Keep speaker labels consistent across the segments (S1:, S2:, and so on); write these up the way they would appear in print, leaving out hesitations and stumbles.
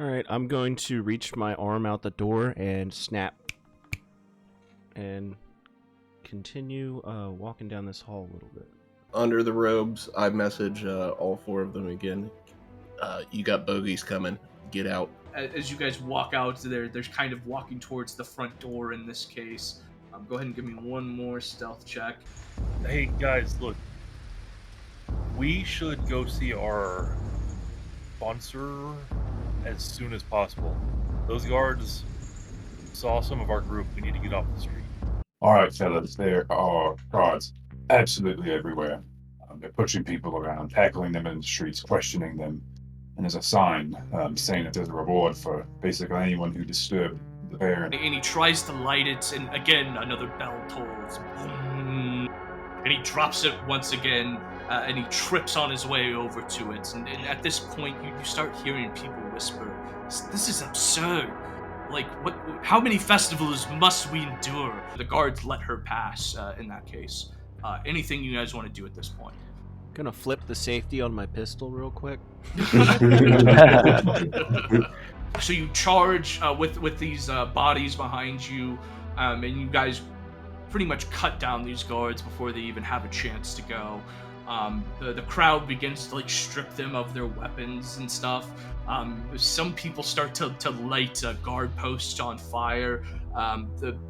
S1: Alright, I'm going to reach my arm out the door and snap. And continue walking down this hall a little bit.
S2: Under the robes, I message all four of them again. You got bogeys coming. Get out.
S3: As you guys walk out, they're kind of walking towards the front door in this case. Go ahead and give me one more stealth check.
S4: Hey guys, look. We should go see our sponsor as soon as possible. Those guards saw some of our group. We need to get off the street.
S5: All right, fellas, there are guards absolutely everywhere. They're pushing people around, tackling them in the streets, questioning them. And there's a sign saying that there's a reward for basically anyone who disturbed the Baron.
S3: And he tries to light it, and again, another bell tolls. Boom. And he drops it once again, and he trips on his way over to it. And at this point, you start hearing people whisper, "This is absurd. Like, what? How many festivals must we endure?" The guards let her pass in that case. Anything you guys want to do at this point?
S1: Gonna flip the safety on my pistol real quick.
S3: So you charge with these bodies behind you, and you guys pretty much cut down these guards before they even have a chance to go. The crowd begins to strip them of their weapons and stuff. Some people start to light guard posts on fire.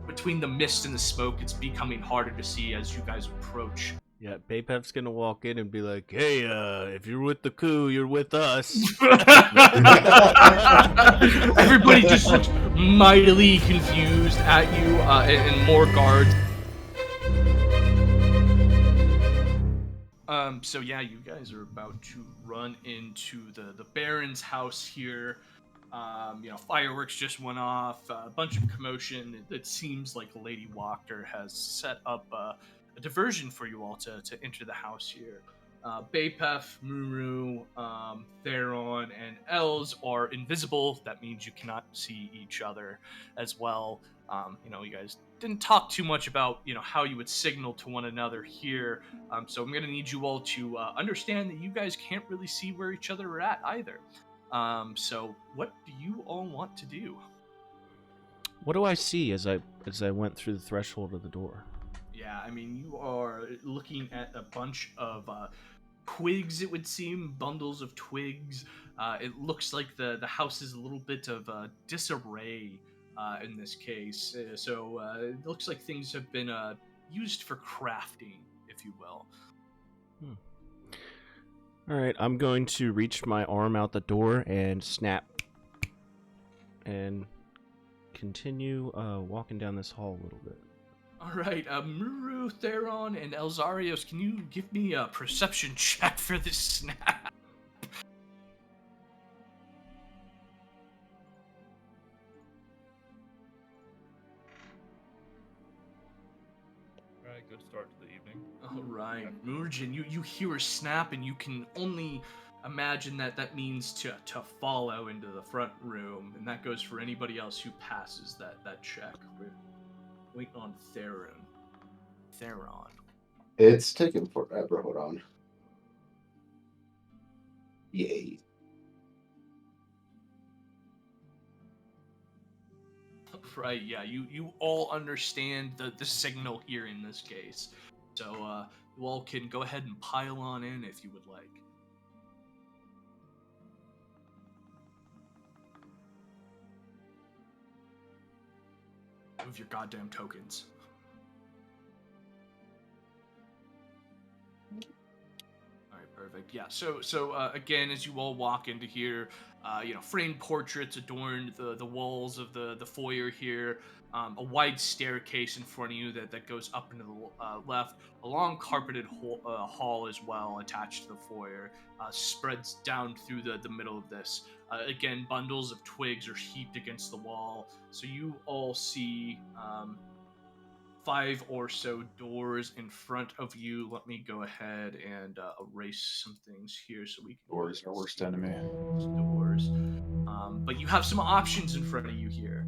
S3: Between the mist and the smoke, it's becoming harder to see as you guys approach.
S1: Yeah, Bapef's gonna walk in and be like, "Hey, if you're with the coup, you're with us."
S3: Everybody just looks mightily confused at you, and more guards. So yeah, you guys are about to run into the Baron's house here. Fireworks just went off, a bunch of commotion. It seems like Lady Wachter has set up a diversion for you all to enter the house here. Bapef, Muuru, Theron, and Els are invisible. That means you cannot see each other as well. You guys didn't talk too much about, how you would signal to one another here. So I'm going to need you all to understand that you guys can't really see where each other are at either. So what do you all want to do?
S1: What do I see as I went through the threshold of the door?
S3: Yeah, you are looking at a bunch of twigs, it would seem, bundles of twigs. It looks like the house is a little bit of disarray in this case. So it looks like things have been used for crafting, if you will.
S1: Alright, I'm going to reach my arm out the door and snap. And continue walking down this hall a little bit.
S3: All right, Muuru, Theron, and Elzeiros, can you give me a perception check for this snap?
S4: All right, good start to the evening.
S3: All right, Muurujin, you hear a snap, and you can only imagine that means to follow into the front room, and that goes for anybody else who passes that check. We're waiting on Theron.
S6: It's taking forever. Hold on. Yay.
S3: Right, yeah, you all understand the signal here in this case. So you all can go ahead and pile on in if you would like. Move your goddamn tokens. Alright, perfect. Yeah, so again, as you all walk into here, framed portraits adorn the walls of the foyer here. A wide staircase in front of you that goes up into the left. A long carpeted hall as well attached to the foyer. Spreads down through the middle of this. Again, bundles of twigs are heaped against the wall. So you all see 5 or so doors in front of you. Let me go ahead and erase some things here so we can...
S5: Doors are worst enemy.
S3: Doors. But you have some options in front of you here.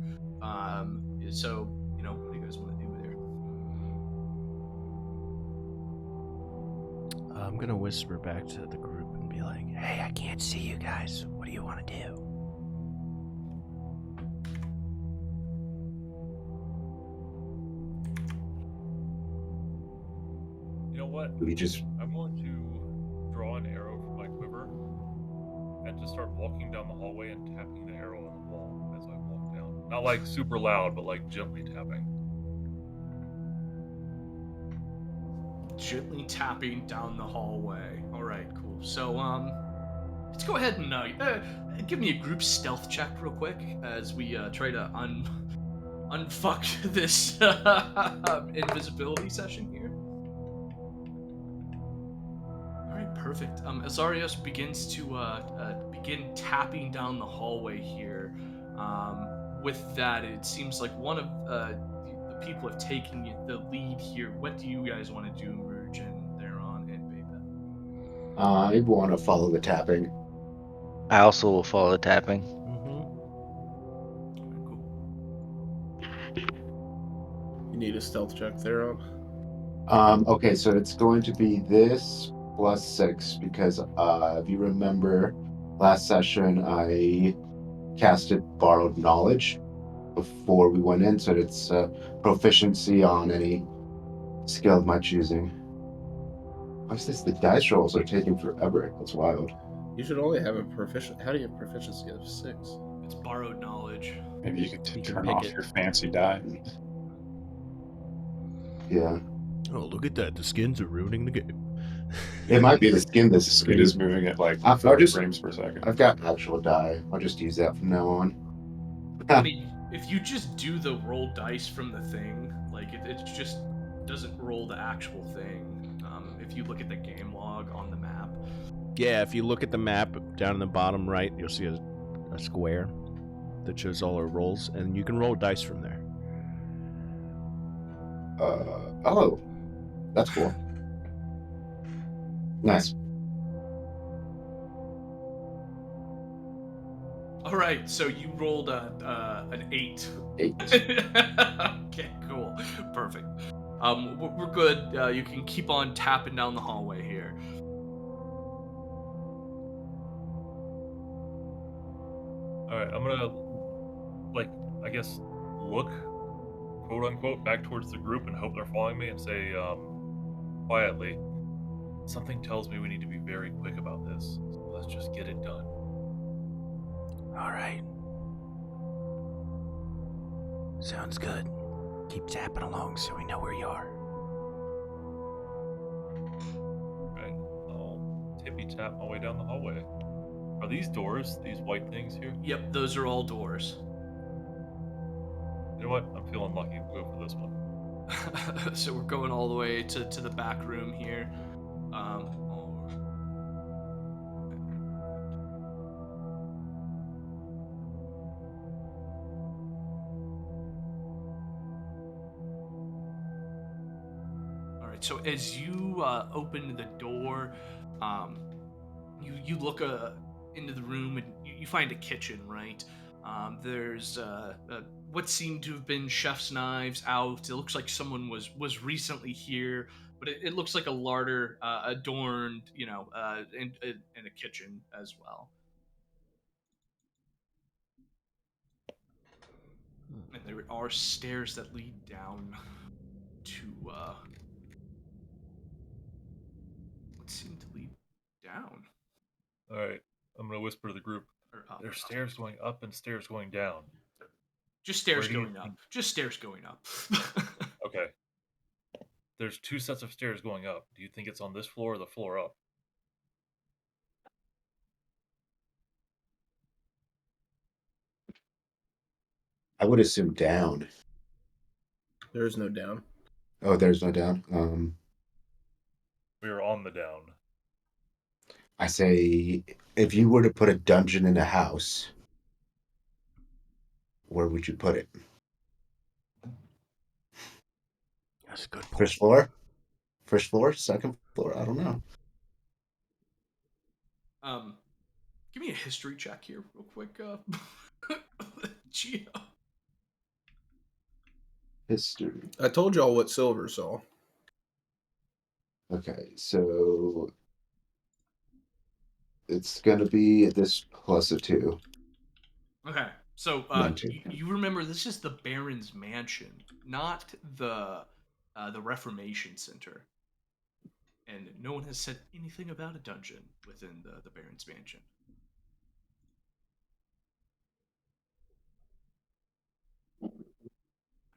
S3: So, what do you guys want to do there?
S1: I'm gonna whisper back to the group and be like, "Hey, I can't see you guys. What do you want to do?"
S4: what?
S6: We just
S4: I'm going to draw an arrow from my quiver and just start walking down the hallway and tapping the arrow on the wall as I walk down. Not like super loud, but like gently tapping.
S3: Gently tapping down the hallway. All right, cool. So, let's go ahead and give me a group stealth check real quick as we try to unfuck this invisibility session here. All right, perfect. Elzeiros begins to begin tapping down the hallway here. With that, it seems like one of the people have taken the lead here. What do you guys want to do, Muurujin, Theron, and E Bapef?
S6: I want to follow the tapping.
S7: I also will follow the tapping.
S1: Mm-hmm.
S3: Cool.
S2: You need a stealth check, Theron.
S6: Okay, so it's going to be this plus 6 because if you remember last session, I casted borrowed knowledge before we went in, so it's proficiency on any skill of my choosing. What's this? The dice rolls are taking forever. That's wild.
S2: You should only have a proficient. How do you have proficiency of 6?
S3: It's borrowed knowledge.
S5: Maybe you could
S1: You can
S5: turn
S1: pick
S5: off
S1: it.
S5: your fancy die.
S6: Yeah.
S1: Oh, look at that. The skins are ruining the game.
S6: It might be the skin
S5: The
S6: that's
S5: skin is moving at like
S6: I'll
S5: 30
S6: just-
S5: frames per second.
S6: I've got actual die. I'll just use that from now on.
S3: I mean, if you just do the roll dice from the thing, like it just doesn't roll the actual thing. If you look at the game log on the map,
S1: Yeah, if you look at the map down in the bottom right, you'll see a square that shows all our rolls, and you can roll dice from there.
S6: Oh, that's cool. Nice.
S3: all right. So you rolled an 8.
S6: 8.
S3: Okay, cool, perfect. We're good. You can keep on tapping down the hallway here.
S4: All right, I'm gonna, like, I guess, look, quote unquote, back towards the group and hope they're following me and say, quietly, something tells me we need to be very quick about this. So let's just get it done.
S1: All right. Sounds good. Keep tapping along so we know where you are.
S4: Right? I'll tippy tap my way down the hallway. Are these doors, these white things here?
S3: Yep, those are all doors.
S4: You know what? I'm feeling lucky. We'll go for this one.
S3: So we're going all the way to the back room here. All right. So as you open the door, you look into the room and you find a kitchen, right? There's what seemed to have been chef's knives out. It looks like someone was recently here, but it looks like a larder adorned, in a kitchen as well. And there are stairs that lead down to what seem to lead down.
S4: All right. I'm going to whisper to the group.
S3: Or up.
S4: There's stairs going up and stairs going down.
S3: Just stairs
S4: Where do you
S3: going up.
S4: think-
S3: Just stairs going up.
S4: Okay. There's 2 sets of stairs going up. Do you think it's on this floor or the floor up?
S6: I would assume down.
S2: There is no down.
S6: Oh, there's no down.
S4: We are on the down.
S6: I say, if you were to put a dungeon in a house, where would you put it?
S1: That's a good point.
S6: First floor? First floor? Second floor? I don't know.
S3: Give me a history check here, real quick. Geo.
S6: History.
S2: I told y'all what Silver saw.
S6: Okay, so it's gonna be this plus a 2.
S3: Okay, so
S6: 19.
S3: you remember this is the Baron's mansion, not the Reformation Center. and no one has said anything about a dungeon within the Baron's mansion.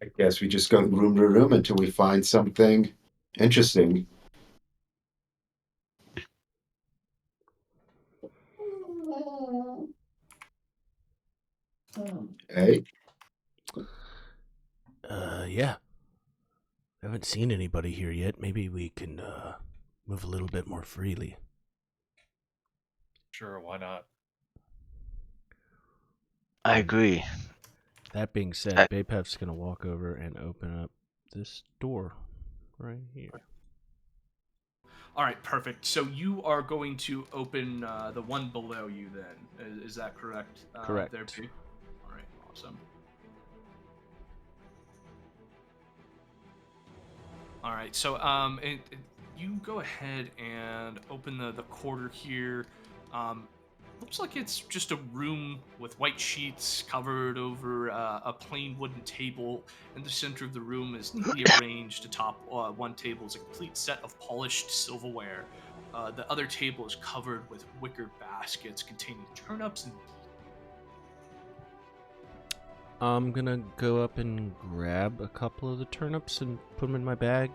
S6: I guess we just go room to room until we find something interesting. Hey,
S1: Yeah. I haven't seen anybody here yet. Maybe we can move a little bit more freely.
S4: Sure, why not?
S7: I agree.
S1: That being said,
S7: I-
S1: Bapef's gonna walk over and open up this door right here.
S3: All right, perfect. So you are going to open the one below you, then? Is that correct?
S1: Correct.
S3: There, P. All right, awesome. All right, so you go ahead and open the quarter here. Looks like it's just a room with white sheets covered over a plain wooden table. In the center of the room is neatly arranged atop one table is a complete set of polished silverware. The other table is covered with wicker baskets containing turnips and
S1: I'm gonna go up and grab a couple of the turnips and put them in my bag.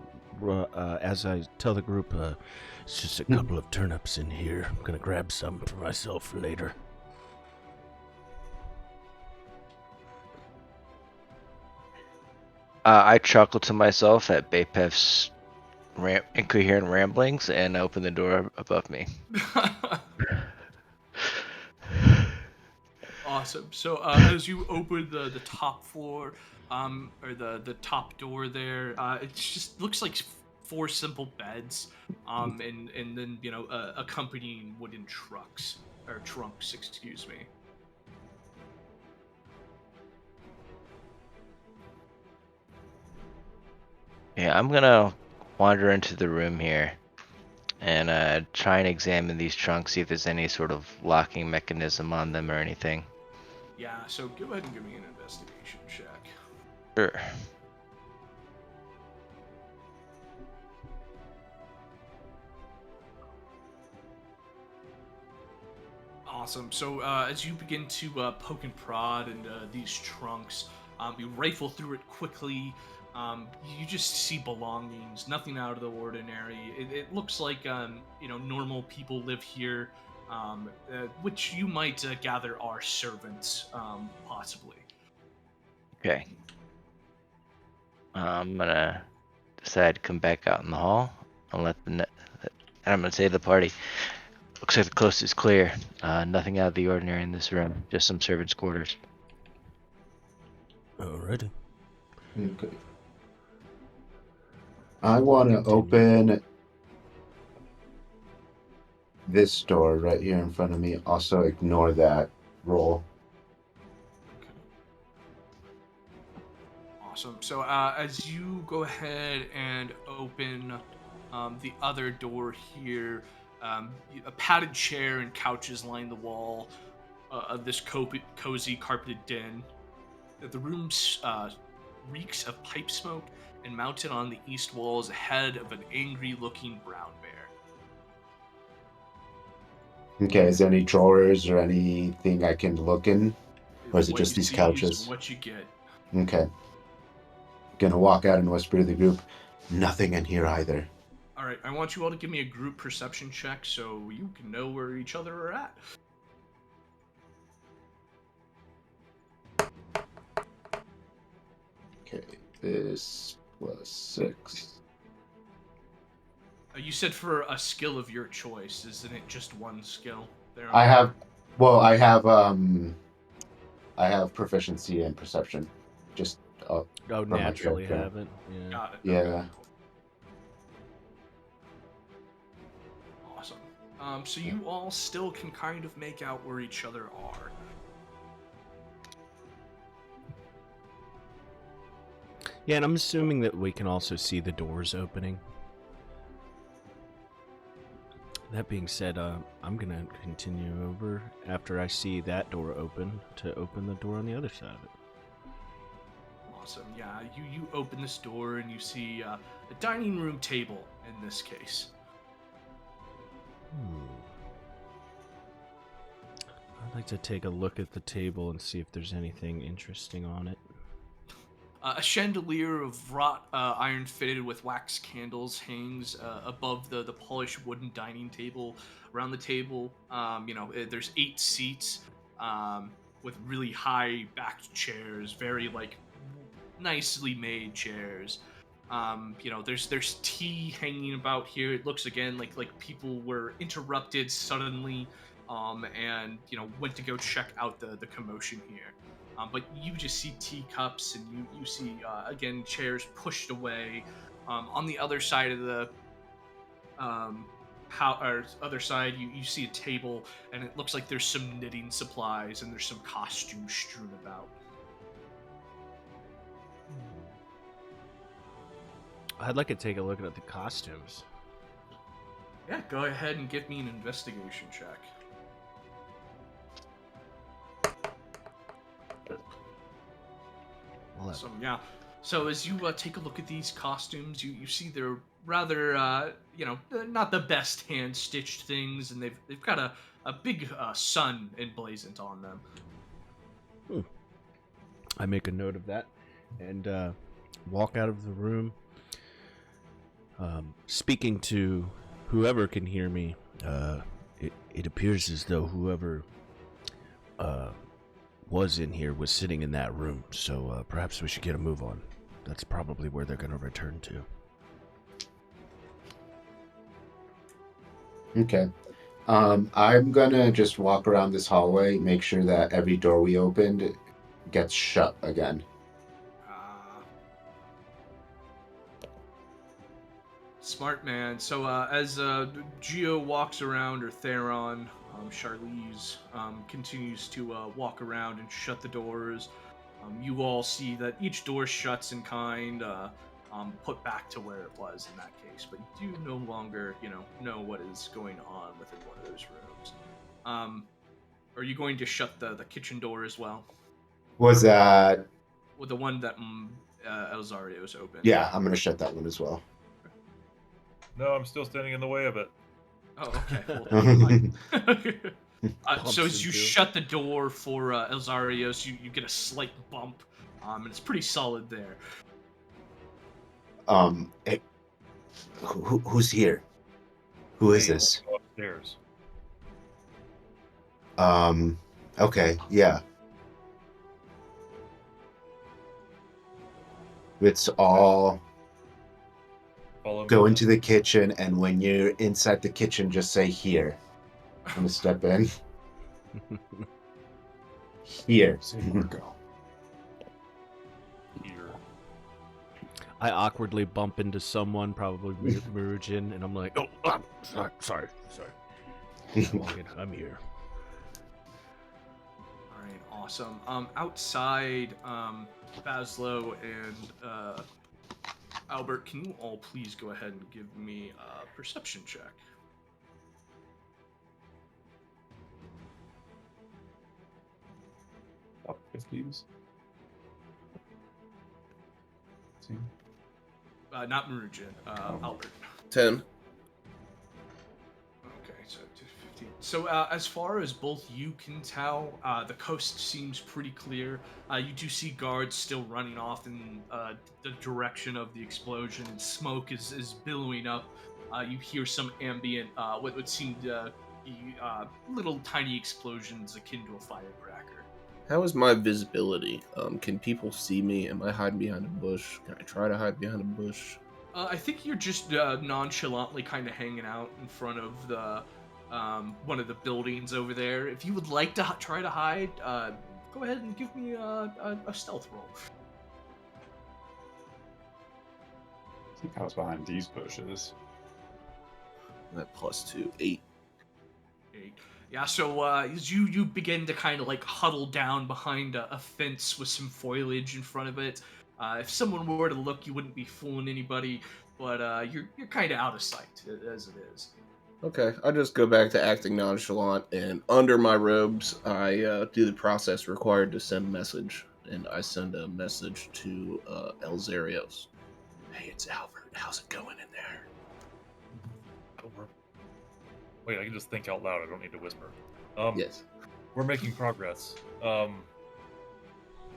S1: As I tell the group, it's just a couple of turnips in here. I'm gonna grab some for myself later.
S7: I chuckle to myself at Bapef's incoherent ramblings and open the door above me.
S3: Awesome. So as you open the top floor, or the top door there, it just looks like four simple beds, and then accompanying wooden trunks, excuse me.
S7: Yeah, I'm gonna wander into the room here and try and examine these trunks, see if there's any sort of locking mechanism on them or anything.
S3: Yeah. So go ahead and give me an investigation check.
S7: Sure.
S3: Awesome. So as you begin to poke and prod into these trunks, you rifle through it quickly. You just see belongings, nothing out of the ordinary. It looks like normal people live here, which you might gather are servants, possibly.
S7: Okay. I'm gonna decide to come back out in the hall and and I'm gonna say to the party, looks like the coast is clear. Nothing out of the ordinary in this room. Just some servants' quarters.
S1: Alrighty.
S6: okay. I want to
S1: Continue.
S6: open this door right here in front of me. Also, ignore that roll.
S3: Awesome. So as you go ahead and open the other door here, a padded chair and couches line the wall of this cozy carpeted den. The room reeks of pipe smoke, and mounted on the east wall is a head of an angry-looking brown bear.
S6: Okay, is there any drawers or anything I can look in? Or is it
S3: What
S6: just
S3: you
S6: these
S3: see
S6: couches?
S3: is what you get.
S6: Okay. Gonna walk out and whisper to the group, nothing in here either.
S3: All right, I want you all to give me a group perception check so you can know where each other are at.
S6: Okay, this plus 6.
S3: You said for a skill of your choice, isn't it just one skill? There.
S6: I have proficiency in perception. Just
S1: Oh,
S6: from my
S1: naturally
S6: character.
S1: haven't. Yeah.
S3: Got it.
S6: Yeah.
S3: Okay, cool. Awesome. So you all still can kind of make out where each other are.
S1: Yeah, and I'm assuming that we can also see the doors opening. That being said, I'm gonna continue over after I see that door open to open the door on the other side of it.
S3: Awesome. Yeah, you open this door and you see a dining room table in this case.
S1: I'd like to take a look at the table and see if there's anything interesting on it.
S3: A chandelier of wrought iron fitted with wax candles hangs above the polished wooden dining table. Around the table, there's 8 seats with really high backed chairs, very like nicely made chairs. There's tea hanging about here. It looks again like people were interrupted suddenly, and went to go check out the commotion here. But you just see teacups, and you see again chairs pushed away. On the other side of the other side, you see a table, and it looks like there's some knitting supplies and there's some costumes strewn about.
S1: I'd like to take a look at the costumes.
S3: Yeah, go ahead and give me an investigation check. Awesome, yeah. So as you take a look at these costumes, you see they're rather, not the best hand-stitched things, and they've got a big sun emblazoned on them.
S1: I make a note of that and walk out of the room. Speaking to whoever can hear me, it appears as though whoever was in here was sitting in that room, so perhaps we should get a move on. That's probably where they're going to return to.
S6: Okay. I'm gonna just walk around this hallway, make sure that every door we opened gets shut again.
S3: Smart man. So as Geo walks around, or Theron, Charlize continues to walk around and shut the doors. You all see that each door shuts in kind, put back to where it was in that case, but you do no longer, know what is going on within one of those rooms. Are you going to shut the kitchen door as well?
S6: Was that...
S3: With the one that Elzeiros opened?
S6: Yeah, I'm gonna shut that one as well.
S4: No, I'm still standing in the way of it.
S3: Oh, okay. Well, so as you shut the door for Elzeiros, you get a slight bump, and it's pretty solid there.
S6: Hey, who's here? Who is this?
S4: Upstairs.
S6: Okay, yeah. It's all... Go into the kitchen, and when you're inside the kitchen, just say here. I'm gonna step in. Here.
S5: Go.
S4: Here.
S1: I awkwardly bump into someone, probably Muurujin, and I'm like, oh, sorry. I'm here.
S3: All right, awesome. Outside, Bazzlo and Albert, can you all please go ahead and give me a perception check?
S5: Top 50s.
S3: Not Muurujin, Albert.
S2: 10.
S3: Okay, so 15. So as far as both you can tell, the coast seems pretty clear. You do see guards still running off in the direction of the explosion, and smoke is billowing up. You hear some ambient, what would seem to be little tiny explosions akin to a firecracker.
S2: How is my visibility? Can people see me? Am I hiding behind a bush? Can I try to hide behind a bush?
S3: I think you're just nonchalantly kind of hanging out in front of the one of the buildings over there. If you would like to try to hide, go ahead and give me a stealth roll.
S5: I think I was behind these bushes.
S2: That +2, 8.
S3: 8. Yeah, so as you begin to kind of like huddle down behind a fence with some foliage in front of it. If someone were to look, you wouldn't be fooling anybody, but you're kind of out of sight as it is.
S2: Okay, I just go back to acting nonchalant, and under my robes, I do the process required to send a message, and I send a message to Elzeiros. Hey, it's Albert. How's it going in there?
S4: Wait, I can just think out loud. I don't need to whisper.
S2: Yes.
S4: We're making progress.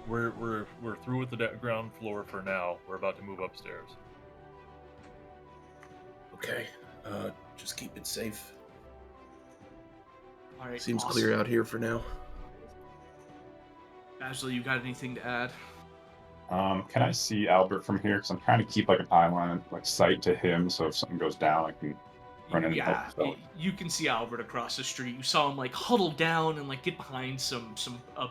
S4: We're through with the ground floor for now. We're about to move upstairs.
S2: Okay. Just keep it safe.
S3: All right.
S2: Seems
S3: awesome.
S2: clear out here for now.
S3: Bazzlo, you got anything to add?
S5: Can I see Albert from here? Because I'm trying to keep like a timeline, like sight to him, so if something goes down, I can run in and help. So.
S3: You can see Albert across the street. You saw him like huddle down and like get behind some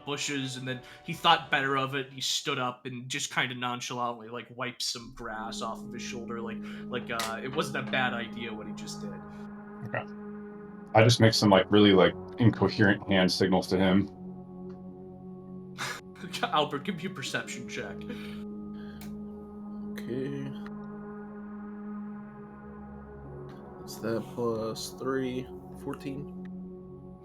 S3: bushes, and then he thought better of it. He stood up and just kind of nonchalantly like wiped some grass off of his shoulder, like it wasn't a bad idea what he just did.
S5: Okay. I just make some like really like incoherent hand signals to him.
S3: Albert, give me a perception check.
S2: Okay. What's that plus 3? 14?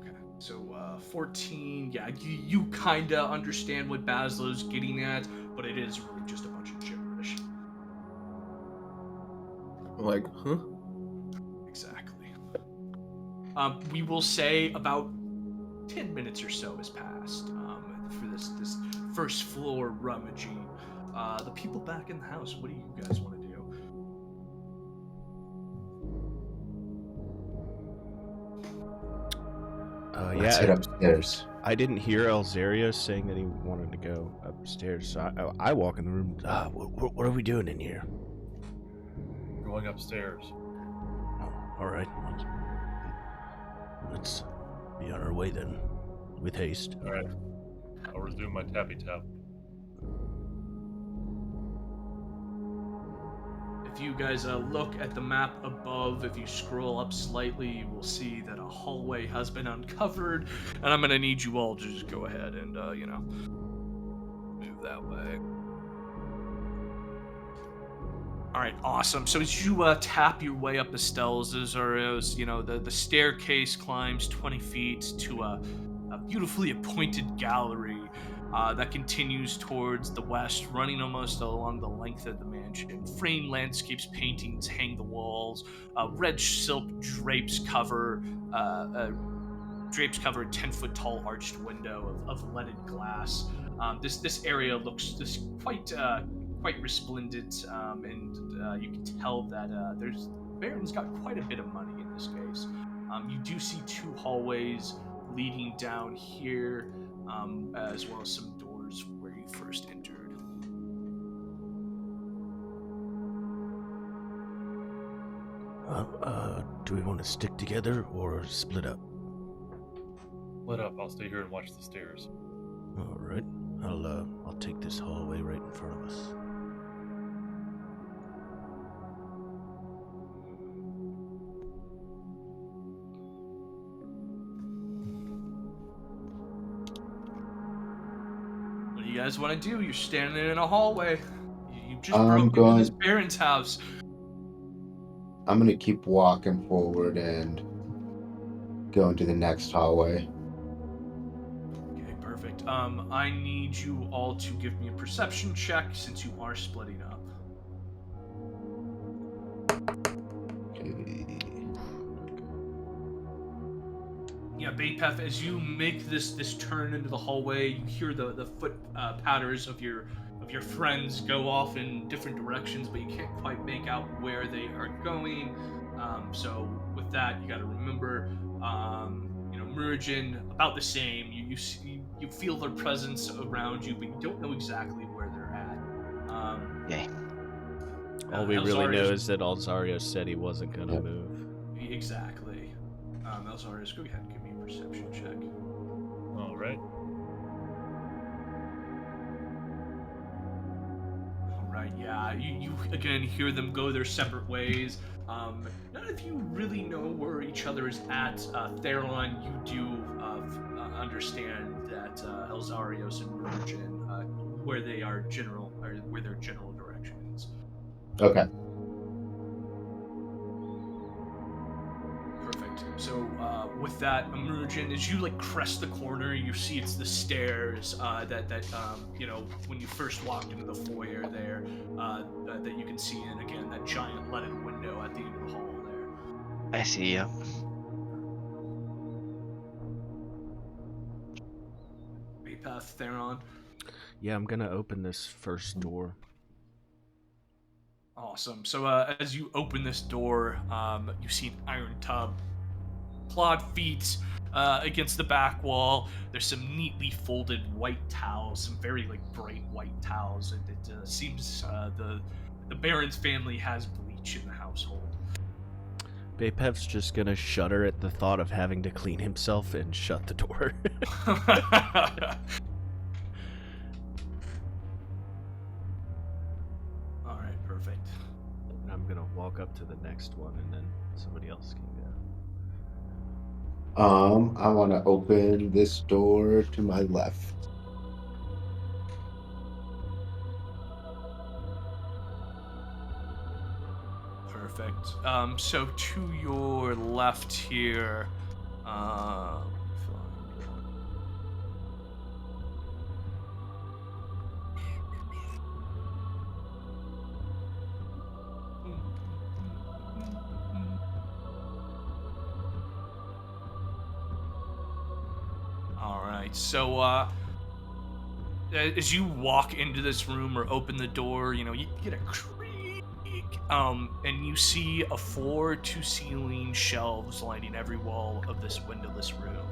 S3: Okay, so 14. Yeah, you kind of understand what Bazzlo's getting at, but it is really just a bunch of gibberish.
S2: I'm like, huh?
S3: Exactly. We will say about 10 minutes or so has passed for this first floor rummaging. The people back in the house, what do you guys want to do?
S6: Let's head upstairs.
S1: I didn't hear Elzeiros saying that he wanted to go upstairs, so I walk in the room. What are we doing in here?
S4: Going upstairs.
S1: Oh, all right. Let's be on our way then, with haste.
S4: All right. I'll resume my tappy tap.
S3: If you guys look at the map above, if you scroll up slightly, you will see that a hallway has been uncovered, and I'm gonna need you all to just go ahead and move that way. All right, awesome. So as you tap your way up the stairs, the staircase climbs 20 feet to a beautifully appointed gallery that continues towards the west, running almost along the length of the mansion. Framed landscapes paintings hang the walls. Red silk drapes cover a 10-foot tall arched window of leaded glass. This area looks quite resplendent, and you can tell that Barron's got quite a bit of money in this case. You do see 2 hallways leading down here, as well as some doors where you first entered.
S1: Do we want to stick together or split up?
S4: Split up. I'll stay here and watch the stairs.
S1: All right. I'll take this hallway right in front of us.
S3: What do you guys want to do? You're standing in a hallway. You just
S6: I'm
S3: broke into this Baron's house.
S6: I'm gonna keep walking forward and go into the next hallway.
S3: Okay, perfect. I need you all to give me a perception check since you are splitting up.
S6: Okay.
S3: Yeah, Bapef, as you make this turn into the hallway, you hear the foot patters of your friends go off in different directions, but you can't quite make out where they are going. So with that, you got to remember, Muurujin, about the same. You feel their presence around you, but you don't know exactly where they're at.
S7: Okay.
S1: All we really know is that Elzeiros said he wasn't going to move.
S3: Exactly. Elzeiros, go ahead and give me a perception check.
S4: All right.
S3: Right, yeah. You again hear them go their separate ways. None of you really know where each other is at. Theron, you do understand that Elzeiros and Muurujin, where their general directions.
S6: Okay.
S3: Perfect. So with that, Muurujin, as you crest the corner, you see it's the stairs that when you first walked into the foyer there, that you can see in again that giant leaded window at the end of the hall there.
S7: I see you.
S3: Bapef, Theron?
S1: Yeah, I'm gonna open this first door.
S3: Awesome. So as you open this door, you see an iron tub, clawed feet against the back wall. There's some neatly folded white towels, some very bright white towels. It seems the Baron's family has bleach in the household.
S1: Bapef's just gonna shudder at the thought of having to clean himself and shut the door.
S3: All right, perfect.
S1: And I'm gonna walk up to the next one, and then somebody else can go.
S6: I want to open this door to my left.
S3: Perfect. So to your left here, all right. So as you walk into this room or open the door, you get a creak, and you see a floor-to-ceiling shelves lining every wall of this windowless room.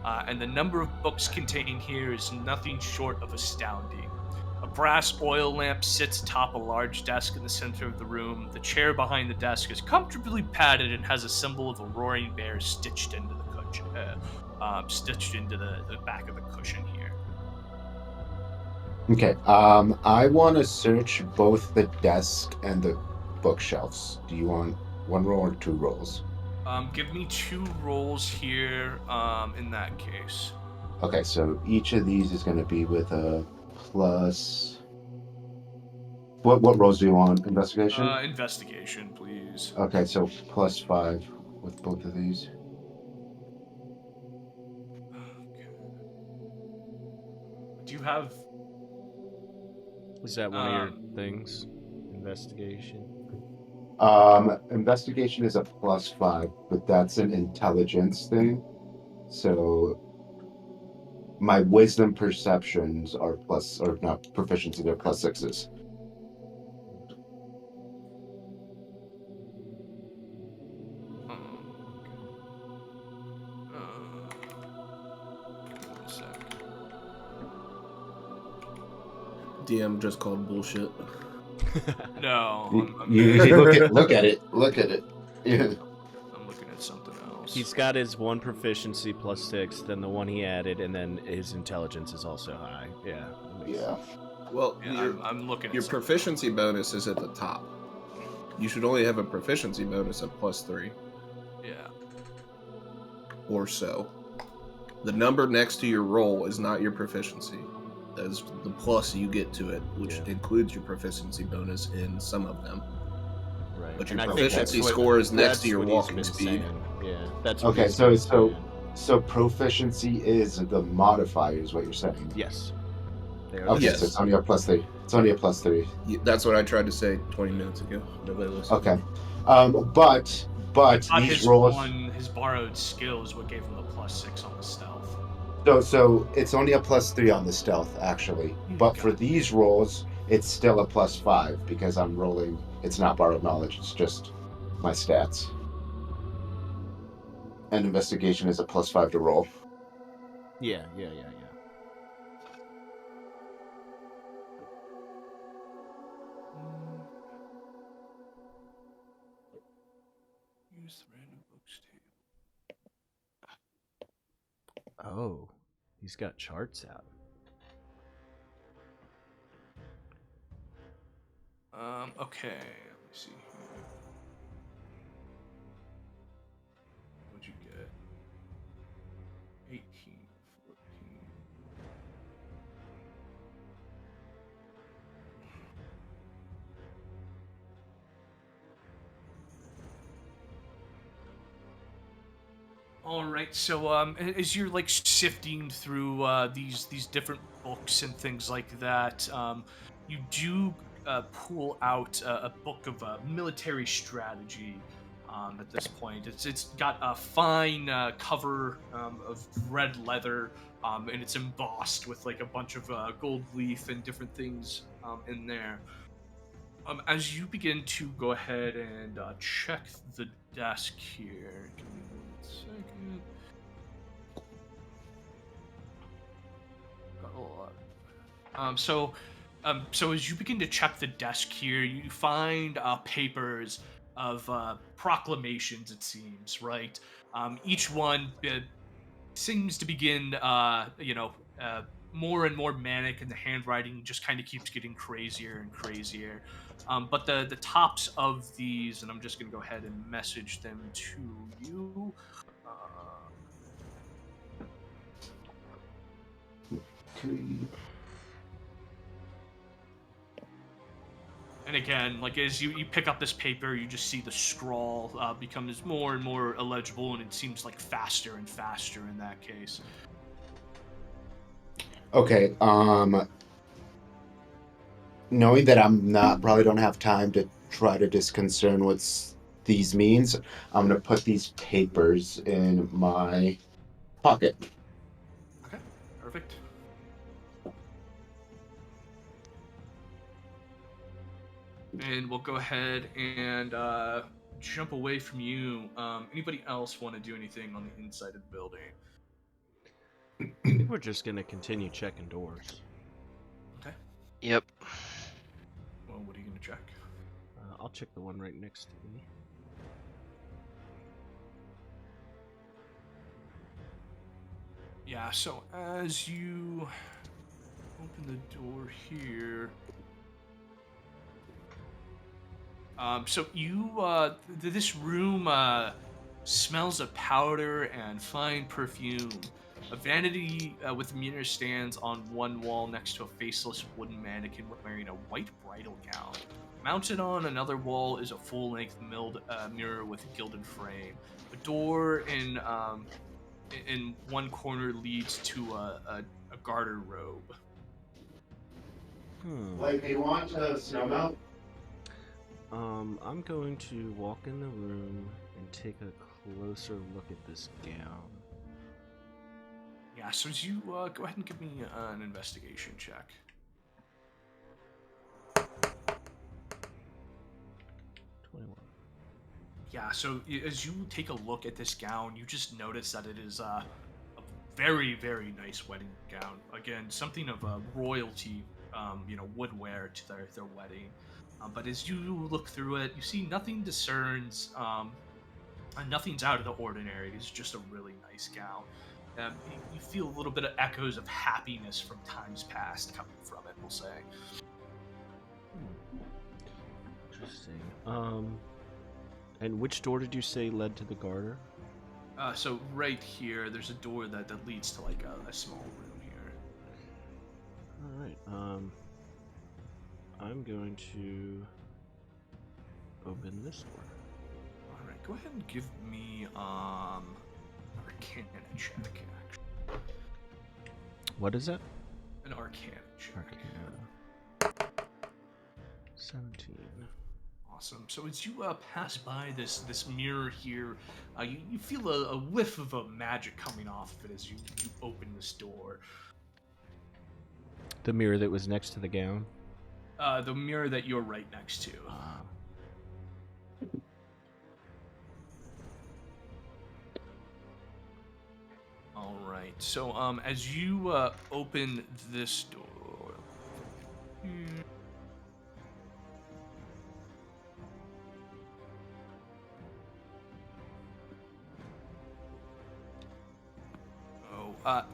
S3: And the number of books contained here is nothing short of astounding. A brass oil lamp sits atop a large desk in the center of the room. The chair behind the desk is comfortably padded and has a symbol of a roaring bear stitched into the cushion, stitched into the back of the cushion here.
S6: Okay. I want to search both the desk and the bookshelves. Do you want one roll or two rolls?
S3: Give me 2 rolls here. In that case.
S6: Okay, so each of these is going to be with a plus. What rolls do you want? Investigation?
S3: Investigation, please.
S6: Okay, so +5 with both of these.
S3: Okay. Do you have?
S1: Is that one of your things? Investigation?
S6: Investigation is a +5, but that's an intelligence thing. So my wisdom perceptions are plus, or not proficiency, they're +6s.
S3: One sec.
S2: DM just called bullshit.
S3: No,
S6: Look at it. Yeah.
S3: I'm looking at something else.
S1: He's got his one proficiency +6, then the one he added, and then his intelligence is also high. Yeah. that makes
S6: Yeah.
S1: sense.
S2: Well,
S3: Yeah, I'm looking at
S2: your
S3: something
S2: proficiency bonus is at the top. You should only have a proficiency bonus of +3
S3: else. Yeah.
S2: or so. The number next to your roll is not your proficiency. That is the plus you get to it, which
S1: Yeah.
S2: includes your proficiency bonus in some of them.
S1: Right.
S2: But
S1: And
S2: your
S1: I think
S2: proficiency
S1: that's what-
S2: score is next
S1: that's
S2: to your
S1: what he's
S2: walking
S1: been
S2: speed.
S1: saying. Yeah, that's what
S6: Okay,
S1: he's been
S6: so
S1: saying.
S6: so proficiency is the modifier, is what you're saying.
S1: Yes. They are
S6: Okay,
S2: Yes.
S6: so it's only a +3. It's only a +3.
S2: That's what I tried to say 20 minutes ago. Nobody listened.
S6: Okay. But these
S3: His
S6: rolls.
S3: his borrowed skill is what gave him the +6 on the stealth.
S6: So it's only a +3 on the stealth, actually. But for these rolls, it's still a +5 because I'm rolling. It's not borrowed knowledge. It's just my stats. And investigation is a +5 to roll.
S1: Yeah.
S3: Use the random books table.
S1: Oh, he's got charts out.
S3: Okay. Let me see here. What'd you get? 18, 14. All right. So, as you're sifting through these different books and things like that, you do pull out a book of military strategy. At this point, it's got a fine cover of red leather and it's embossed with like a bunch of gold leaf and different things in there. As you begin to go ahead and check the desk here, give me 1 second. Got a lot. So as you begin to check the desk here, you find papers of proclamations. It seems right. Each one seems to begin, more and more manic, and the handwriting just kind of keeps getting crazier and crazier. But the tops of these, and I'm just gonna go ahead and message them to you. And again, like as you pick up this paper, you just see the scrawl becomes more and more illegible, and it seems like faster and faster in that case.
S6: Okay, knowing that I'm not probably don't have time to try to disconcern what these means, I'm gonna put these papers in my pocket.
S3: Okay, perfect. And we'll go ahead and jump away from you. Anybody else want to do anything on the inside of the building?
S1: I think we're just gonna continue checking doors.
S3: Okay.
S7: Yep.
S3: Well, what are you gonna check?
S1: I'll check the one right next to me.
S3: Yeah, so as you open the door here, so you, this room smells of powder and fine perfume. A vanity with a mirror stands on one wall next to a faceless wooden mannequin wearing a white bridal gown. Mounted on another wall is a full-length milled mirror with a gilded frame. A door in one corner leads to a garter robe.
S6: Like, do you want to snow melt?
S1: I'm going to walk in the room and take a closer look at this gown.
S3: Yeah, so as you go ahead and give me an investigation check.
S1: 21.
S3: Yeah, so as you take a look at this gown, you just notice that it is a very, very nice wedding gown. Again, something of a royalty, would wear to their wedding. But as you look through it, you see nothing discerns, and nothing's out of the ordinary. It's just a really nice gown. You feel a little bit of echoes of happiness from times past coming from it, we'll say.
S1: Interesting. And which door did you say led to the garter?
S3: So right here, there's a door that leads to like a small room here.
S1: All right. I'm going to open this door.
S3: All right, go ahead and give me Arcana check. Actually.
S1: What is that?
S3: An Arcana check.
S1: Arcana. 17.
S3: Awesome. So as you pass by this mirror here, you feel a whiff of a magic coming off of it as you open this door.
S1: The mirror that was next to the gown?
S3: The mirror that you're right next to. All right. So as you open this door,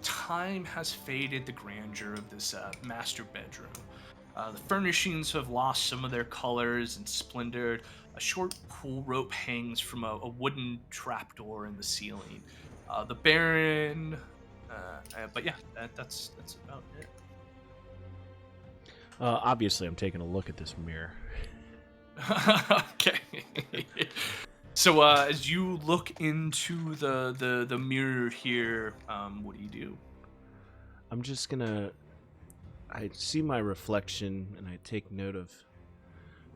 S3: time has faded the grandeur of this master bedroom. The furnishings have lost some of their colors and splendor. A short pull rope hangs from a wooden trapdoor in the ceiling. The Baron, but yeah, that's about it.
S1: Obviously, I'm taking a look at this mirror.
S3: Okay. So as you look into the mirror here, what do?
S1: I'm just gonna. I see my reflection and I take note of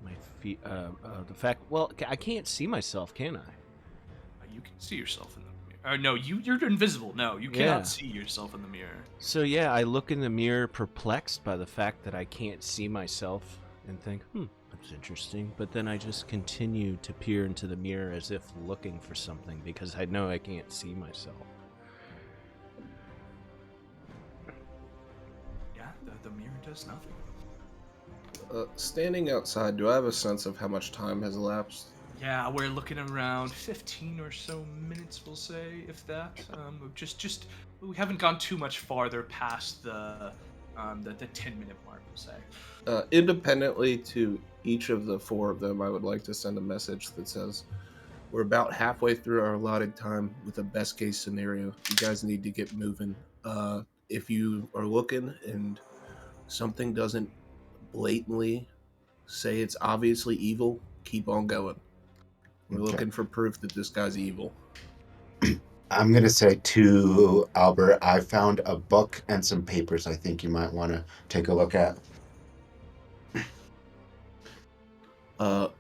S1: my feet. The fact. Well, I can't see myself, can I?
S3: You can see yourself in the No, you're invisible. No, you
S1: Yeah.
S3: cannot see yourself in the mirror.
S1: So yeah, I look in the mirror perplexed by the fact that I can't see myself and think, that's interesting. But then I just continue to peer into the mirror as if looking for something because I know I can't see myself.
S3: Yeah, the mirror does nothing.
S2: Standing outside, do I have a sense of how much time has elapsed?
S3: Yeah, we're looking around 15 or so minutes, we'll say, if that. Just we haven't gone too much farther past the 10-minute mark, we'll say.
S2: Independently to each of the 4 of them, I would like to send a message that says, we're about halfway through our allotted time with a best case scenario. You guys need to get moving. If you are looking and something doesn't blatantly say it's obviously evil, keep on going. We're
S6: Okay.
S2: looking for proof that this guy's evil.
S6: I'm going to say to Albert, I found a book and some papers I think you might want to take a look at.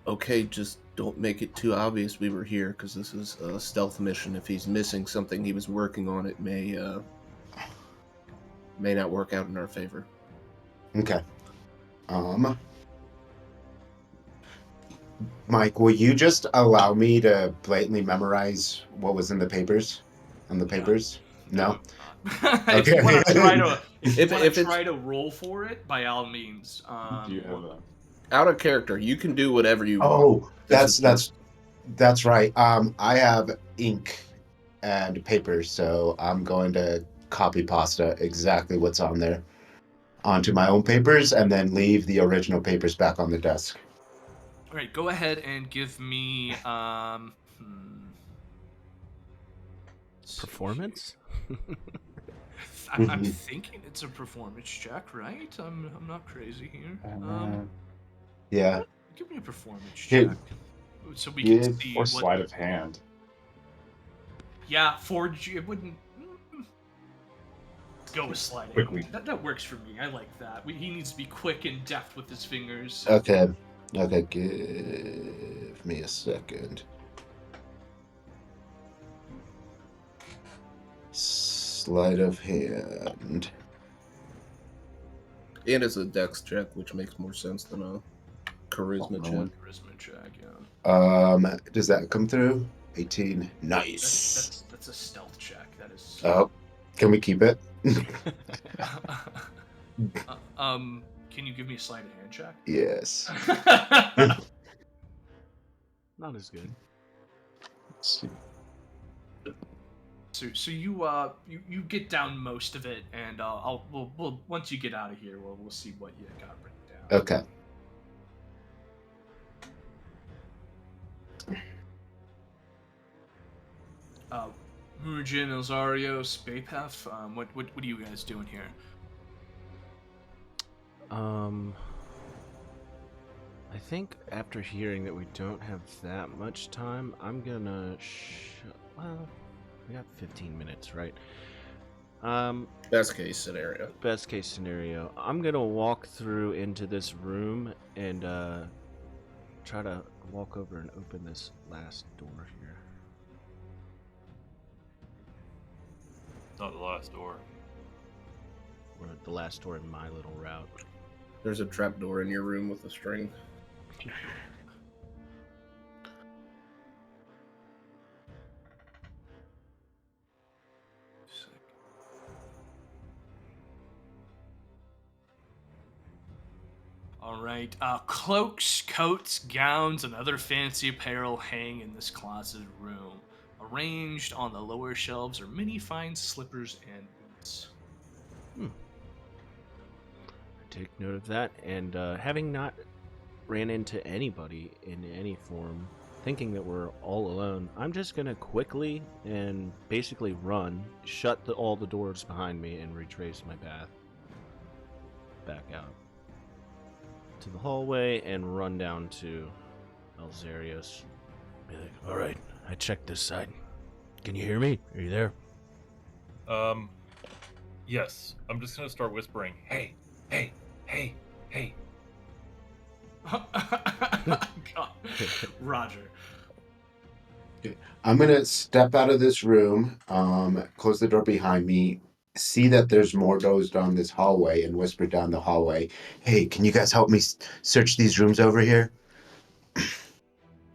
S2: Okay, just don't make it too obvious we were here, because this is a stealth mission. If he's missing something he was working on, it may not work out in our favor.
S6: Okay. Mike, will you just allow me to blatantly memorize what was in the papers? On the papers? No?
S3: If you
S6: Okay.
S3: want to try to,
S2: If it's-
S3: try to roll for it, by all means.
S5: Do you have a...
S2: Out of character, you can do whatever you want.
S6: Oh,
S2: This is
S6: that's right. I have ink and paper, so I'm going to copy pasta exactly what's on there onto my own papers and then leave the original papers back on the desk.
S3: All right, go ahead and give me
S1: Performance?
S3: I'm thinking it's a performance check, right? I'm not crazy here.
S6: Yeah.
S3: Give me a performance
S6: Here,
S3: check, so we can see
S5: Or
S3: what.
S5: sleight of hand.
S3: Yeah, forge. It wouldn't. Go with sliding.
S5: Quickly.
S3: That works for me. I like that. He needs to be quick and deft with his fingers.
S6: Okay. Okay, give me a second. Sleight of hand.
S2: And it's a dex check, which makes more sense than a charisma check.
S3: Charisma check, yeah.
S6: Does that come through? 18. Nice.
S3: That's a stealth check. That is.
S6: Oh, can we keep it?
S3: Can you give me a sleight of hand check?
S6: Yes.
S1: Not as good.
S5: Let's see.
S3: So you get down most of it, and we'll once you get out of here, we'll see what you got written down.
S6: Okay.
S3: Muurujin, Elzeiros, E Bapef, what are you guys doing here?
S1: I think after hearing that we don't have that much time, I'm gonna well, we got 15 minutes, right?
S2: Best case scenario.
S1: Best case scenario. I'm gonna walk through into this room and try to walk over and open this last door here.
S4: Not the last door.
S1: Or the last door in my little route.
S2: There's a trapdoor in your room with a string.
S3: All right. Cloaks, coats, gowns, and other fancy apparel hang in this closeted room. Arranged on the lower shelves are many fine slippers and boots.
S1: Take note of that, and having not ran into anybody in any form, thinking that we're all alone, I'm just gonna quickly and basically run, shut all the doors behind me, and retrace my path back out to the hallway and run down to Elzeiros. Be like, all right, I checked this side. Can you hear me? Are you there?
S4: Yes. I'm just gonna start whispering, hey, hey, hey, hey.
S3: God. Roger.
S6: I'm gonna step out of this room, close the door behind me, see that there's more doors down this hallway, and whisper down the hallway, "Hey, can you guys help me search these rooms over here?" And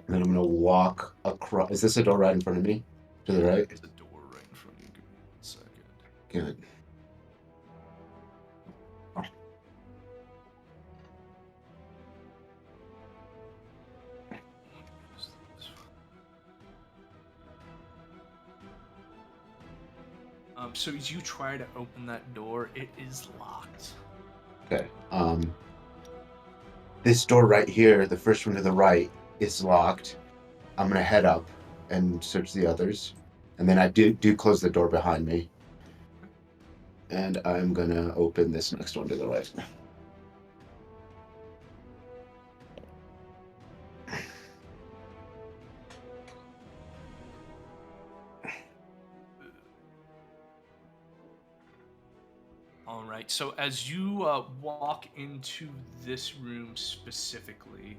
S6: then I'm gonna walk across. Is this a door right in front of me? To the right?
S3: There's a door right in front of you. Give me 1 second.
S6: Good.
S3: So as you try to open that door, it is locked.
S6: Okay. This door right here, the first one to the right, is locked. I'm gonna head up and search the others, and then I do close the door behind me. And I'm gonna open this next one to the right.
S3: All right. So as you walk into this room specifically,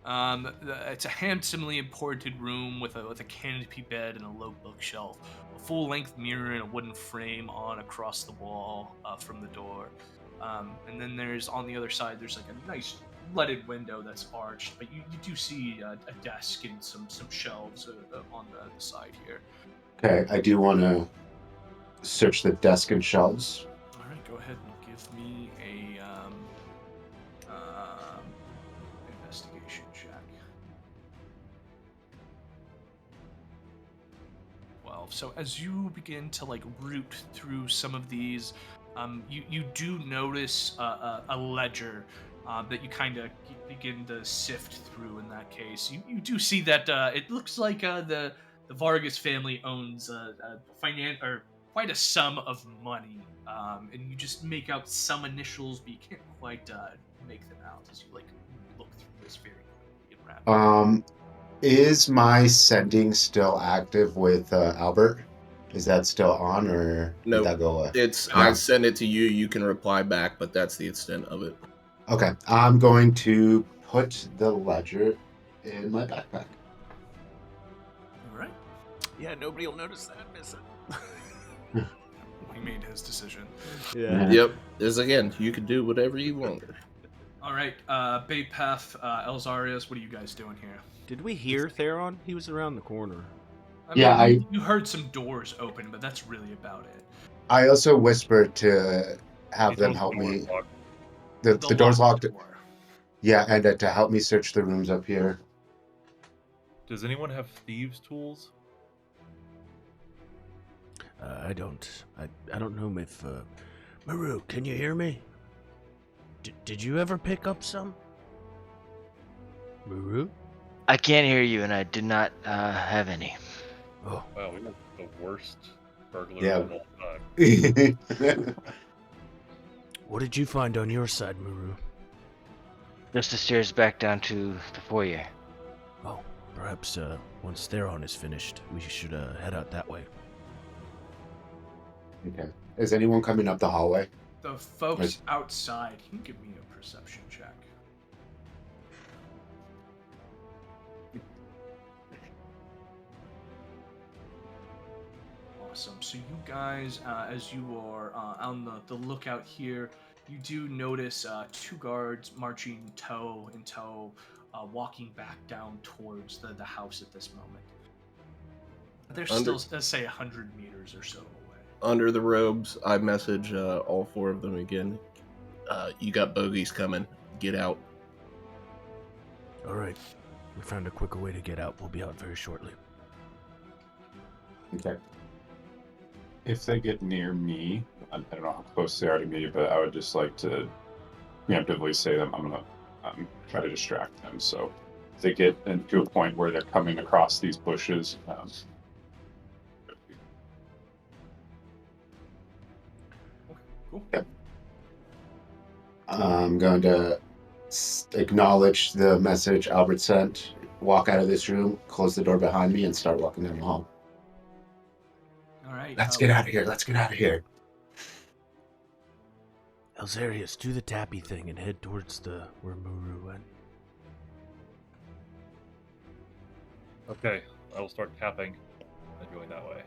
S3: it's a handsomely imported room with a canopy bed and a low bookshelf, a full-length mirror and a wooden frame on across the wall from the door. And then there's on the other side, there's like a nice leaded window that's arched, but you do see a desk and some shelves on the side here.
S6: Okay, I do want to search the desk and shelves.
S3: All right, go ahead and give me a investigation check. 12. So as you begin to like root through some of these, you do notice a ledger that you kind of begin to sift through. In that case, you do see that it looks like the Vargas family owns or quite a sum of money, and you just make out some initials, but you can't quite make them out as you like look through this very quickly and rapidly.
S6: Is my sending still active with Albert? Is that still on, or
S2: Nope.
S6: did that go away?
S2: I send it to you. You can reply back, but that's the extent of it.
S6: Okay, I'm going to put the ledger in my backpack.
S3: All right.
S1: Yeah, nobody will notice that, miss it.
S3: He made his decision.
S1: Yeah.
S2: Yep. As again, you can do whatever you want.
S3: All right, E Bapef, Elzeiros, what are you guys doing here?
S1: Did we hear Theron? He was around the corner.
S3: You heard some doors open, but that's really about it.
S6: I also whispered to have
S4: He
S6: them
S4: told
S6: help
S4: the door
S6: me.
S4: was locked.
S6: The door's locked.
S3: Door.
S6: Yeah, and to help me search the rooms up here.
S4: Does anyone have thieves' tools?
S1: I don't. I don't know if. Maru, can you hear me? Did you ever pick up some? Maru?
S7: I can't hear you, and I did not have any.
S1: Oh.
S4: Wow, we have the worst burglars
S6: Yeah.
S4: of all time.
S1: What did you find on your side, Maru?
S7: Just the stairs back down to the foyer.
S1: Oh, perhaps once Theron is finished, we should head out that way.
S6: Okay. Is anyone coming up the hallway?
S3: The folks outside, can you give me a perception check? Awesome. So you guys, as you are on the lookout here, you do notice 2 guards marching toe in toe, walking back down towards the house at this moment. They're still, let's say, 100 meters or so away.
S2: Under the robes, I message all 4 of them again. You got bogeys coming. Get out.
S1: All right. We found a quicker way to get out. We'll be out very shortly.
S6: Okay.
S5: If they get near me, I don't know how close they are to me, but I would just like to preemptively say them. I'm gonna try to distract them. So if they get to a point where they're coming across these bushes,
S3: Cool.
S6: I'm going to acknowledge the message Albert sent, walk out of this room, close the door behind me, and start walking down the hall.
S3: All right.
S6: Let's get out of here. Let's get out of here.
S1: Elzeiros, do the tappy thing and head towards where Muru went.
S4: Okay, I will start tapping. and going that way.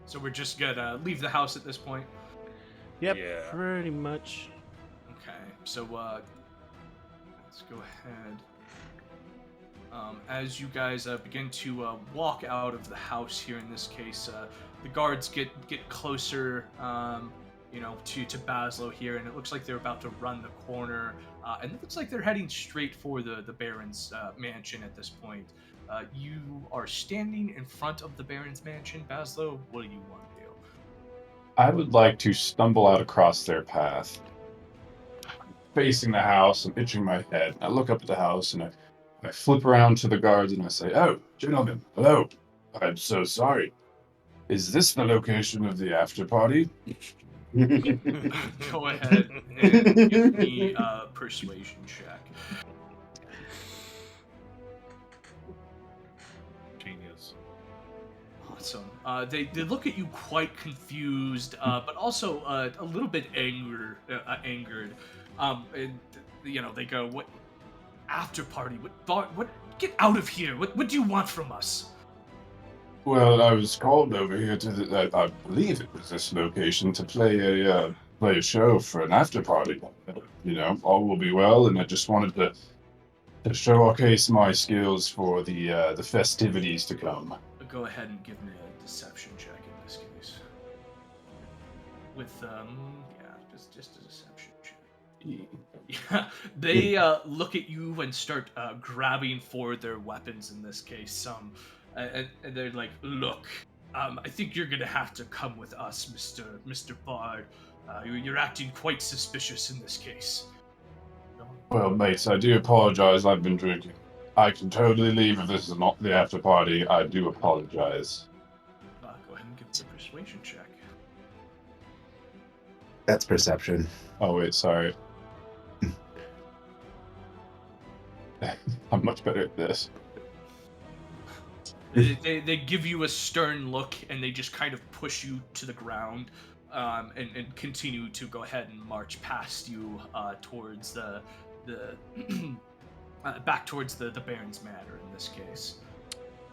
S3: So we're just gonna leave the house at this point.
S1: Yep,
S4: Yeah.
S1: pretty much.
S3: Okay, so let's go ahead. As you guys begin to walk out of the house here, in this case, the guards get closer, to Bazzlo here, and it looks like they're about to run the corner, and it looks like they're heading straight for the Baron's mansion at this point. You are standing in front of the Baron's mansion, Bazzlo. What do you want to do?
S5: I would like to stumble out across their path, facing the house and itching my head. I look up at the house and I flip around to the guards and I say, "Oh, gentlemen, hello. I'm so sorry. Is this the location of the after party?"
S3: Go ahead and give me a persuasion check.
S4: Genius.
S3: Awesome. They look at you quite confused, but also a little bit angered. And they go, "What after party? What? Get out of here! What do you want from us?"
S5: Well, I was called over here to I believe it was this location to play a show for an after party. All will be well, and I just wanted to showcase my skills for the festivities to come.
S3: Go ahead and give me a deception check in this case. With just a deception check. Yeah, they look at you and start grabbing for their weapons in this case. And they're like, "Look, I think you're gonna have to come with us, Mr. Bard. You're acting quite suspicious in this case."
S5: Well, mates, I do apologize. I've been drinking. I can totally leave if this is not the after party. I do apologize.
S3: Go ahead and give me a persuasion check.
S6: That's perception.
S5: Oh, wait, sorry. I'm much better at this.
S3: They give you a stern look, and they just kind of push you to the ground, and continue to go ahead and march past you towards the back towards the Baron's manor in this case.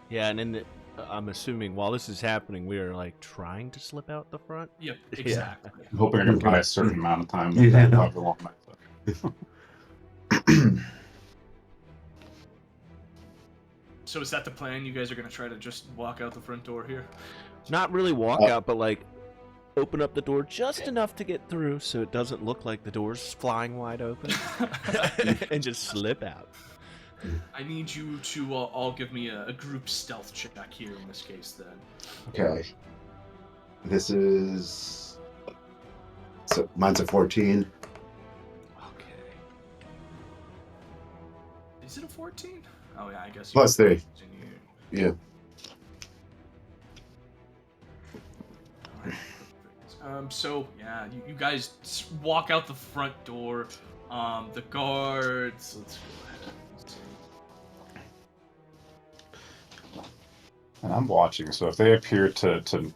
S1: Yeah, and I'm assuming while this is happening, we are like trying to slip out the front.
S3: Yep, exactly.
S5: I'm hoping I can buy a certain amount of time.
S6: Yeah.
S5: However long that took.
S3: So is that the plan? You guys are gonna try to just walk out the front door here?
S1: Not really walk out, but like open up the door just enough to get through, so it doesn't look like the door's flying wide open, and just slip out.
S3: I need you to all give me a group stealth check here in this case, then.
S6: Okay. This is... So mine's a 14.
S3: Okay. Is it a 14? Oh yeah, I guess.
S6: Plus 3. Yeah.
S3: So yeah, you guys walk out the front door. The guards. Let's go ahead and see.
S5: And I'm watching, so if they appear to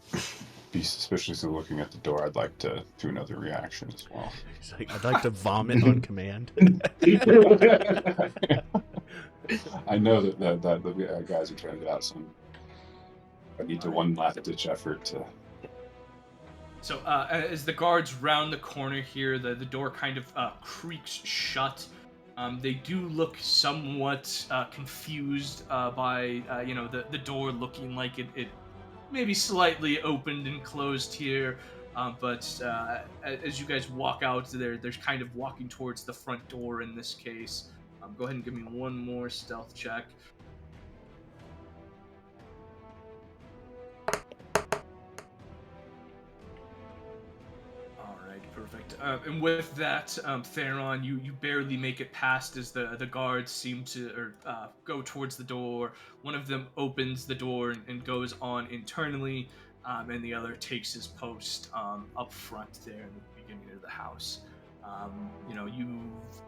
S5: be suspiciously looking at the door, I'd like to do another reaction as well.
S1: He's like, "I'd like to vomit on command."
S5: I know that the guys are trying to get out, so I need to one last ditch effort to.
S3: So as the guards round the corner here, the door kind of creaks shut. They do look somewhat confused by the door looking like it maybe slightly opened and closed here. But as you guys walk out, they're kind of walking towards the front door in this case. Go ahead and give me one more stealth check. Alright, perfect. And with that, Theron, you barely make it past as the guards seem to go towards the door. One of them opens the door and goes on internally, and the other takes his post up front there in the beginning of the house. You've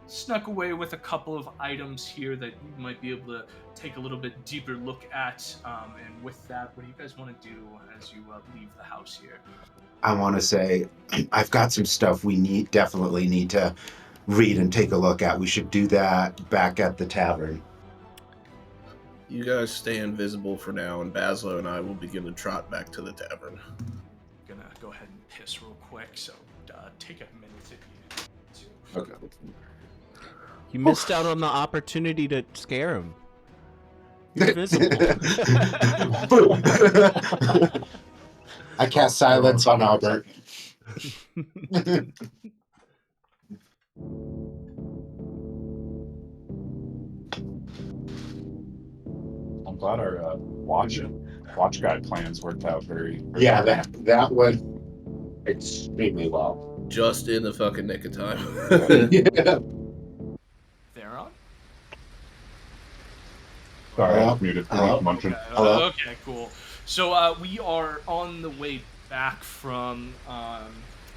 S3: snuck away with a couple of items here that you might be able to take a little bit deeper look at. And with that, what do you guys want to do as you leave the house here?
S6: I want to say, I've got some stuff we definitely need to read and take a look at. We should do that back at the tavern.
S2: You guys stay invisible for now, and Bazzlo and I will begin to trot back to the tavern.
S3: Gonna go ahead and piss real quick, so take a minute if you.
S6: Okay.
S1: You missed out on the opportunity to scare him. You're invisible.
S6: I cast silence on Albert.
S5: I'm glad our watch guide plans worked out very
S6: Yeah,
S5: well.
S6: that went extremely well.
S2: Just in the fucking nick of time.
S6: Yeah.
S3: Theron?
S5: Sorry, I
S6: Hello?
S5: was muted.
S6: Hello?
S5: Munching.
S6: Hello?
S3: Okay, cool. So we are on the way back from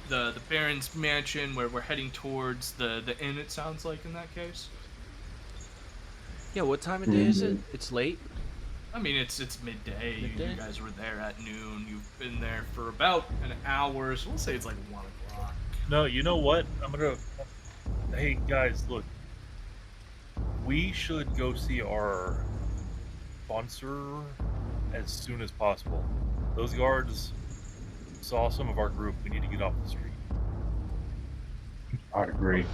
S3: the Baron's mansion, where we're heading towards the inn. It sounds like in that case.
S1: Yeah, what time of day is it? It's late.
S3: I mean, it's midday.
S1: Midday?
S3: You guys were there at noon. You've been there for about an hour, so we'll say it's like 1 o'clock.
S4: No, you know what? Hey guys, look. We should go see our sponsor as soon as possible. Those guards saw some of our group. We need to get off the street.
S5: I agree.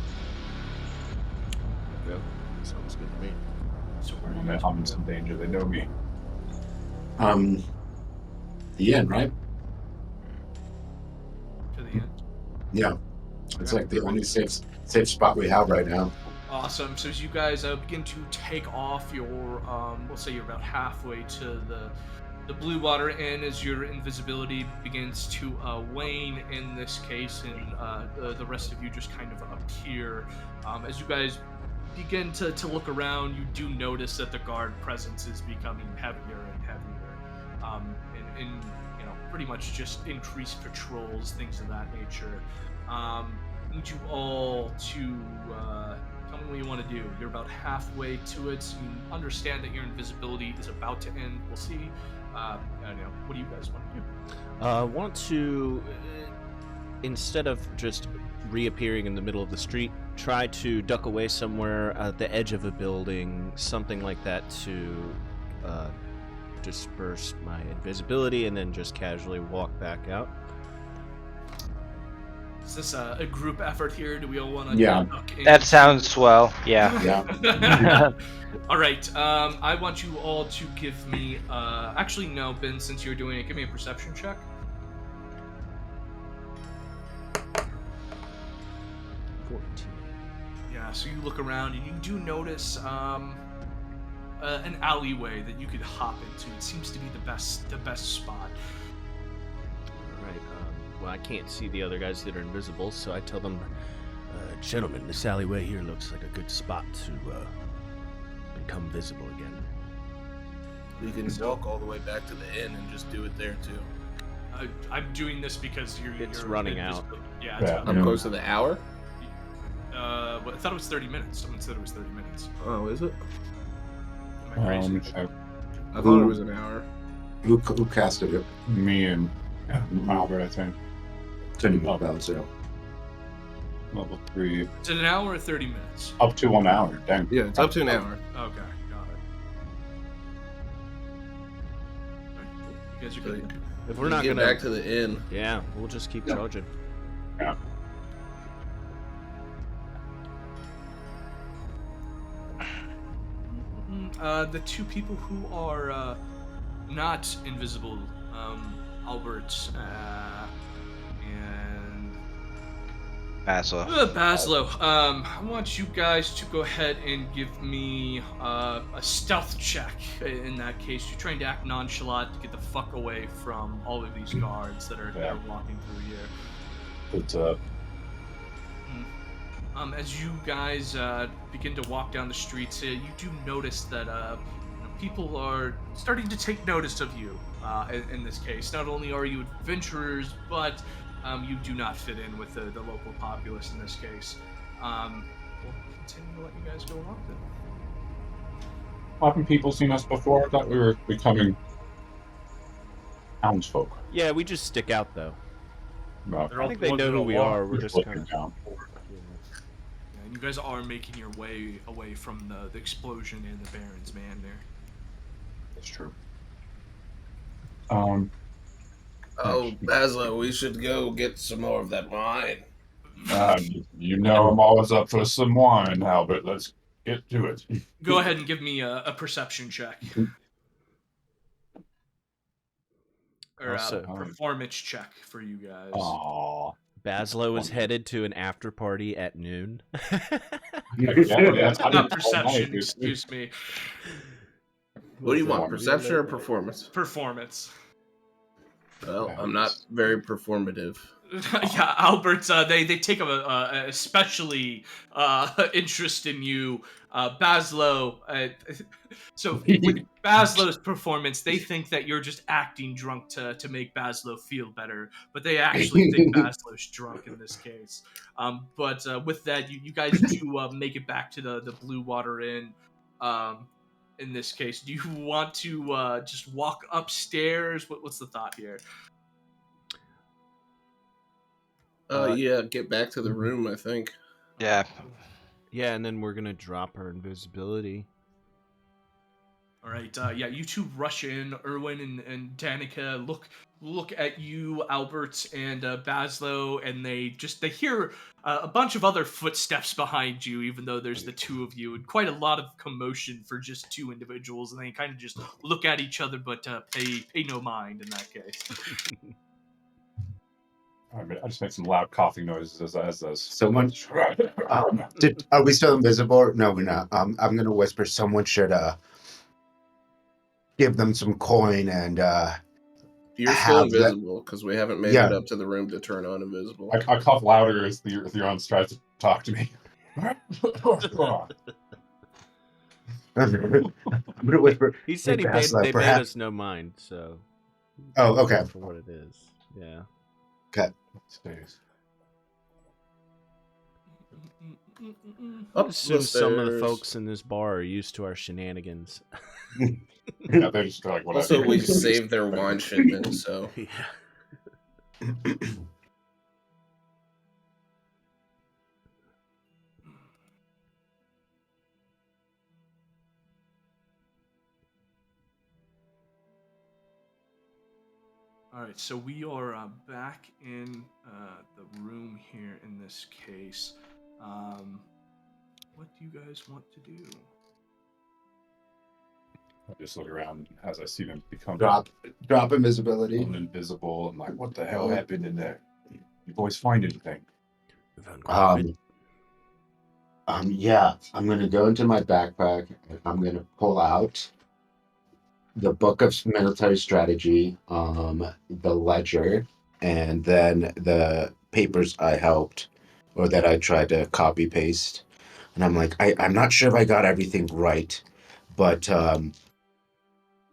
S1: Yep, sounds good to me.
S3: So where
S5: I'm in some danger. They know me.
S6: The inn, right?
S3: to the inn?
S6: Yeah. It's like the only safe spot we have right now.
S3: Awesome. So as you guys begin to take off, we'll say you're about halfway to the Blue Water Inn, as your invisibility begins to wane in this case, and the rest of you just kind of appear. As you guys begin to look around, you do notice that the guard presence is becoming heavier and heavier, and pretty much just increased patrols, things of that nature. I need you all to tell me what you want to do. You're about halfway to it, so you understand that your invisibility is about to end. We'll see. I don't know. What do you guys want to do?
S1: Want to, instead of just reappearing in the middle of the street, try to duck away somewhere at the edge of a building, something like that, to disperse my invisibility, and then just casually walk back out.
S3: Is this a group effort here? Do we all want to?
S6: Yeah.
S7: That sounds swell. Yeah.
S6: Yeah.
S3: All right. I want you all to give me. Actually, no, Ben. Since you're doing it, give me a perception check.
S1: 14.
S3: Yeah. So you look around and you do notice an alleyway that you could hop into. It seems to be the best spot.
S1: Right. Well, I can't see the other guys that are invisible, so I tell them, gentlemen, this alleyway here looks like a good spot to become visible again.
S2: We can walk all the way back to the inn and just do it there too.
S3: I'm doing this because
S1: It's
S3: you're
S1: running out.
S3: Yeah. It's
S5: Yeah.
S3: about-
S2: I'm close to the hour.
S3: Well, I thought it was 30 minutes. Someone said it was 30 minutes.
S2: Oh, is it?
S3: Am I crazy?
S5: Let me check.
S2: I thought it was an hour.
S6: Who casted it?
S5: Me and Albert, I think.
S6: Turning up out, so.
S5: Level 3.
S3: Is it an hour or 30 minutes?
S5: Up to 1 hour. Dang.
S2: Yeah, it's up to an hour.
S3: Okay, got it. Alright, you guys are good.
S1: If we're not
S2: get
S1: gonna
S2: back to the inn.
S1: yeah, we'll just keep charging.
S5: Yeah.
S3: The two people who are not invisible, Albert and
S7: Bazzlo.
S3: Bazzlo. I want you guys to go ahead and give me a stealth check. In that case, you're trying to act nonchalant to get the fuck away from all of these guards that are walking through here.
S5: It's up.
S3: As you guys begin to walk down the streets, you do notice that people are starting to take notice of you. In this case, not only are you adventurers, but you do not fit in with the local populace in this case. We'll continue to let you guys go on then.
S5: Haven't people seen us before? I thought we were becoming townsfolk.
S1: Yeah, we just stick out though.
S5: No.
S4: They're
S1: I
S4: all
S1: think
S4: the
S1: they
S4: ones
S1: know
S4: that
S1: who
S4: don't
S1: we
S4: walk.
S1: are. We're just
S5: looking
S1: kind of.
S5: down.
S3: And you guys are making your way away from the explosion in the Baron's manor.
S5: That's true.
S2: Oh, Bazzlo, we should go get some more of that wine.
S5: You know I'm always up for some wine, Albert. Let's get to it.
S3: Go ahead and give me a perception check. Or
S1: Also-
S3: a performance check for you guys.
S5: Aww.
S1: Bazzlo is headed to an after party at noon.
S3: Not perception, excuse me.
S2: What do you want,
S1: Real
S2: perception or
S1: late?
S2: performance?
S3: Performance.
S2: Well, I'm not very performative.
S3: Yeah, Albert, they take a especially interest in you. Bazzlo, so with Bazzlo's performance, they think that you're just acting drunk to make Bazzlo feel better, but they actually think Bazzlo's drunk in this case. But with that, you guys do make it back to the Blue Water Inn. In this case, do you want to just walk upstairs? What's the thought here?
S2: Yeah, get back to the room, I think.
S7: Yeah.
S1: Yeah, and then we're gonna drop her invisibility.
S3: All right, yeah, you two rush in. Erwin and Danica look at you, Albert and Bazzlo, and they hear a bunch of other footsteps behind you, even though there's the two of you, and quite a lot of commotion for just two individuals, and they kind of just look at each other, but pay no mind in that case.
S5: I just make some loud coughing noises as
S6: Someone. Are we still invisible? No, we're not. I'm gonna whisper. Someone should give them some coin and
S2: You're still
S6: have that-
S2: invisible because we haven't made it up to the room to turn on invisible.
S5: I cough louder as Theron tries to talk to me.
S6: I'm gonna whisper.
S1: He said
S6: "Hey,
S1: they
S6: Bazzlo,
S1: paid
S6: perhaps-"
S1: us no mind, so.
S6: Oh, okay.
S1: For what it is, yeah.
S5: Stays.
S1: I assume some of the folks in this bar are used to our shenanigans.
S5: Yeah, they're just like whatever.
S2: Also, we saved their wine shipment, so.
S1: Yeah.
S3: All right, so we are back in the room here in this case. What do you guys want to do?
S5: I just look around as I see them become
S6: Drop invisibility.
S5: invisible. I'm like, what the hell happened in there? You boys find anything?
S6: Yeah, I'm gonna go into my backpack and I'm gonna pull out the book of military strategy, the ledger, and then the papers I helped or that I tried to copy paste. And I'm like, I'm not sure if I got everything right, but and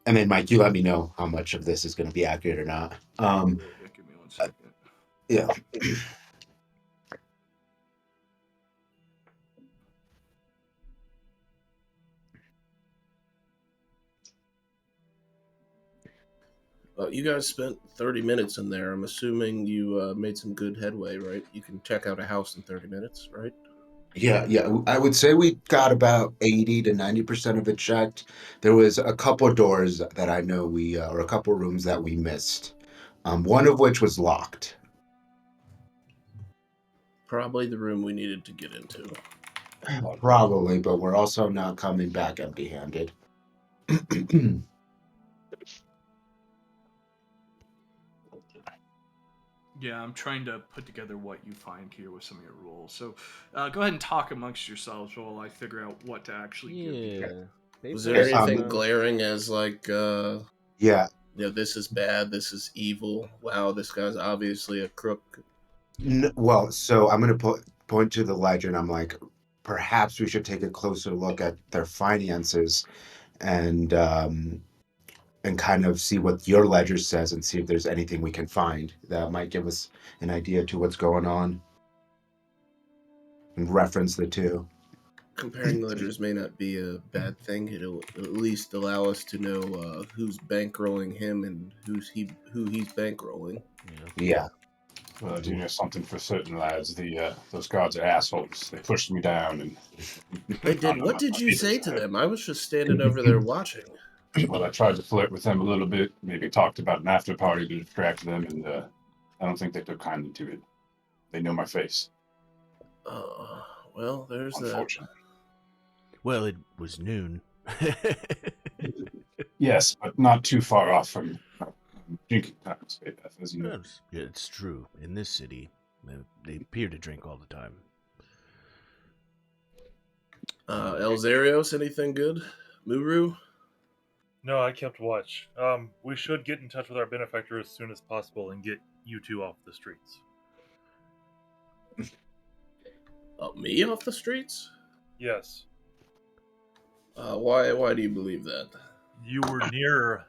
S6: then Mike, you let me know how much of this is going to be accurate or not.
S3: Give me 1 second.
S6: Yeah.
S2: You guys spent 30 minutes in there. I'm assuming you made some good headway, right? You can check out a house in 30 minutes, right?
S6: Yeah. I would say we got about 80 to 90% of it checked. There was a couple doors that I know or a couple rooms that we missed. One of which was locked.
S2: Probably the room we needed to get into.
S6: Probably, but we're also not coming back empty-handed.
S3: Yeah, I'm trying to put together what you find here with some of your rules. So go ahead and talk amongst yourselves while I figure out what to actually give you.
S1: Yeah.
S2: Was there anything glaring as like,
S6: Yeah.
S2: This is bad, this is evil, wow, this guy's obviously a crook?
S6: Well, so I'm going to point to the ledger and I'm like, perhaps we should take a closer look at their finances and kind of see what your ledger says and see if there's anything we can find that might give us an idea to what's going on and reference the two.
S2: Comparing ledgers may not be a bad thing. It'll at least allow us to know who's bankrolling him and who he's bankrolling.
S6: Yeah.
S5: Well, I do know something for certain, lads. Those guards are assholes. They pushed me down and.
S2: They did. What did you say to them? I was just standing over there watching.
S5: Well, I tried to flirt with them a little bit, maybe talked about an after party to distract them, and I don't think they took kindly to it. They know my face,
S2: Well, there's that.
S5: unfortunately.
S1: Well, it was noon.
S5: Yes, but not too far off from drinking times, E Bapef, as you know.
S1: Yes, yeah, it's true. In this city, they appear to drink all the time.
S2: Elzeiros, anything good? Muru?
S4: No, I kept watch. We should get in touch with our benefactor as soon as possible and get you two off the streets.
S2: Me off the streets?
S4: Yes.
S2: Why do you believe that?
S4: You were near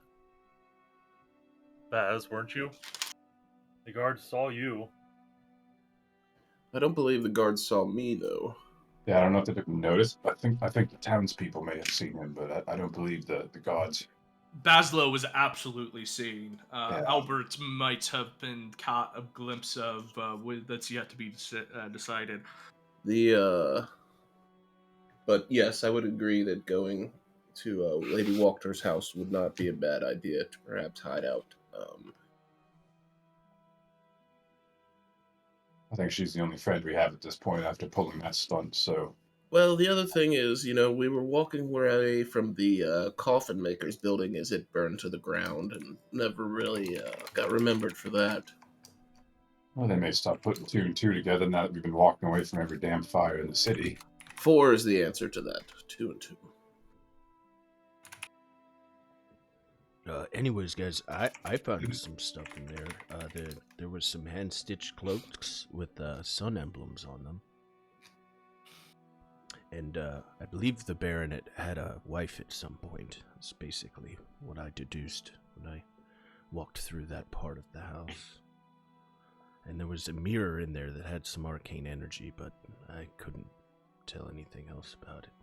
S4: Baz, weren't you? The guards saw you.
S2: I don't believe the guards saw me, though.
S5: Yeah, I don't know if they took notice. I think the townspeople may have seen him, but I don't believe the gods.
S3: Bazzlo was absolutely seen.
S5: Yeah.
S3: Albert might have been caught a glimpse of, that's yet to be decided.
S2: But yes, I would agree that going to Lady Wachter's house would not be a bad idea to perhaps hide out.
S5: I think she's the only friend we have at this point after pulling that stunt, so...
S2: Well, the other thing is, we were walking away from the coffin maker's building as it burned to the ground and never really got remembered for that.
S5: Well, they may stop putting 2 and 2 together now that we've been walking away from every damn fire in the city.
S2: 4 is the answer to that. 2 and 2.
S1: Anyways, guys, I found some stuff in there. There was some hand-stitched cloaks with sun emblems on them. And I believe the baronet had a wife at some point. That's basically what I deduced when I walked through that part of the house. And there was a mirror in there that had some arcane energy, but I couldn't tell anything else about it.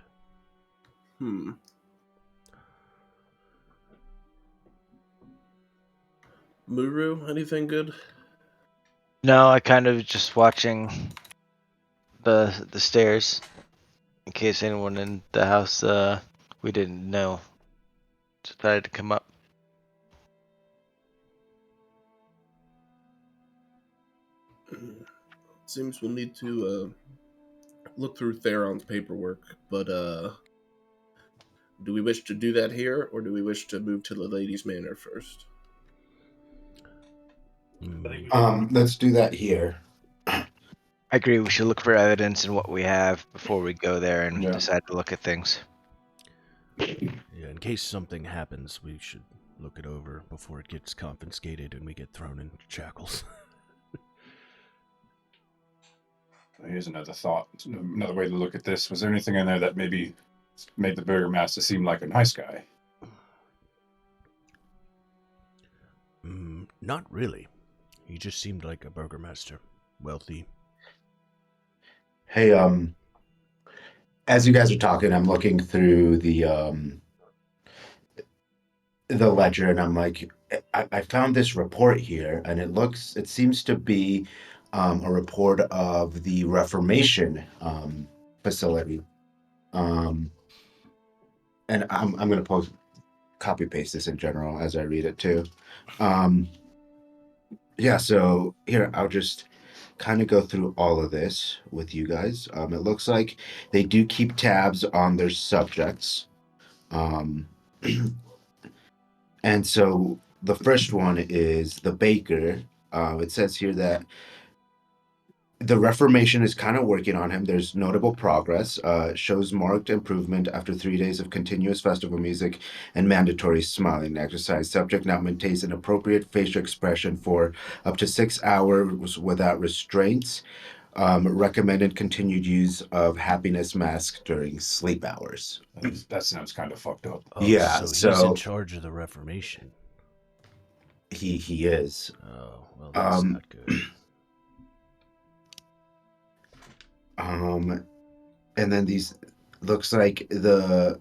S2: Muru, anything good?
S7: No, I kind of just watching the stairs in case anyone in the house we didn't know decided to come up.
S2: Seems we'll need to look through Theron's paperwork, but do we wish to do that here, or do we wish to move to the lady's manor first?
S6: Let's do that here.
S7: I agree. We should look for evidence in what we have before we go there and decide to look at things.
S1: Yeah, in case something happens, we should look it over before it gets confiscated and we get thrown in shackles.
S5: Here's another thought, another way to look at this. Was there anything in there that maybe made the burgomaster seem like a nice guy?
S1: Not really. He just seemed like a burgomaster. Wealthy.
S6: Hey, as you guys are talking, I'm looking through the ledger, and I'm like, I found this report here, and it seems to be a report of the Reformation facility. And I'm going to copy paste this in general as I read it too. Yeah, so here, I'll just kind of go through all of this with you guys. It looks like they do keep tabs on their subjects. And so the first one is the baker. It says here that the Reformation is kind of working on him. There's notable progress. Shows marked improvement after 3 days of continuous festival music and mandatory smiling exercise. Subject now maintains an appropriate facial expression for up to 6 hours without restraints. Recommended continued use of happiness mask during sleep hours.
S5: That sounds kind of fucked up.
S1: Oh,
S6: Yeah,
S1: so he's in charge of the Reformation.
S6: He is.
S1: Oh, well, that's not good.
S6: And then these looks like a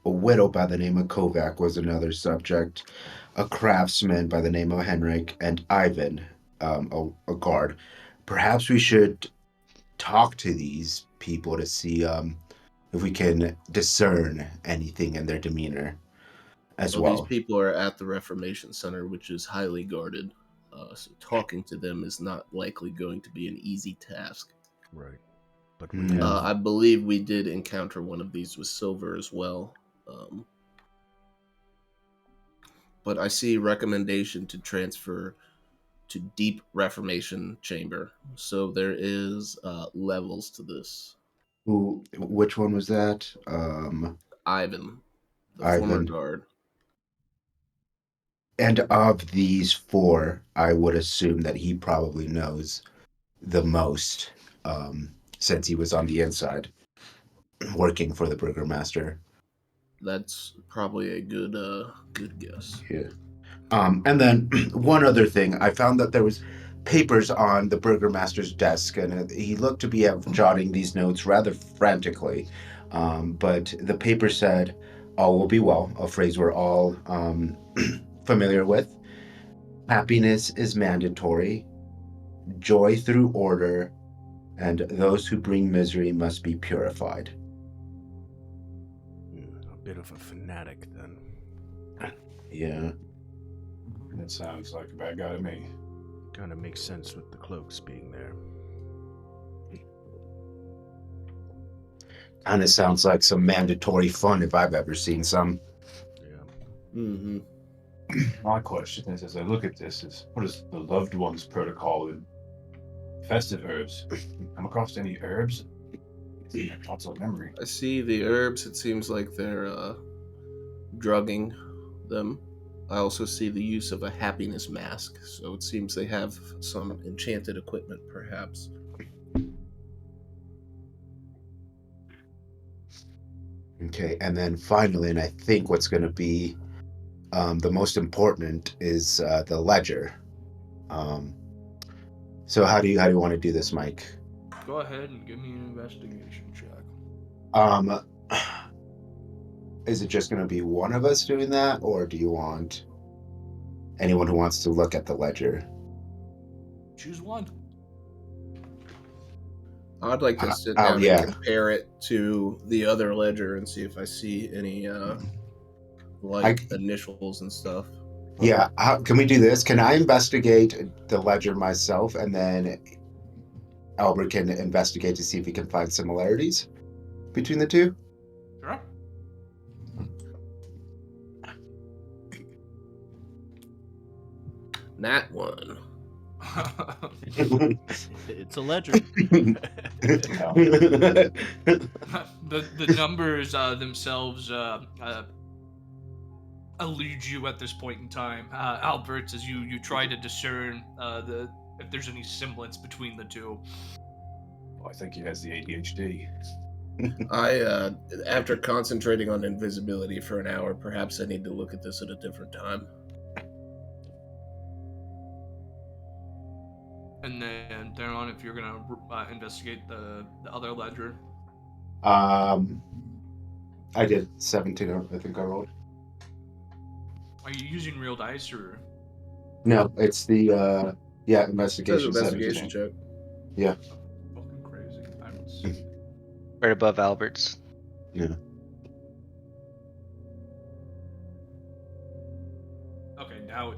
S6: widow by the name of Kovac was another subject, a craftsman by the name of Henrik, and Ivan, a guard. Perhaps we should talk to these people to see if we can discern anything in their demeanor. as
S2: Well,
S6: well.
S2: these people are at the Reformation Center, which is highly guarded. So talking to them is not likely going to be an easy task.
S1: Right. But we
S6: Mm.
S1: have
S2: I believe we did encounter one of these with silver as well. But I see recommendation to transfer to Deep Reformation Chamber. So there is levels to this.
S6: Which one was that?
S2: Ivan, the former
S6: Ivan.
S2: guard.
S6: And of these four, I would assume that he probably knows the most, since he was on the inside, working for the burgomaster.
S2: That's probably a good guess.
S6: Yeah. And then one other thing, I found that there was papers on the burgomaster's desk, and he looked to be jotting these notes rather frantically. But the paper said, "All will be well," a phrase we're all familiar with. Happiness is mandatory, joy through order, and those who bring misery must be purified.
S1: a bit of a fanatic then.
S6: Yeah.
S5: That sounds like a bad guy to me.
S1: Kind of makes sense with the cloaks being there.
S6: Kind of sounds like some mandatory fun if I've ever seen some.
S1: Yeah.
S2: Mm-hmm.
S5: My question is, as I look at this, is what is the loved ones protocol in festive herbs? Come across any herbs? Lots of memory.
S2: I see the herbs. It seems like they're drugging them. I also see the use of a happiness mask. So it seems they have some enchanted equipment, perhaps.
S6: Okay, and then finally, and I think what's going to be the most important is the ledger. So how do you want to do this, Mike?
S3: Go ahead and give me an investigation check.
S6: Is it just going to be one of us doing that, or do you want anyone who wants to look at the ledger?
S3: Choose one.
S2: I'd like to sit down
S6: yeah.
S2: and compare it to the other ledger and see if I see any initials and stuff.
S6: Yeah, can we do this? Can I investigate the ledger myself, and then Albert can investigate to see if he can find similarities between the two?
S3: Sure.
S2: Nat one.
S1: It's a ledger.
S3: The numbers themselves elude you at this point in time, Albert, as you try to discern if there's any semblance between the two.
S5: I think he has the ADHD.
S2: I after concentrating on invisibility for an hour, perhaps I need to look at this at a different time.
S3: And then, Theron, if you're gonna investigate the other ledger.
S6: I did 17, I think I rolled.
S3: Are you using real dice or?
S6: No, it's the investigation.
S2: Investigation check.
S6: Yeah.
S3: Fucking crazy. I don't see.
S7: Right above Albert's.
S6: Yeah.
S3: Okay, now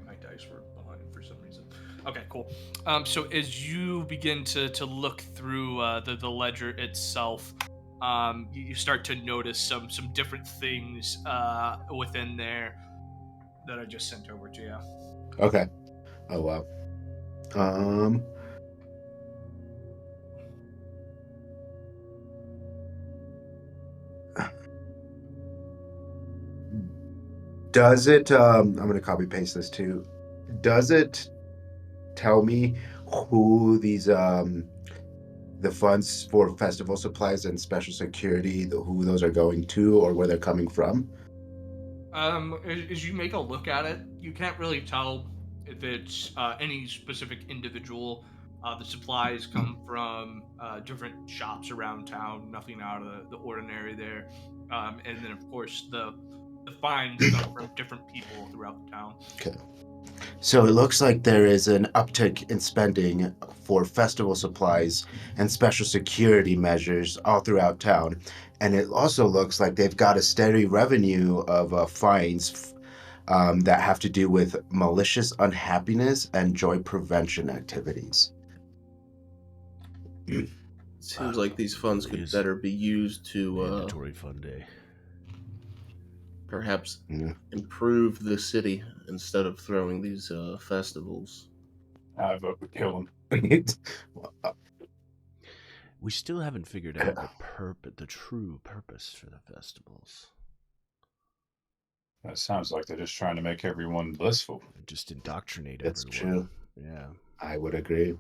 S3: my dice were behind for some reason. Okay, cool. So as you begin to look through the ledger itself, you start to notice some different things within there that I just sent over to you.
S6: Okay. Oh wow. Does it I'm going to copy paste this too. Does it tell me who these the funds for festival supplies and special security, who those are going to or where they're coming from?
S3: As you make a look at it, you can't really tell if it's any specific individual. The supplies come from different shops around town, nothing out of the ordinary there. And then, of course, the finds come from different people throughout the town.
S6: Okay. So it looks like there is an uptick in spending for festival supplies and special security measures all throughout town. and it also looks like they've got a steady revenue of fines that have to do with malicious unhappiness and joy prevention activities.
S2: Seems like these funds could better be used to
S1: Mandatory fun day.
S2: perhaps
S6: Yeah.
S2: improve the city instead of throwing these festivals.
S5: I vote we kill them.
S1: We still haven't figured out the true purpose for the festivals.
S5: That sounds like they're just trying to make everyone blissful.
S1: Just indoctrinate
S6: That's
S1: everyone.
S6: true.
S1: Yeah.
S6: I would agree.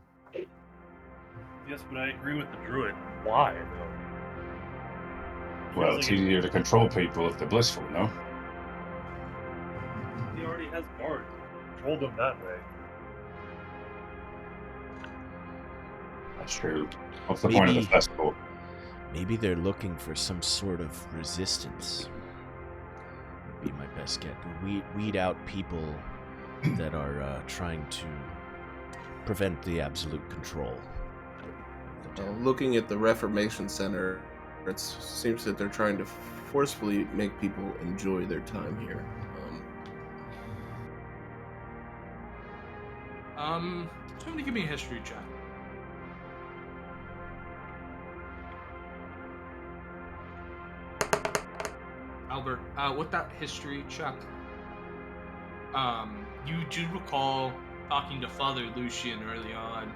S4: Yes, but I agree with the druid. Why, though?
S5: Well, it's easier to control people if they're blissful, no?
S4: He already has guards. Control them that way.
S5: That's true. What's the point of the festival?
S1: Maybe they're looking for some sort of resistance. Would be my best guess. Weed out people that are trying to prevent the absolute control.
S2: Looking at the Reformation Center, it seems that they're trying to forcefully make people enjoy their time here.
S3: Somebody give me a history check. Albert, with that history check, you do recall talking to Father Lucian early on.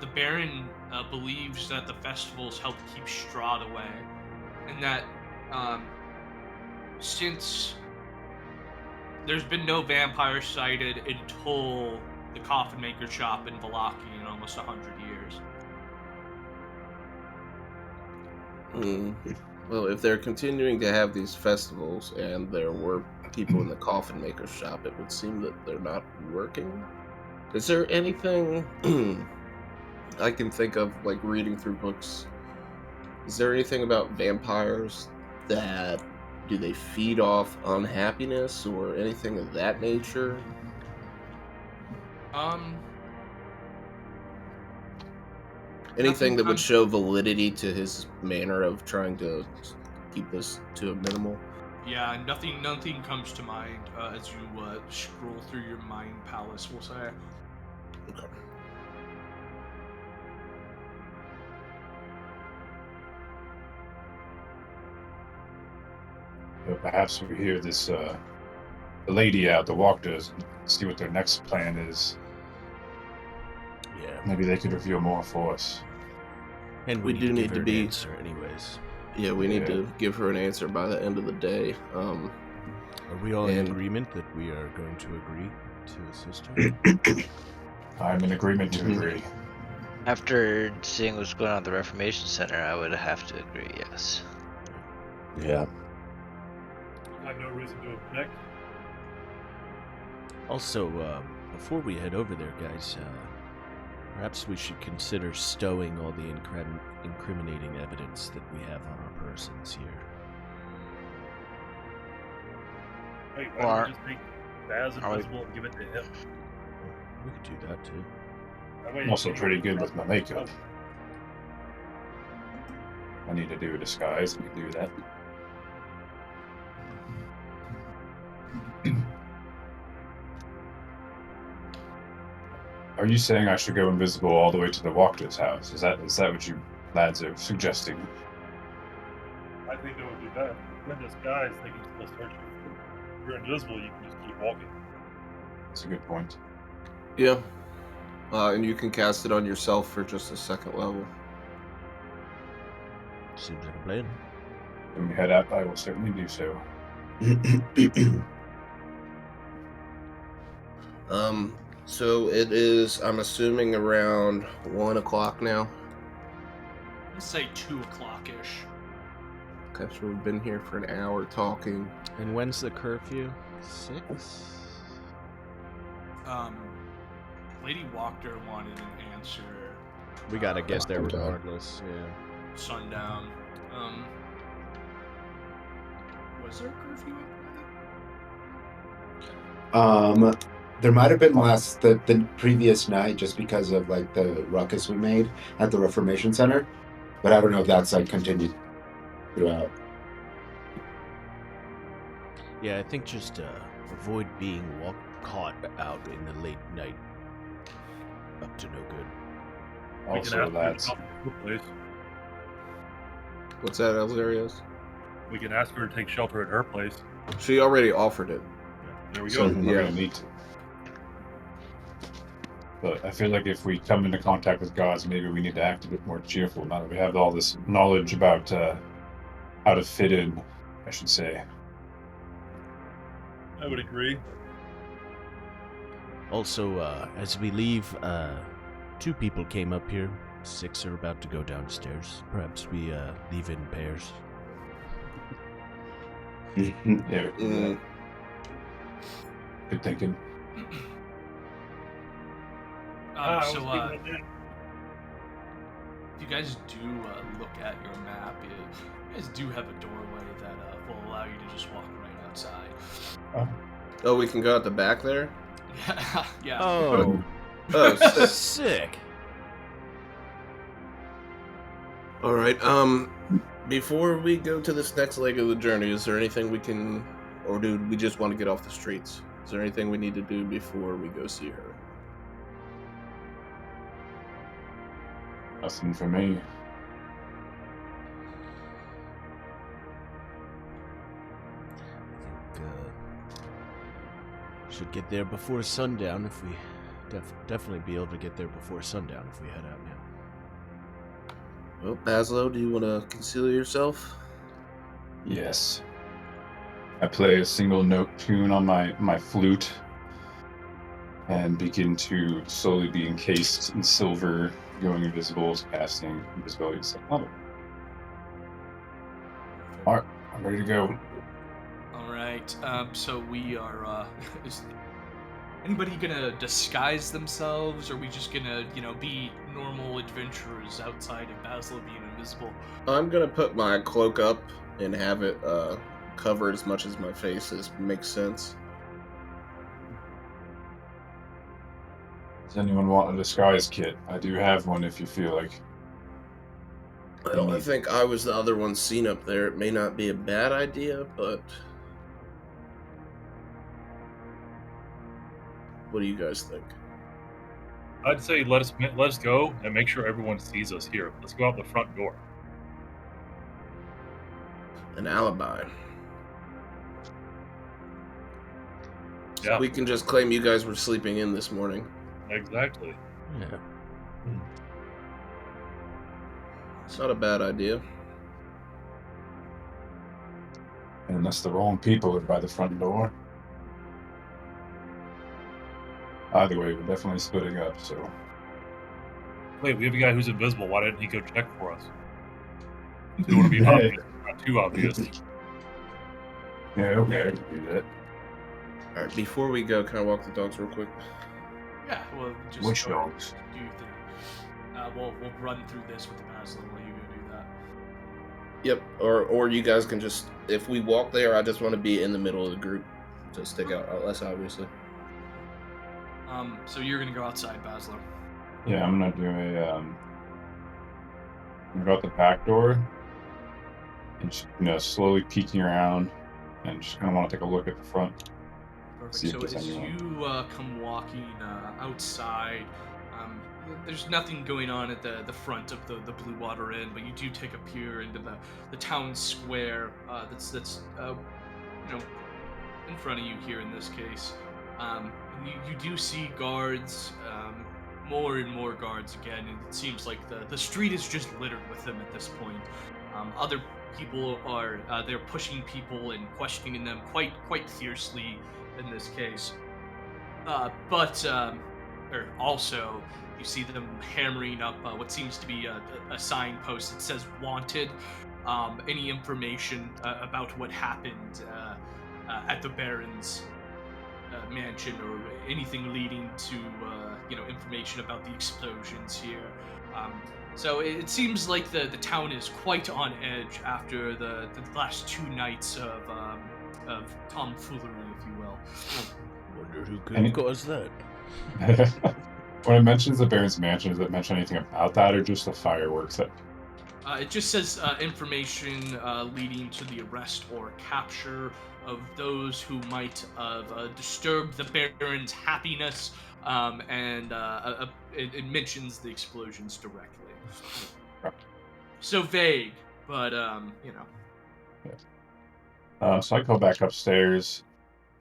S3: The Baron believes that the festivals help keep Strahd away, and that since there's been no vampire sighted until the Coffin Maker shop in Vallaki in almost 100 years.
S2: Well, if they're continuing to have these festivals and there were people in the Coffin Maker shop, it would seem that they're not working. Is there anything I can think of, like reading through books? Is there anything about vampires that do they feed off unhappiness or anything of that nature? Anything that would show validity to his manner of trying to keep this to a minimal?
S3: Yeah, nothing comes to mind as you scroll through your mind palace, we'll say.
S2: Okay.
S5: But perhaps we hear this the lady out, the Wachters, and see what their next plan is.
S1: Yeah.
S5: Maybe they could reveal more for us.
S1: And we do need to be answer anyways.
S2: Yeah, we need to give her an answer by the end of the day.
S1: Are we all in agreement that we are going to agree to assist her?
S5: I'm in agreement to agree.
S7: After seeing what's going on at the Reformation Center, I would have to agree, yes.
S6: Yeah.
S4: I have no reason to object.
S1: Also, before we head over there, guys, perhaps we should consider stowing all the incriminating evidence that we have on our persons here.
S4: Wait, why don't we just make Baz invisible and give it to him?
S1: We could do that too.
S5: I'm also pretty good with my makeup. I need to do a disguise. We can do that. Are you saying I should go invisible all the way to the Wachter's house? Is that what you lads are suggesting?
S4: I think that would be best. When disguise, they can still search you. If you're invisible, you can just keep walking.
S5: That's a good point.
S2: Yeah. And you can cast it on yourself for just a second level.
S1: Seems like a plan.
S5: When we head out, I will certainly do so.
S2: So it is, I'm assuming, around 1 o'clock now.
S3: Let's say 2 o'clock-ish.
S2: Okay, so we've been here for an hour talking.
S1: And when's the curfew? 6?
S3: Lady Wachter wanted an answer.
S1: We gotta get there regardless, yeah.
S3: Sundown. Was there a curfew up there?
S6: There might have been less the previous night just because of like the ruckus we made at the Reformation Center, but I don't know if that's like continued.
S5: Yeah.
S1: Yeah, I think just avoid being caught out in the late night. Up to no good.
S4: We can
S5: Also,
S4: ask her to
S5: that's
S4: come to her place.
S2: What's that, Elzeiros?
S4: We can ask her to take shelter at her place.
S2: She already offered it.
S4: There we
S5: so
S4: go.
S5: we're
S2: Yeah.
S5: gonna need to. But I feel like if we come into contact with gods, maybe we need to act a bit more cheerful now that we have all this knowledge about how to fit in, I should say.
S4: I would agree.
S1: Also, as we leave, 2 people came up here. 6 are about to go downstairs. Perhaps we leave in pairs.
S5: Yeah,
S2: Mm.
S5: good thinking.
S4: I was
S3: So,
S4: thinking of that.
S3: if you guys do look at your map, you guys do have a doorway that will allow you to just walk right outside.
S2: Oh, we can go out the back there?
S3: Yeah, yeah.
S1: Oh,
S2: Oh, sick.
S1: sick!
S2: All right. Before we go to this next leg of the journey, is there anything we can, or do we just want to get off the streets? Is there anything we need to do before we go see her?
S5: Nothing for me.
S1: I think should get there before sundown if we definitely be able to get there before sundown if we head out now.
S2: Well, Bazzlo, do you want to conceal yourself?
S5: Yes. I play a single note tune on my flute and begin to slowly be encased in silver, going invisible, casting invisibility. So, Alright, I'm ready to go.
S3: All right. So we are. Is anybody gonna disguise themselves, or are we just gonna, be normal adventurers outside of Bazzlo being invisible?
S2: I'm gonna put my cloak up and have it cover as much as my face as makes sense.
S5: Does anyone want a disguise kit? I do have one if you feel like.
S2: Well, I think I was the other one seen up there. It may not be a bad idea, but what do you guys think?
S4: I'd say let us go and make sure everyone sees us here. Let's go out the front door.
S2: An alibi.
S4: Yeah,
S2: We can just claim you guys were sleeping in this morning.
S4: exactly.
S1: Yeah.
S2: It's not a bad idea.
S5: Unless the wrong people are by the front door. Either way, we're definitely splitting up, so.
S4: Wait, we have a guy who's invisible. Why didn't he go check for us? We don't want to be obvious, not too obvious.
S5: Yeah, okay, I can do that.
S2: All right, before we go, can I walk the dogs real quick?
S3: Yeah. Well, just
S5: Which
S3: go ahead,
S5: dogs?
S3: do your thing. We'll run through this with the Bazzlo while you go do that.
S2: Yep. Or you guys can just, if we walk there, I just want to be in the middle of the group to stick out less obviously.
S3: So you're gonna go outside, Bazzlo.
S5: Yeah, I'm gonna do a I'm gonna go out the back door and just, slowly peeking around and just kinda wanna take a look at the front.
S3: Perfect.
S5: See if
S3: So
S5: there's
S3: as
S5: anyone.
S3: you come walking outside, there's nothing going on at the front of the Blue Water Inn, but you do take a peer into the town square that's in front of you here in this case. And you do see guards, more and more guards again, and it seems like the street is just littered with them at this point. Other people are they're pushing people and questioning them quite fiercely in this case. But also you see them hammering up what seems to be a signpost that says "Wanted." Any information about what happened at the Baron's mansion, or anything leading to information about the explosions here. So it seems like the town is quite on edge after the last 2 nights of tomfoolery, if you will.
S1: Wonder who could
S5: Any-
S1: cause that.
S5: When it mentions the Baron's mansion, does it mention anything about that or just the fireworks that
S3: It just says information leading to the arrest or capture of those who might have disturbed the Baron's happiness, and it mentions the explosions directly. So vague, but you know.
S5: So I go back upstairs,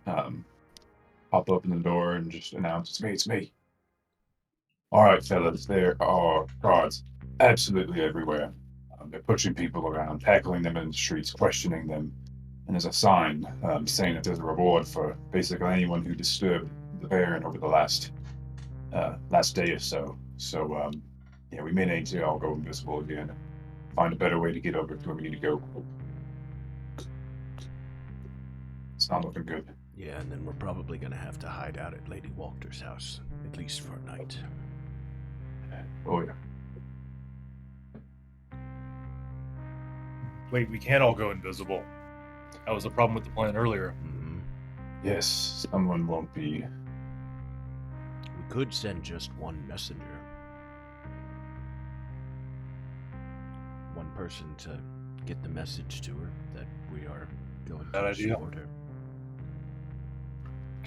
S5: pop open the door, and just announce, it's me. All right, fellas, there are guards absolutely everywhere. They're pushing people around, tackling them in the streets, questioning them. And there's a sign saying that there's a reward for basically anyone who disturbed the Baron over the last day or so. So, yeah, we may need to all go invisible again. Find a better way to get over to where we need to go. It's not looking good.
S1: Yeah, and then we're probably gonna have to hide out at Lady Wachter's house, at least for a night.
S5: Oh, yeah.
S4: Wait, we can't all go invisible. That was the problem with the plan earlier.
S1: Mm-hmm.
S5: Yes, someone won't be.
S1: We could send just one messenger. One person to get the message to her that we are going
S4: Bad
S1: to
S4: idea.
S1: escort her.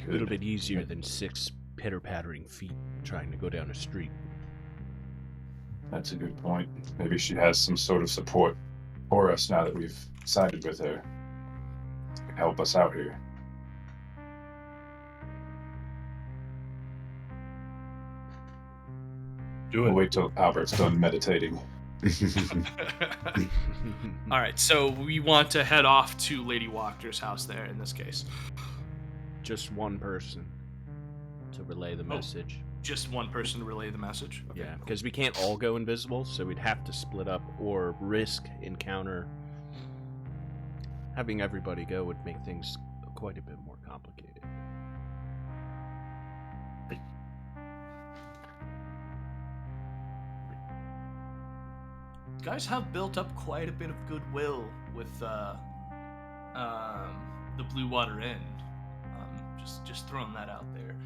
S1: A little bit easier than 6 pitter-pattering feet trying to go down a street.
S5: That's a good point. Maybe she has some sort of support for us now that we've sided with her. To help us out here.
S4: Do
S5: We'll
S4: it.
S5: wait till Albert's done meditating.
S3: All right, so we want to head off to Lady Wachter's house there in this case.
S1: Just one person to relay the message.
S3: Just one person to relay the message? Okay,
S1: Yeah,
S3: cool.
S1: because we can't all go invisible, so we'd have to split up or risk encounter. Having everybody go would make things quite a bit more complicated.
S3: You guys have built up quite a bit of goodwill with the Blue Water Inn. Just throwing that out there.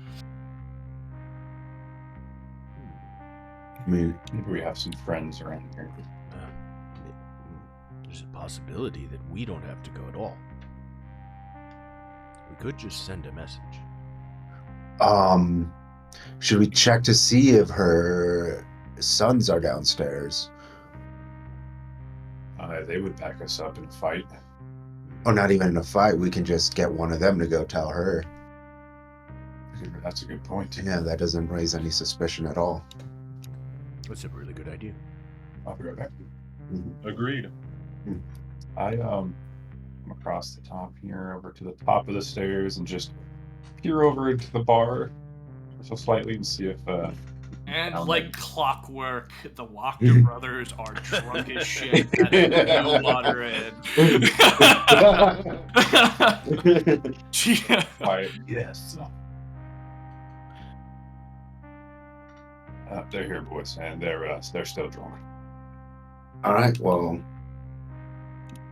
S6: I mean,
S5: Maybe we have some friends around here.
S1: There's a possibility that we don't have to go at all. We could just send a message.
S6: should we check to see if her sons are downstairs?
S5: They would back us up in a fight.
S6: Or not even in a fight, we can just get one of them to go tell her.
S5: That's a good point.
S6: Yeah, that doesn't raise any suspicion at all.
S1: That's a really good idea.
S5: I'll be right back.
S4: Agreed.
S5: I come across the top here over to the top of the stairs and just peer over into the bar so slightly and see if
S3: And
S5: down
S3: like
S5: there.
S3: clockwork, the Wachter brothers are drunk as shit at the Blue Water Inn. Yeah.
S5: quiet. Yes. They're here, boys, and they're still drunk.
S6: All right, well,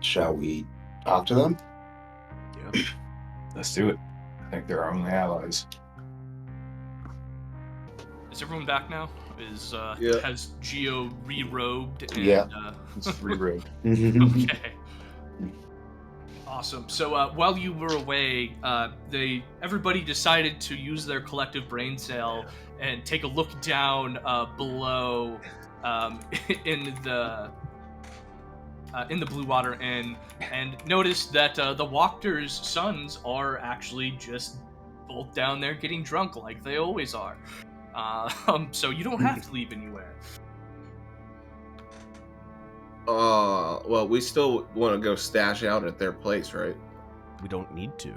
S6: shall we talk to them?
S1: Yeah.
S5: Let's do it. I think they're our only allies.
S3: Is everyone back now?
S2: Yeah.
S3: Has Geo re-robed? And,
S6: Yeah.
S5: It's reroad.
S3: Okay. Awesome. So while you were away, everybody decided to use their collective brain cell and take a look down below in the Blue Water Inn, and notice that the Wachter's sons are actually just both down there getting drunk like they always are. So you don't have to leave anywhere.
S2: Well, we still want to go stash out at their place, right?
S1: We don't need to.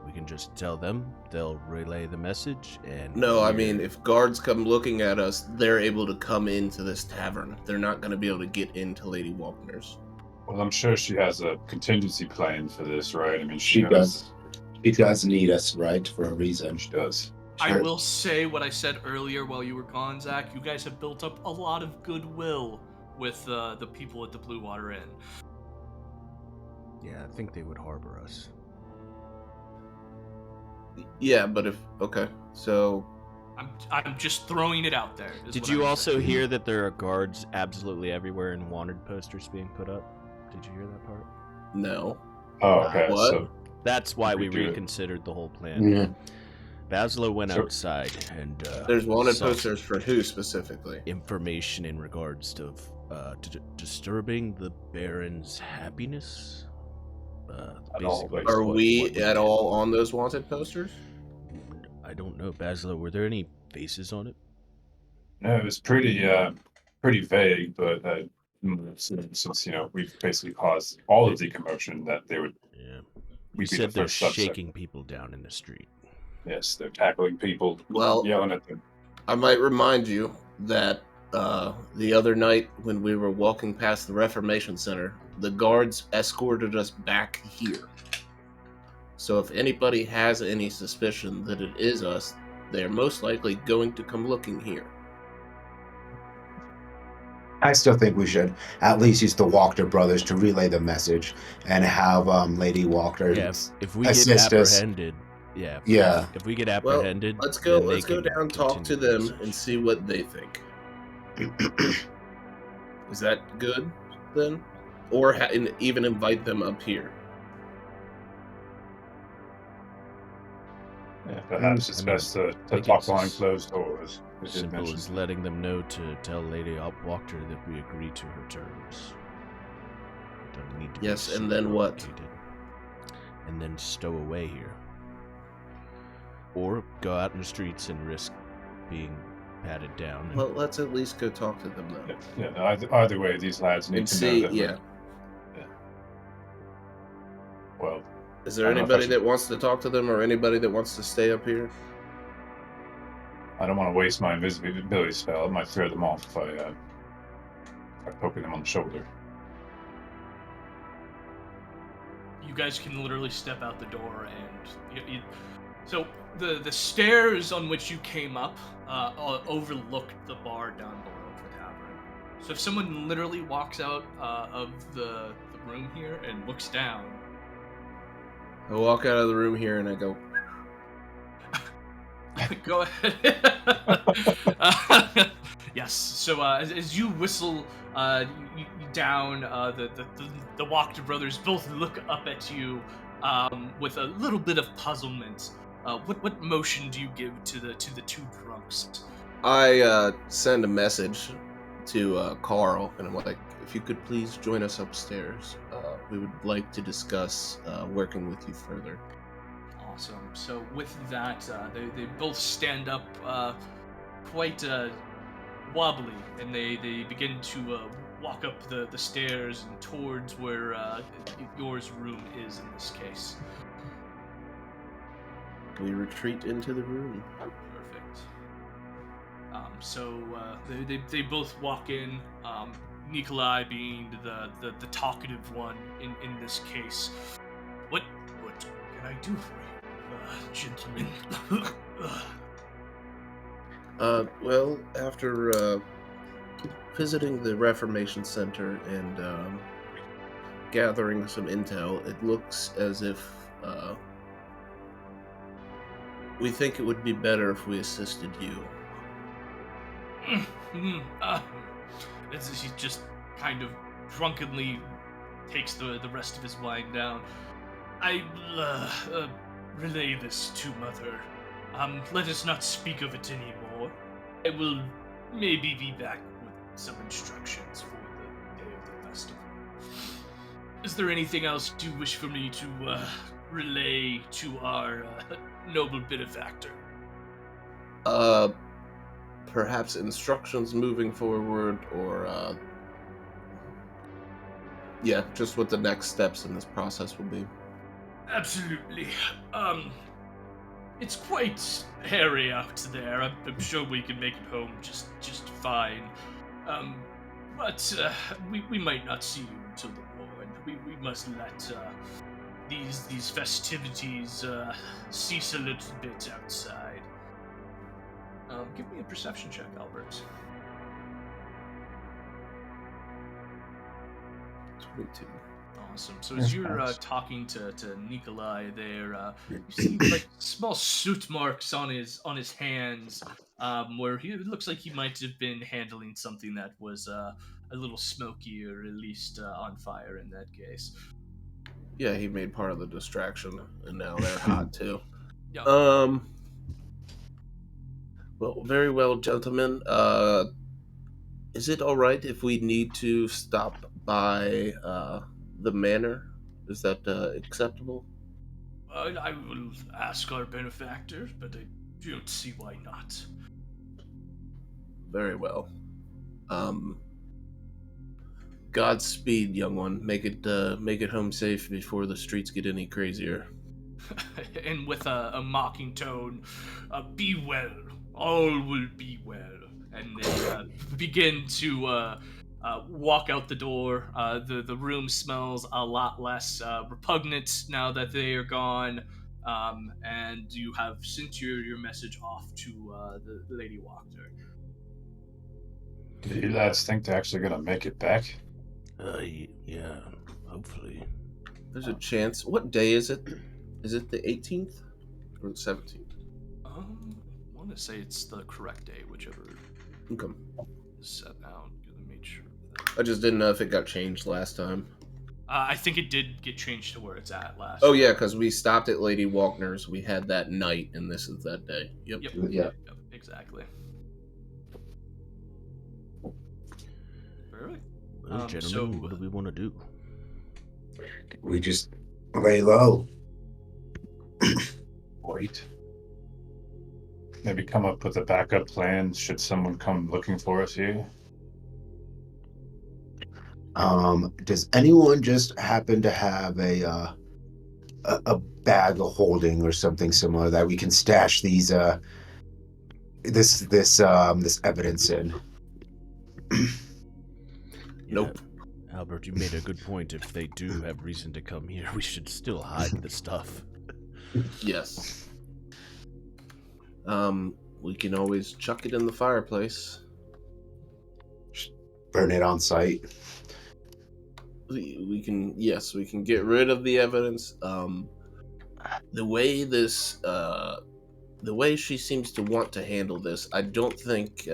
S1: We can just tell them, they'll relay the message, and...
S2: No, I mean, if guards come looking at us, they're able to come into this tavern. They're not going to be able to get into Lady Wachtner's.
S5: Well, I'm sure she has a contingency plan for this, right? I mean,
S6: She does. She does need us, right, for a reason.
S5: She does.
S3: I
S6: Sure.
S3: will say what I said earlier while you were gone, Zack. You guys have built up a lot of goodwill with the people at the Blue Water Inn.
S1: Yeah, I think they would harbor us.
S2: Yeah, but okay. So
S3: I'm just throwing it out there. is
S1: Did
S3: what
S1: you
S3: I'm
S1: also
S3: saying.
S1: hear that there are guards absolutely everywhere and wanted posters being put up? Did you hear that part?
S2: No.
S5: Oh, okay.
S2: What?
S5: So
S1: That's why we
S5: We do it.
S1: reconsidered the whole plan.
S6: Yeah.
S1: Bazzlo went
S5: Sure.
S1: outside and
S2: There's wanted
S1: saw
S2: posters for who specifically?
S1: information in regards to disturbing the Baron's happiness.
S5: At all,
S1: Basically,
S5: like-
S2: Are
S1: what
S2: we
S1: did.
S2: at all on those wanted posters?
S1: I don't know, Bazzlo. Were there any faces on it?
S5: no, it was pretty vague, but since we've basically caused all of the commotion that they would.
S1: Yeah.
S5: We'd
S1: You
S5: be
S1: said
S5: the
S1: they're
S5: first subject.
S1: shaking people down in the street.
S5: Yes, they're tackling people,
S2: Well,
S5: yelling at them.
S2: I might remind you that the other night when we were walking past the Reformation Center, the guards escorted us back here. So if anybody has any suspicion that it is us, they are most likely going to come looking here.
S6: I still think we should at least use the Wachter brothers to relay the message and have Lady Wachter.
S1: Yeah, if we get
S6: assist us.
S1: apprehended, yeah,
S6: Yeah.
S1: if we get
S2: Well,
S1: apprehended,
S2: let's go.
S1: then they
S2: Let's go
S1: can
S2: down, talk to
S1: continue the
S2: them,
S1: message.
S2: and see what they think. Is that good then, or even invite them up here?
S5: Yeah, perhaps it's
S1: I mean,
S5: best to
S1: think
S5: talk
S1: it's
S5: behind
S1: as
S5: closed doors. We did
S1: Simple
S5: mention
S1: as
S5: that.
S1: letting them know to tell Lady Wachter that we agree to her terms. Don't need to be
S2: Yes, and
S1: super
S2: then what?
S1: complicated. And then stow away here. Or go out in the streets and risk being patted down.
S2: Well, let's at least go talk to them then.
S5: Yeah, either way, these lads need
S2: And
S5: to
S2: see,
S5: know that.
S2: yeah.
S5: Well,
S2: Is there
S5: I don't know if I
S2: anybody
S5: should-
S2: that wants to talk to them, or anybody that wants to stay up here?
S5: I don't want to waste my invisibility spell. I might throw them off if I poking them on the shoulder.
S3: You guys can literally step out the door and so the stairs on which you came up overlooked the bar down below the tavern. So if someone literally walks out of the room here and looks down,
S2: I walk out of the room here and I go,
S3: go ahead. Yes. So as you whistle you down, the Wachter brothers both look up at you with a little bit of puzzlement. What motion do you give to the two drunks?
S2: I send a message to Carl, and I'm like, if you could please join us upstairs. We would like to discuss working with you further.
S3: Awesome. So with that, they both stand up quite wobbly, and they begin to walk up the stairs and towards where yours room is in this case.
S2: We retreat into the room.
S3: Perfect. So they both walk in. Nikolai being the talkative one in this case. What can I do for you, gentlemen?
S2: Well, after visiting the Reformation Center and gathering some intel, it looks as if we think it would be better if we assisted you.
S3: He just kind of drunkenly takes the rest of his wine down. I relay this to Mother. Let us not speak of it anymore. I will maybe be back with some instructions for the day of the festival. Is there anything else you wish for me to relay to our noble benefactor?
S2: Perhaps instructions moving forward, or just what the next steps in this process will be.
S3: Absolutely. It's quite hairy out there. I'm sure we can make it home just fine. But we might not see you until the morning. We must let these festivities cease a little bit outside. Give me a perception check, Albert.
S2: 22.
S3: Awesome. So as you're talking to Nikolai there, you see like small soot marks on his hands, where it looks like he might have been handling something that was a little smoky, or at least on fire in that case.
S2: Yeah, he made part of the distraction, and now they're hot too.
S3: Yeah.
S2: Well, very well, gentlemen. Is it all right if we need to stop by the manor? Is that acceptable?
S3: I will ask our benefactor, but I don't see why not.
S2: Very well. Godspeed, young one. Make it home safe before the streets get any crazier.
S3: And with a mocking tone, be well, all will be well. And they begin to walk out the door. The room smells a lot less repugnant now that they are gone. And you have sent your message off to the Lady Wachter.
S5: Do you lads think they're actually gonna make it back?
S1: Yeah, hopefully.
S2: There's a chance. What day is it? Is it the 18th or the 17th?
S3: I want to say it's the correct day, whichever
S2: Okay.
S3: is set out. Let me make sure.
S2: I just didn't know if it got changed last time.
S3: I think it did get changed to where it's at last.
S2: Oh yeah, because we stopped at Lady Wachtner's. We had that night, and this is that day. Yep.
S6: Yeah.
S3: Exactly. Perfect.
S1: Well, gentlemen, what do we want to do?
S6: We just lay low.
S5: Wait. Maybe come up with a backup plan should someone come looking for us here.
S6: Does anyone just happen to have a bag of holding or something similar that we can stash these this evidence in?
S2: Nope.
S1: Albert, you made a good point. If they do have reason to come here, we should still hide the stuff.
S2: Yes. We can always chuck it in the fireplace.
S6: Burn it on site.
S2: We can get rid of the evidence. The way she seems to want to handle this, I don't think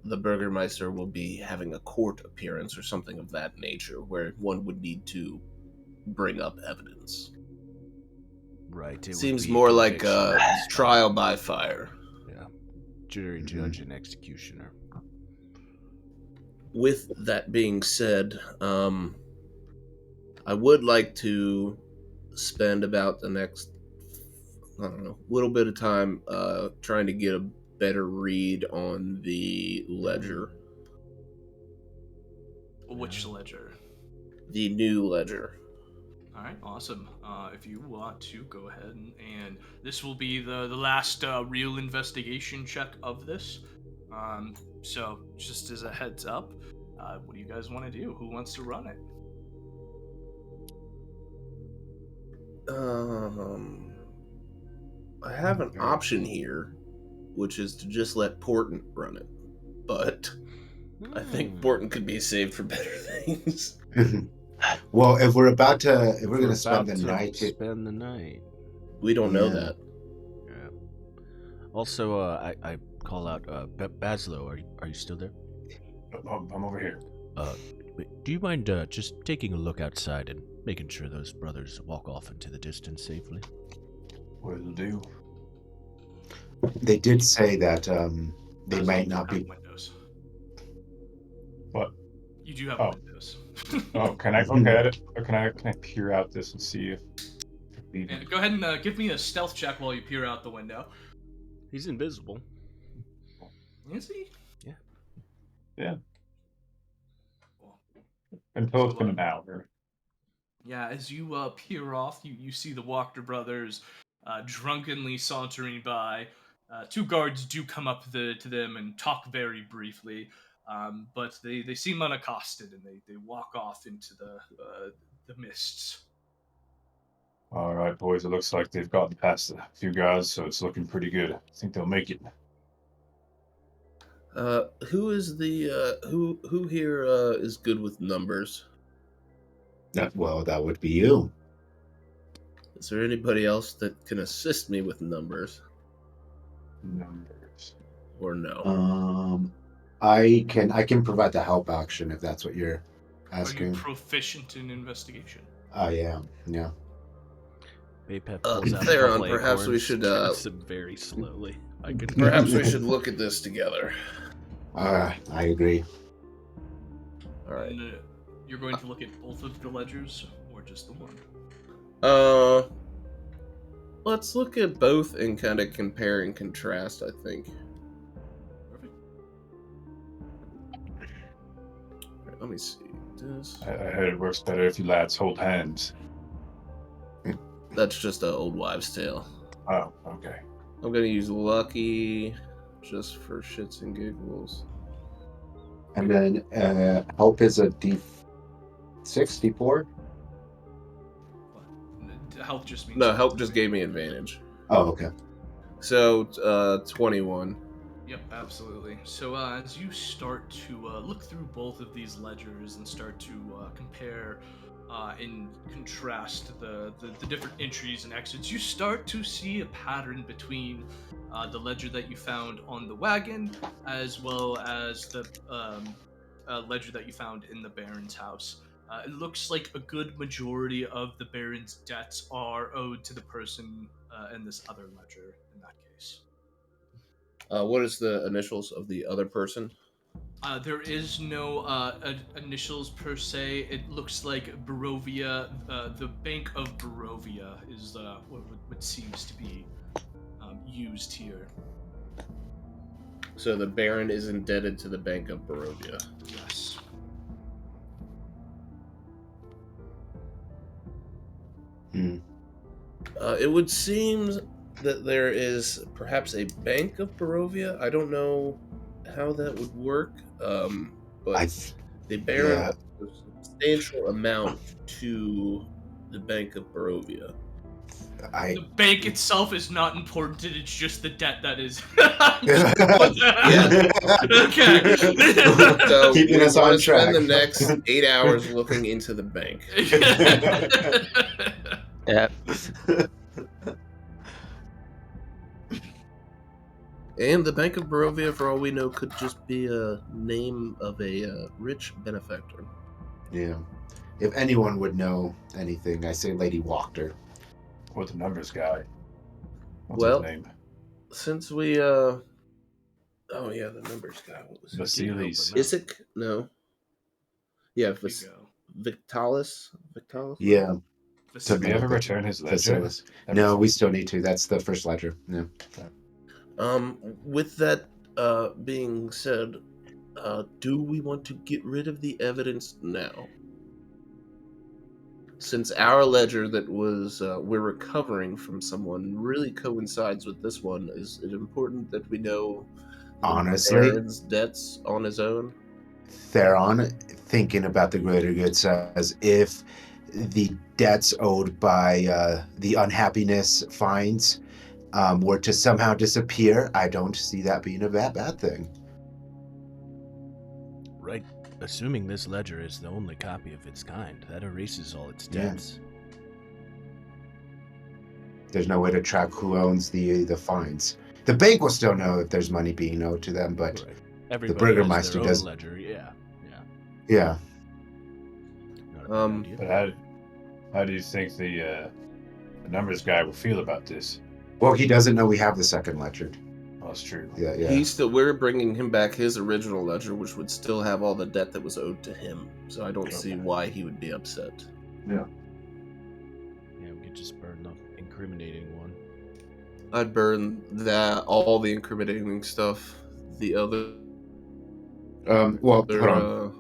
S2: the Burgermeister will be having a court appearance or something of that nature, where one would need to bring up evidence.
S1: Right. It
S2: Seems
S1: would be
S2: more like
S1: conviction.
S2: a trial by fire.
S1: Yeah. Jury, judge, and executioner.
S2: With that being said, I would like to spend about the next, little bit of time trying to get a better read on the ledger.
S3: Which ledger?
S2: The new ledger.
S3: All right, awesome. If you want to go ahead and this will be the last real investigation check of this. So just as a heads up, what do you guys want to do? Who wants to run it?
S2: I have an option here, which is to just let Porton run it, but I think Porton could be saved for better things.
S6: Well, if we're going to spend the night,
S2: we don't know that.
S1: Yeah. Also, I call out Bazzlo. Are you still there?
S5: I'm over here.
S1: Do you mind just taking a look outside and making sure those brothers walk off into the distance safely?
S5: Will do.
S6: They did say that they might not be
S3: windows.
S5: What?
S3: You do have windows.
S5: Oh, can I look at it, or can I peer out this and see if?
S3: Yeah, go ahead and give me a stealth check while you peer out the window.
S1: He's invisible.
S3: Is he?
S5: Yeah. Until it's been an hour.
S3: Yeah, as you peer off, you see the Wachter brothers drunkenly sauntering by. Two guards do come up to them and talk very briefly, but they seem unaccosted, and they walk off into the mists.
S5: All right, boys. It looks like they've gotten past a few guys, so it's looking pretty good. I think they'll make it.
S2: Who is the who here is good with numbers?
S6: that would be you.
S2: Is there anybody else that can assist me with numbers?
S5: Numbers.
S2: or no?
S6: I can provide the help action if that's what you're
S3: Are you
S6: asking.
S3: proficient in investigation?
S6: I am. Yeah.
S1: Bapef pulls out a
S2: Theron,
S1: couple
S2: perhaps we
S1: acorns,
S2: should,
S1: grabs them very slowly. I can
S2: Perhaps we should look at this together.
S6: I agree.
S2: All right.
S3: And, you're going to look at both of the ledgers, or just the one?
S2: Let's look at both and kind of compare and contrast, I think.
S3: Perfect.
S2: Right, let me see. This.
S5: I heard it works better if you lads hold hands.
S2: That's just an old wives' tale.
S5: Oh, okay.
S2: I'm gonna use lucky just for shits and giggles.
S6: And then help is a D6, D4?
S3: Health just means...
S2: No, help just gave me advantage.
S6: Oh, okay.
S2: So, 21.
S3: Yep, absolutely. So as you start to look through both of these ledgers and start to compare and contrast the different entries and exits, you start to see a pattern between the ledger that you found on the wagon as well as the ledger that you found in the Baron's house. It looks like a good majority of the Baron's debts are owed to the person in this other ledger in that case.
S2: What is the initials of the other person?
S3: There is no initials per se. It looks like Barovia, the Bank of Barovia is what seems to be used here.
S2: So the Baron is indebted to the Bank of Barovia.
S3: Yes.
S2: It would seem that there is perhaps a Bank of Barovia. I don't know how that would work, but the Baron owes a substantial amount to the Bank of Barovia.
S3: The bank itself is not important. It's just the debt that is. Okay.
S2: So
S6: Keeping
S2: we
S6: us
S2: want
S6: on
S2: to spend
S6: track.
S2: the next 8 hours looking into the bank.
S7: Yeah.
S2: And the Bank of Barovia, for all we know, could just be a name of a rich benefactor.
S6: Yeah. If anyone would know anything, I say Lady Wachter.
S5: Or the numbers guy. What's
S2: Well,
S5: his name?
S2: Since we oh yeah, the numbers guy. What was it?
S5: Vasilis.
S2: Isaac? No. Yeah,
S3: Bingo.
S2: Victalis.
S6: Yeah.
S5: Did we ever return his ledger?
S6: Vasilis. No, we still need to. That's the first ledger. Yeah.
S2: With that being said, do we want to get rid of the evidence now? Since our ledger that was we're recovering from someone really coincides with this one, is it important that we know
S6: Honestly,
S2: Baron's debts on his own?
S6: Theron, thinking about the greater good, says if the debts owed by the unhappiness fines were to somehow disappear, I don't see that being a bad thing.
S1: Right. Assuming this ledger is the only copy of its kind, that erases all its debts.
S6: There's no way to track who owns the fines. The bank will still know if there's money being owed to them, but
S1: Everybody
S6: the Burgermeister
S1: has their own
S6: does.
S1: ledger. Yeah.
S6: Yeah.
S1: Not a bad idea.
S5: But how do you think the numbers guy will feel about this?
S6: Well, he doesn't know we have the second ledger.
S5: Oh, that's true.
S6: Yeah.
S2: We're bringing him back his original ledger, which would still have all the debt that was owed to him. So I don't see why he would be upset.
S1: Yeah, we could just burn the incriminating one.
S2: I'd burn all the incriminating stuff. The other.
S6: Hold on.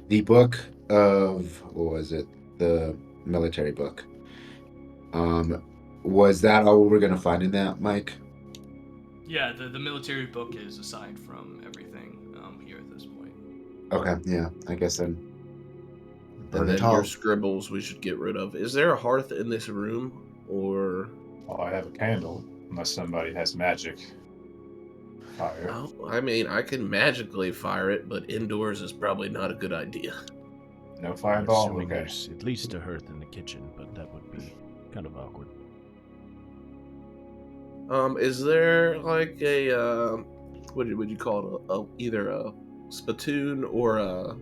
S6: The book of what was it? The military book. Was that all we're gonna find in that, Mike?
S3: Yeah, the military book is aside from everything here at this point.
S6: Okay, yeah, I guess then.
S2: And then your scribbles we should get rid of. Is there a hearth in this room, or?
S5: Well, I have a candle, unless somebody has magic fire.
S2: Oh, I mean, I can magically fire it, but indoors is probably not a good idea.
S5: No fireball?
S1: Assuming
S5: Okay.
S1: there's at least a hearth in the kitchen, but that would be kind of awkward.
S2: Is there like a what would you call it? Either a spittoon or a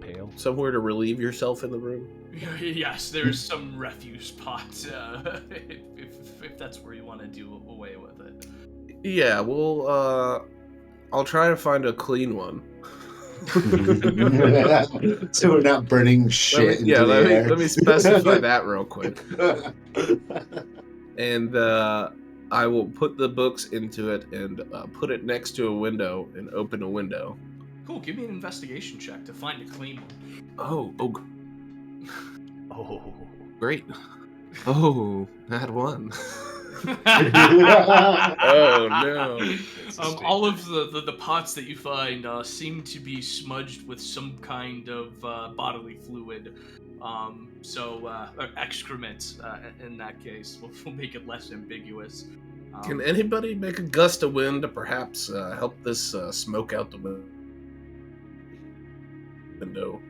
S1: Pale.
S2: somewhere to relieve yourself in the room.
S3: Yes, there's some refuse pot, if that's where you want to do away with it.
S2: Yeah, well, I'll try to find a clean one.
S6: So we're not burning shit into the air.
S2: Let me specify that real quick. And I will put the books into it and put it next to a window and open a window.
S3: Cool, give me an investigation check to find a clean one.
S2: Oh,
S1: Oh.
S2: great. Oh, that one.
S3: Oh
S2: no.
S3: All of the pots that you find seem to be smudged with some kind of bodily fluid. Or excrement in that case. We'll make it less ambiguous.
S2: Can anybody make a gust of wind to perhaps help this smoke out the window?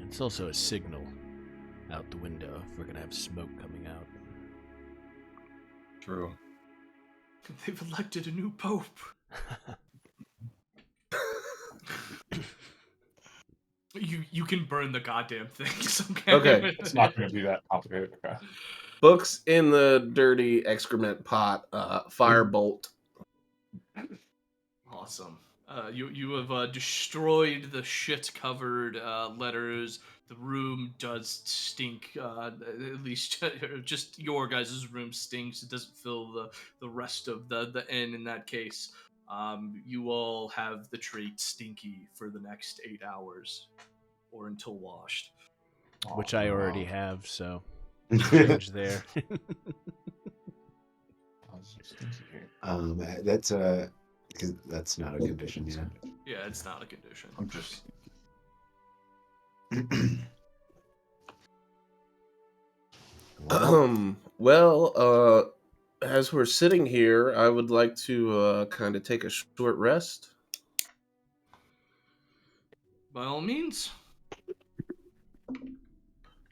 S1: It's also a signal out the window if we're gonna have smoke coming out.
S5: True.
S3: They've elected a new pope. You can burn the goddamn things.
S2: Okay.
S5: It's not going to be that complicated. Okay.
S2: Books in the dirty excrement pot. Firebolt.
S3: Awesome. You have destroyed the shit-covered letters. The room does stink. At least just your guys' room stinks. It doesn't fill the rest of the inn in that case. You all have the trait stinky for the next 8 hours, or until washed.
S1: Which I already have, so change there.
S6: That's not a condition, yeah.
S3: Yeah, it's not a condition.
S5: I'm just.
S2: Well, as we're sitting here, I would like to kind of take a short rest.
S3: By all means.
S2: I'm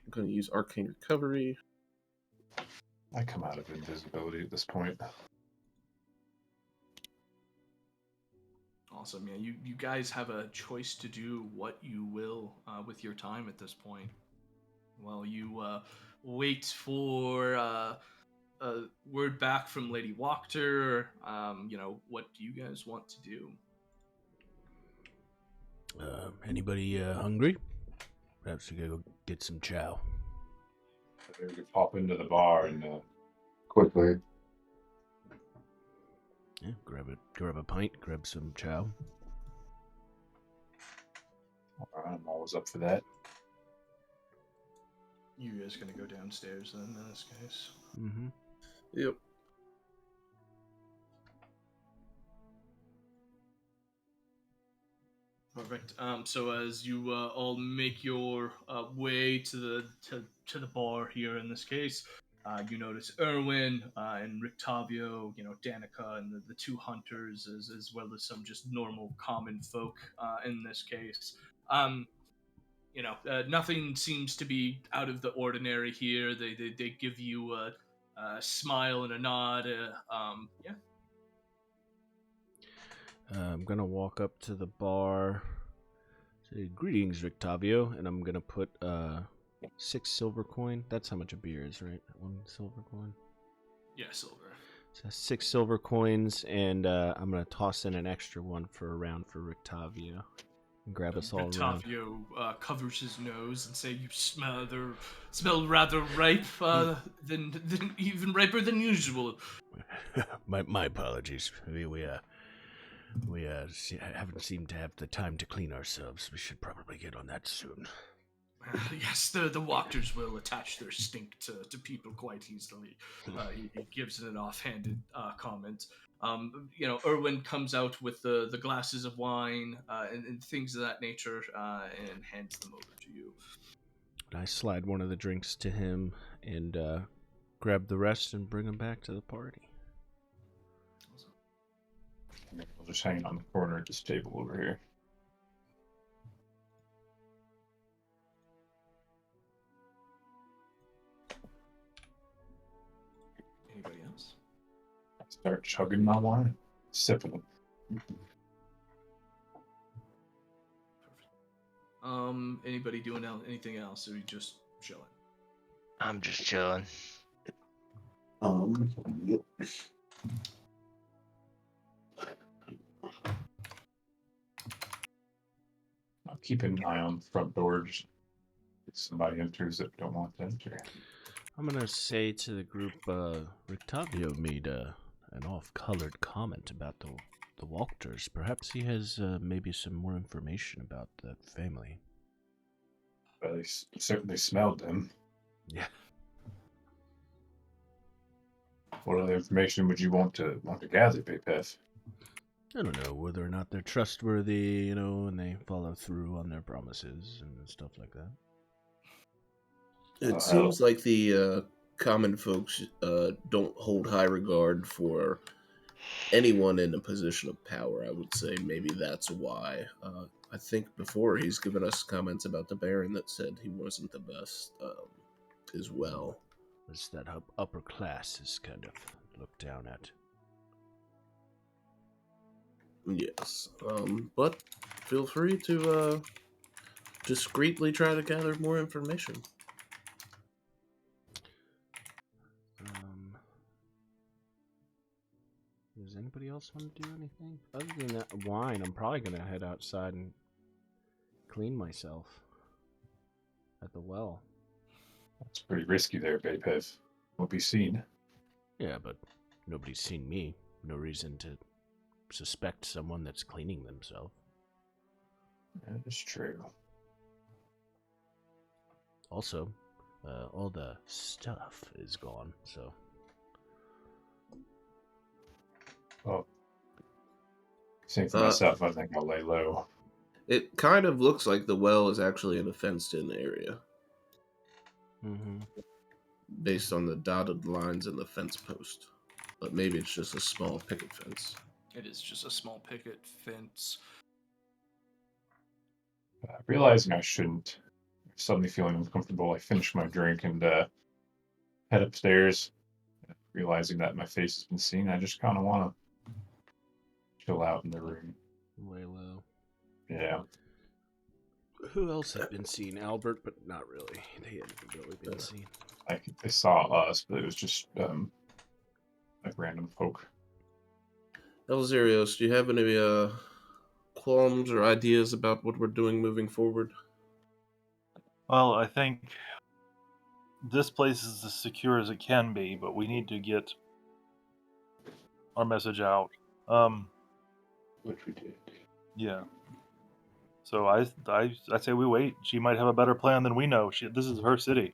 S2: going to use Arcane Recovery.
S5: I come out of invisibility at this point.
S3: Awesome. Yeah, you guys have a choice to do what you will with your time at this point. While you wait for word back from Lady Wachter, what do you guys want to do?
S1: Anybody hungry? Perhaps we could go get some chow.
S5: We could pop into the bar and
S6: Quickly.
S1: Yeah, grab a pint, grab some chow.
S5: I'm always up for that.
S3: You guys gonna go downstairs then in this case?
S1: Mm-hmm.
S2: Yep.
S3: Perfect. So as you all make your way to the bar here in this case, you notice Erwin and Rictavio, Danica and the two hunters, as well as some just normal common folk in this case. Nothing seems to be out of the ordinary here. They give you a smile and a nod. Yeah.
S1: I'm gonna walk up to the bar, say, "Greetings, Rictavio," and I'm gonna put 6 silver coin. That's how much a beer is, right? 1 silver coin.
S3: Yeah, silver.
S1: So 6 silver coins, and I'm gonna toss in an extra one for a round for Rictavio. And grab us all around.
S3: Rictavio covers his nose and say, "You smell rather ripe, than even riper than usual."
S1: my apologies. We haven't seemed to have the time to clean ourselves. We should probably get on that soon.
S3: Yes, the Wachters will attach their stink to people quite easily. He gives it an offhanded comment. Erwin comes out with the glasses of wine and things of that nature and hands them over to you.
S1: I slide one of the drinks to him and grab the rest and bring them back to the party.
S5: I'll just hang on the corner of this table over here.
S3: Anybody else?
S5: Start chugging my wine, sipping it.
S3: Anybody doing anything else, or are you just chilling?
S7: I'm just chilling.
S6: Yep.
S5: I'll keep an eye on the front doors. If somebody enters that we don't want to enter.
S1: I'm gonna say to the group, Rictavio made an off-colored comment about the Wachters. Perhaps he has maybe some more information about that family.
S5: But they certainly smelled them.
S1: Yeah.
S5: What other information would you want to gather, Bapef?
S1: I don't know whether or not they're trustworthy, and they follow through on their promises and stuff like that.
S2: It seems like the common folks don't hold high regard for anyone in a position of power. I would say maybe that's why. I think before he's given us comments about the Baron that said he wasn't the best as well.
S1: It's that upper class is kind of looked down at.
S2: Yes, but feel free to discreetly try to gather more information.
S1: Does anybody else want to do anything? Other than that wine, I'm probably going to head outside and clean myself at the well.
S5: That's pretty risky there, Bapef. Won't be seen.
S1: Yeah, but nobody's seen me. No reason to suspect someone that's cleaning themselves.
S5: That is true.
S1: Also, all the stuff is gone, so...
S5: Well, same for myself. I think I'll lay low.
S2: It kind of looks like the well is actually in a fenced-in area, based on the dotted lines in the fence post. But maybe it's just a small picket fence.
S3: It is just a small picket fence.
S5: Realizing I shouldn't, suddenly feeling uncomfortable, I finish my drink and head upstairs. Realizing that my face has been seen, I just kind of want to chill out in the room.
S1: Lay low.
S5: Yeah.
S1: Who else had been seen? Albert, but not really. They hadn't really been seen.
S5: They saw us, but it was just like random folk.
S2: Elzeiros, do you have any qualms or ideas about what we're doing moving forward?
S4: Well, I think this place is as secure as it can be, but we need to get our message out.
S6: Which we did.
S4: Yeah. So I say we wait. She might have a better plan than we know. This is her city.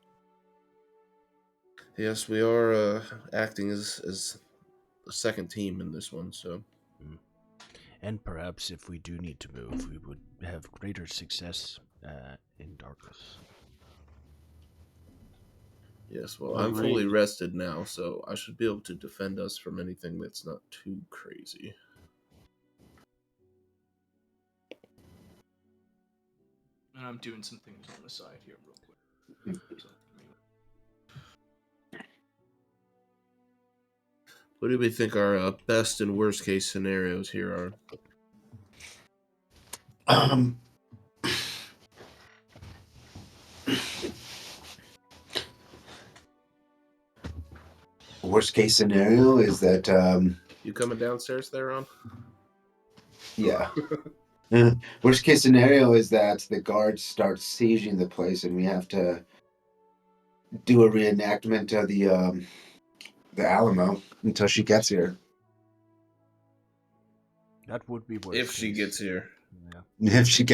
S2: Yes, we are acting as a second team in this one, so...
S1: And perhaps if we do need to move, we would have greater success in darkness.
S2: Yes, well, I'm fully rested now, so I should be able to defend us from anything that's not too crazy.
S3: And I'm doing some things on the side here real quick.
S2: What do we think our best and worst case scenarios here are?
S6: Worst case scenario is that
S2: You coming downstairs there, Ron?
S6: yeah. Worst case scenario is that the guards start sieging the place and we have to do a reenactment of the Alamo until she gets here.
S1: That would be worst
S2: If she
S1: case.
S2: gets here.
S1: Yeah.
S6: If she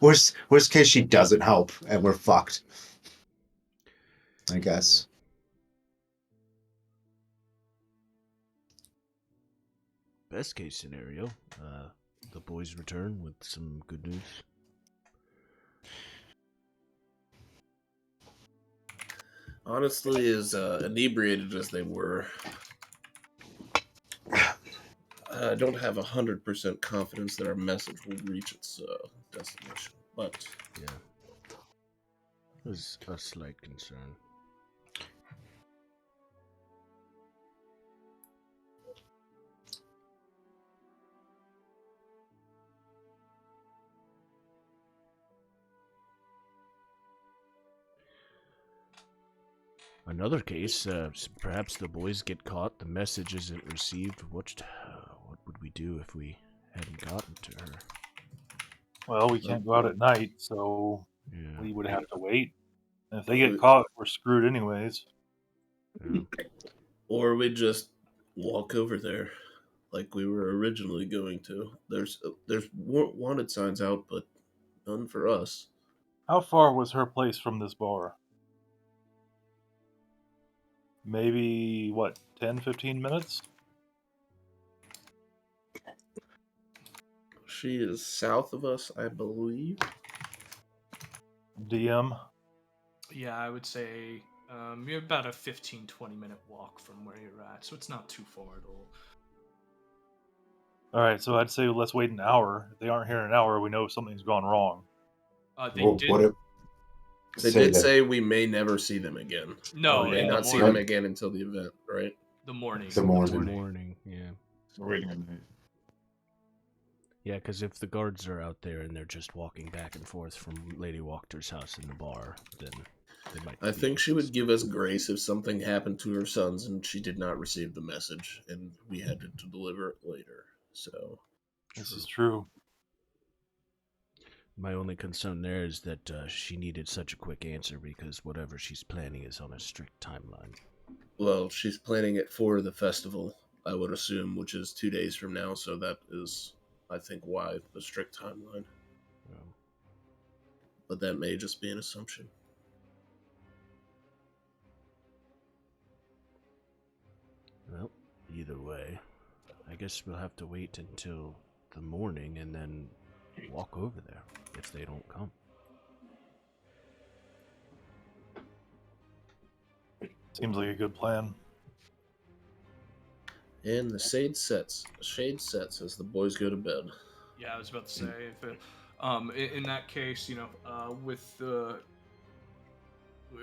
S6: worst case, she doesn't help and we're fucked. I guess.
S1: Best case scenario, the boys return with some good news.
S2: Honestly, as inebriated as they were, I don't have 100% confidence that our message will reach its destination. But
S1: Yeah. There's a slight concern. Another case, perhaps the boys get caught, the message isn't received. What would we do if we hadn't gotten to her?
S4: Well, we can't go out at night, so
S1: Yeah.
S4: we would have to wait. And if they get caught, we're screwed anyways.
S1: Yeah.
S2: Or we just walk over there like we were originally going to. There's wanted signs out, but none for us.
S4: How far was her place from this bar? Maybe, what, 10, 15 minutes?
S2: She is south of us, I believe.
S4: DM?
S3: Yeah, I would say you're about a 15-20 minute walk from where you're at, so it's not too far at all.
S4: Alright, so I'd say let's wait an hour. If they aren't here in an hour, we know something's gone wrong.
S3: They
S6: Well,
S3: did.
S6: what if
S2: They
S6: say
S2: did
S6: that?
S2: say we may never see them again.
S3: No,
S2: We may
S3: in the
S2: not see
S3: morning.
S2: them again until the event, right?
S3: The morning.
S6: The morning.
S1: The morning, yeah.
S5: We're waiting on night.
S1: Yeah, because if the guards are out there and they're just walking back and forth from Lady Wachter's house in the bar, then they might.
S2: I think she would give us grace if something happened to her sons and she did not receive the message and we had to deliver it later. So
S4: This is true.
S1: My only concern there is that she needed such a quick answer because whatever she's planning is on a strict timeline.
S2: well, she's planning it for the festival, I would assume, which is 2 days from now, so that is I think why the strict timeline. But that may just be an assumption.
S1: Well, either way, I guess we'll have to wait until the morning and then walk over there if they don't come.
S4: Seems like a good plan.
S2: And the shade sets as the boys go to bed.
S3: Yeah, I was about to say, if in that case, with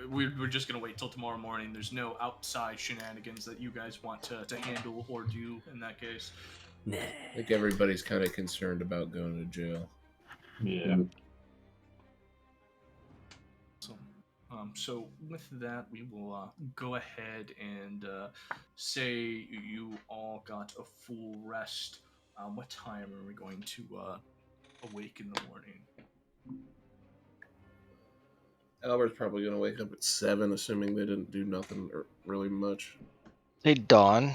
S3: we're just gonna wait till tomorrow morning. There's no outside shenanigans that you guys want to handle or do in that case.
S1: Nah.
S2: I think everybody's kind of concerned about going to jail.
S5: Yeah.
S3: So with that, we will go ahead and say you all got a full rest. What time are we going to awake in the morning?
S2: Albert's probably going to wake up at 7, assuming they didn't do nothing really much.
S7: Hey, Dawn.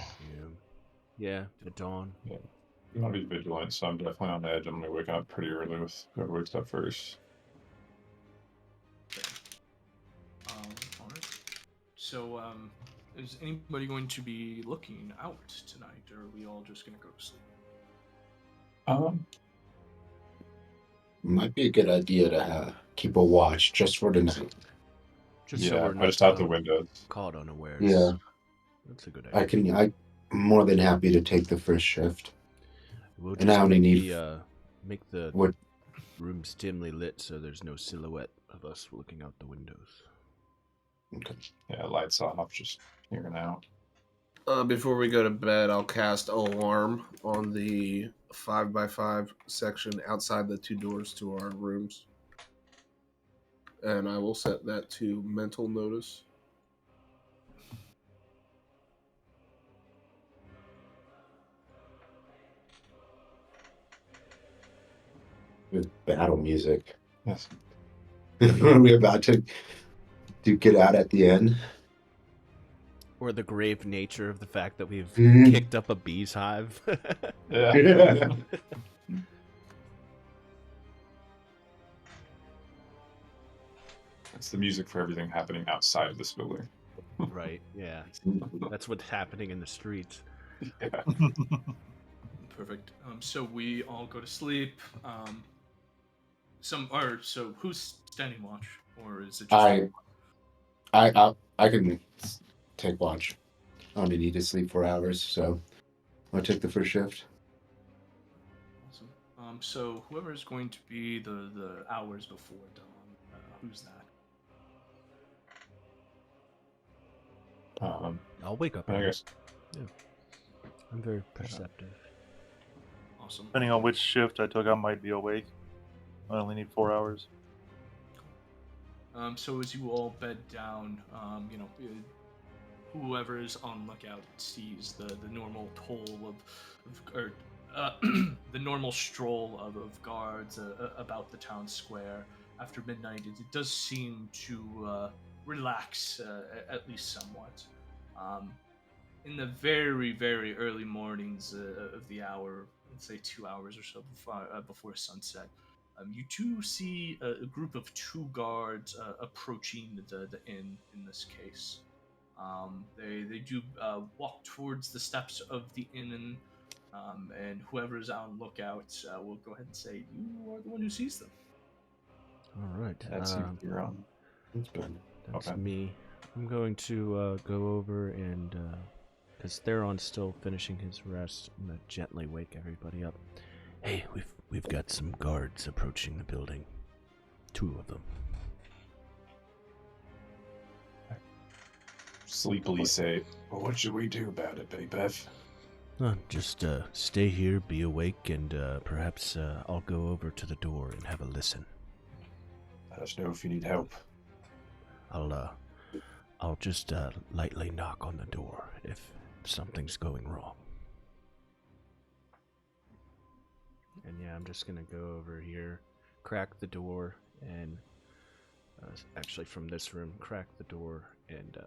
S1: Yeah, the dawn.
S5: I'll be vigilant, so I'm definitely on edge. I'm going to wake up pretty early with whoever wakes up first.
S3: All right. So, is anybody going to be looking out tonight, or are we all just going to go to sleep?
S6: Might be a good idea to keep a watch just for tonight.
S1: Just
S5: yeah,
S1: so we're
S5: I just
S1: not
S5: out the windows.
S1: caught unawares.
S6: Yeah.
S1: That's a good idea.
S6: I'm more than happy to take the first shift.
S1: We'll
S6: And I
S1: just
S6: only
S1: make
S6: need
S1: make the
S6: what
S1: rooms dimly lit so there's no silhouette of us looking out the windows.
S6: okay.
S5: Yeah, lights off, just here and out.
S2: Before we go to bed, I'll cast alarm on the 5x5 section outside the 2 doors to our rooms. And I will set that to mental notice.
S6: With battle music.
S5: Yes.
S6: Are we about to duke it out at the end?
S1: Or the grave nature of the fact that we've
S6: Mhm.
S1: kicked up a bee's hive.
S5: Yeah. It's the music for everything happening outside of this building.
S1: Right, yeah. That's what's happening in the streets.
S5: Yeah.
S3: Perfect. So we all go to sleep. So who's standing watch, or is it just
S6: I can take watch. I only need to sleep 4 hours, so I'll take the first shift.
S3: Awesome. So whoever is going to be the hours before dawn, who's that?
S1: I'll wake up.
S5: I guess.
S1: Yeah. I'm very perceptive.
S3: Awesome.
S4: Depending on which shift I took, I might be awake. I only need 4 hours.
S3: So as you all bed down, whoever is on lookout sees the normal toll or the normal stroll of guards about the town square after midnight. It does seem to relax at least somewhat. In the very, very early mornings of the hour, let's say 2 hours or so before sunset, you do see a group of 2 guards approaching the inn in this case. They do walk towards the steps of the inn, and whoever is out on lookout will go ahead and say, "You are the one who sees them."
S1: All right.
S5: That's you, Huron. It's been
S1: That's
S5: okay.
S1: me. I'm going to go over and, because Theron's still finishing his rest, I'm gonna gently wake everybody up. Hey, we've got some guards approaching the building. 2 of them.
S5: Sleepily say, well, what should we do about it, E Bapef?
S1: Just stay here, be awake, and perhaps I'll go over to the door and have a listen.
S5: Let us know if you need help.
S1: I'll just lightly knock on the door if something's going wrong. And yeah, I'm just gonna go over here, crack the door, and actually from this room, crack the door and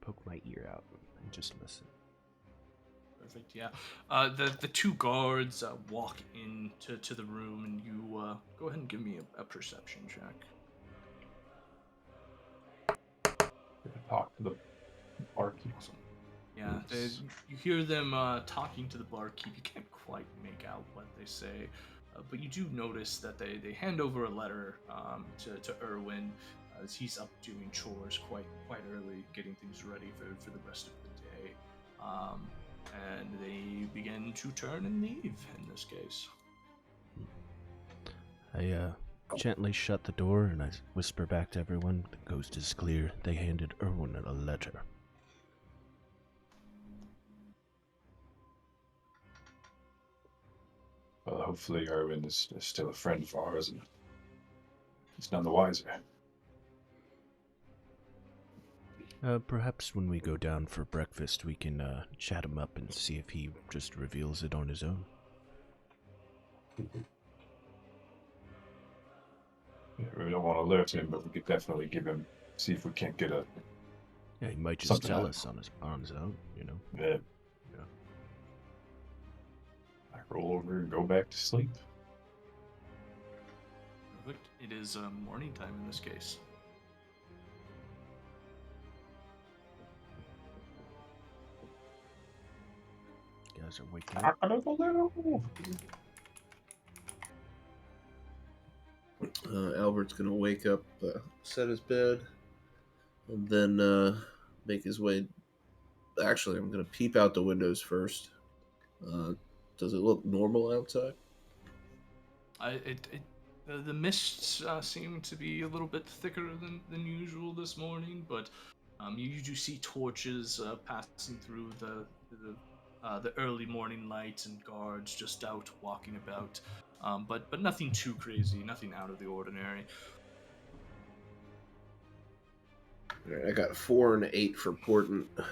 S1: poke my ear out and just listen.
S3: Perfect. Yeah. The 2 guards walk into the room, and you go ahead and give me a perception check.
S5: Talk to the barkeep.
S3: Awesome. Yeah, you hear them talking to the barkeep. You can't quite make out what they say, but you do notice that they hand over a letter to Erwin as he's up doing chores quite early, getting things ready for the rest of the day. And they begin to turn and leave in this case.
S1: I gently shut the door and I whisper back to everyone, the coast is clear. They handed Erwin a letter.
S5: Well, hopefully Erwin is still a friend of ours and he's none the wiser.
S1: Perhaps when we go down for breakfast, we can chat him up and see if he just reveals it on his own.
S5: Yeah, we don't want to alert him, but we could definitely see if we can't get a...
S1: Yeah, he might just
S5: Something
S1: tell
S5: out.
S1: us on his own, you know.
S5: Yeah.
S1: Yeah.
S5: I roll over and go back to sleep.
S3: Perfect. It is morning time in this case.
S1: You guys are waking up.
S2: Albert's gonna wake up, set his bed, and then make his way. Actually, I'm gonna peep out the windows first. Does it look normal outside?
S3: The mists seem to be a little bit thicker than usual this morning, but you do see torches passing through the early morning lights and guards just out walking about, but nothing too crazy, nothing out of the ordinary.
S2: All right, I got 4 and 8 for Portent.
S3: You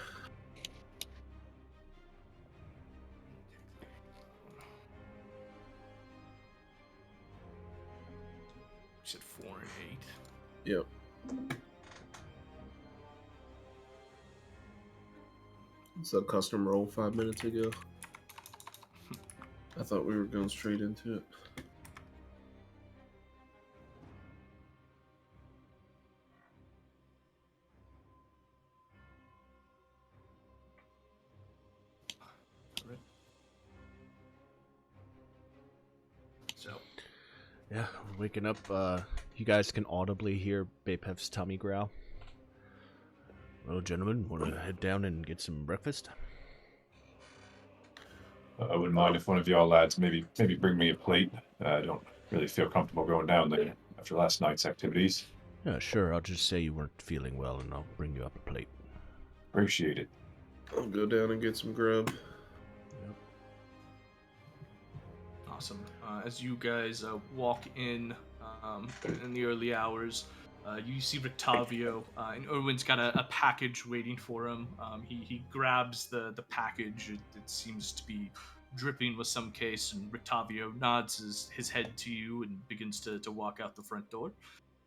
S3: said 4 and 8.
S2: Yep. It's a custom roll 5 minutes ago. I thought we were going straight into it.
S3: So,
S1: Yeah, we're waking up. You guys can audibly hear Bapef's tummy growl. Well, gentlemen, want to head down and get some breakfast?
S5: I wouldn't mind if one of y'all lads maybe bring me a plate. I don't really feel comfortable going down there after last night's activities.
S1: Yeah, sure. I'll just say you weren't feeling well, and I'll bring you up a plate.
S5: Appreciate it.
S2: I'll go down and get some grub.
S1: Yep.
S3: awesome. As you guys walk in the early hours, You see Rictavio, and Erwin's got a package waiting for him. He grabs the package. It seems to be dripping with some case, and Rictavio nods his head to you and begins to walk out the front door.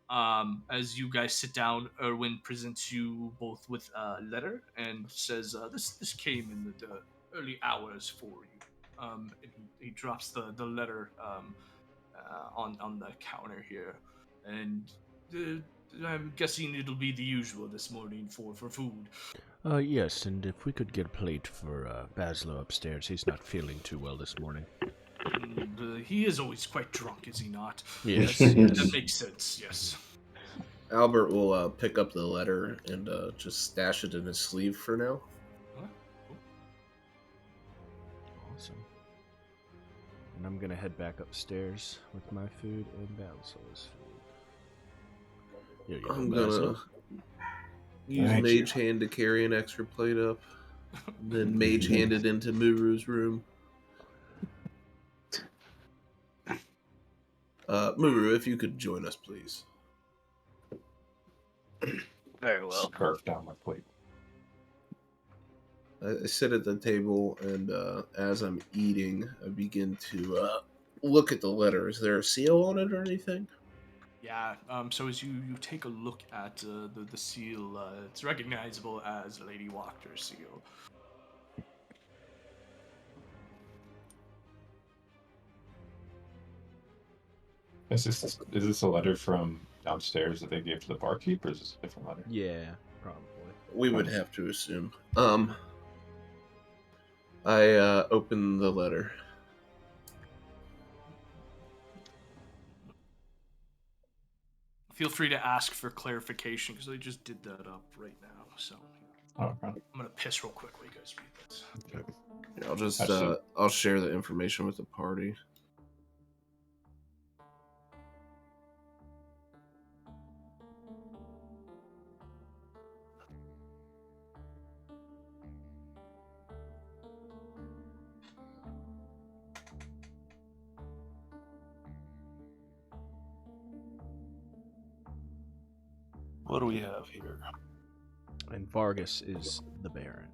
S3: As you guys sit down, Erwin presents you both with a letter and says, "This came in the early hours for you." And he drops the letter on the counter here, and I'm guessing it'll be the usual this morning for food.
S1: Yes, and if we could get a plate for Bazzlo upstairs. He's not feeling too well this morning.
S3: He is always quite drunk, is he not?
S1: Yes,
S3: That makes sense. Yes.
S2: Albert will pick up the letter and just stash it in his sleeve for now.
S1: Awesome. And I'm gonna head back upstairs with my food and Bazzlo's food. Here you go,
S2: I'm
S1: Bazzlo.
S2: gonna use
S5: Thank
S2: Mage Hand to carry an extra plate up, then Mage Hand it into Muru's room. Muru, if you could join us, please.
S7: Very well.
S5: Scarf down my plate.
S2: I sit at the table, and as I'm eating, I begin to look at the letter. Is there a seal on it or anything?
S3: Yeah. So as you take a look at the seal, it's recognizable as Lady Wachter's seal.
S5: Is this a letter from downstairs that they gave to the barkeep, or is this a different letter?
S1: Yeah, probably.
S2: We would have to assume. I open the letter.
S3: Feel free to ask for clarification because I just did that up right now. So
S5: Oh, okay.
S3: I'm gonna piss real quick while you guys read this.
S5: Okay.
S2: Yeah, I'll just
S5: Absolutely.
S2: I'll share the information with the party.
S8: What do we have here?
S1: And Vargas is the Baron.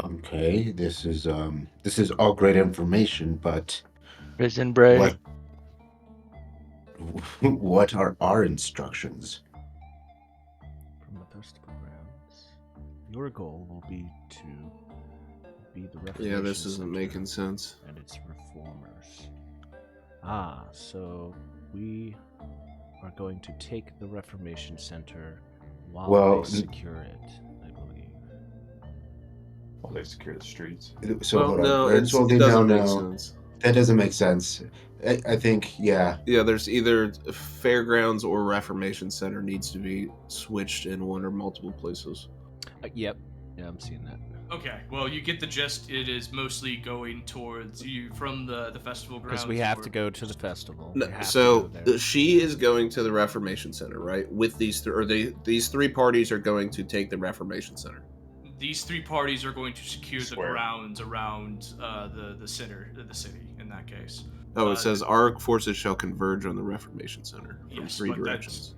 S6: Okay, this is all great information, but
S7: Prison break.
S6: what are our instructions?
S1: From the festival grounds, your goal will be to be the Reformation
S2: Yeah, this isn't
S1: Center
S2: making sense.
S1: and its reformers. So we are going to take the Reformation Center while
S6: Well,
S1: they secure it, I believe.
S5: Well, they secure the streets.
S6: So
S2: Well,
S6: hold on.
S2: no,
S6: First,
S2: it doesn't make sense.
S6: That doesn't make sense. I think, yeah.
S2: Yeah, there's either Fairgrounds or Reformation Center needs to be switched in one or multiple places.
S1: Yep. Yeah, I'm seeing that.
S3: Okay, well, you get the gist. It is mostly going towards you from the festival grounds.
S1: Because we have to go to the festival.
S2: No,
S1: We have
S2: so
S1: to go there.
S2: she is going to the Reformation Center, right? With these these three parties are going to take the Reformation Center.
S3: These three parties are going to secure the
S5: Swear.
S3: grounds around the center of the city. In that case.
S2: Oh, it says our forces shall converge on the Reformation Center from
S3: Yes,
S2: three
S3: but
S2: directions.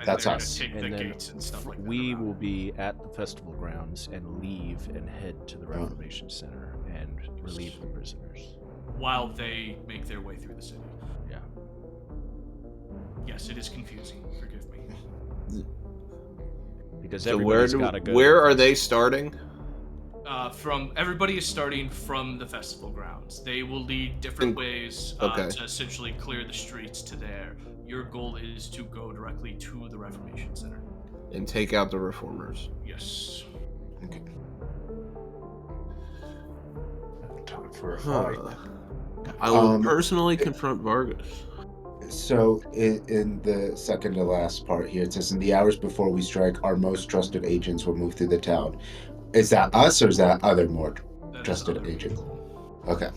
S6: That's
S3: they're
S6: us.
S3: Gonna take
S1: And
S3: the
S1: then
S3: gates and stuff like that.
S1: we
S3: around.
S1: will be at the festival grounds and leave and head to the Reformation Center and relieve the prisoners.
S3: while they make their way through the city.
S1: Yeah.
S3: Yes, it is confusing. Forgive me.
S1: Because
S2: So where
S1: everybody's got to go.
S2: where are they starting?
S3: From everybody is starting from the festival grounds. They will lead different ways
S2: Okay.
S3: to essentially clear the streets to there. Your goal is to go directly to the Reformation Center.
S2: And take out the reformers.
S3: Yes.
S6: Okay.
S5: Time for a
S2: Huh.
S5: fight.
S2: I will personally confront Vargas.
S6: So in the second to last part here, it says in the hours before we strike, our most trusted agents will move through the town. Is that us or is that other more
S3: That is
S6: trusted
S3: other
S6: agent?
S3: people.
S6: Okay.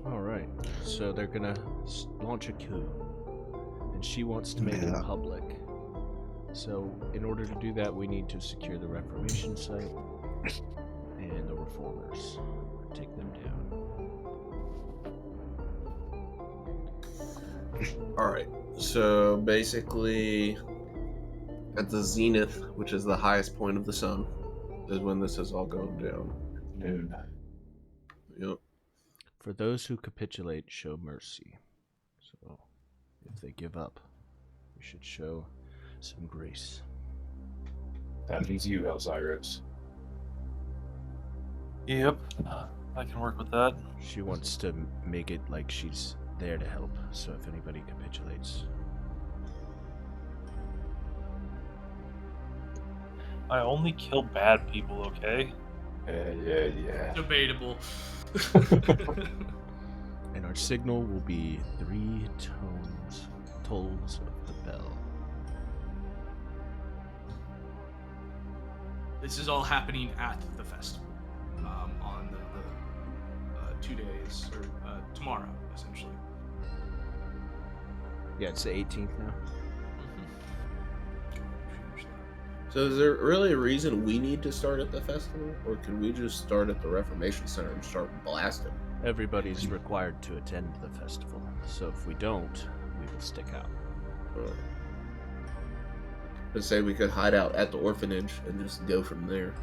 S1: All right. So they're gonna launch a coup, and she wants to make it
S6: Yeah.
S1: public. So in order to do that, we need to secure the Reformation site and the Reformers. Take them down.
S2: All right. So basically, at the zenith, which is the highest point of the sun, is when this is all going down.
S5: Noon.
S2: Yep.
S1: For those who capitulate, show mercy. So if they give up, we should show some grace.
S5: That means you, Elzeiros.
S8: Yep, I can work with that.
S1: She wants to make it like she's there to help. So if anybody capitulates,
S8: I only kill bad people, okay?
S5: Yeah.
S3: Debatable.
S1: and our signal will be 3 tolls of the bell.
S3: This is all happening at the festival on the 2 days, or tomorrow, essentially.
S1: Yeah, it's the 18th now.
S2: So is there really a reason we need to start at the festival, or can we just start at the Reformation Center and start blasting?
S1: Everybody's required to attend the festival, so if we don't, we will stick out.
S2: Let's say we could hide out at the orphanage and just go from there.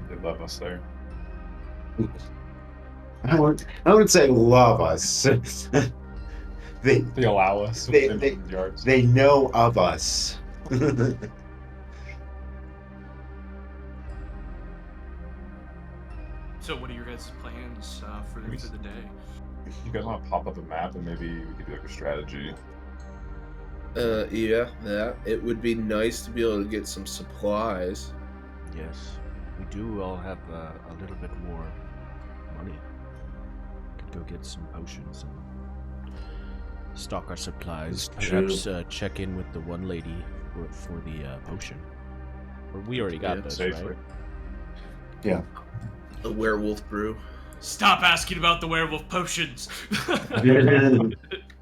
S5: They love us there.
S6: I wouldn't say love us. they
S5: allow us
S6: They-
S5: within
S6: they-
S5: the yards.
S6: they know of us.
S3: So, what are your guys' plans for the day?
S5: You guys want to pop up a map and maybe we could do like a strategy?
S2: Yeah, that. It would be nice to be able to get some supplies.
S1: Yes, we do all have a little bit more money. Could go get some potions and stock our supplies.
S6: It's
S1: Perhaps check in with the one lady for the potion. Or we already got
S2: Yeah,
S1: those,
S5: safely.
S1: right?
S6: Yeah.
S2: A werewolf brew.
S3: Stop asking about the werewolf potions.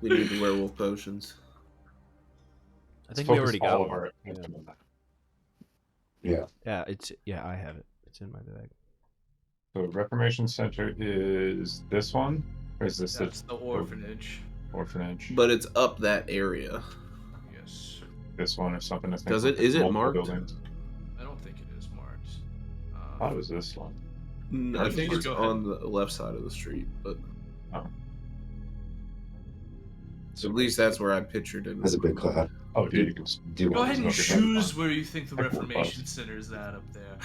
S2: We need the werewolf potions.
S1: I think
S5: Let's
S1: we already
S5: focus all
S1: got
S5: of
S1: one.
S5: our
S1: Yeah.
S5: attention on that.
S6: Yeah.
S1: I have it. It's in my bag.
S5: So Reformation Center is this one? Or is this
S3: That's the orphanage.
S5: the orphanage?
S2: But it's up that area.
S3: Yes.
S5: This one or something? I think
S2: Does it-
S5: with
S2: is it
S5: multiple
S2: marked?
S5: Buildings.
S3: I don't think it is marked.
S5: I thought it was this one.
S2: I
S3: You
S2: think
S3: just
S2: it's
S3: go ahead.
S2: on the left side of the street, but
S5: Oh.
S2: so at least that's where I pictured it.
S6: That's a big cloud.
S5: Oh, dude, you can
S6: Do you
S3: Go
S6: want
S3: ahead and
S6: to
S5: smoke your
S3: choose where you think the
S5: Heck, we're
S3: Reformation
S5: close.
S3: Center is at up there.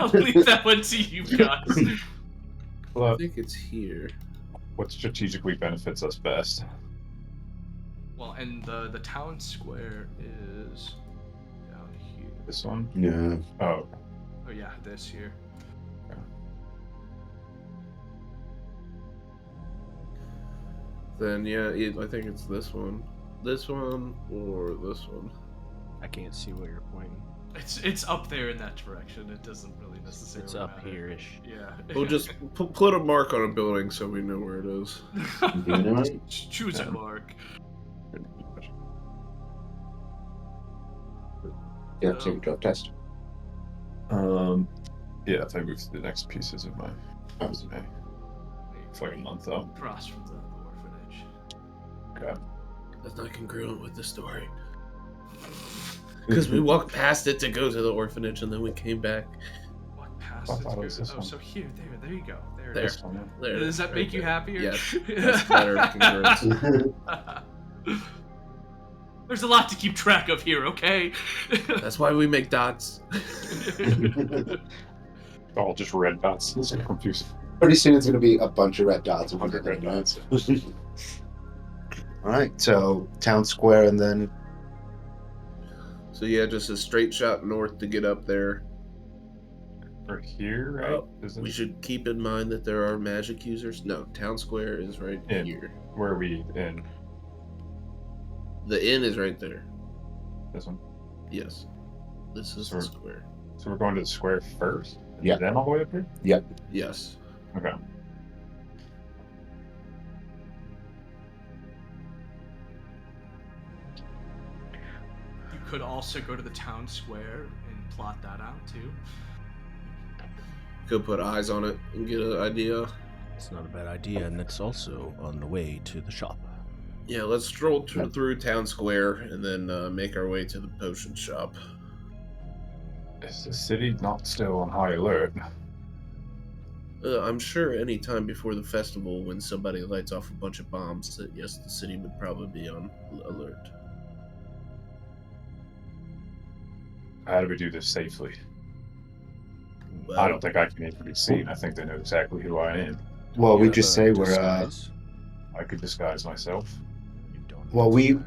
S3: I'll leave that one to you guys.
S2: I
S5: Well,
S2: think it's here.
S5: what strategically benefits us best?
S3: Well, and the town square is down here.
S5: This one?
S6: Yeah.
S5: Oh,
S3: Oh yeah, this here.
S2: Then yeah, I think it's this one or this one.
S1: I can't see where you're pointing.
S3: It's up there in that direction. It doesn't really necessarily.
S1: It's up
S3: matter.
S1: here-ish.
S3: Yeah.
S2: We'll just put a mark on a building so we know where it is.
S6: You know?
S3: Choose a mark.
S6: Yeah, take a drug test.
S5: yeah, if I move to the next pieces of my resume. It's like a month though.
S3: Across from the orphanage.
S5: Okay.
S2: That's not congruent with the story. Because we walked past it to go to the orphanage and then we came back.
S3: What past
S5: I
S3: it
S5: thought it was
S3: goes?
S5: this
S3: Oh,
S5: one.
S3: so here, there you go. There it
S2: There.
S3: is.
S5: This one, yeah.
S2: There.
S3: Does that make you happier?
S2: Yes. That's better congruence.
S3: There's a lot to keep track of here, okay?
S2: That's why we make dots.
S5: All just red dots. It's so confusing.
S6: Pretty soon it's going to be a bunch of red dots.
S5: 100 red dots.
S6: All right, so town square and then
S2: So yeah, just a straight shot north to get up there.
S5: We're here, right?
S2: We should keep in mind that there are magic users. No, town square is right here.
S5: Where are we in?
S2: The inn is right there.
S5: This one?
S2: Yes. This is the square.
S5: So we're going to the square first?
S6: Yeah.
S5: Then all the way up here?
S6: Yep.
S2: Yes.
S5: Okay.
S3: You could also go to the town square and plot that out too.
S2: Could put eyes on it and get an idea.
S1: It's not a bad idea, and it's also on the way to the shop.
S2: Yeah, let's stroll through town square and then make our way to the potion shop.
S5: Is the city not still on high alert?
S2: I'm sure any time before the festival, when somebody lights off a bunch of bombs, that yes, the city would probably be on alert.
S5: How do we do this safely?
S2: Well,
S5: I don't think I can even be seen. I think they know exactly who I am.
S6: Well,
S1: You
S6: we
S1: have
S6: just
S1: a
S6: say we're.
S1: disguise?
S5: I could disguise myself.
S1: You don't.
S6: Well,
S1: disguise.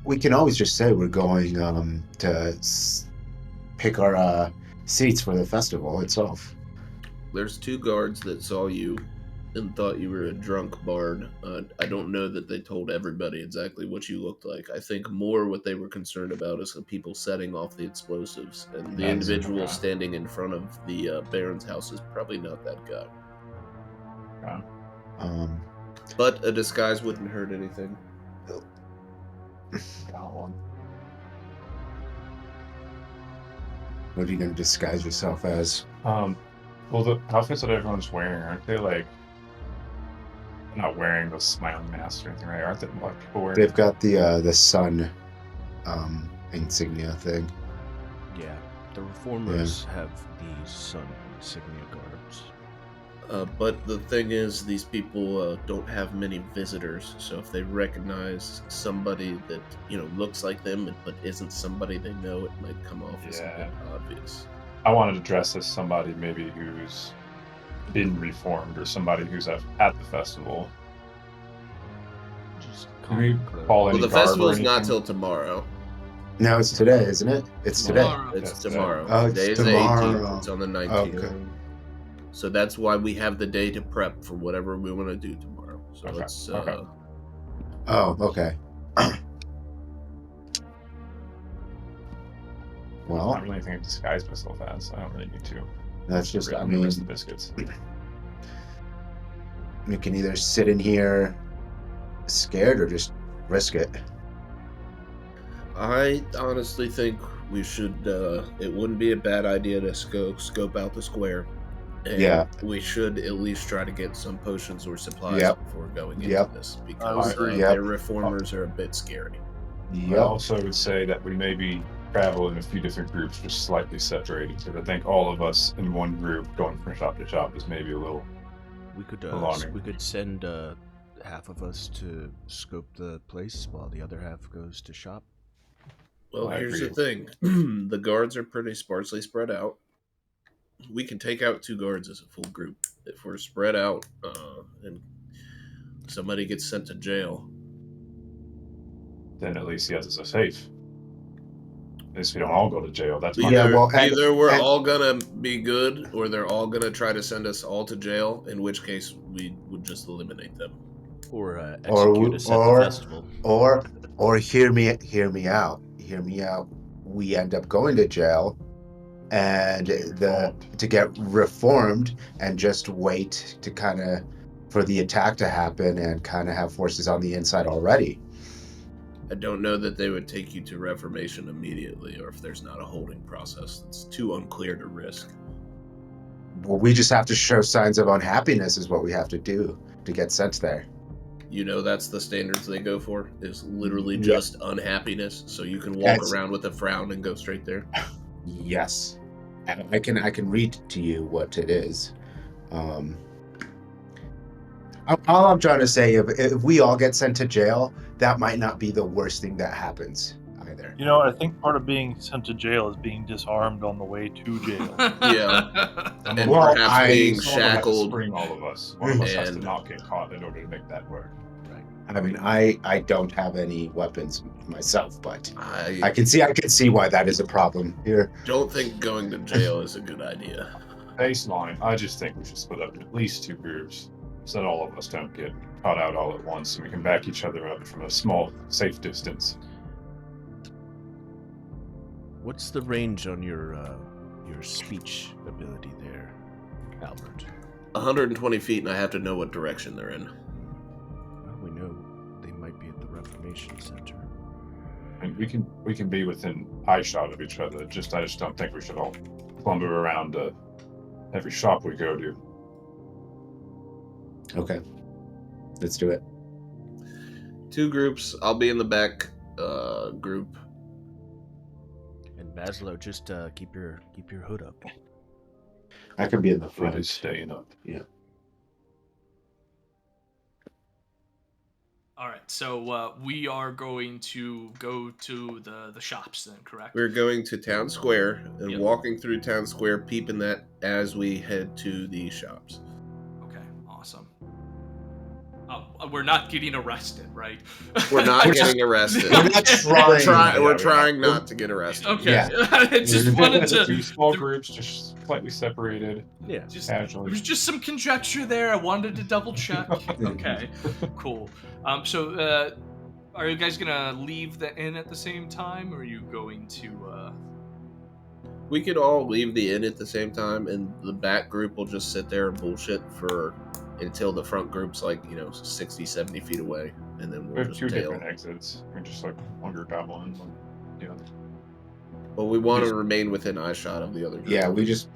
S6: We can always just say we're going to pick our seats for the festival itself.
S2: there's 2 guards that saw you and thought you were a drunk bard. I don't know that they told everybody exactly what you looked like. I think more what they were concerned about is the people setting off the explosives, and the individual standing in front of the Baron's house is probably not that guy. But a disguise wouldn't hurt anything.
S5: Got one.
S6: What are you going to disguise yourself as?
S5: Well, the outfits that everyone's wearing, aren't they like... They're not wearing those smiling masks or anything, right? Aren't they like people wearing...
S6: They've got the sun insignia thing.
S1: Yeah, the reformers have the sun insignia garbs.
S2: But the thing is, these people don't have many visitors, so if they recognize somebody that, looks like them but isn't somebody they know, it might come off as a bit obvious.
S5: I wanted to dress as somebody maybe who's been reformed or somebody who's at the festival.
S1: Just
S5: Can we call any
S2: the
S5: garb or
S2: festival's not
S5: anything?
S2: till tomorrow.
S6: No, it's today, isn't it? It's today.
S3: Tomorrow.
S2: It's
S5: Yes,
S2: tomorrow.
S6: Oh, it's
S2: Today is
S6: tomorrow.
S2: the 18th. It's on the 19th.
S6: Okay.
S2: So that's why we have the day to prep for whatever we want to do tomorrow. So
S5: Okay,
S2: let's.
S5: okay.
S6: Oh, okay.
S5: I
S6: Well,
S5: don't really think I can disguise myself as. I don't really need to.
S6: that's just, I
S5: I'm gonna miss the
S6: mean,
S5: biscuits.
S6: you can either sit in here scared or just risk it.
S2: I honestly think we should. It wouldn't be a bad idea to scope out the square. And
S6: Yeah.
S2: we should at least try to get some potions or supplies
S6: Yep.
S2: before going into
S6: Yep.
S2: this,
S5: I
S2: because
S5: agree.
S2: their reformers are a bit scary.
S5: I
S6: Yep.
S5: also would say that we maybe travel in a few different groups, just slightly separated. Because I think all of us in one group going from shop to shop is maybe a little...
S1: We could
S5: Alarming.
S1: send half of us to scope the place while the other half goes to shop.
S2: Well,
S5: I
S2: here's
S5: agree.
S2: the thing. The guards are pretty sparsely spread out. We can take out 2 guards as a full group. If we're spread out and somebody gets sent to jail,
S5: Then at least he has us safe. At least we don't all go to jail. That's my
S2: either,
S6: well, and-
S2: either we're
S6: and-
S2: all gonna be good, or they're all gonna try to send us all to jail, in which case we would just eliminate them.
S1: Or execute us at the festival.
S6: Or hear me out. Hear me out. We end up going to jail, and to get reformed, and just wait to kind of for the attack to happen, and kind of have forces on the inside already.
S2: I don't know that they would take you to reformation immediately, or if there's not a holding process. It's too unclear to risk.
S6: Well, we just have to show signs of unhappiness, is what we have to do to get sent there.
S2: That's the standards they go for, is literally
S6: Yep.
S2: just unhappiness, so you can walk
S6: Yes.
S2: around with a frown and go straight there.
S6: Yes, and I can read to you what it is. All I'm trying to say, if we all get sent to jail, that might not be the worst thing that happens either.
S8: I think part of being sent to jail is being disarmed on the way to jail.
S2: Yeah. And
S6: Well,
S2: perhaps being
S5: Someone has to
S2: shackled.
S5: spring all of us. One of us has to
S2: and-
S5: not get caught in order to make that work.
S6: I mean, I don't have any weapons myself, but I
S2: I
S6: can see why that is a problem here.
S2: don't think going to jail is a good idea.
S5: Baseline, I just think we should split up in at least 2 groups so that all of us don't get caught out all at once and we can back each other up from a small, safe distance.
S1: What's the range on your speech ability there, Albert?
S2: 120 feet, and I have to know what direction they're in.
S1: Well, we know they might be at the Reformation Center.
S5: And we can be within eye shot of each other. I just don't think we should all clumber around every shop we go to.
S6: Okay, let's do it.
S2: 2 groups. I'll be in the back group.
S1: And Bazzlo, just keep your hood up.
S6: I can be in the
S5: Hood
S6: front.
S5: is staying up.
S6: Yeah.
S3: All right, so we are going to go to the shops then, correct?
S2: We're going to Town Square and
S3: Yep.
S2: walking through Town Square, peeping that as we head to the shops.
S3: Okay, awesome. We're not getting arrested, right?
S2: We're not getting arrested.
S6: We're not trying.
S2: We're trying not to get arrested.
S3: Okay,
S6: Yeah.
S3: I just wanted to.
S5: 2 small groups, just slightly separated,
S1: Yeah.
S3: Just, there
S5: casually.
S3: was just some conjecture there. I wanted to double check. Okay, cool. So, are you guys gonna leave the inn at the same time, or are you going to?
S2: We could all leave the inn at the same time, and the back group will just sit there and bullshit until the front group's 60, 70 feet away, and then
S5: We
S2: we'll
S5: have
S2: just
S5: 2
S2: tail.
S5: different exits. We're just like one group out one. Yeah.
S2: But we want
S5: Just-
S2: to remain within eyeshot of the other group.
S6: Yeah, we just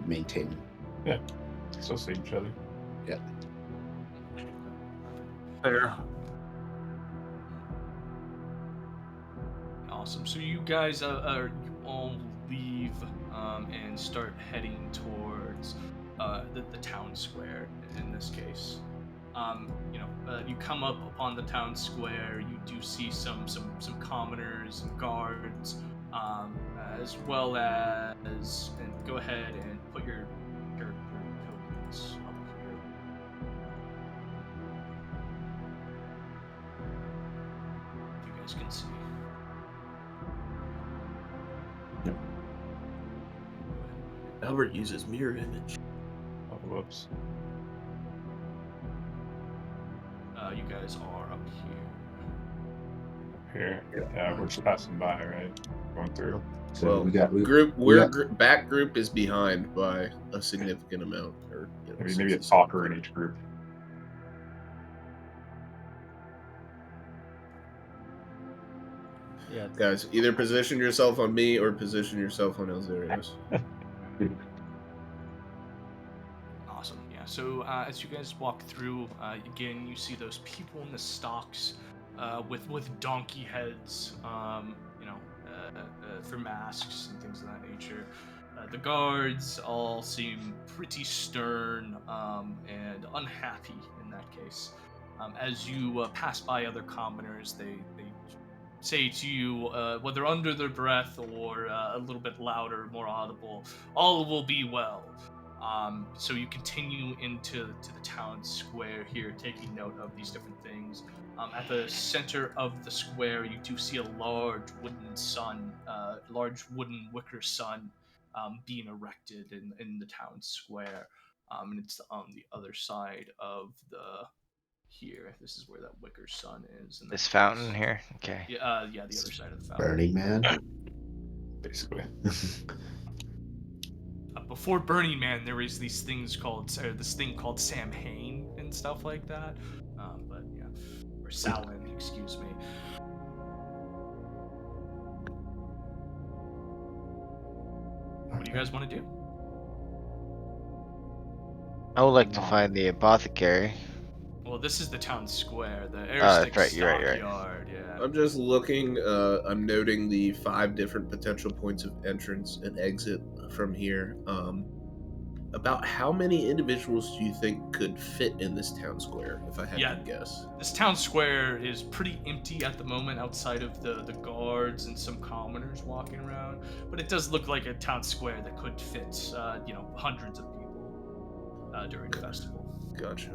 S6: maintain.
S5: Still see each other.
S8: Fair.
S3: Awesome. So you guys you all leave and start heading towards the town square. In this case, you come up upon the town square. You do see some commoners and guards, as well as. And go ahead and put your character tokens up here. You guys can see.
S2: Albert uses mirror image.
S5: Oh, whoops.
S3: You guys are up here.
S5: Here. Yeah, we're just passing by, right? Going through.
S6: So
S2: Well,
S6: we got
S2: back group is behind by a significant amount, or
S5: Maybe a talker in each group.
S1: Yeah.
S2: Guys, either position yourself on me or position yourself on Elzeiros.
S3: Awesome. Yeah. So as you guys walk through, again, you see those people in the stocks with donkey heads, for masks and things of that nature. The guards all seem pretty stern and unhappy in that case. As you pass by other commoners, they say to you, whether under their breath or a little bit louder, more audible, all will be well. So you continue into the town square here, taking note of these different things. At the center of the square, you do see a large wooden sun, large wooden wicker sun, being erected in the town square. And it's on the other side of here. This is where that wicker sun is.
S7: This fountain here? Okay.
S3: Yeah, the other side of the fountain.
S6: Burning Man.
S5: Basically.
S3: Before Burning Man, there was this thing called Samhain and stuff like that. But yeah, or Samhain, excuse me. What do you guys want to do?
S7: I would like to find the apothecary.
S3: Well, this is the town square, the
S7: that's right, you're right, you're right.
S3: stockyard. Yeah.
S2: I'm just looking, I'm noting the 5 different potential points of entrance and exit from here. About how many individuals do you think could fit in this town square, if I had to guess?
S3: This town square is pretty empty at the moment outside of the guards and some commoners walking around. But it does look like a town square that could fit, hundreds of people during the festival.
S2: Gotcha.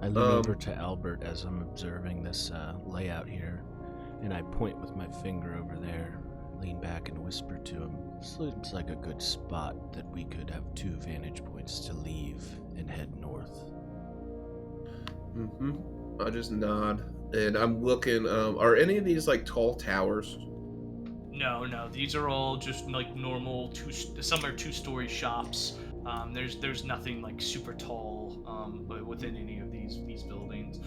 S1: I lean over to Albert as I'm observing this layout here, and I point with my finger over there, lean back and whisper to him. Seems like a good spot that we could have 2 vantage points to leave and head north.
S2: Mm-hmm. I just nod, and I'm looking. Are any of these like tall towers?
S3: No. These are all just like normal. Some are 2-story shops. There's nothing like super tall within any of these buildings.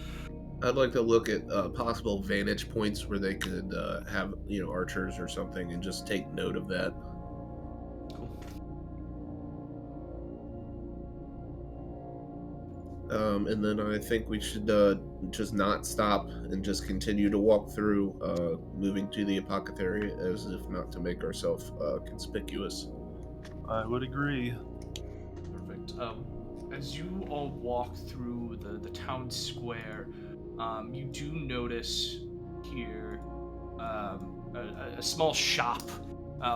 S2: I'd like to look at possible vantage points where they could have archers or something, and just take note of that. And then I think we should just not stop and just continue to walk through, moving to the apothecary as if not to make ourselves conspicuous.
S8: I would agree.
S3: Perfect. As you all walk through the town square, you do notice here a small shop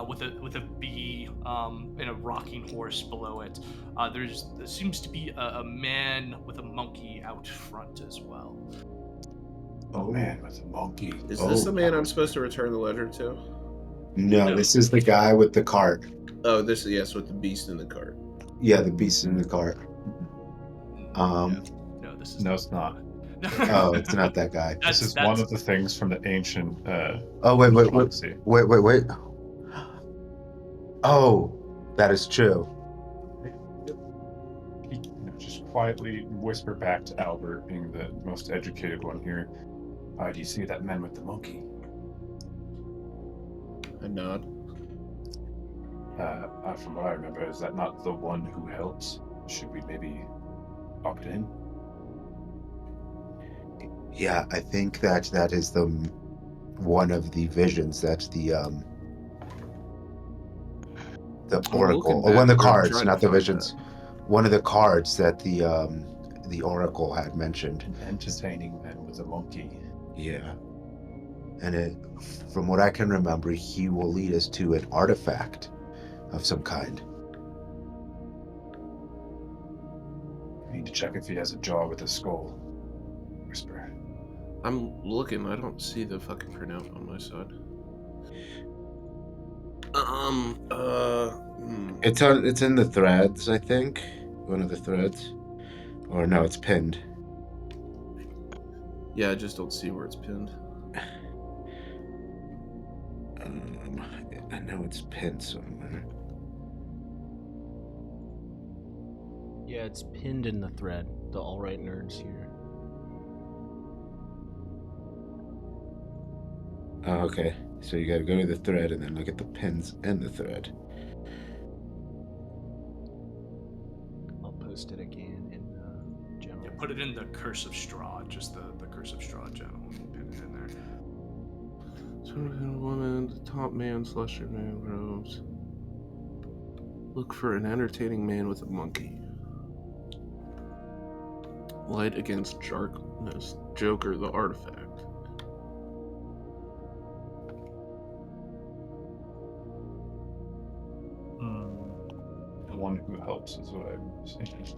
S3: with a bee and a rocking horse below it. There seems to be a man with a monkey out front as well.
S5: Oh man, with a monkey.
S2: Is this the man I'm supposed to return the ledger to?
S6: No, this is the guy with the cart.
S2: Oh, with the beast in the cart.
S6: Yeah, the beast in the cart.
S3: No, this is
S5: No, it's not.
S6: Oh, it's not that guy.
S5: This is one of the things from the ancient.
S6: Oh wait.
S5: Galaxy.
S6: Wait. Oh, that is true.
S5: He just quietly whisper back to Albert, being the most educated one here. Do you see that man with the monkey?
S2: I nod.
S5: From what I remember, is that not the one who helps? Should we maybe opt in?
S6: Yeah, I think that is the one of the visions. That's the oracle, or one of the cards, not the visions. One of the cards that the oracle had mentioned.
S5: An entertaining man with a monkey.
S6: Yeah, and from what I can remember, he will lead us to an artifact of some kind.
S5: We need to check if he has a jaw with a skull. Whisper.
S2: I'm looking. I don't see the fucking printout on my side.
S6: It's in the threads, I think. One of the threads, or no, it's pinned.
S2: Yeah, I just don't see where it's pinned.
S6: I know it's pinned somewhere.
S1: Yeah, it's pinned in the thread. The All Right Nerds here.
S6: Oh, okay. So you gotta go to the thread and then look at the pins in the thread.
S1: I'll post it again in general.
S3: Yeah, put it in the Curse of Strahd, just the Curse of Strahd general. Pin it in there.
S2: Woman, the top man, slasher man, robes. Look for an entertaining man with a monkey. Light against darkness. Joker, the artifact.
S5: The one who helps is what I'm saying.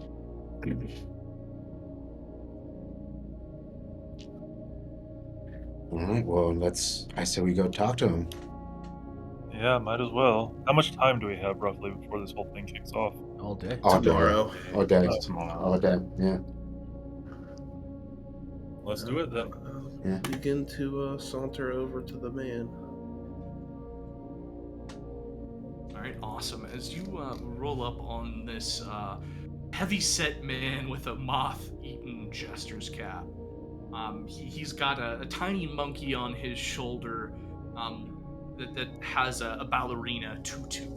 S6: All right. Well, I say we go talk to him.
S8: Yeah, might as well. How much time do we have roughly before this whole thing kicks off?
S1: All day.
S2: Tomorrow.
S6: All day.
S5: Tomorrow.
S6: All day. Yeah.
S4: Let's do it then.
S6: Yeah.
S2: Begin to saunter over to the man.
S3: All right, awesome. As you roll up on this heavy-set man with a moth-eaten jester's cap, he's got a tiny monkey on his shoulder that has a ballerina tutu.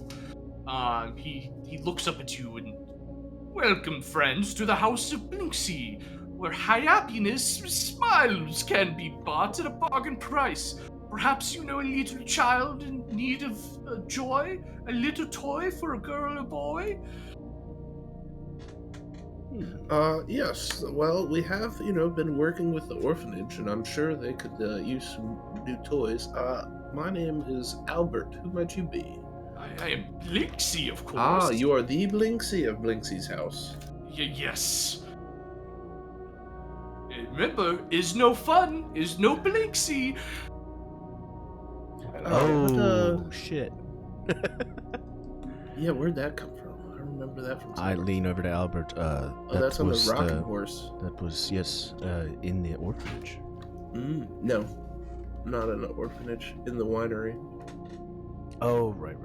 S3: He looks up at you and, welcome, friends, to the House of Blinksy, where happiness smiles can be bought at a bargain price. Perhaps you know a little child in need of joy, a little toy for a girl or boy.
S2: Yes. Well, we have, been working with the orphanage, and I'm sure they could use some new toys. My name is Albert. Who might you be?
S3: I am Blinksy, of course.
S2: Ah, you are the Blinksy of Blinksy's house.
S3: Yes. Remember, is no fun, is no Blakesy.
S1: Oh, shit.
S2: Yeah, where'd that come from? I remember that from
S1: I
S2: somewhere.
S1: lean over to Albert.
S2: That's on the rocking horse.
S1: That was, yes, in the orphanage.
S2: No, not in the orphanage, in the winery.
S1: Oh, right.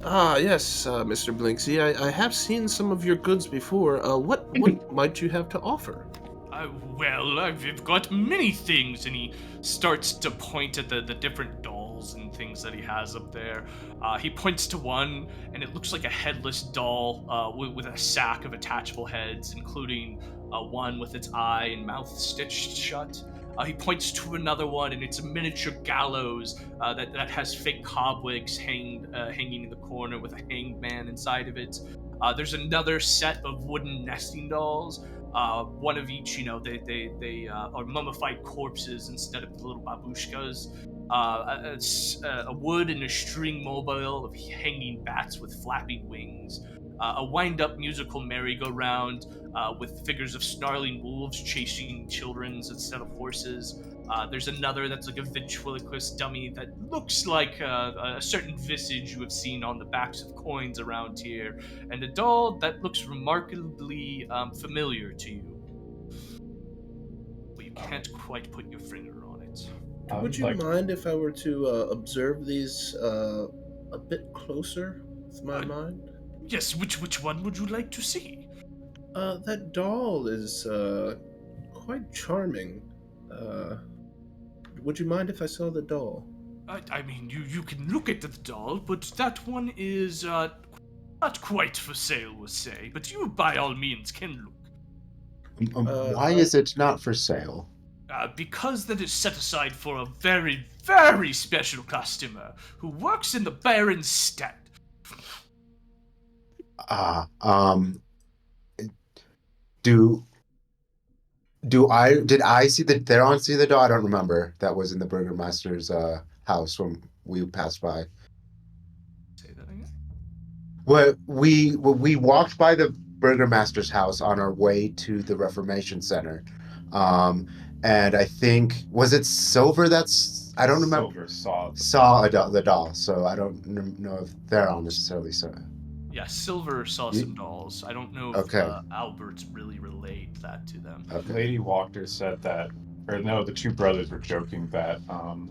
S2: Ah, yes, Mr. Blinksy. I have seen some of your goods before. What might you have to offer?
S3: Well, I've got many things, and he starts to point at the different dolls and things that he has up there. He points to one, and it looks like a headless doll with a sack of attachable heads, including one with its eye and mouth stitched shut. He points to another one, and it's a miniature gallows that has fake cobwebs hanging in the corner with a hanged man inside of it. There's another set of wooden nesting dolls. One of each, they are mummified corpses instead of the little babushkas. A wood and a string mobile of hanging bats with flapping wings. A wind-up musical merry-go-round with figures of snarling wolves chasing children instead of horses. There's another that's like a ventriloquist dummy that looks like a certain visage you have seen on the backs of coins around here, and a doll that looks remarkably familiar to you. But you can't quite put your finger on it.
S2: Would you mind if I were to observe these a bit closer with my mind?
S3: Yes, which one would you like to see?
S2: That doll is quite charming. Would you mind if I saw the doll?
S3: I mean, you can look at the doll, but that one is not quite for sale, we'll say. But you, by all means, can look.
S6: Why is it not for sale?
S3: Because that is set aside for a very, very special customer who works in the Baron's stead.
S6: Did I see the Theron see the doll? I don't remember. That was in the Burgermaster's house when we passed by.
S3: Say that again?
S6: Well, we walked by the Burgermaster's house on our way to the Reformation Center. And I think, was it Silver that's, I don't remember.
S5: Silver
S6: saw the doll, so I don't know if Theron necessarily saw it.
S3: Yeah, Silver saw some dolls. I don't know if Albert's really relayed that to them.
S6: Okay.
S5: Lady Wachter said that, or no, the two brothers were joking that the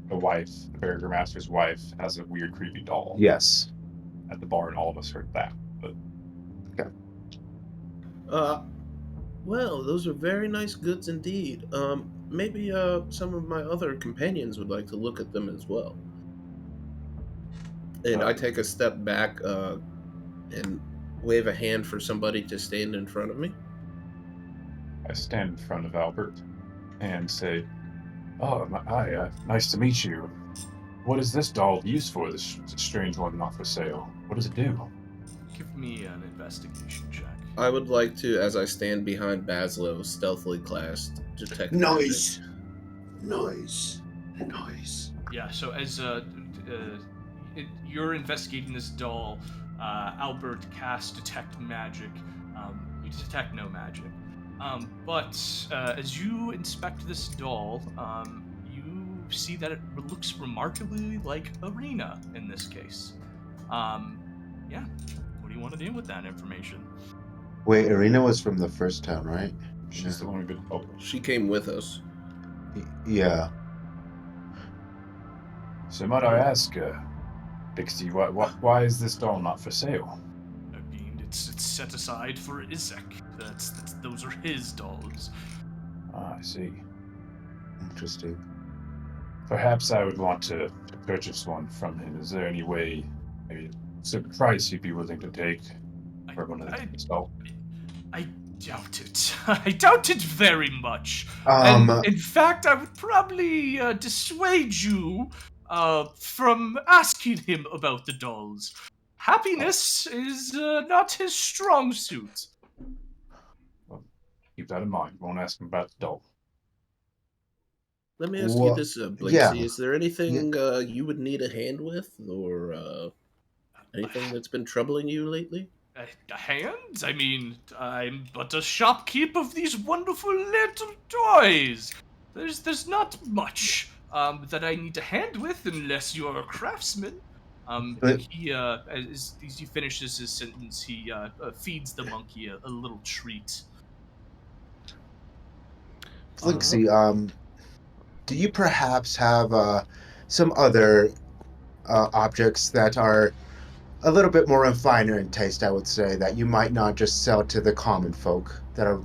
S5: Burgermaster's wife, has a weird, creepy doll.
S6: Yes.
S5: At the bar, and all of us heard that. But
S6: okay.
S2: Well, those are very nice goods indeed. Maybe some of my other companions would like to look at them as well. And I take a step back and wave a hand for somebody to stand in front of me.
S5: I stand in front of Albert and say, "Oh, hi, nice to meet you. What is this doll used for, this strange one not for sale? What does it do?"
S3: Give me an investigation check.
S2: I would like to, as I stand behind Bazzlo, stealthily cast detect
S6: Noise.
S3: Yeah, so as you're investigating this doll, Albert casts detect magic. You detect no magic. But as you inspect this doll, you see that it looks remarkably like Arena in this case. Yeah, what do you want to do with that information?
S6: Wait, Arena was from the first town, right?
S5: She's the one who could help.
S2: She came with us.
S6: Yeah.
S5: So might I ask, Pixie, why is this doll not for sale?
S3: I mean, it's set aside for Izek. Those are his dolls.
S5: Ah, I see.
S6: Interesting.
S5: Perhaps I would want to purchase one from him. Is there any way, maybe a certain price you'd be willing to take for one of these dolls?
S3: I doubt it. I doubt it very much.
S6: Um,
S3: And in fact, I would probably dissuade you from asking him about the dolls. Happiness is not his strong suit.
S5: Well, keep that in mind. Won't ask him about the doll.
S2: Let me ask you this, Blakesy.
S6: yeah.
S2: Is there anything you would need a hand with, or anything that's been troubling you lately?
S3: A hand? I mean, I'm but a shopkeep of these wonderful little toys. There's not much that I need to hand with unless you're a craftsman.
S6: But-
S3: He as he finishes his sentence, he feeds the monkey a little treat.
S6: Flinksy, do you perhaps have some other objects that are a little bit more finer in taste, I would say, that you might not just sell to the common folk, that are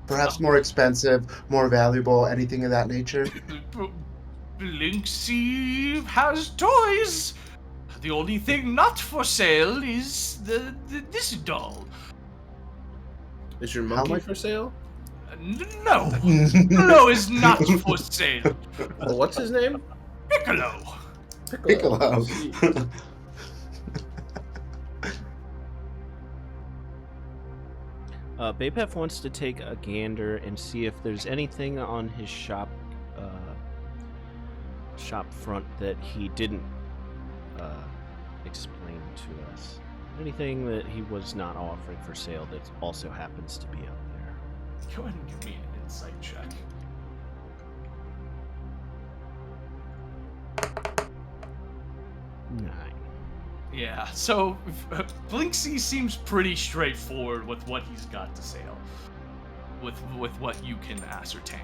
S6: perhaps more expensive, more valuable, anything of that nature?
S3: Blinksy has toys. The only thing not for sale is this doll.
S2: Is your
S6: How
S2: monkey
S6: much-
S2: for sale?
S3: No, Piccolo is not for sale.
S2: Well, what's his name?
S3: Piccolo.
S6: Piccolo.
S1: Bapef wants to take a gander and see if there's anything on his shop front that he didn't explain to us. Anything that he was not offering for sale that also happens to be out there.
S3: Go ahead and give me an insight check.
S1: Nine.
S3: Yeah, so Blinksy seems pretty straightforward with what he's got to sell, with what you can ascertain.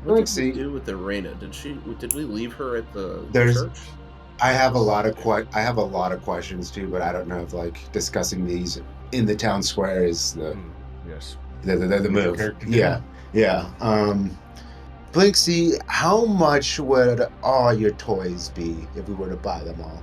S2: What did we
S6: Blinksy,
S2: do with Irena? Did we leave her at the
S6: There's-
S2: church?
S6: I have a lot of questions too, but I don't know if like discussing these in the town square is the
S1: Yes.
S6: the move.
S5: Character
S6: Yeah, yeah. Blinksy, how much would all your toys be if we were to buy them all?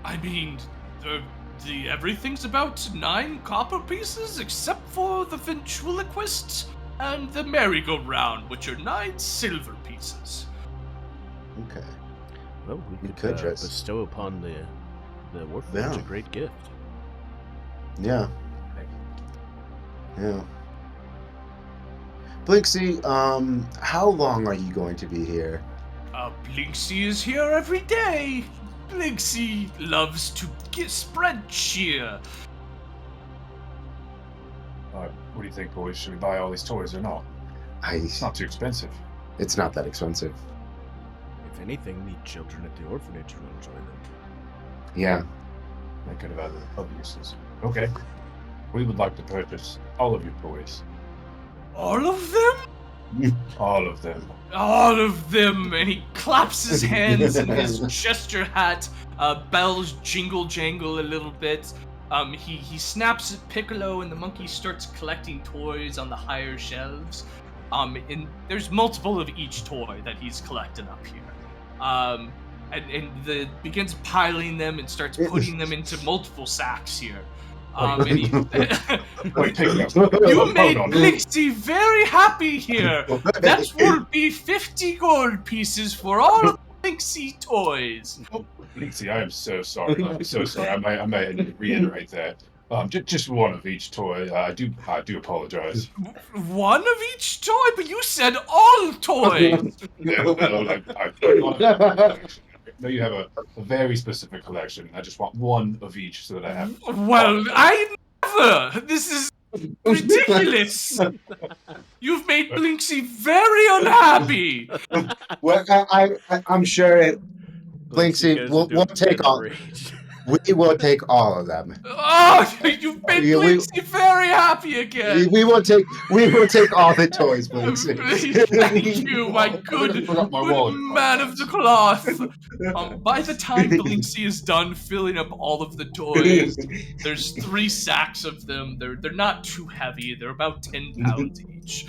S3: I mean, the everything's about 9 copper pieces, except for the ventriloquist and the merry-go-round, which are 9 silver pieces.
S6: Okay.
S1: Well, we
S6: You
S1: could
S6: could just-
S1: bestow upon the orphanage
S6: Yeah.
S1: a great gift.
S6: Yeah. Yeah. Blinksy, how long are you going to be here?
S3: Blinksy is here every day. Blinksy loves to spread cheer.
S5: What do you think, boys? Should we buy all these toys or not? It's not too expensive.
S6: It's not that expensive.
S1: If anything, the children at the orphanage will enjoy them.
S6: Yeah.
S5: They could have other uses. Okay. We would like to purchase all of your toys.
S3: All of them?
S5: All of them.
S3: All of them! And he claps his hands and his gesture hat bells jingle jangle a little bit. He snaps at Piccolo and the monkey starts collecting toys on the higher shelves. And there's multiple of each toy that he's collected up here. And begins piling them and starts putting them into multiple sacks here. And he,
S5: Wait, Piccolo.
S3: you made
S5: Hold on.
S3: Blinksy very happy here. That will be 50 gold pieces for all of Blinksy toys.
S5: Lexi, I am so sorry. I'm so sorry. I may reiterate that. Just one of each toy. I do apologize.
S3: One of each toy? But you said all toys.
S5: No, I know you have a very specific collection. I just want one of each so that I have.
S3: Well, I never. This is ridiculous. You've made Blinksy very unhappy.
S6: Well, I'm sure Blinksy, we'll take all. We will take all of them.
S3: Oh, you've made Blinksy very happy again.
S6: We will take all the toys, Blinksy.
S3: Thank you, my good man of the cloth. By the time Blinksy is done filling up all of the toys, there's 3 sacks of them. They're not too heavy. They're about 10 pounds each.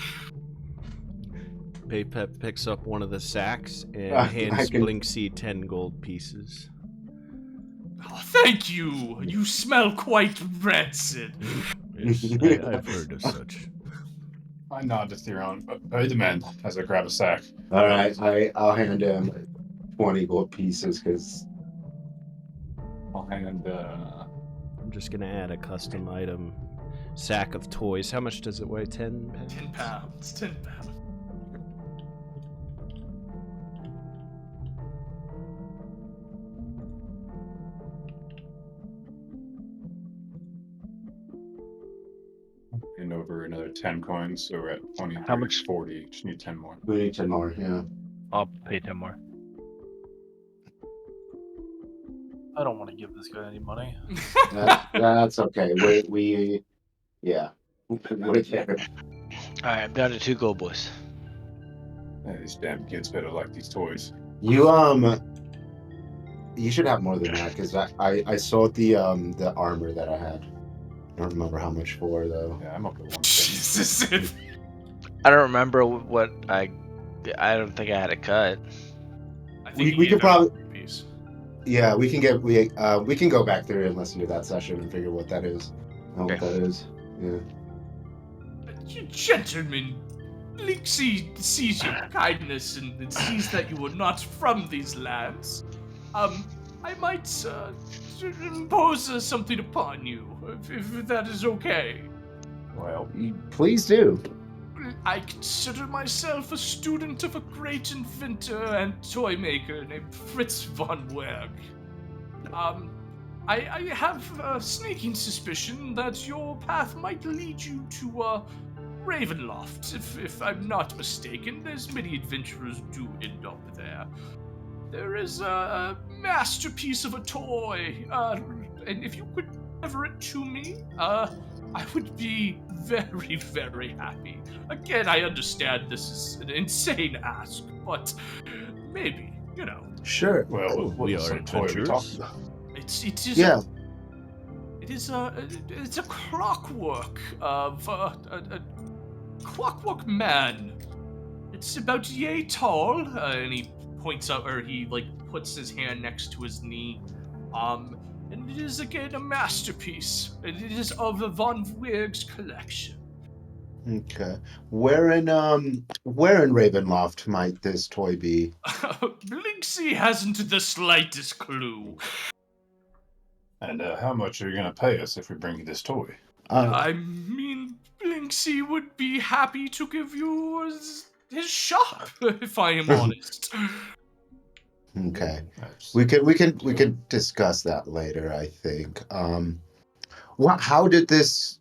S1: Bapef picks up one of the sacks and
S6: I
S1: hands
S6: can-
S1: Blinksy 10 gold pieces.
S3: Oh, thank you. You smell quite rancid.
S1: Yes, I've heard of such.
S5: I nod to Theron. The man as I grab a sack.
S6: All right, I'll hand him 20 gold pieces because
S5: I'll hand.
S1: I'm just gonna add a custom item. Sack of toys. How much does it weigh? 10 pounds?
S3: 10 pounds. 10 pounds.
S5: over another 10 coins, so we're at 20,
S7: How
S5: 30,
S7: much?
S5: 40. Just need 10 more.
S6: We need 10 more, yeah.
S8: I'll pay 10 more. I don't want to give this guy any money.
S6: That's okay. Yeah. We're there.
S7: All right, I'm down to 2 gold, boys.
S5: These damn kids better like these toys.
S6: You should have more than that because I sold the armor that I had. I don't remember how much for though.
S5: Yeah, I'm up to 110.
S3: Jesus.
S7: I don't remember what I don't think I had a cut.
S3: I think
S6: We
S3: you
S6: could
S3: gave out
S6: probably-
S3: a piece.
S6: Yeah, we can go back there and listen to that session and figure what that is. What that is. Yeah.
S3: Gentlemen, Lixie sees your kindness and sees that you are not from these lands. I might impose something upon you, if that is okay.
S5: Well,
S6: Please do.
S3: I consider myself a student of a great inventor and toy maker named Fritz von Werg. I have a sneaking suspicion that your path might lead you to Ravenloft. If I'm not mistaken, there's many adventurers do end up there. There is a masterpiece of a toy, and if you could deliver it to me, I would be very, very happy. Again, I understand this is an insane ask, but maybe, you know.
S6: Sure.
S5: well,
S1: we
S5: what
S1: are
S5: sort of toy are we
S1: adventurers.
S5: talking about?
S3: It is
S6: Yeah.
S3: it's a clockwork of a clockwork man. It's about yay tall, and he points out, or he puts his hand next to his knee. And it is again a masterpiece. And it is of the Von Werg's collection.
S6: Okay. Where in Ravenloft might this toy be?
S3: Blinksy hasn't the slightest clue.
S5: And how much are you going to pay us if we bring you this toy?
S3: I mean, Blinksy would be happy to give you his shop, if I am honest.
S6: Okay.
S5: That's-
S6: We could discuss that later, I think. How did this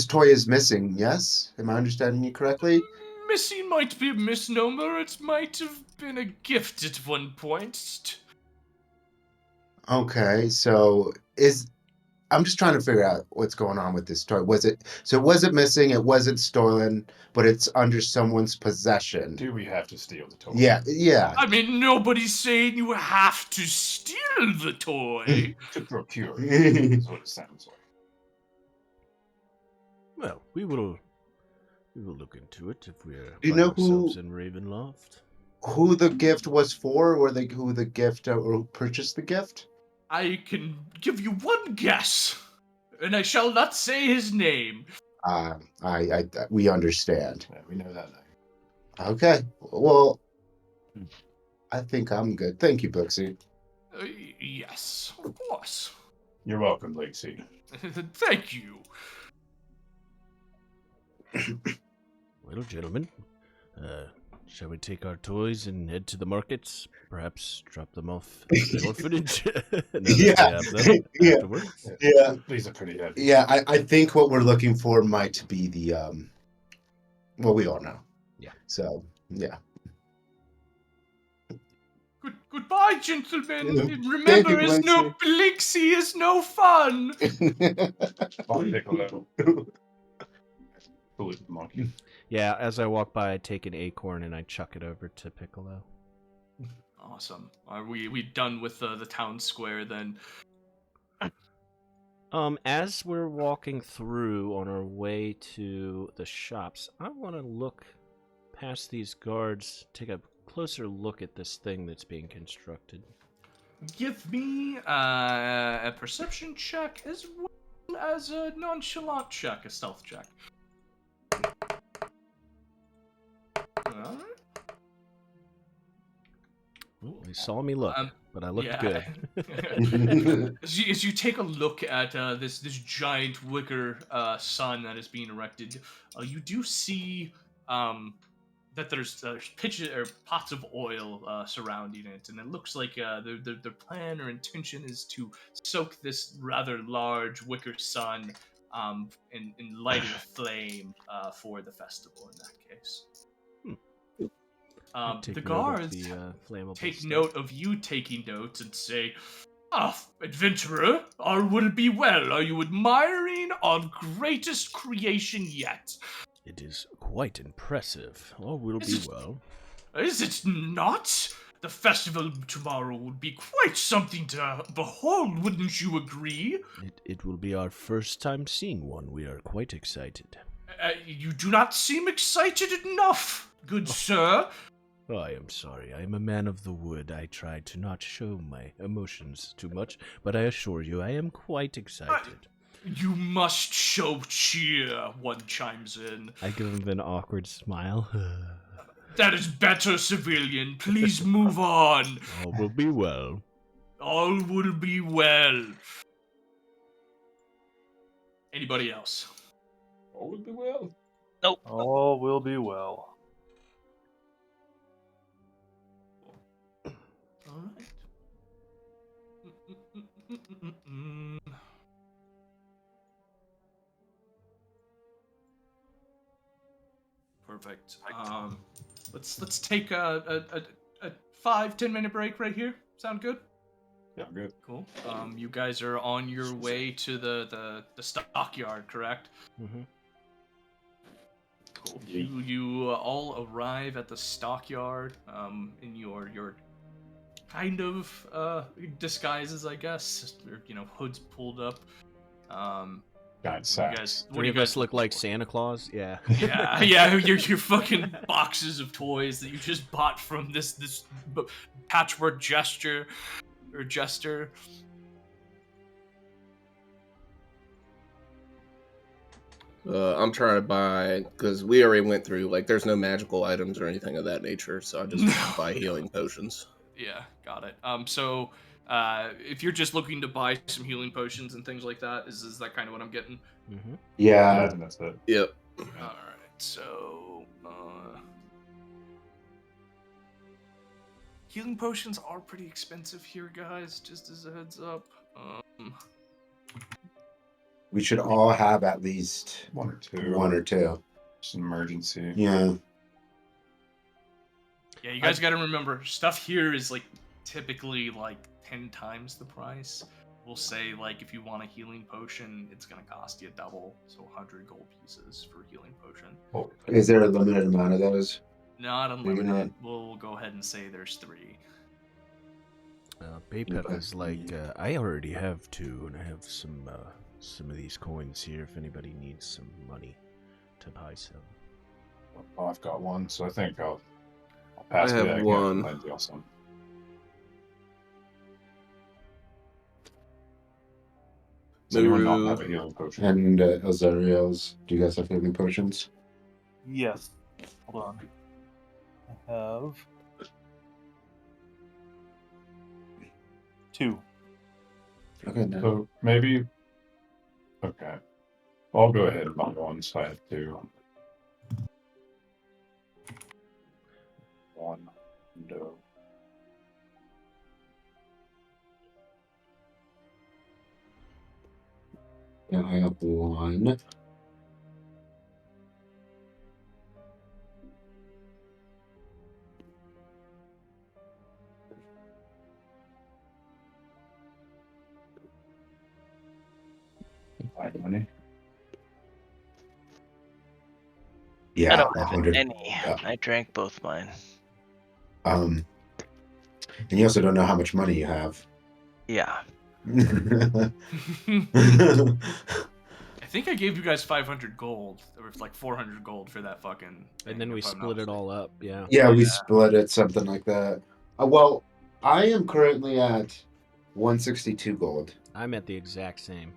S6: toy is missing, yes? Am I understanding you correctly?
S3: Missing might be a misnomer. It might have been a gift at one point.
S6: Okay, so I'm just trying to figure out what's going on with this toy. Was it missing, it wasn't stolen, but it's under someone's possession.
S5: Do we have to steal the toy?
S6: Yeah.
S3: I mean, nobody's saying you have to steal the toy.
S5: To procure it, is what it sounds like.
S1: Well, we will look into it if we're
S6: Do you
S1: find
S6: know who-
S1: ourselves in Ravenloft.
S6: Who the gift was for, or who the gift or who purchased the gift?
S3: I can give you one guess, and I shall not say his name.
S6: We understand.
S5: Yeah, we know that now.
S6: Okay. Well, I think I'm good. Thank you, Booksy.
S3: Yes, of course.
S5: You're welcome, Lacey.
S3: Thank you.
S1: Well, gentlemen, shall we take our toys and head to the markets? Perhaps drop them off at the orphanage?
S6: Yeah.
S1: Afterwards?
S6: Yeah.
S5: These are pretty heavy.
S6: Yeah, I think what we're looking for might be the well, we all know.
S1: Yeah.
S6: So, yeah.
S3: Goodbye, gentlemen.
S6: Thank
S3: Remember,
S6: you,
S3: is no Blixie is no fun.
S5: Bye, Piccolo. Bullet monkey.
S1: Yeah, as I walk by, I take an acorn and I chuck it over to Piccolo.
S3: Awesome. Are we done with the town square then?
S1: As we're walking through on our way to the shops, I want to look past these guards, take a closer look at this thing that's being constructed.
S3: Give me a perception check as well as a nonchalant check, a stealth check. Alright.
S1: Ooh, they saw me look, but I looked good.
S3: As you take a look at this giant wicker sun that is being erected, you do see that there's pitches or pots of oil surrounding it, and it looks like their plan or intention is to soak this rather large wicker sun and lighting a flame for the festival in that case.
S1: Take
S3: The
S1: note of
S3: guards
S1: the flammable
S3: take
S1: stuff.
S3: note of you taking notes and say, adventurer, all will be well. Are you admiring our greatest creation yet?
S1: It is quite impressive. All will be well.
S3: Is it not? The festival tomorrow would be quite something to behold, wouldn't you agree?
S1: It will be our first time seeing one. We are quite excited.
S3: You do not seem excited enough, good sir.
S1: Oh, I am sorry. I am a man of the wood. I try to not show my emotions too much, but I assure you I am quite excited.
S3: You must show cheer, one chimes in.
S1: I give him an awkward smile.
S3: That is better, civilian. Please move on.
S1: All will be well.
S3: All will be well. Anybody else?
S5: All will be well.
S8: All will be well.
S3: All right. Perfect. Let's take a 5-10 minute break right here. Sound good?
S5: Yeah, good.
S3: Cool. You guys are on your way to the stockyard, correct?
S1: Mm-hmm.
S3: Cool. You all arrive at the stockyard in your kind of disguises, I guess. Or, hoods pulled up.
S5: Giant sacks.
S1: Three of us look like Santa Claus. Yeah.
S3: Yeah, your fucking boxes of toys that you just bought from this patchwork jester.
S2: I'm trying to buy, because we already went through, there's no magical items or anything of that nature, so I just buy healing potions.
S3: Yeah, got it. So if you're just looking to buy some healing potions and things like that, is that kind of what I'm getting?
S1: Mm-hmm.
S6: Yeah.
S5: That's it.
S2: Yep.
S3: Alright, so healing potions are pretty expensive here, guys, just as a heads up.
S6: We should all have at least
S5: One or two. Just an emergency.
S6: Yeah.
S3: Yeah, you guys got to remember, stuff here is typically 10 times the price. We'll say if you want a healing potion, it's gonna cost you double, so 100 gold pieces for a healing potion.
S5: Oh,
S6: Is there a limited amount of those?
S3: Not
S6: Maybe
S3: unlimited. We'll go ahead and say there's 3.
S1: Bapef is I already have 2, and I have some of these coins here if anybody needs some money to buy some.
S5: well, I've got one, so I think I'll pass
S2: I
S5: the
S2: have
S5: bag
S2: one.
S5: and deal some. Does anyone not have a healing potion?
S6: And Elzeiros, do you guys have healing potions?
S8: Yes. Hold on. I have 2.
S6: Okay, no.
S5: So maybe. Okay. I'll go ahead and buy one, so I have 2. One. No.
S6: Yeah, I have 1.
S5: Money.
S7: I
S6: Yeah,
S7: don't have
S6: 100.
S7: any.
S6: Yeah.
S7: I drank both mine.
S6: And you also don't know how much money you have.
S7: Yeah.
S3: I think I gave you guys 500 gold, or 400 gold for that fucking thing,
S1: And then we
S3: if I'm not
S1: split it
S3: mistaken.
S1: all up. Yeah.
S6: Yeah, we split it, something like that. Well, I am currently at 162 gold.
S1: I'm at the exact same.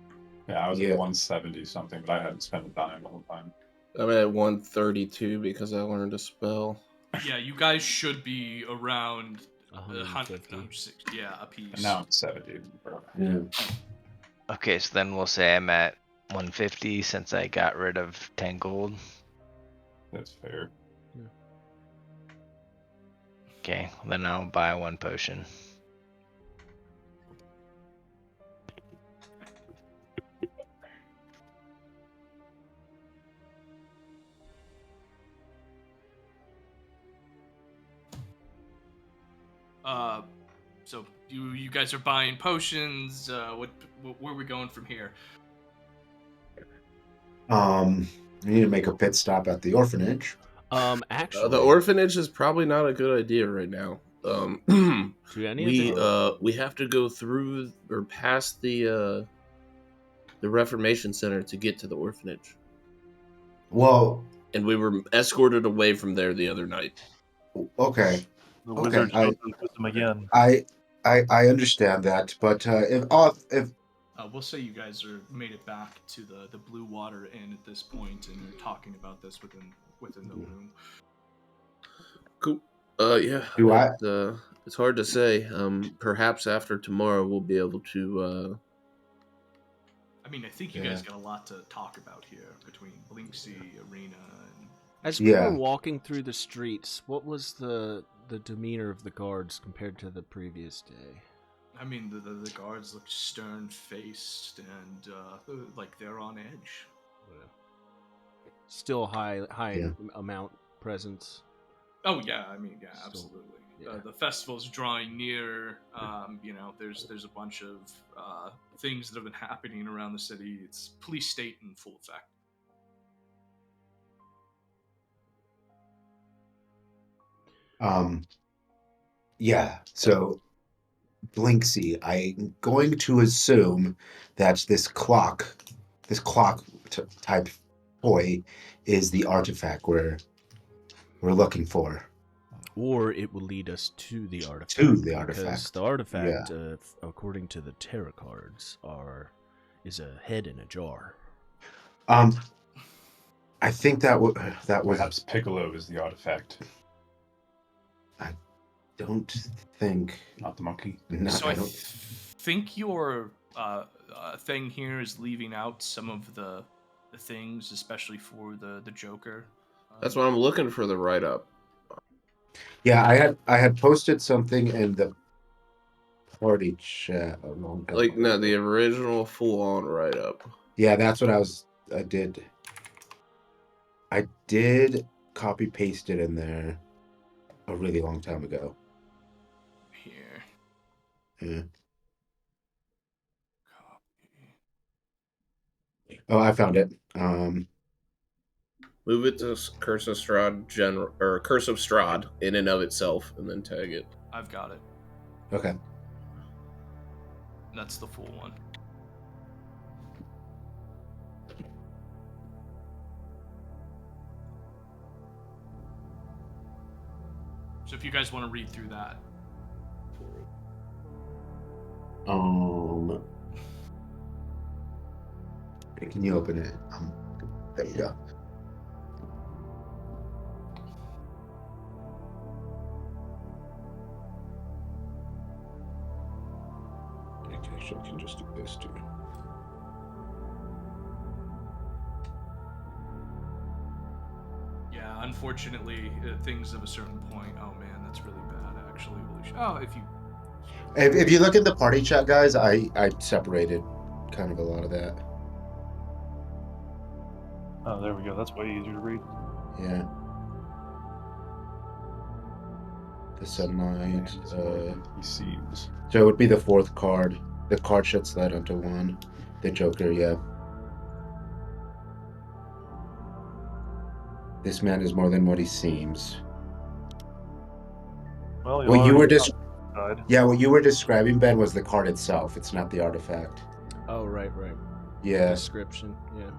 S5: Yeah, I was
S6: Yeah.
S5: at 170 something, but I hadn't spent a dime the whole time.
S2: I'm at 132 because I learned a spell.
S3: Yeah, you guys should be around
S1: 150.
S3: Yeah, a piece.
S5: And now I'm 70.
S6: Yeah.
S7: Okay, so then we'll say I'm at 150 since I got rid of 10 gold.
S5: That's fair.
S7: Okay, then I'll buy 1 potion.
S3: So you guys are buying potions. Where are we going from here?
S6: We need to make a pit stop at the orphanage.
S1: Actually,
S2: The orphanage is probably not a good idea right now.
S1: do any of the
S2: We have to go through or past the Reformation Center to get to the orphanage,
S6: Well,
S2: and we were escorted away from there the other night.
S6: okay.
S8: The
S6: Okay,
S8: wizard shows his wisdom again.
S6: I understand that, but if
S3: We'll say you guys made it back to the Blue Water Inn at this point, and you're talking about this within the room.
S2: Cool. Yeah.
S6: Do I-
S2: It's hard to say. Perhaps after tomorrow we'll be able to.
S3: I mean, I think you guys got a lot to talk about here between Blinksy, Arena, and...
S1: As we were walking through the streets, what was the demeanor of the guards compared to the previous day?
S3: I mean, the guards look stern-faced and like they're on edge.
S1: Still high amount presence.
S3: Oh yeah, I mean, yeah,
S1: Still,
S3: absolutely.
S1: yeah.
S3: The festival's drawing near. There's a bunch of things that have been happening around the city. It's police state in full effect.
S6: Yeah, so Blinksy, I'm going to assume that this clock type toy is the artifact we're looking for.
S1: Or it will lead us to the artifact. Because the artifact, according to the tarot cards, is a head in a jar.
S6: I think that was
S5: Perhaps Piccolo is the artifact.
S6: I don't think.
S5: Not the monkey.
S6: No,
S3: So
S6: I
S3: I
S6: don't.
S3: think your thing here is leaving out some of the things, especially for the Joker.
S2: That's what I'm looking for, the write-up.
S6: Yeah, I had posted something in the party chat a long time ago.
S2: No, the original full-on write-up.
S6: Yeah, that's what I did. I did copy paste it in there a really long time ago.
S3: Here.
S6: Yeah. Oh, I found it.
S2: Move it to Curse of Strahd Curse of Strahd in and of itself, and then tag it.
S3: I've got it.
S6: Okay.
S3: That's the full one. So if you guys want to read through that.
S6: Can you open it? There you go. Actually, I can just do this too.
S3: Yeah, unfortunately, things of a certain point. Oh man, that's really bad. Actually, holy shit. Oh,
S6: If you look at the party chat, guys, I separated kind of a lot of that.
S8: Oh, there we go. That's way easier to read.
S6: Yeah. The sunlight.
S5: He seems.
S6: So it would be the fourth card. The card should slide onto one. The Joker, yeah. This man is more than what he seems.
S8: Well,
S6: What you were
S8: what
S6: you were describing, Ben, was the card itself. It's not the artifact.
S1: Oh, right.
S6: Yeah.
S1: Description, yeah.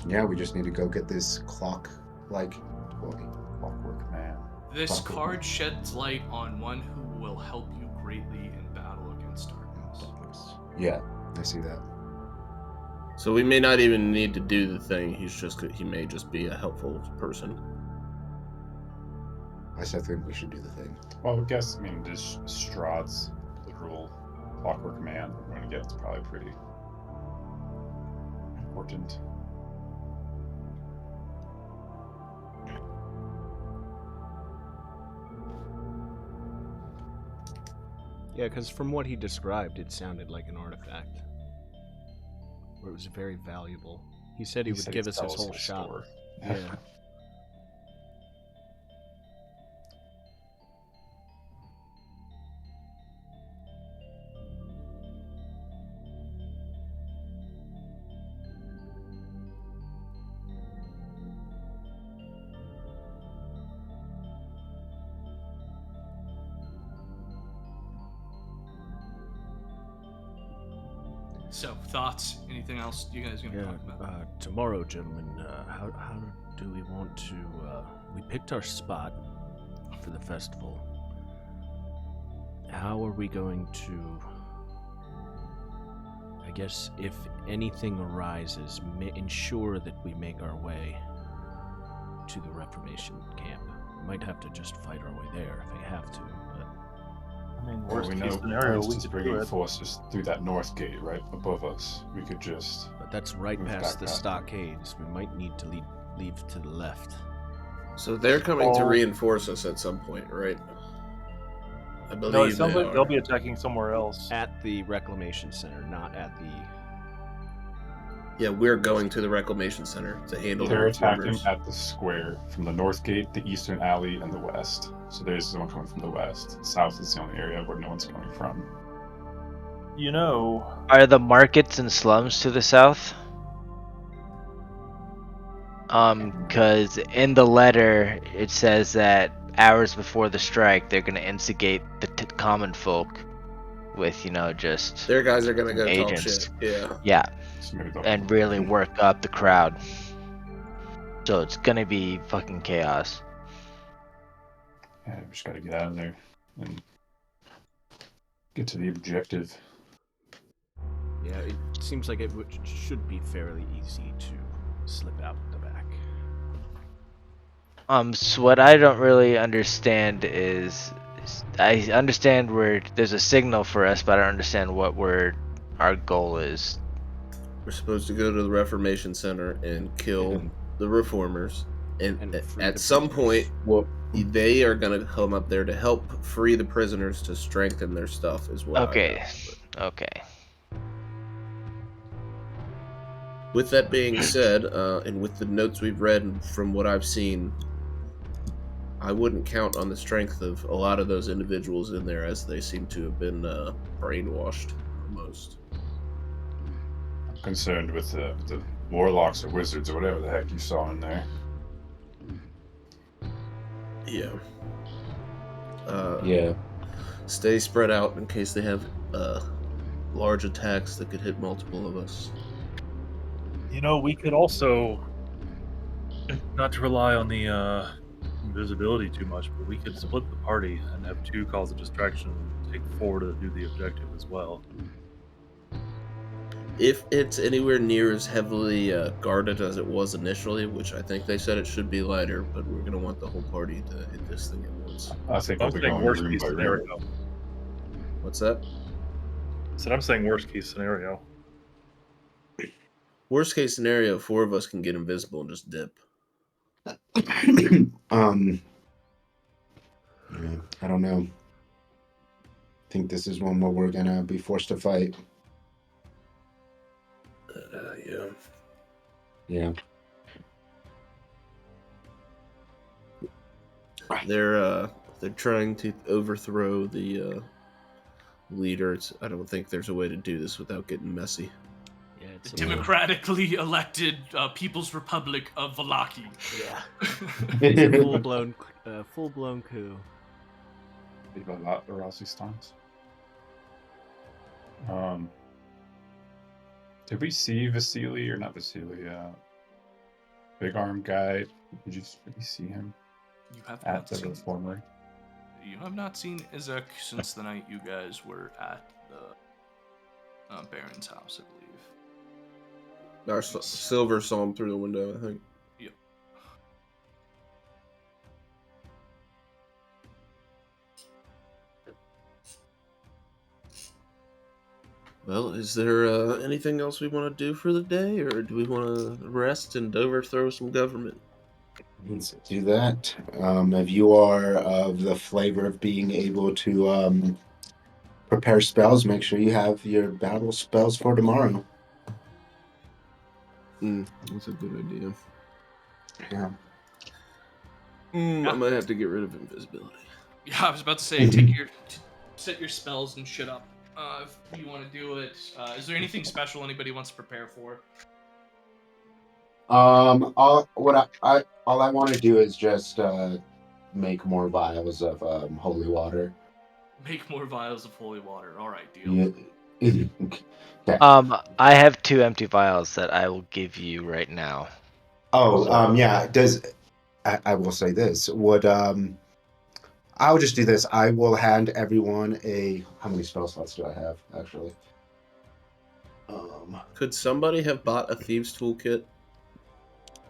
S6: Yeah, we just need to go get this clockwork
S5: man.
S3: This card sheds light on one who will help you greatly in battle against darkness.
S6: Yeah, I see that.
S2: So we may not even need to do the thing. He may just be a helpful person.
S6: I still think we should do the thing.
S5: Well, I guess, this Strahd's literal clockwork man we're going to get is probably pretty important.
S1: Yeah, because from what he described, it sounded like an artifact. Or it was very valuable. He said he would give us his whole shop. Yeah.
S3: So, thoughts? Anything else you guys gonna talk about?
S1: Tomorrow, gentlemen, how do we want to... we picked our spot for the festival. How are we going to... I guess if anything arises, ensure that we make our way to the Reformation camp. We might have to just fight our way there if we have to, but...
S8: I mean,
S5: Or
S8: worst
S5: we
S8: case
S5: know
S8: scenario, we
S5: just
S8: could
S5: bringing
S8: do it.
S5: forces through that north gate right above us. We could just...
S1: But that's right
S5: move
S1: past the
S5: back up.
S1: stockades. We might need to leave to the left.
S2: So they're coming to
S8: Oh.
S2: reinforce us at some point, right? I believe
S8: No, it sounds
S2: they
S8: like
S2: are.
S8: they'll be attacking somewhere else.
S1: At the Reclamation Center, not at the...
S2: Yeah, we're going to the Reclamation Center to handle the
S5: They're attacking
S2: reformers.
S5: at the square from the north gate, the eastern alley, and the west. So there's someone coming from the west. South is the only area where no one's coming from.
S8: You know,
S7: Are the markets and slums to the south? Because in the letter it says that hours before the strike, they're gonna instigate the common folk with, just
S2: Their guys are gonna go
S7: agents.
S2: talk shit. Yeah.
S7: Yeah,
S5: So maybe they'll-
S7: and really work up the crowd. So it's gonna be fucking chaos.
S5: Yeah, we just gotta get out of there and get to the objective.
S1: Yeah, it seems like it should be fairly easy to slip out the back.
S7: So what I don't really understand is I understand where there's a signal for us, but I don't understand what our goal is.
S2: We're supposed to go to the Reformation Center and kill
S1: And-
S2: the reformers. And
S1: free
S2: at
S1: the
S2: some
S1: prisoners.
S2: point,
S6: Well,
S2: they are going to come up there to help free the prisoners to strengthen their stuff as well.
S7: Okay. Okay.
S2: With that being said, and with the notes we've read and from what I've seen, I wouldn't count on the strength of a lot of those individuals in there, as they seem to have been brainwashed almost.
S5: I'm concerned with the warlocks or wizards or whatever the heck you saw in there.
S2: Yeah.
S6: yeah.
S2: Stay spread out in case they have large attacks that could hit multiple of us.
S4: You know, we could also, not to rely on the invisibility too much, but we could split the party and have two cause of distraction and take four to do the objective as well.
S2: If it's anywhere near as heavily guarded as it was initially, which I think they said it should be lighter, but we're going to want the whole party to hit this thing at once.
S5: I think
S4: I'm
S5: we'll be
S4: saying
S5: going
S4: worst
S5: room
S4: case
S5: by room.
S4: scenario.
S2: What's that?
S4: So I'm saying worst case scenario.
S2: Worst case scenario, 4 of us can get invisible and just dip.
S6: Yeah, I don't know. I think this is one where we're gonna be forced to fight.
S2: Yeah.
S6: Yeah.
S2: They're trying to overthrow the leader. I don't think there's a way to do this without getting messy.
S1: Yeah, it's
S3: The democratically elected People's Republic of Valaki.
S1: a full-blown coup.
S5: Leave a lot of Rossi stunts. Did we see Vasily or not Vasily? Big arm guy. Did you see him
S3: You have
S5: at
S3: not
S5: the
S3: seen.
S5: reformer?
S3: You have not seen Izek since the night you guys were at the Baron's house, I believe.
S2: Our Silver saw him through the window, I think.
S3: Yep.
S2: Well, is there anything else we want to do for the day, or do we want to rest and overthrow some government?
S6: Let's do that. If you are of the flavor of being able to prepare spells, make sure you have your battle spells for tomorrow.
S2: That's a good idea.
S6: Yeah.
S2: I might have to get rid of invisibility.
S3: Yeah, I was about to say, set your spells and shit up. If you want to do it, is there anything special anybody wants to prepare for?
S6: All I want to do is just make more vials of holy water.
S3: Make more vials of holy water. All right, deal.
S6: Okay.
S7: I have 2 empty vials that I will give you right now.
S6: Oh,
S7: So-
S6: yeah. I will say this? I'll just do this. I will hand everyone a. How many spell slots do I have actually?
S2: Could somebody have bought a thieves toolkit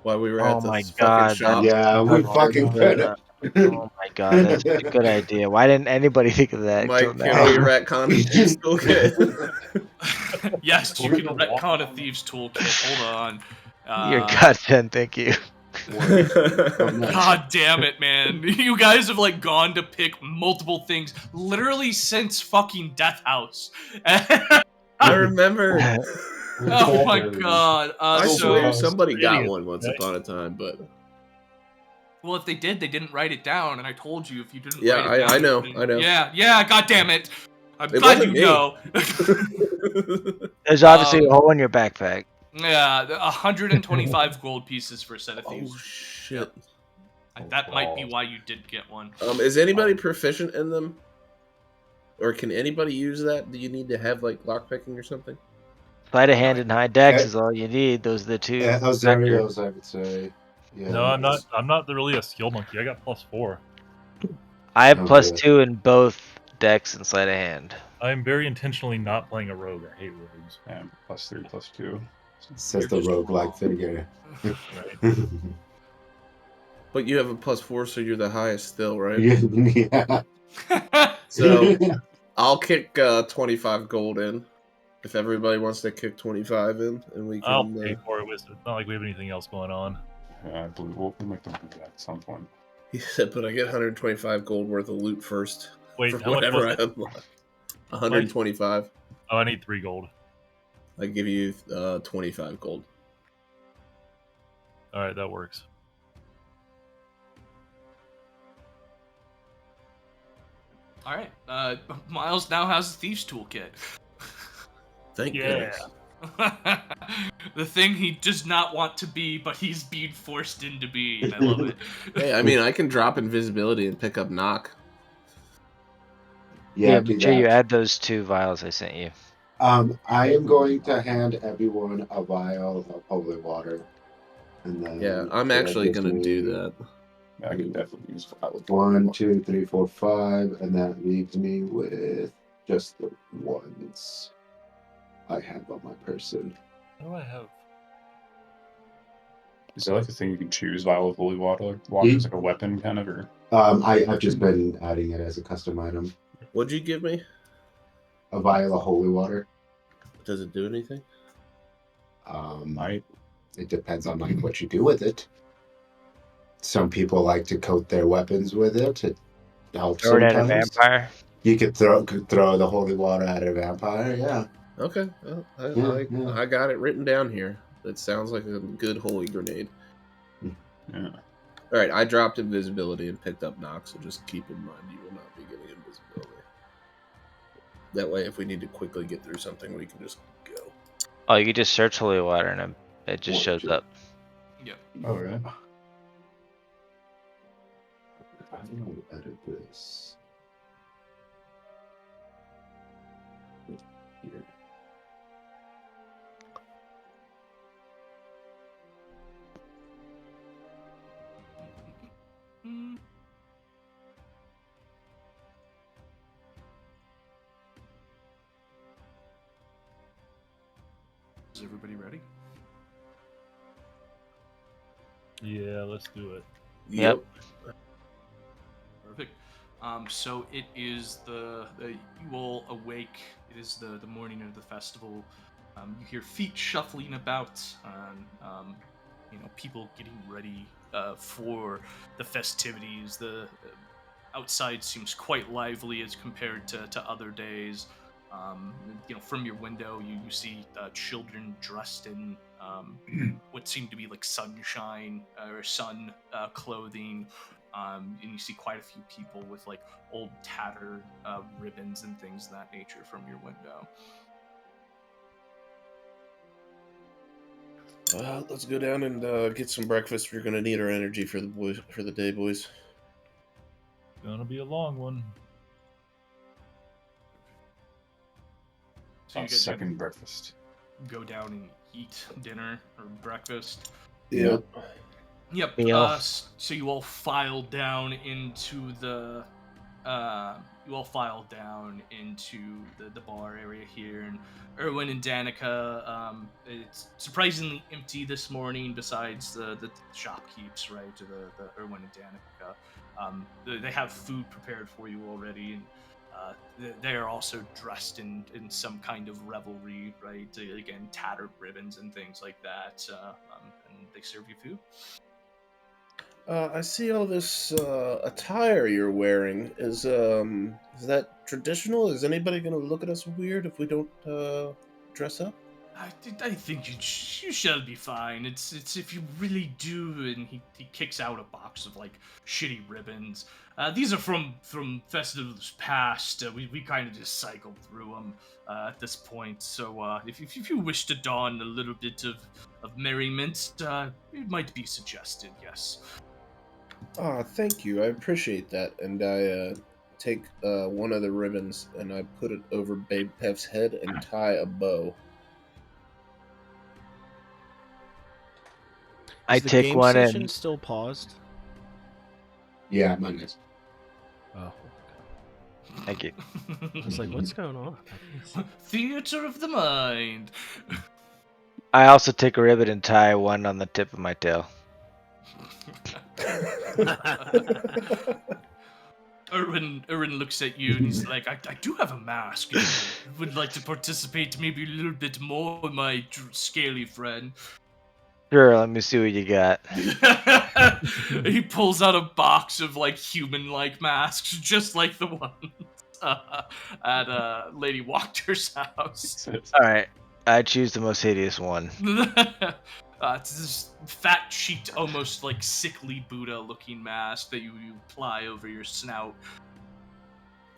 S2: while we were
S7: Oh
S2: at the
S7: my
S2: fucking
S7: god,
S2: shop?
S6: Yeah, we
S7: Oh,
S6: fucking could.
S7: oh my god, that's a good idea. Why didn't anybody think of that until
S2: Mike, can
S7: now?
S2: we retcon the thieves toolkit?
S3: Yes, you can
S4: We're
S3: retcon a thieves toolkit. Hold on.
S7: You're goddamn, thank you.
S3: God damn it, man! You guys have like gone to pick multiple things literally since fucking Death House.
S2: I remember.
S3: Oh my god.
S2: I
S3: So
S2: swear somebody got
S4: Idiot,
S2: one once
S4: okay?
S2: upon a time, but
S3: well, if they did, they didn't write it down, and I told you if you didn't
S2: yeah,
S3: write it down.
S2: I
S3: you
S2: know,
S3: didn't-
S2: I know.
S3: Yeah, god damn it. I'm
S2: It
S3: glad
S2: wasn't
S3: you
S2: me.
S3: know.
S7: There's obviously a hole in your backpack.
S3: Yeah, 125 gold pieces for a set of thieves.
S2: Oh shit.
S3: That might be why you did get one.
S2: Is anybody proficient in them? Or can anybody use that? Do you need to have like lockpicking or something?
S7: Sleight of hand and high dex is all you need. Those are the 2.
S6: Elzeiros, I would say. Yeah,
S8: No, I'm not. I'm not really a skill monkey. I got +4.
S7: I have
S6: Okay.
S7: +2 in both dex and sleight of hand.
S8: I'm very intentionally not playing a rogue. I hate rogues.
S5: And +3, +2.
S6: Says
S3: You're
S6: the
S3: just
S6: roguelike
S3: wrong.
S6: figure.
S8: Right.
S2: But you have a +4, so you're the highest still, right?
S6: Yeah.
S2: So I'll kick 25 gold in. If everybody wants to kick 25 in, and we
S8: I'll
S2: can.
S8: pay for it. It's not like we have anything else going on.
S5: I believe we'll make them do that at some point.
S2: He said, but I get 125 gold worth of loot first.
S8: Wait,
S2: for
S8: how much
S2: whatever
S8: was
S2: I
S8: it?
S2: unlock. 125.
S8: Oh, I need 3 gold.
S2: I give you 25 gold.
S8: All right, that works.
S3: All right. Miles now has a thieves toolkit.
S2: Thank
S8: Yeah.
S2: goodness.
S3: The thing he does not want to be, but he's being forced into being. I love it.
S2: Hey, I mean, I can drop invisibility and pick up knock.
S6: Yeah,
S7: Make
S6: do
S7: sure you
S6: that.
S7: add those 2 vials I sent you.
S6: I am going to hand everyone a vial of holy water. And then
S2: Yeah, I'm
S6: that
S2: actually
S6: gives
S2: gonna
S6: me
S2: do that.
S5: Yeah, I can definitely use file.
S6: 1, 2, 3, 4, 5, and that leaves me with just the ones I have on my person.
S8: What do I have?
S5: Is there like a thing you can choose vial of holy water?
S6: Ye-
S5: Is like a weapon kind of, or
S6: I've just been adding it as a custom item.
S2: What'd you give me?
S6: A vial of holy water.
S2: Does it do anything?
S6: It depends on like what you do with it. Some people like to coat their weapons with it. It helps
S7: Throw it at a
S6: sometimes.
S7: vampire.
S6: You could throw the holy water at a vampire. Yeah.
S2: Okay, well,
S6: Yeah.
S2: I got it written down here. That sounds like a good holy grenade.
S5: yeah.
S2: All right, I dropped invisibility and picked up knock, so just keep in mind you will not be getting invisibility. That way, if we need to quickly get through something, we can just go.
S7: Oh, you can just search holy water and it just
S6: One,
S7: shows
S6: two.
S7: up.
S3: Yep.
S5: Oh, really?
S6: I will edit this. Here.
S3: Mm. Is everybody ready?
S8: Yeah, let's do it.
S7: Yep.
S3: Perfect. So it is you all awake. It is the morning of the festival. You hear feet shuffling about, and people getting ready for the festivities. The outside seems quite lively as compared to other days. From your window, you see children dressed in what seem to be like sunshine or sun clothing. And you see quite a few people with like old tattered ribbons and things of that nature from your window.
S2: Let's go down and get some breakfast. We're gonna need our energy for the day, boys.
S8: Gonna be a long one.
S3: So you
S5: A
S3: guys
S5: second breakfast.
S3: go down and eat dinner or breakfast.
S2: Yep.
S3: Yep.
S7: Meal.
S3: So you all file down into the the bar area here, and Erwin and Danica. It's surprisingly empty this morning. Besides the shopkeepers, right? The Erwin and Danica. They have food prepared for you already, and they are also dressed in some kind of revelry, right? Again, tattered ribbons and things like that, and they serve you food.
S2: I see all this attire you're wearing. Is that traditional? Is anybody gonna look at us weird if we don't dress up?
S3: I think you shall be fine. It's if you really do, and he kicks out a box of like shitty ribbons. These are from festivals past. We kind of just cycled through them at this point. So if you wish to don a little bit of merriment, it might be suggested. Yes.
S2: Ah, thank you. I appreciate that. And I take one of the ribbons and I put it over Bapef's head and tie a bow.
S7: I
S1: Is the
S7: take
S1: game
S7: one
S1: session
S7: and
S1: still paused?
S6: Yeah, mine is.
S1: Oh,
S7: thank you.
S1: I was like, what's going on?
S3: Theater of the mind.
S7: I also take a ribbon and tie one on the tip of my tail.
S3: Erwin looks at you and he's like, I do have a mask. Would like to participate maybe a little bit more, my scaly friend.
S7: Sure, let me see what you got.
S3: He pulls out a box of like human-like masks, just like the ones at Lady Wachter's house.
S7: Alright, I choose the most hideous one.
S3: It's this fat-cheeked, almost like sickly Buddha-looking mask that you apply over your snout.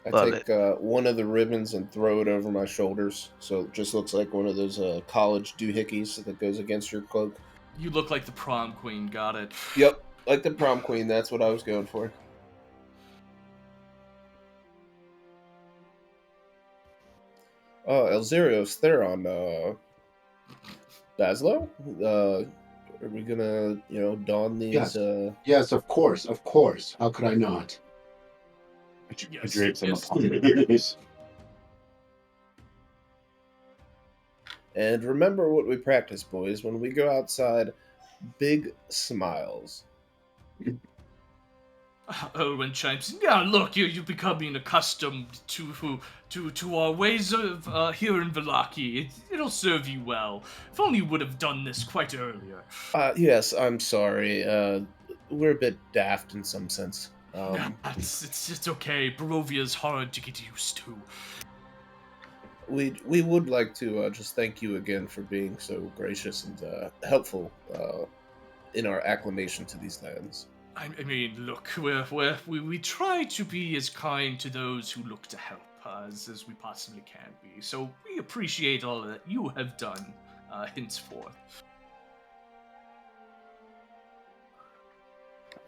S2: I
S7: Love
S2: take one of the ribbons and throw it over my shoulders, so it just looks like one of those college doohickeys that goes against your cloak.
S3: You look like the prom queen. Got it.
S2: Yep, like the prom queen. That's what I was going for. Elzeiros, Theron, Bazzlo? Are we gonna, don these?
S6: Yes. Yes, of course, of course. How could I not?
S5: I drapes them
S3: yes.
S5: upon the
S2: And remember what we practice, boys. When we go outside, big smiles.
S3: Erwin chimes in. Yeah, look, you're becoming accustomed to our ways of here in Vallaki. It'll serve you well. If only you would have done this quite earlier.
S2: Yes, I'm sorry. We're a bit daft in some sense.
S3: It's okay. Barovia's hard to get used to.
S2: We would like to just thank you again for being so gracious and helpful in our acclimation to these lands.
S3: I mean, look, we try to be as kind to those who look to help as we possibly can be. So we appreciate all that you have done henceforth.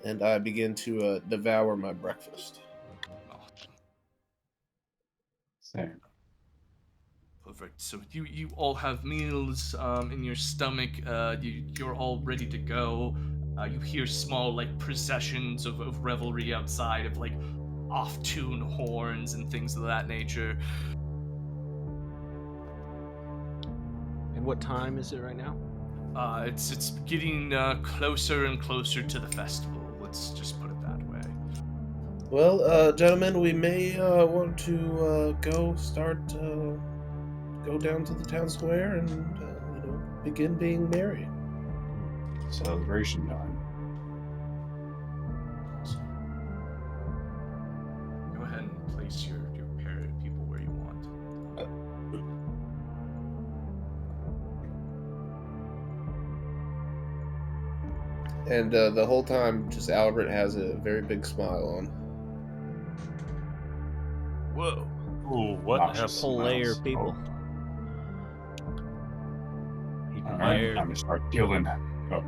S2: And I begin to devour my breakfast.
S5: Same.
S3: Perfect. So you all have meals in your stomach. You're all ready to go. You hear small like processions of revelry outside of like off-tune horns and things of that nature.
S1: And what time is it right now?
S3: It's getting closer and closer to the festival. Let's just put it that way.
S2: Well, gentlemen, we may want to go down to the town square and begin being merry.
S5: Celebration time.
S3: Go ahead and place your pair of people where you want.
S2: And the whole time, just Albert has a very big smile on.
S8: Whoa. Ooh, what
S5: Noxious
S1: Whole layer
S5: smells.
S1: of people.
S5: All right,
S1: There.
S5: I'm gonna start killing. Oh.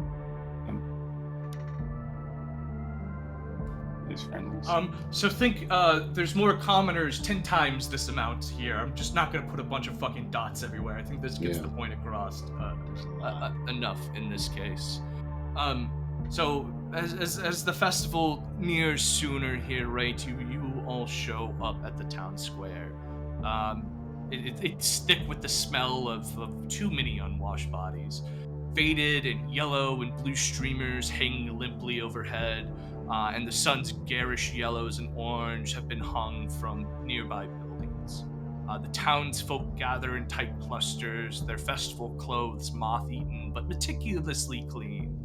S5: These friendlies.
S3: So think, there's more commoners 10 times this amount here. I'm just not gonna put a bunch of fucking dots everywhere. I think this gets
S6: Yeah.
S3: the point across, enough in this case. So as the festival nears sooner here, right, you all show up at the town square. It's thick with the smell of too many unwashed bodies. Faded and yellow and blue streamers hanging limply overhead, and the sun's garish yellows and orange have been hung from nearby buildings. The townsfolk gather in tight clusters, their festival clothes moth-eaten but meticulously clean.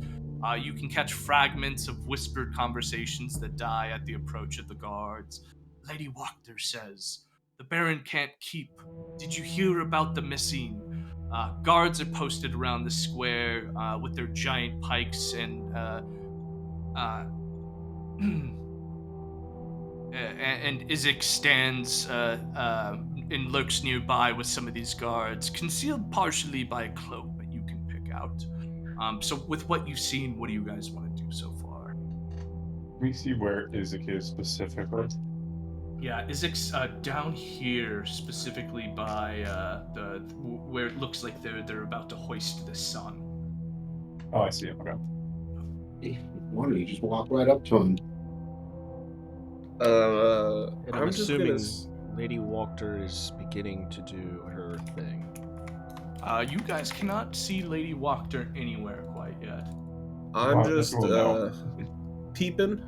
S3: You can catch fragments of whispered conversations that die at the approach of the guards. Lady Wachter says, "The Baron can't keep. Did you hear about the missing?" Guards are posted around the square with their giant pikes uh, and Isaac stands and lurks nearby with some of these guards, concealed partially by a cloak that you can pick out. So, with what you've seen, what do you guys want to do so far?
S5: We see where Isaac is specifically.
S3: Yeah, Isaac's down here, specifically by where it looks like they're about to hoist the sun.
S5: Oh, I see him. Okay.
S6: Why don't you just walk right up to him?
S1: And I'm
S2: I'm just
S1: assuming
S2: gonna.
S1: Lady Wachter is beginning to do her thing.
S3: You guys cannot see Lady Wachter anywhere quite yet.
S2: I'm
S5: Well, this
S2: just
S5: will know.
S2: peeping,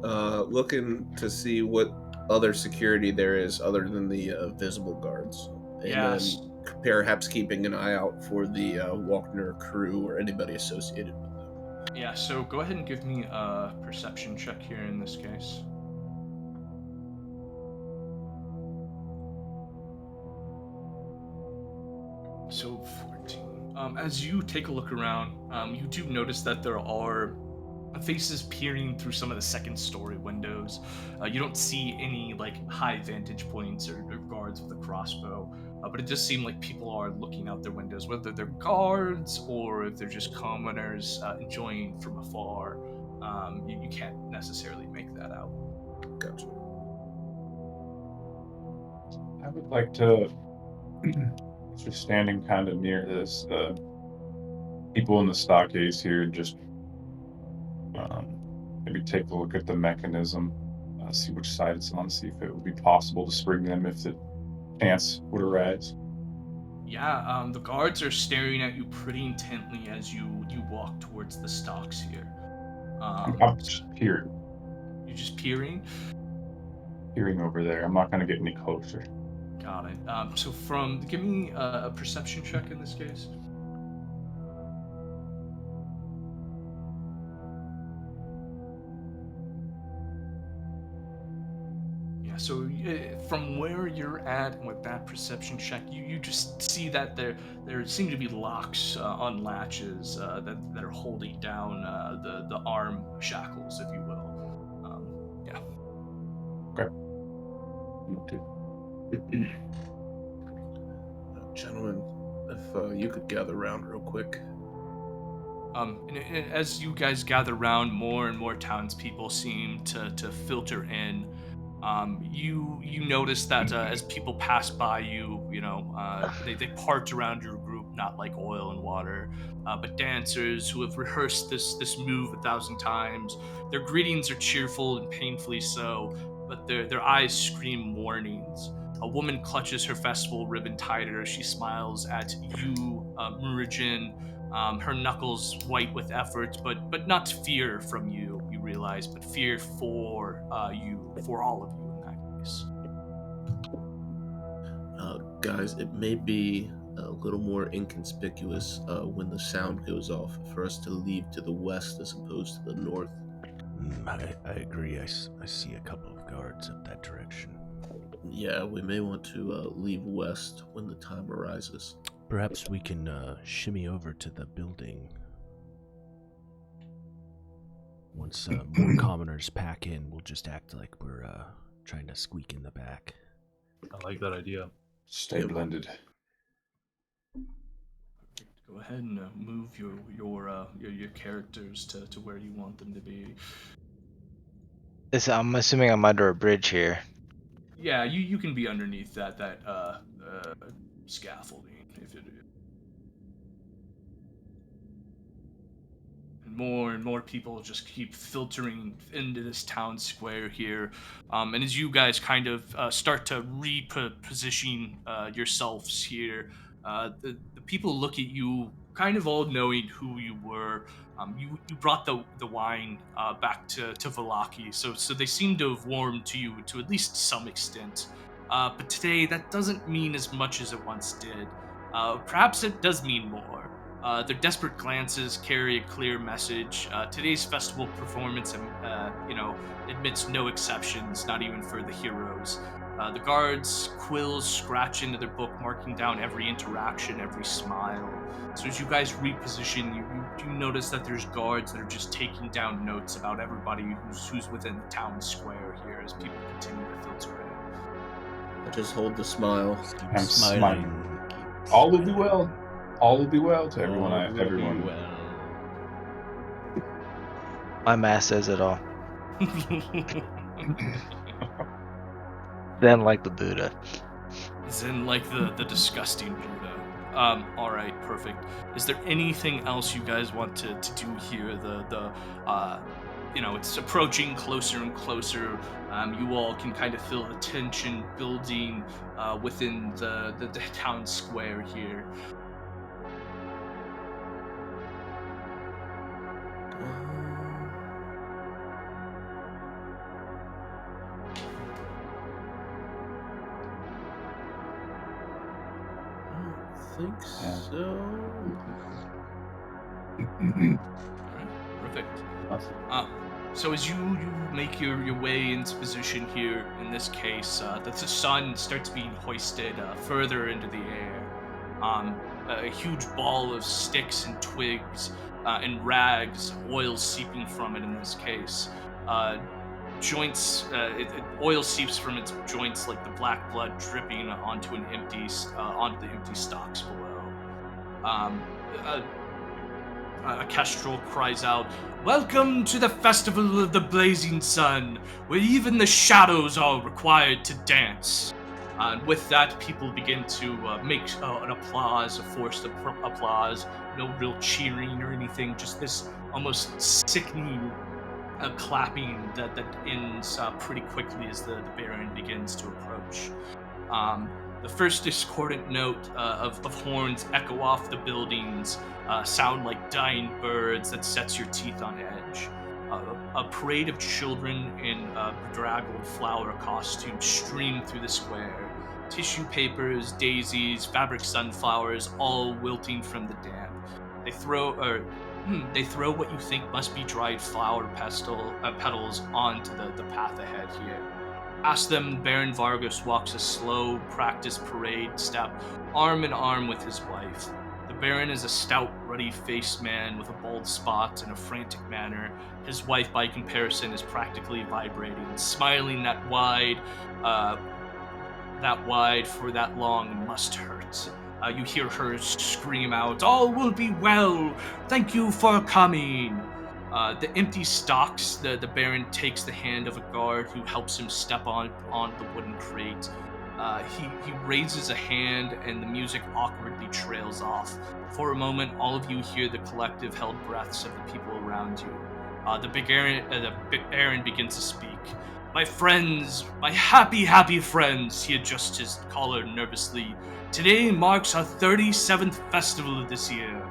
S2: looking to see what other security there is other than the visible guards, and
S3: Yes.
S2: then perhaps keeping an eye out for the Walkner crew or anybody associated with them.
S3: Yeah, so go ahead and give me a perception check here in this case. So 14. As you take a look around, you do notice that there are faces peering through some of the second story windows. You don't see any like high vantage points or guards with a crossbow, but it does seem like people are looking out their windows, whether they're guards or if they're just commoners enjoying from afar. You can't necessarily make that out.
S2: Gotcha.
S5: I would like to, just standing kind of near this, people in the stockades here, just maybe take a look at the mechanism, see which side it's on, see if it would be possible to spring them if the chance would arise.
S3: Yeah, the guards are staring at you pretty intently as you walk towards the stocks here.
S5: I'm just peering
S3: You're just peering.
S5: over there. I'm not going to get any closer.
S3: Got it. So give me a perception check in this case. Yeah. So from where you're at and with that perception check, you just see that there seem to be locks on latches that are holding down the arm shackles, if you will. Yeah.
S2: Gentlemen, if you could gather around real quick.
S3: And as you guys gather around, more and more townspeople seem to filter in. You notice that as people pass by you, they part around your group, not like oil and water, but dancers who have rehearsed this move 1,000 times. Their greetings are cheerful and painfully so, but their eyes scream warnings. A woman clutches her festival ribbon tighter as she smiles at you, Muurujin. Her knuckles white with effort, but not fear from you. You realize, but fear for you, for all of you in that case.
S2: Guys, it may be a little more inconspicuous when the sound goes off for us to leave to the west as opposed to the north.
S1: I agree. I see a couple of guards up that direction.
S2: Yeah, we may want to leave west when the time arises.
S1: Perhaps we can shimmy over to the building. Once more commoners pack in, we'll just act like we're trying to squeak in the back.
S8: I like that idea.
S5: Stay blended.
S3: Go ahead and move your characters to where you want them to be.
S7: I'm assuming I'm under a bridge here.
S3: Yeah, you can be underneath that scaffolding if it. And more people just keep filtering into this town square here. And as you guys kind of start to reposition yourselves here, the people look at you kind of all knowing who you were. You brought the wine back to Valaki, so they seem to have warmed to you to at least some extent. But today, that doesn't mean as much as it once did. Perhaps it does mean more. Their desperate glances carry a clear message. Today's festival performance, admits no exceptions, not even for the heroes. The guards' quills scratch into their book, marking down every interaction, every smile. So as you guys reposition, you notice that there's guards that are just taking down notes about everybody who's within the town square here as people continue to filter in.
S2: I just hold the smile.
S5: I'm smiling. All will be well. All will be well to everyone. Everyone.
S7: My mask says it all. Then like the Buddha.
S3: Zen like the disgusting Buddha. Alright, perfect. Is there anything else you guys want to do here? It's approaching closer and closer. You all can kind of feel the tension building within the town square here.
S2: I think so.
S3: Alright, perfect. So as you make your way into position here, in this case, the sun starts being hoisted further into the air. A huge ball of sticks and twigs and rags, oil seeping from it in this case. Oil seeps from its joints like the black blood dripping onto the empty stalks below. A kestrel cries out, "Welcome to the festival of the blazing sun, where even the shadows are required to dance." And with that, people begin to make an applause, a forced applause. No real cheering or anything, just this almost sickening clapping that ends pretty quickly as the Baron begins to approach. The first discordant note of horns echo off the buildings, sound like dying birds that sets your teeth on edge. A parade of children in bedraggled flower costumes stream through the square. Tissue papers, daisies, fabric sunflowers, all wilting from the damp. They throw what you think must be dried flower petals onto the path ahead here. Past them, Baron Vargas walks a slow, practiced parade step, arm in arm with his wife. The Baron is a stout, ruddy-faced man with a bald spot and a frantic manner. His wife, by comparison, is practically vibrating, smiling that wide for that long must hurt. You hear her scream out, "All will be well! Thank you for coming!" The empty stocks, the Baron takes the hand of a guard who helps him step on the wooden crate. He raises a hand and the music awkwardly trails off. For a moment, all of you hear the collective held breaths of the people around you. The Baron begins to speak. "My friends, my happy friends," he adjusts his collar nervously. "Today marks our 37th festival this year.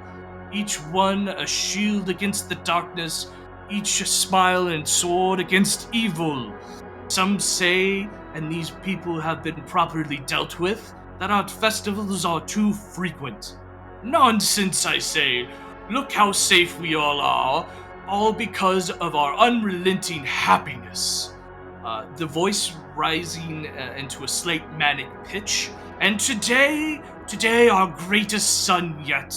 S3: Each one a shield against the darkness, each a smile and sword against evil. Some say, and these people have been properly dealt with, that our festivals are too frequent. Nonsense, I say. Look how safe we all are, all because of our unrelenting happiness." The voice rising into a slight manic pitch. "And today our greatest sun yet.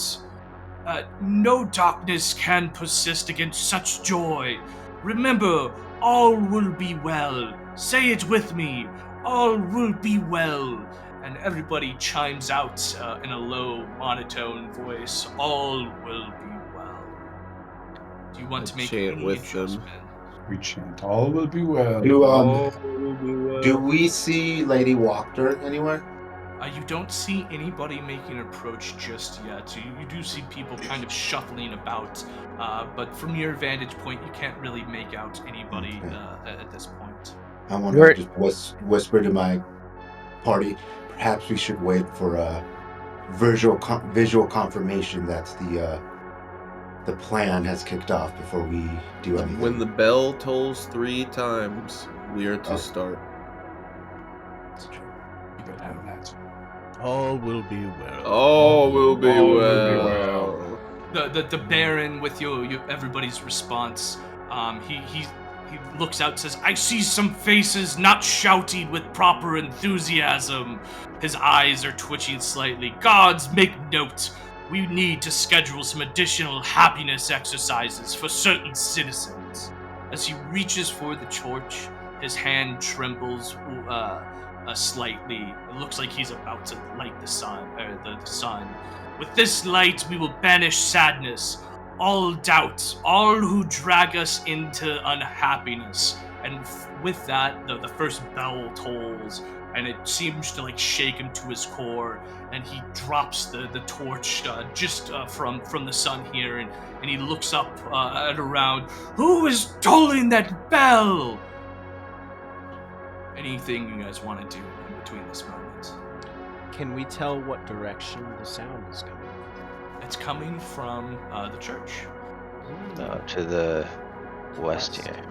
S3: No darkness can persist against such joy. Remember, all will be well. Say it with me. All will be well." And everybody chimes out in a low, monotone voice, "All will be well." Do you want to make
S2: chant
S3: any
S2: with them.
S3: adjustment?
S5: We chant, all will be well.
S6: Do we see Lady Wachter anywhere?
S3: You don't see anybody making an approach just yet. You do see people kind of shuffling about, but from your vantage point, you can't really make out anybody at this point.
S6: I want to just whisper to my party. Perhaps we should wait for a visual confirmation that the plan has kicked off before we do anything.
S2: When the bell tolls 3 times, we are to start.
S5: You better have that.
S1: All will be well.
S2: All will be
S5: All will
S2: well.
S5: be well.
S3: The Baron, with everybody's response, he looks out and says, "I see some faces not shouting with proper enthusiasm." His eyes are twitching slightly. "Gods, make note. We need to schedule some additional happiness exercises for certain citizens." As he reaches for the torch, his hand trembles slightly. It looks like he's about to light the sun. The sun. "With this light, we will banish sadness, all doubt, all who drag us into unhappiness." And with that, the first bell tolls, and it seems to shake him to his core, and he drops the torch just from the sun here, and he looks up and around. "Who is tolling that bell?" Anything you guys want to do in between this moment?
S1: Can we tell what direction the sound is coming from?
S3: It's coming from the church.
S7: To the west here.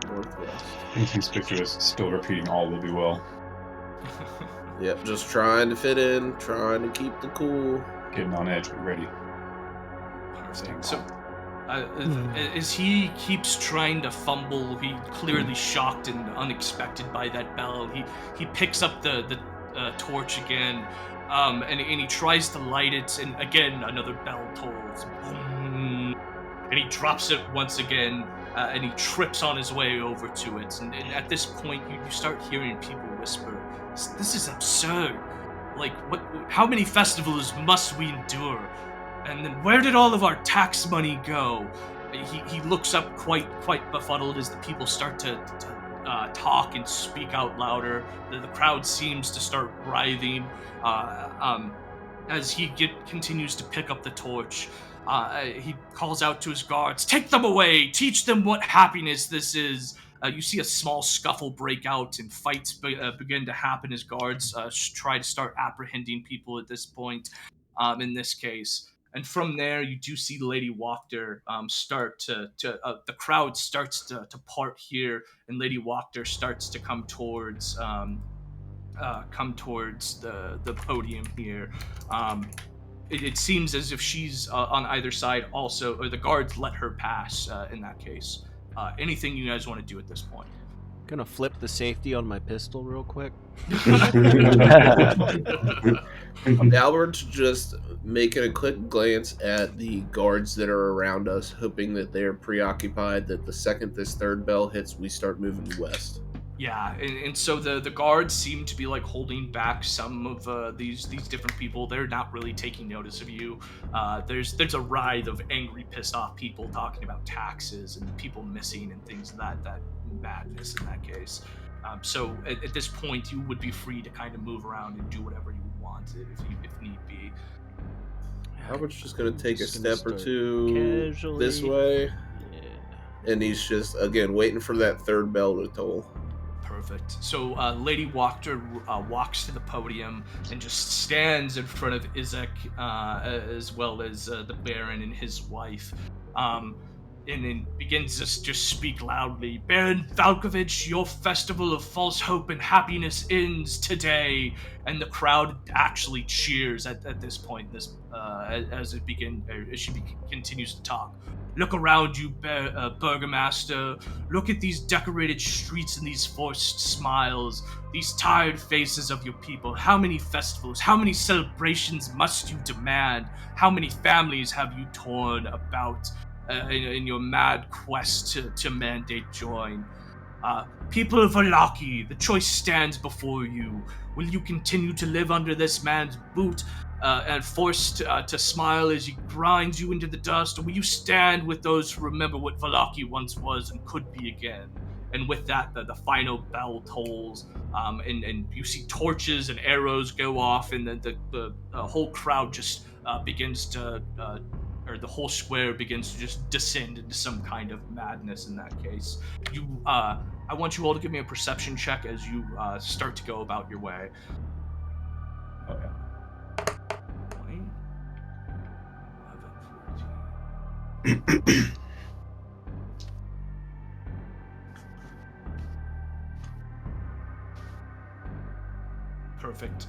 S2: Northwest.
S5: Inconspicuous, still repeating, all will be well.
S2: Yep, just trying to fit in, trying to keep the cool.
S5: Getting on edge, but ready.
S3: Perfect. So, as he keeps trying to fumble, he clearly shocked and unexpected by that bell. He picks up the torch again, and he tries to light it, and again another bell tolls. Boom. And he drops it once again, and he trips on his way over to it. And at this point, you start hearing people whisper, "This is absurd. What? How many festivals must we endure? And then where did all of our tax money go?" He looks up quite befuddled as the people start to talk and speak out louder. The crowd seems to start writhing as he continues to pick up the torch. He calls out to his guards, "Take them away! Teach them what happiness this is!" You see a small scuffle break out and fights begin to happen as guards try to start apprehending people at this point, in this case. And from there, you do see Lady Wachter start to the crowd starts to part here, and Lady Wachter starts to come towards the podium here. It seems as if she's on either side also, or the guards let her pass in that case. Anything you guys want to do at this point?
S1: Gonna flip the safety on my pistol real quick.
S2: Albert's just making a quick glance at the guards that are around us, hoping that they're preoccupied that the second this third bell hits, we start moving west.
S3: Yeah, and so the guards seem to be holding back some of these different people. They're not really taking notice of you. There's a writhe of angry, pissed off people talking about taxes and people missing and things of that madness in that case. So at this point, you would be free to kind of move around and do whatever you want if need be.
S2: Albert's just gonna take a step or two
S1: casually.
S2: this way,
S1: Yeah.
S2: and he's just again waiting for that third bell to toll.
S3: Perfect. So Lady Wachter walks to the podium and just stands in front of Zack, as well as the Baron and his wife, and then begins to just speak loudly. "Baron Falkovich, your festival of false hope and happiness ends today." And the crowd actually cheers at this point. As she continues to talk. "Look around you, Burgomaster. Look at these decorated streets and these forced smiles, these tired faces of your people. How many festivals, how many celebrations must you demand? How many families have you torn about in your mad quest to mandate join? People of Valaki, the choice stands before you. Will you continue to live under this man's boot, and forced to smile as he grinds you into the dust? Or will you stand with those who remember what Valaki once was and could be again? And with that, the final bell tolls, and you see torches and arrows go off, and the whole crowd just begins to, or the whole square begins to just descend into some kind of madness. In that case, I want you all to give me a perception check as you start to go about your way.
S5: Oh, yeah.
S3: 20, 11, 14. Perfect.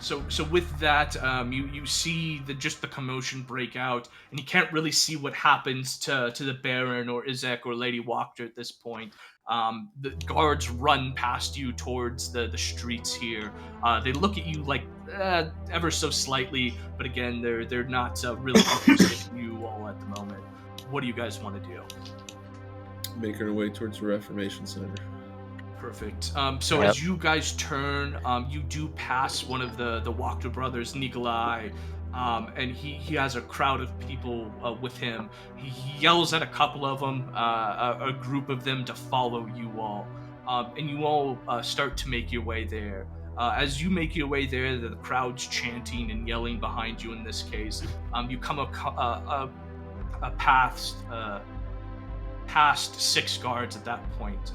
S3: So with that, you see just the commotion break out, and you can't really see what happens to the Baron or Zack or Lady Wachter at this point. The guards run past you towards the streets here. They look at you like ever so slightly, but again, they're not really interested in you all at the moment. What do you guys want to do?
S2: Make our way towards the Reformation Center.
S3: Perfect. So as you guys turn, you do pass one of the Wachter brothers, Nikolai, and he has a crowd of people with him. He yells at a couple of them, a group of them, to follow you all, and you all start to make your way there. As you make your way there, the crowd's chanting and yelling behind you. In this case, you come past 6 guards at that point.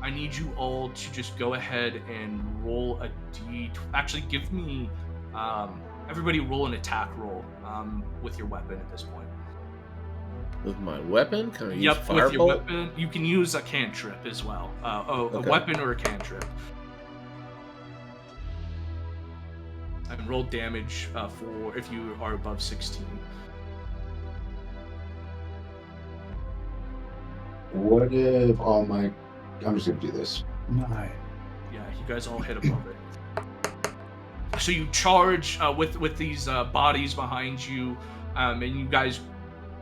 S3: I need you all to just go ahead and roll a d. Actually, give me everybody roll an attack roll with your weapon at this point.
S2: With my weapon? Can I use
S3: Yep, with your
S2: Firebolt?
S3: weapon. You can use a cantrip as well. A weapon or a cantrip. And roll damage for if you are above 16.
S6: What if all my... I'm just going to do this.
S5: Nice.
S3: Yeah, you guys all hit above it. So you charge with these bodies behind you, and you guys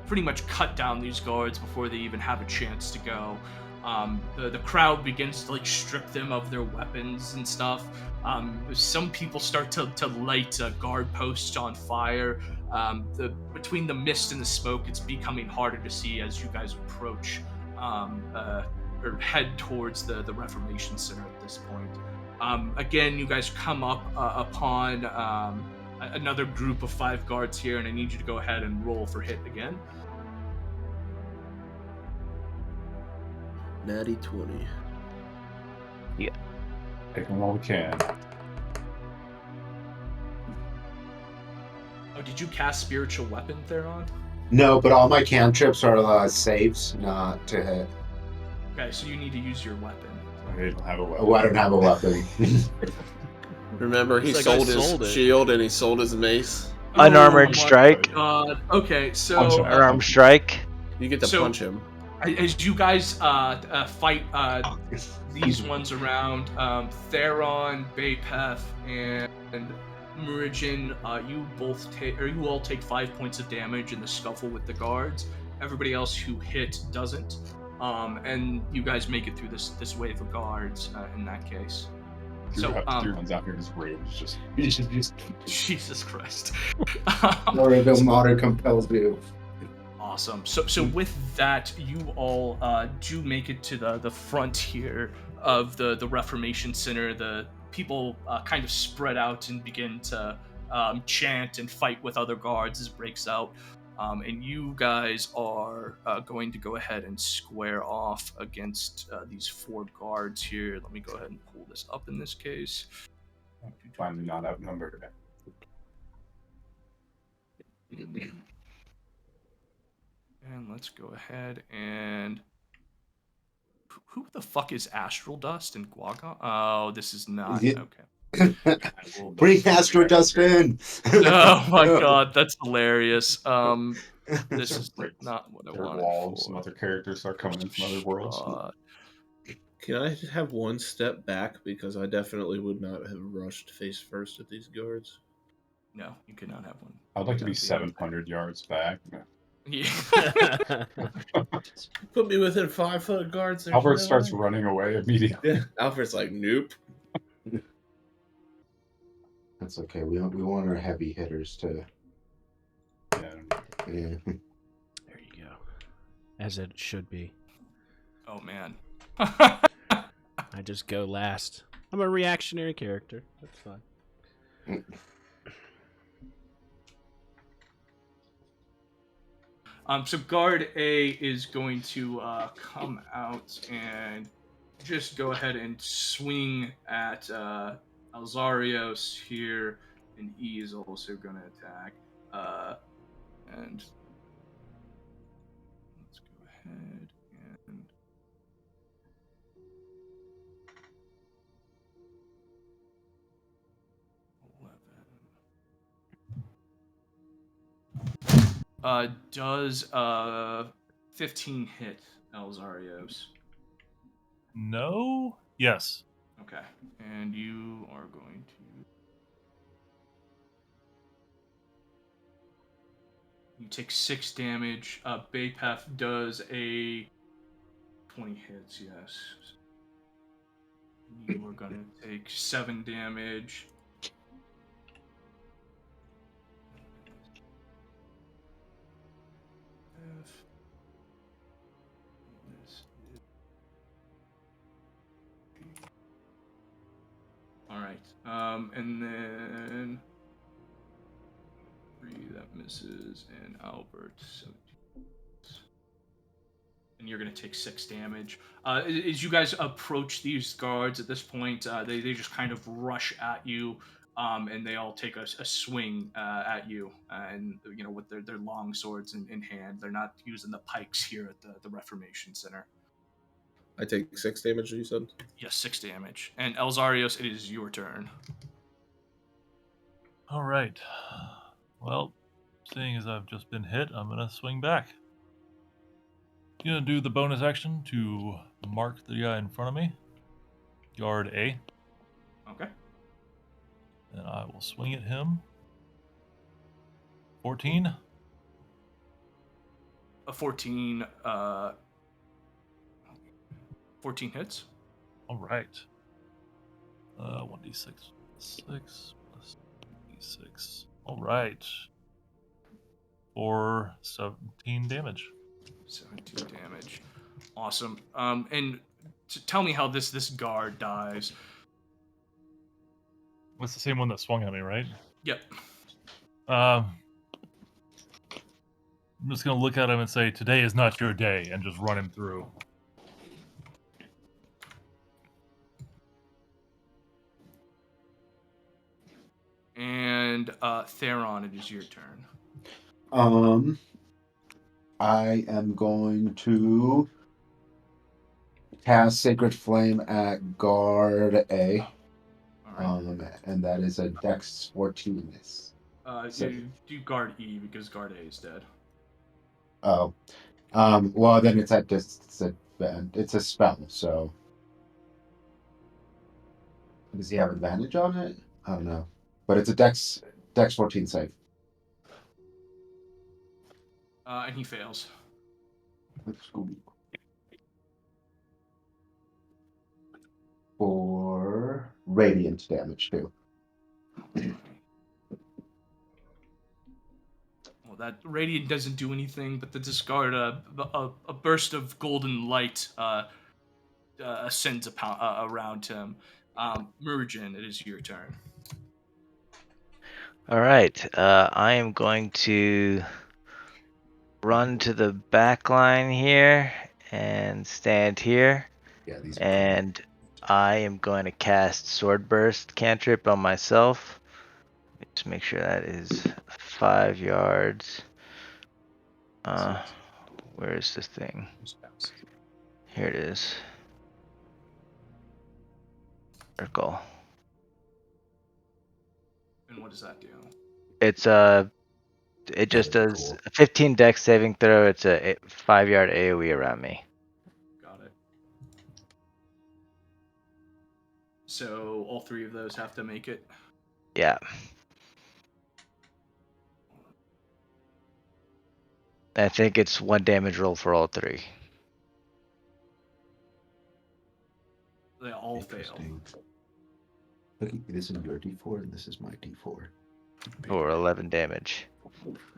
S3: pretty much cut down these guards before they even have a chance to go. The crowd begins to strip them of their weapons and stuff. Some people start to light guard posts on fire. Between the mist and the smoke, it's becoming harder to see as you guys approach or head towards the Reformation Center at this point. Again, you guys come up upon another group of 5 guards here, and I need you to go ahead and roll for hit again.
S2: Natty 20.
S5: Take them while we can.
S3: Oh, did you cast Spiritual Weapon, Theron?
S6: No, but all my cantrips are saves, not to hit.
S3: Okay, so you need to use your weapon.
S5: I don't have a weapon.
S6: Oh, I don't have a weapon.
S2: Remember, he
S1: Looks like I
S2: sold his
S1: sold it.
S2: shield and he sold his mace.
S7: Unarmored
S3: Oh my
S7: strike.
S3: God. Okay,
S5: Punch
S3: so
S5: him.
S7: Unarmed strike.
S2: You get to
S3: So-
S2: punch him.
S3: as you guys fight these ones around, Theron, E Bapef, and Muurujin, you all take 5 points of damage in the scuffle with the guards. Everybody else who hit doesn't, and you guys make it through this wave of guards in that case. So,
S5: Drew runs out here and his rage just
S3: Jesus Christ.
S6: Or the modern compels you.
S3: Awesome. So with that, you all do make it to the front here of the Reformation Center. The people kind of spread out and begin to chant and fight with other guards as it breaks out. And you guys are going to go ahead and square off against these 4 guards here. Let me go ahead and pull this up in this case.
S5: finally not outnumbered.
S3: And let's go ahead and... Who the fuck is Astral Dust and Guaga? Oh, this is not...
S6: Yeah.
S3: Okay.
S6: Bring Astro Dust in!
S3: Oh my god, that's hilarious. This is not what I
S5: Third
S3: wanted
S5: wall,
S3: for.
S5: some other characters start coming in from other worlds.
S2: Can I have one step back? Because I definitely would not have rushed face first at these guards.
S3: No, you cannot have one.
S5: I'd like to be
S3: That'd
S5: 700 yards back.
S3: Yeah.
S2: Put me within 5 foot of guards. there's
S5: Albert
S2: no
S5: starts
S2: way.
S5: running away immediately.
S2: Yeah, Alfred's like, nope.
S6: That's okay. We want our heavy hitters to.
S5: Yeah.
S6: Yeah.
S1: There you go. As it should be.
S3: Oh man.
S1: I just go last. I'm a reactionary character. That's fine.
S3: So guard A is going to come out and just go ahead and swing at Elzeiros here, and E is also going to attack. And let's go ahead and does 15 hit Elzeiros?
S8: No. Yes.
S3: Okay, and you are going to. You take 6 damage. E Bapef does a 20 hits, yes. You are going to take 7 damage. Alright, and then 3 that misses, and Albert 17. And you're going to take 6 damage. As you guys approach these guards at this point, they just kind of rush at you, and they all take a swing at you, and you know, with their long swords in hand. They're not using the pikes here at the Reformation Center.
S2: I take 6 damage, you said?
S3: Yes, 6 damage. And Elzeiros, it is your turn.
S8: All right. Well, seeing as I've just been hit, I'm gonna swing back. Gonna do the bonus action to mark the guy in front of me. Guard A.
S3: Okay.
S8: And I will swing at him. 14.
S3: A 14. 14 hits.
S8: All right. 1d6 6 plus d6. All right. For 17 damage.
S3: 17 damage. Awesome. And tell me how this guard dies.
S8: That's the same one that swung at me, right?
S3: Yep.
S8: I'm just gonna look at him and say, "Today is not your day," and just run him through.
S3: And Theron, it is your turn.
S6: I am going to cast Sacred Flame at Guard A.
S3: All right.
S6: And that is a Dex 14.
S3: You do guard E because guard A is dead.
S6: Oh. Well, then it's it's a spell, so. Does he have advantage on it? I don't know. But it's a Dex 14 save.
S3: And he fails.
S6: For radiant damage, too.
S3: Well, that radiant doesn't do anything, but to discard a burst of golden light ascends around him. Muurujin, it is your turn.
S7: All right. I am going to run to the back line here and stand here.
S6: Yeah, these are
S7: And I am going to cast Sword Burst cantrip on myself. Let me just make sure that is 5 yards. Where is this thing? Here it is. Circle.
S3: And what does that do?
S7: It's it just does a 15 dex saving throw. It's a 5-yard AoE around me.
S3: Got it. So all 3 of those have to make it.
S7: Yeah. I think it's 1 damage roll for all 3.
S3: They all fail.
S6: Okay, this is your D4 and this is my D4.
S7: Or 11 damage.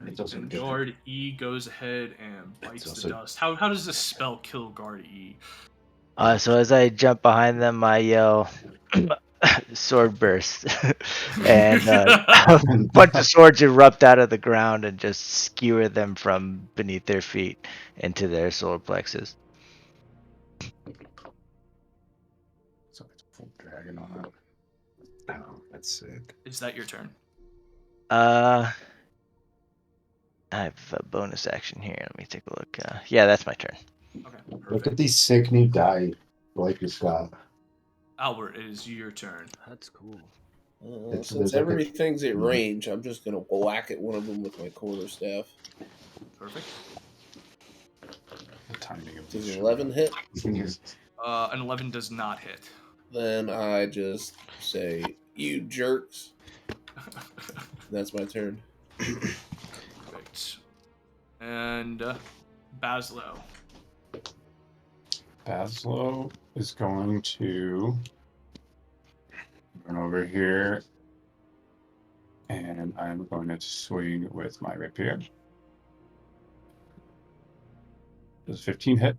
S6: It's also
S3: And
S6: different.
S3: Guard E goes ahead and bites
S6: also-
S3: the dust. How does this spell kill Guard E?
S7: So as I jump behind them, I yell, sword burst. And a bunch of swords erupt out of the ground and just skewer them from beneath their feet into their solar plexus.
S5: So it's a full dragon on it.
S6: Oh, that's sick.
S3: Is that your turn?
S7: I have a bonus action here. Let me take a look. Yeah, that's my turn.
S3: Okay,
S6: Look at
S3: perfect.
S6: these sick new die like it's got.
S3: Albert, it is your turn.
S1: That's cool.
S6: It's-
S2: Since
S6: there's like a-
S2: everything's at range, I'm just gonna whack at one of them with my quarterstaff.
S3: Perfect.
S5: The timing of
S2: Does
S5: these
S2: 11 hit?
S3: An 11 does not hit.
S2: Then I just say, "You jerks." That's my turn.
S3: Perfect. And Bazzlo.
S5: Bazzlo is going to run over here, and I'm going to swing with my rapier. Does 15 hit?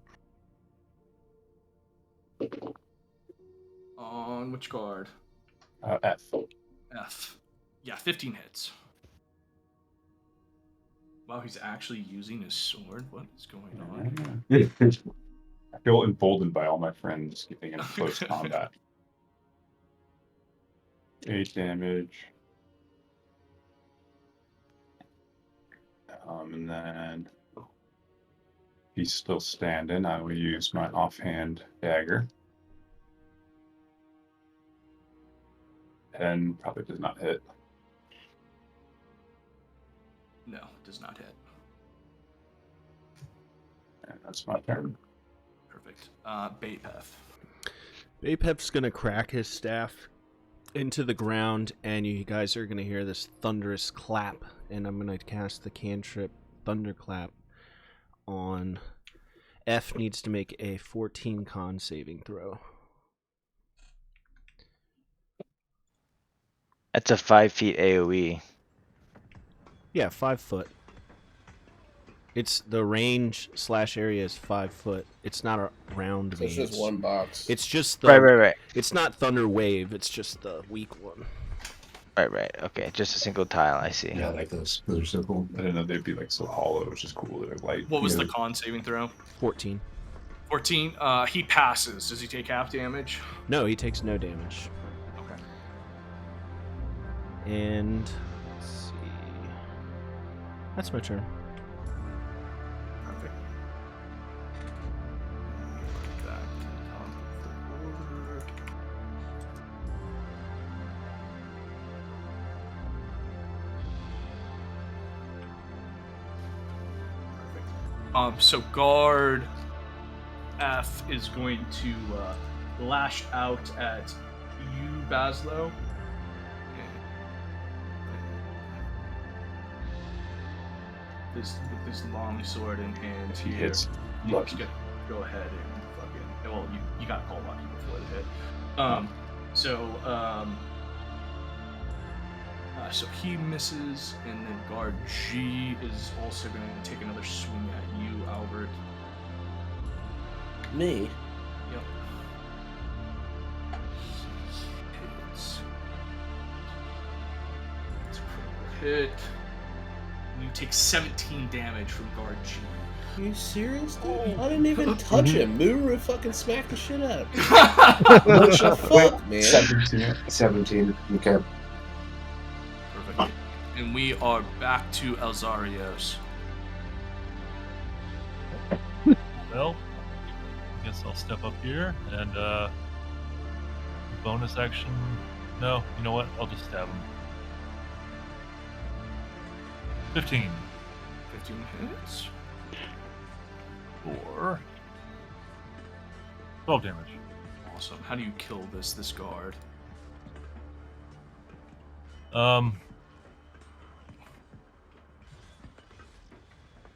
S3: On which guard?
S5: F.
S3: F. Yeah, 15 hits. Wow, he's actually using his sword. What is going on here?
S5: I feel emboldened by all my friends getting in close combat. 8 damage. And then he's still standing. I will use my offhand dagger. And probably does not hit.
S3: No, it does not hit.
S5: And that's my turn.
S3: Perfect. Bapef.
S1: Bapef's gonna crack his staff into the ground, and you guys are gonna hear this thunderous clap, and I'm gonna cast the cantrip Thunderclap on F. Needs to make a 14 con saving throw.
S7: That's a 5 feet AoE.
S1: Yeah, 5 foot. It's the range / area is 5 foot. It's not a round
S2: So it's
S1: range.
S2: just one box.
S1: It's just the
S7: Right.
S1: It's not thunder wave. It's just the weak one.
S7: Right. Okay, just a single tile. I see.
S6: Yeah, I like those. Those are so cool.
S5: I didn't know they'd be like so hollow, which is cool. They're light.
S3: What was
S6: Yeah.
S3: the con saving throw?
S1: 14.
S3: 14. He passes. Does he take half damage?
S1: No, he takes no damage.
S3: Okay.
S1: And let's see. That's my turn.
S3: Perfect. Back to the top of the order. Perfect. So guard F is going to lash out at you, Bazzlo. With this long sword in hand.
S5: If he
S3: here.
S5: hits,
S3: You
S5: lucky.
S3: just go ahead and fucking. Well, you got called lucky before the hit. So he misses, and then guard G is also going to take another swing at you, Albert.
S2: Me?
S3: Yep. Hits. It's a critical hit. You take 17 damage from guard G.
S2: Are you serious, dude? I didn't even touch him. Muurujin fucking smacked the shit out of me. What the fuck, man?
S6: 17. Okay.
S3: Perfect. And we are back to Elzeiros.
S8: Well, I guess I'll step up here and bonus action. No, you know what? I'll just stab him. 15
S3: 15 hits.
S8: for 12 damage.
S3: Awesome. How do you kill this guard?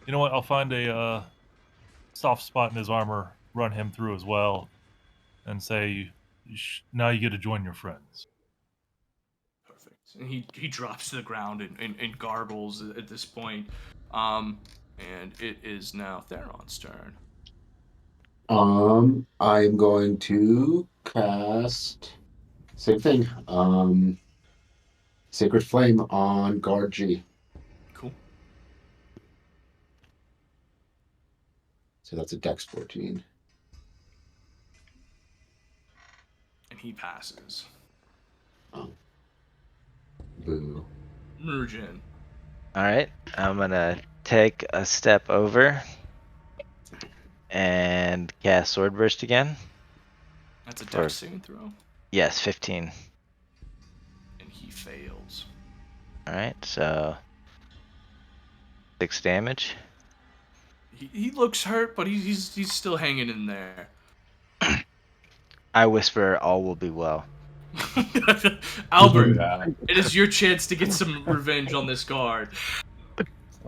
S8: You know what? I'll find a soft spot in his armor, run him through as well, and say, now you get to join your friends.
S3: And he drops to the ground and gargles at this point. And it is now Theron's turn.
S6: I'm going to cast same thing. Sacred Flame on Guard G.
S3: Cool.
S6: So that's a Dex 14.
S3: And he passes.
S6: Oh. Boo.
S3: Muurujin.
S7: All right, I'm gonna take a step over and cast Sword Burst again.
S3: That's a
S7: For-
S3: dex saving throw.
S7: Yes, 15.
S3: And he fails.
S7: All right, so 6 damage.
S3: He looks hurt, but he's still hanging in there.
S7: I whisper, all will be well.
S3: Albert,
S5: Yeah.
S3: it is your chance to get some revenge on this guard.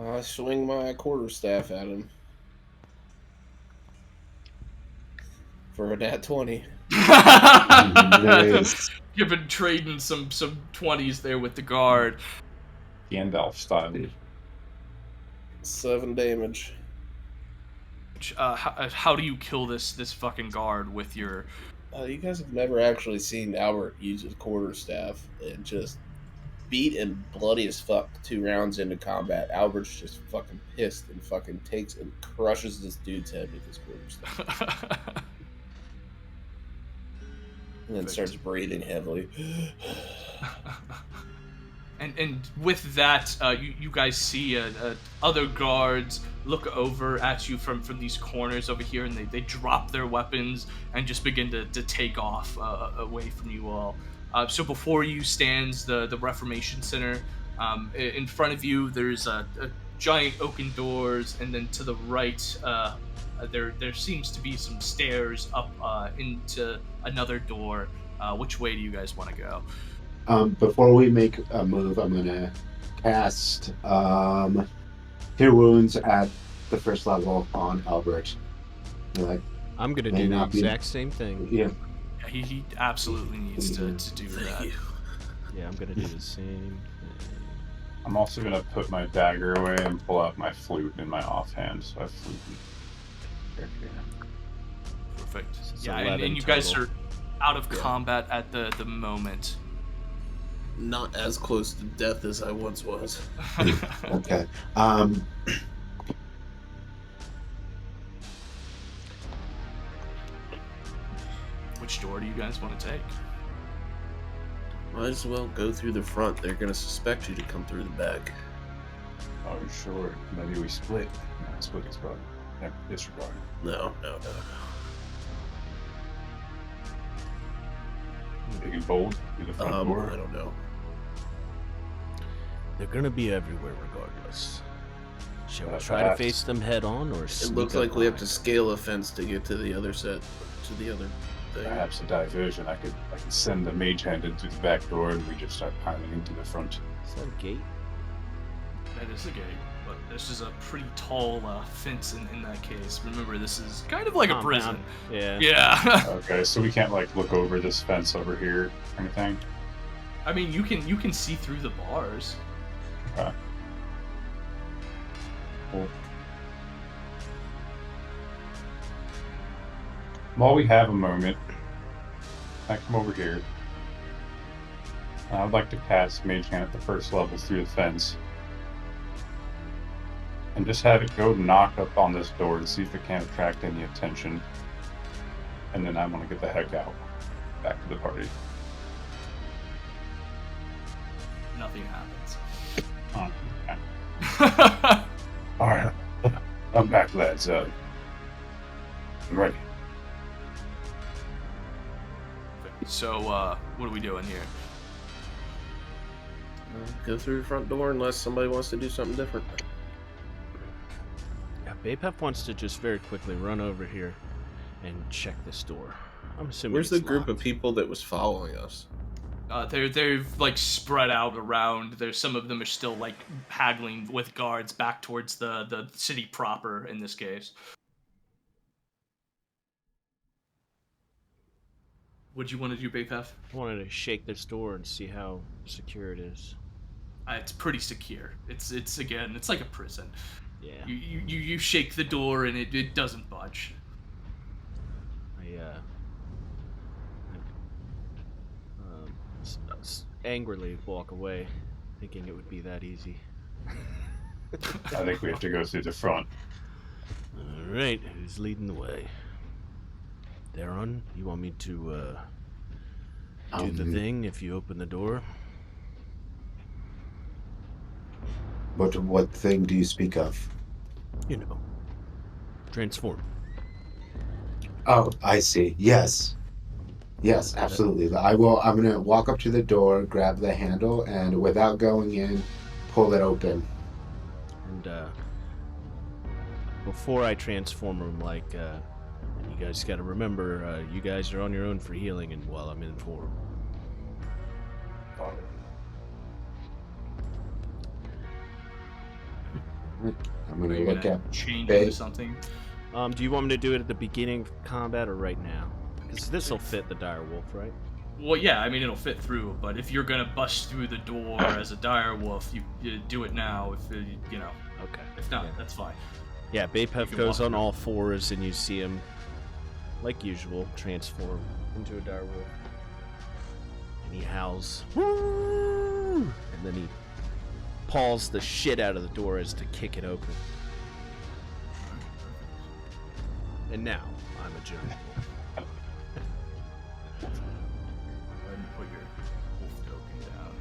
S2: I swing my quarterstaff at him for a nat 20.
S6: Nice.
S3: You've been trading some 20s there with the guard.
S5: Gandalf style.
S2: 7 damage.
S3: How do you kill this fucking guard with your?
S2: You guys have never actually seen Albert use his quarterstaff and just beat and bloody as fuck 2 rounds into combat. Albert's just fucking pissed and fucking takes and crushes this dude's head with his quarterstaff. And then starts breathing heavily.
S3: And with that, you guys see other guards look over at you from these corners over here, and they drop their weapons and just begin to take off away from you all. So before you stands the Reformation Center. In front of you, there's a giant oaken doors, and then to the right, there seems to be some stairs up into another door. Which way do you guys want to go?
S6: Before we make a move, I'm gonna cast Cure Wounds at the first level on Albert. Like,
S1: I'm gonna
S6: May
S1: do the
S6: not be-
S1: exact same thing.
S6: yeah.
S3: Yeah, he absolutely needs to do that.
S1: Yeah, I'm gonna do the same thing.
S5: I'm also gonna put my dagger away and pull out my flute in my offhand, so I have flute.
S3: Perfect.
S1: It's
S3: Yeah,
S1: 11
S3: and you guys
S1: total.
S3: are out of
S6: Yeah.
S3: combat at the moment.
S2: Not as close to death as I once was.
S6: Okay.
S3: Which door do you guys want to take?
S2: Might as well go through the front. They're gonna suspect you to come through the back.
S5: Oh, sure. Maybe we split. No, split is probably disregard.
S2: No.
S5: Big and bold through the front
S2: I
S5: door.
S2: don't know.
S1: They're gonna be everywhere regardless. Shall we
S5: Uh,
S1: try to
S5: perhaps-
S1: face them head on, or
S2: It
S1: sneak
S2: looks
S1: up
S2: like we have to
S1: behind?
S2: scale a fence to get to the other set, to the other thing.
S5: Perhaps a diversion. I could send the mage hand in through the back door, and we just start piling into the front.
S1: Is that a gate?
S3: That is a gate, but this is a pretty tall fence in that case. Remember, this is kind of like a prison.
S1: Yeah.
S3: Yeah.
S5: Okay, so we can't look over this fence over here or anything.
S3: I mean, you can see through the bars.
S5: Okay. Cool. While we have a moment, I come over here. I'd like to cast Mage Hand at the first level through the fence. And just have it go knock up on this door to see if it can't attract any attention. And then I'm gonna get the heck out. Back to the party.
S3: Nothing happens.
S5: Oh, okay. Alright. I'm back, lads. I'm ready.
S3: So, what are we doing here?
S2: Go through the front door unless somebody wants to do something different.
S1: Yeah, Bapef wants to just very quickly run over here and check this door. I'm assuming.
S2: Where's the
S1: it's
S2: group of
S1: locked.
S2: people that was following us?
S3: They're like spread out around. There's some of them are still like haggling with guards back towards the city proper in this case. What'd you want to do, Bapef?
S1: I wanted to shake this door and see how secure it is.
S3: It's pretty secure. It's again, it's like a prison.
S1: Yeah.
S3: You shake the door and it doesn't budge.
S1: Angrily walk away, thinking it would be that easy.
S5: I think we have to go through the front.
S1: All right, who's leading the way? Theron, you want me to do the thing if you open the door?
S6: What thing do you speak of?
S1: You know, transform.
S6: Oh, I see. Yes. Yes, absolutely. I'm going to walk up to the door, grab the handle, and without going in, pull it open.
S1: And before I transform him, you guys got to remember, you guys are on your own for healing, and while I'm in form.
S6: I'm going to look at
S3: change
S6: Babe.
S3: into something.
S1: Do you want me to do it at the beginning of combat or right now? Because this will fit the dire wolf, right?
S3: Well, yeah, I mean it'll fit through. But if you're gonna bust through the door as a dire wolf, you do it now. If
S1: Okay.
S3: If not,
S1: Yeah.
S3: that's fine.
S1: Yeah, Bapef
S3: can
S1: goes
S3: walk
S1: on
S3: through.
S1: all fours, and you see him, like usual, transform into a dire wolf. And he howls, "Woo!" And then he paws the shit out of the door as to kick it open. And now, I'm a giant wolf.
S3: Go ahead and put your wolf token down.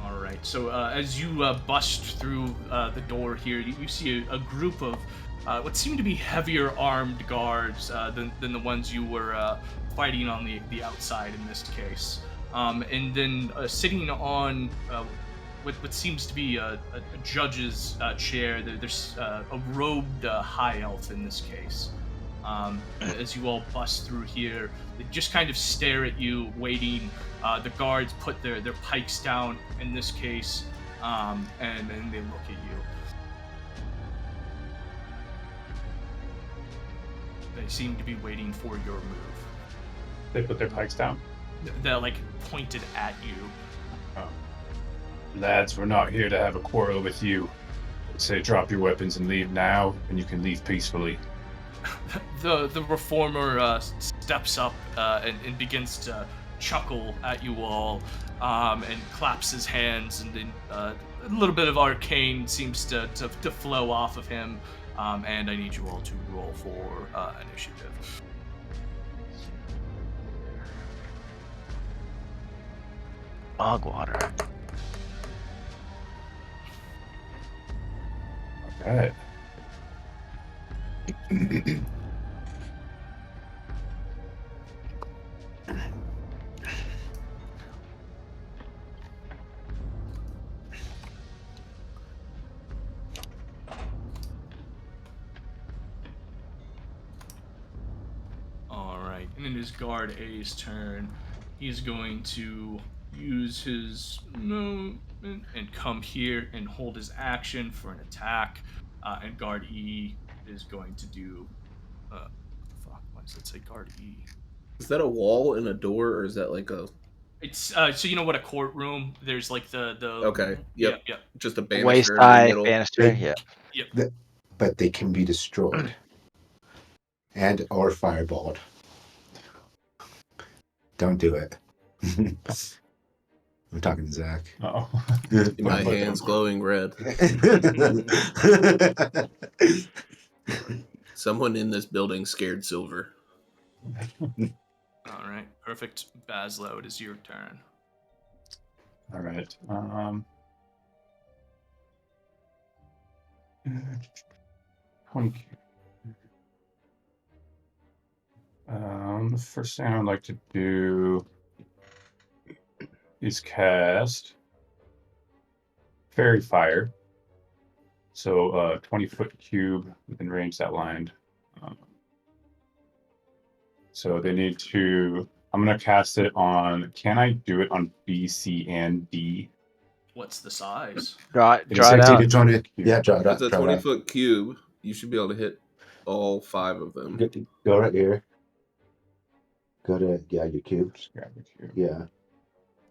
S3: All right. So as you bust through the door here, you see a group of what seem to be heavier armed guards than the ones you were fighting on the outside in this case. And then sitting on what seems to be a judge's chair, there's a robed high elf in this case. As you all bust through here, they just kind of stare at you, waiting. The guards put their pikes down in this case, and then they look at you. They seem to be waiting for your move.
S5: They put their pikes down.
S3: They're like pointed at you.
S5: Lads, we're not here to have a quarrel with you. I'd say drop your weapons and leave now, and you can leave peacefully.
S3: The reformer steps up and begins to chuckle at you all, and claps his hands, and then a little bit of arcane seems to flow off of him. And I need you all to roll for initiative.
S7: Bog water.
S5: All right.
S3: Alright, and in his guard A's turn, he's going to use his movement and come here and hold his action for an attack. And guard E is going to do. What the fuck? Why does it say guard E?
S2: Is that a wall and a door, or is that like a?
S3: It's so you know what a courtroom. There's like the.
S2: Okay. Yep.
S3: Yep.
S2: Just a banister
S7: Waist
S2: in the
S7: high
S2: middle.
S7: banister. Yeah.
S6: But they can be destroyed. And or fireballed. Don't do it. I'm talking to Zack.
S5: Oh.
S2: My hands glowing red. Someone in this building scared Silver.
S3: All right, perfect. Bazzlo, it is your turn.
S5: All right. 20. The first thing I'd like to do is cast Fairy Fire. So 20-foot cube within range that line. So they need to. I'm gonna cast it on. Can I do it on B, C, and D?
S3: What's the size?
S7: Draw
S6: It's
S7: it
S6: 60
S7: out.
S6: to 20. Yeah, draw it
S2: It's
S6: out.
S2: a 20-foot cube. You should be able to hit all 5 of them.
S6: Go right here. Go to your cube.
S5: Just grab the cube.
S6: Yeah.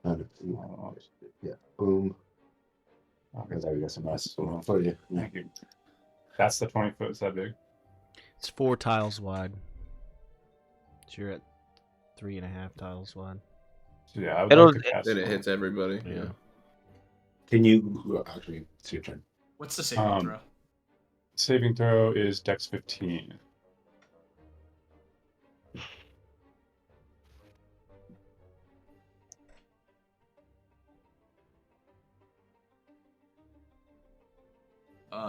S5: Oh,
S6: Yeah. Boom.
S5: okay.
S6: There we go. Some nice one for you. Yeah.
S5: Thank you. That's the 20 foot. Is that big?
S1: It's 4 tiles wide. So you're at 3.5 tiles wide.
S5: So yeah, I would
S7: It'll-
S5: like to cast
S2: Then it
S5: one.
S2: hits everybody.
S1: Yeah.
S2: Yeah.
S6: Can you well, actually? It's your turn.
S3: What's the saving throw?
S5: Saving throw is Dex 15.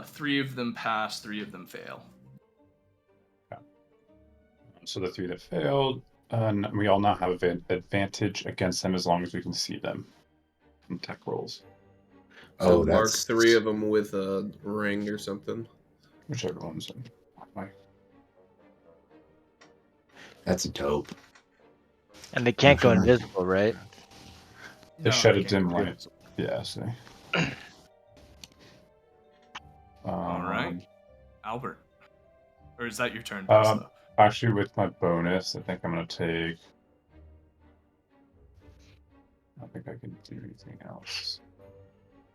S3: Three of them pass, 3 of them fail.
S5: So the 3 that failed, we all now have advantage against them as long as we can see them from tech rolls.
S2: So
S6: Oh,
S2: mark
S6: that's
S2: 3 of them with a ring or something.
S5: Whichever one's in my.
S6: That's a dope.
S7: And they can't go
S6: Mhm.
S7: invisible, right?
S5: They
S3: No,
S5: shed a
S3: can't
S5: dim
S3: go
S5: light.
S3: invisible.
S5: Yeah, see.
S3: All right. Albert. Or is that your turn,
S5: Um,
S3: Bazzlo?
S5: Actually, with my bonus, I think I'm going to take. I don't think I can do anything else.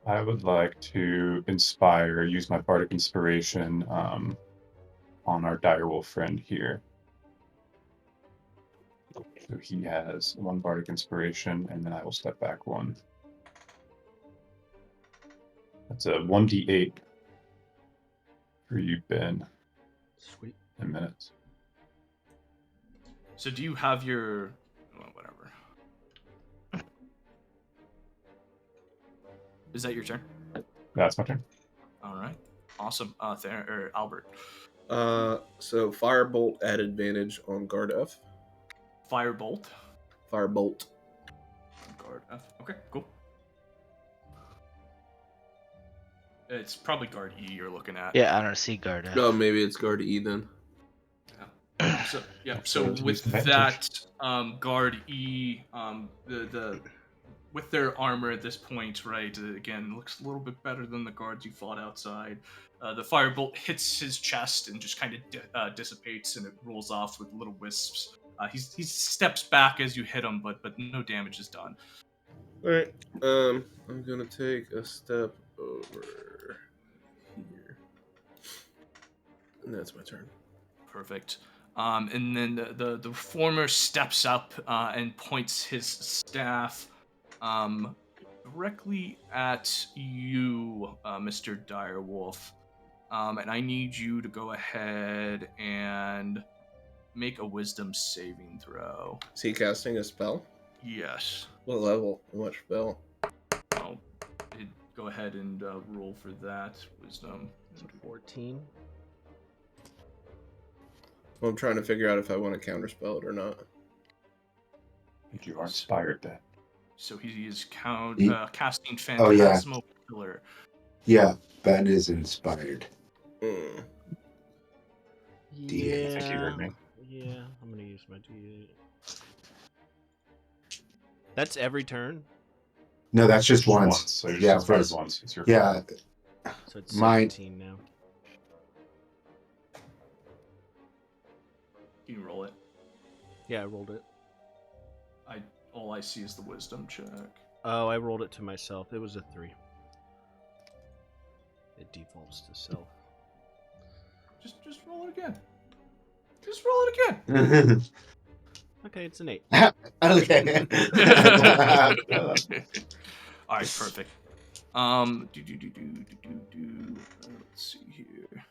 S5: I would like to use my bardic inspiration on our direwolf friend here. So he has 1 bardic inspiration, and then I will step back 1. That's a 1d8 for you, Ben,
S1: Sweet.
S5: in minutes.
S3: So do you have your... Well, whatever. Is that your turn?
S5: That's my turn.
S3: All right. Awesome. Albert.
S2: So firebolt at advantage on guard F.
S3: Firebolt.
S2: Firebolt.
S3: Guard F. Okay, cool. It's probably guard E you're looking at.
S7: Yeah, I don't see guard.
S2: No, maybe it's guard E then.
S3: So yeah.
S5: So
S3: So
S5: it's
S3: with
S5: disadvantage.
S3: that, guard E, the with their armor at this point, right? Again, looks a little bit better than the guards you fought outside. The firebolt hits his chest and just kind of dissipates, and it rolls off with little wisps. He steps back as you hit him, but no damage is done.
S2: All right. I'm gonna take a step over here, and that's my turn.
S3: Perfect. And then the reformer steps up and points his staff directly at you, Mr. Direwolf. And I need you to go ahead and make a wisdom saving throw.
S2: Is he casting a spell?
S3: Yes.
S2: What level? What spell?
S3: I'll go ahead and roll for that. Wisdom.
S1: So 14.
S2: Well, I'm trying to figure out if I want to counterspell it or not.
S5: You are inspired then.
S3: So he is casting
S6: Oh, yeah.
S3: Phantasmal Pillar.
S6: Yeah, Ben is inspired.
S2: Mm.
S1: Yeah.
S5: I think you heard me.
S1: Yeah, I'm gonna use my D8. That's every turn.
S6: No, that's just once.
S5: So you're
S6: Yeah,
S5: just inspired
S6: first.
S5: once. It's your
S6: Yeah,
S1: So it's
S6: Mine-
S1: 17 now.
S3: Can you roll it?
S1: Yeah, I rolled it.
S3: All I see is the wisdom check.
S1: Oh, I rolled it to myself. It was a 3. It defaults to self.
S3: Just roll it again. Just roll it again.
S1: Okay, it's an 8.
S6: okay.
S3: All right, perfect. Let's see here.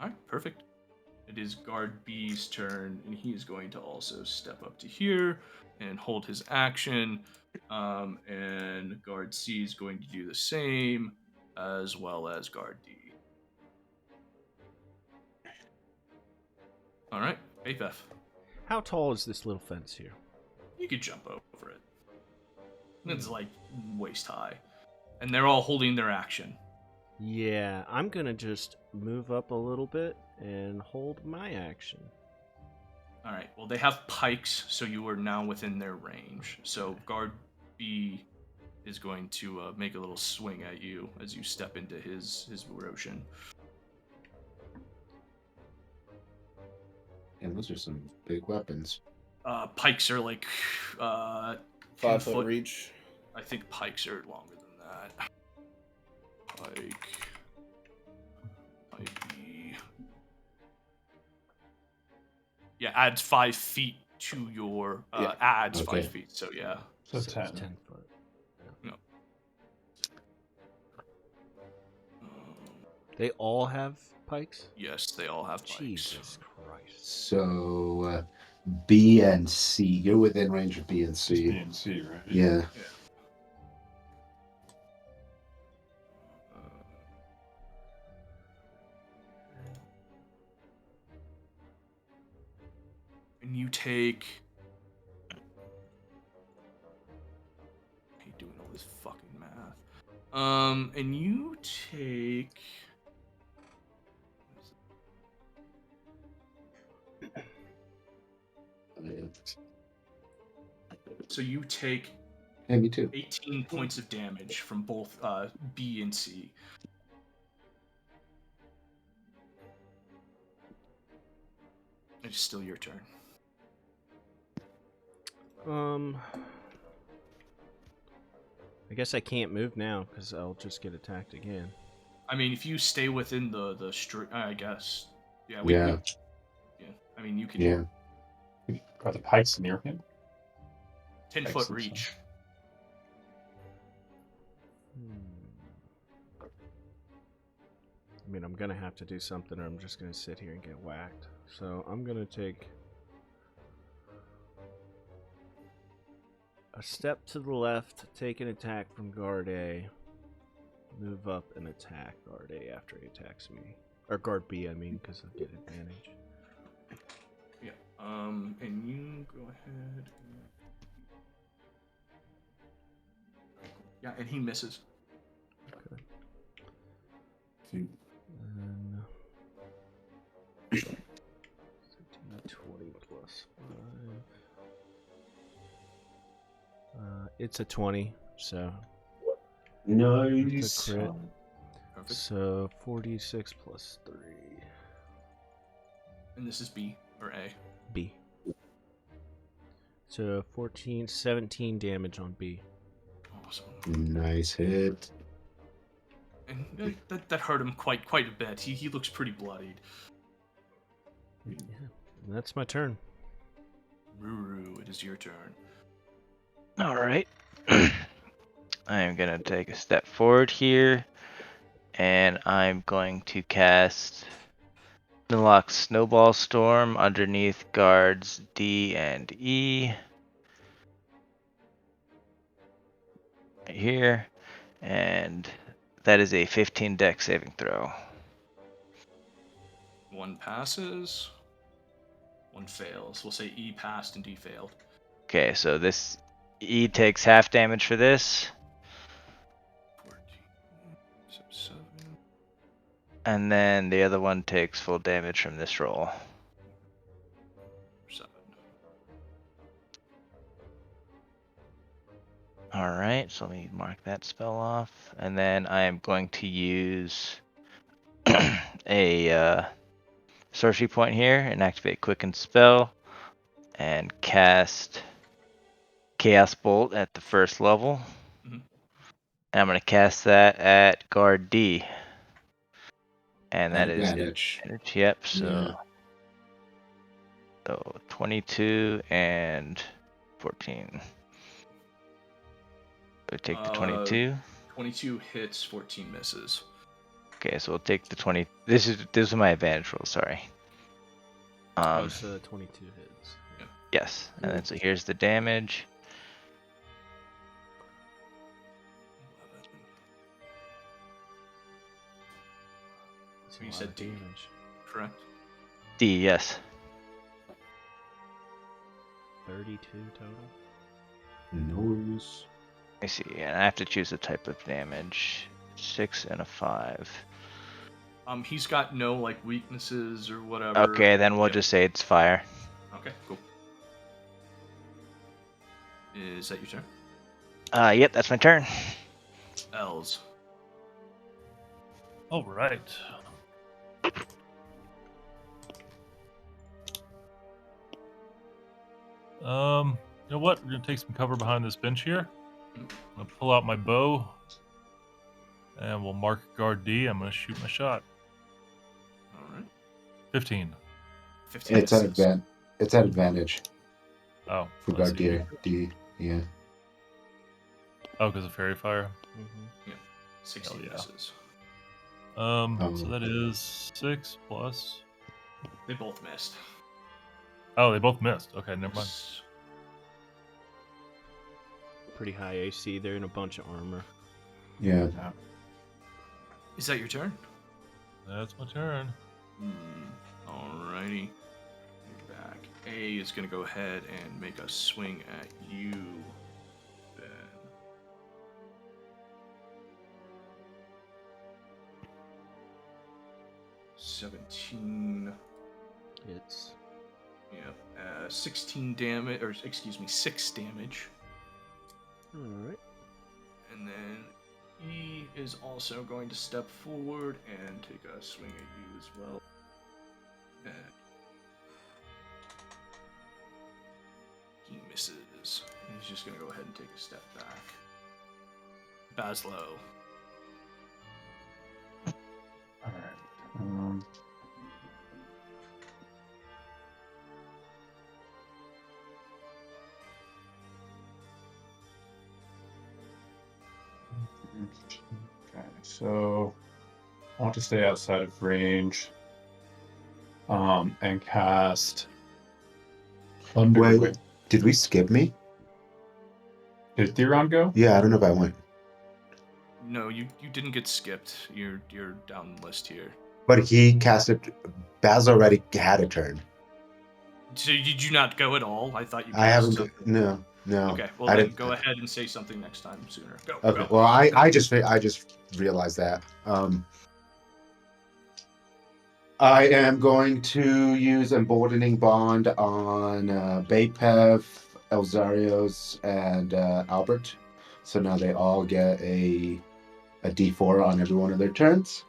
S3: All right, perfect. It is guard B's turn, and he is going to also step up to here and hold his action. And guard C is going to do the same, as well as guard D. All right, E Bapef.
S1: How tall is this little fence here?
S3: You could jump over it. It's like waist high. And they're all holding their action.
S1: Yeah, I'm gonna just move up a little bit and hold my action.
S3: All right. Well, they have pikes, so you are now within their range. So guard B is going to make a little swing at you as you step into his Muurujin.
S6: And those are some big weapons.
S3: Pikes are like
S2: 5
S3: foot.
S2: foot reach.
S3: I think pikes are longer than that. Pike. Yeah, adds 5 feet to your adds
S6: Okay.
S3: 5 feet. So yeah.
S5: So
S1: it's
S5: 10.
S1: 10 foot.
S3: No.
S1: They all have pikes?
S3: Yes, they all have pikes.
S1: Jesus Christ.
S6: So B and C. You're within range of B and
S5: Just
S6: C.
S5: B and C, right?
S6: Yeah.
S3: And you take. I hate doing all this fucking math. And you take. So you take
S6: Hey, me too.
S3: 18 points of damage from both B and C. It's still your turn.
S1: I guess I can't move now because I'll just get attacked again.
S3: I mean, if you stay within the street, I guess. Yeah.
S6: Yeah.
S3: I mean, you can.
S6: Yeah.
S5: Are the pikes near him?
S3: 10-foot
S5: Excellent.
S3: reach.
S1: I mean, I'm gonna have to do something, or I'm just gonna sit here and get whacked. So I'm gonna take a step to the left, take an attack from guard A, move up and attack guard A after he attacks me, or guard B, I mean, because I get advantage.
S3: Yeah. And you go ahead. Yeah, and he misses.
S1: Okay.
S5: Two.
S1: And 20 plus 5. It's a 20, so
S6: Nice.
S1: that's a crit.
S3: Perfect.
S1: So 46 plus 3.
S3: And this is B or A.
S1: B. So 17 damage on B.
S3: Awesome.
S6: Nice hit.
S3: And that hurt him quite a bit. He looks pretty bloodied.
S1: Yeah, and that's my turn.
S3: Ruru, it is your turn.
S7: All right. I am going to take a step forward here, and I'm going to cast Nuckolls Snowball Storm underneath guards D and E. Right here. And that is a 15 dex saving throw.
S3: 1 passes. 1 fails. We'll say E passed and D failed.
S7: Okay, so this E takes half damage for this.
S3: 14. So 7.
S7: And then the other one takes full damage from this roll.
S3: 7.
S7: Alright, so let me mark that spell off. And then I am going to use a sorcery point here and activate Quicken Spell and cast Chaos Bolt at the first level.
S3: Mhm.
S7: And I'm going to cast that at guard D. And that is
S6: Advantage.
S7: advantage. Yep, so 22 and 14. We'll take the 22.
S3: 22 hits, 14 misses.
S7: Okay, so we'll take the 20. This is my advantage roll. Sorry.
S1: So 22 hits.
S7: Yes, and then so here's the damage.
S1: 11.
S3: You said D.
S1: damage.
S3: Correct?
S7: D, yes.
S1: 32 total.
S6: Noise.
S7: Let me see, and I have to choose a type of damage. 6 and a 5.
S3: He's got no like weaknesses or whatever.
S7: Okay, then we'll
S3: Yep.
S7: just say it's fire.
S3: Okay, cool. Is that your turn?
S7: Yep, that's my turn.
S3: Els.
S8: All right. You know what? We're gonna take some cover behind this bench here. I'm gonna pull out my bow, and we'll mark guard D. I'm gonna shoot my shot.
S3: All right.
S8: 15.
S3: 15
S6: It's at
S3: misses.
S6: It's at advantage
S8: Oh,
S6: for
S8: let's see.
S6: Gardier D. Yeah.
S8: Oh, because of fairy fire.
S3: 16
S8: yeah.
S3: misses.
S8: So that is 6 plus.
S3: They both missed.
S8: Oh, they both missed. Okay, never mind.
S1: Pretty high AC there and a bunch of armor.
S6: Yeah.
S3: Is that your turn?
S8: That's my turn.
S3: Alrighty. Back. A is going to go ahead and make a swing at you, Ben. $17.
S1: It's
S3: 16 damage, or excuse me, 6 damage.
S1: all right.
S3: And then E is also going to step forward and take a swing at you as well. And he misses. He's just going to go ahead and take a step back. Bazzlo.
S5: All right. Okay, so I want to stay outside of range. And cast Thunder.
S6: Wait, did we skip me?
S5: Did Theron go?
S6: Yeah, I don't know if I went.
S3: No, you didn't get skipped. You're down the list here.
S6: But he casted. Baz already had a turn.
S3: So did you not go at all? I thought you.
S6: I haven't.
S3: something.
S6: No.
S3: Okay, well
S6: I
S3: then
S6: didn't.
S3: go ahead and say something next time sooner. Go.
S6: Okay.
S3: Go.
S6: Well, I just realized that. I am going to use emboldening bond on Bapef, Elzeiros, and Albert. So now they all get a D4 on every one of their turns.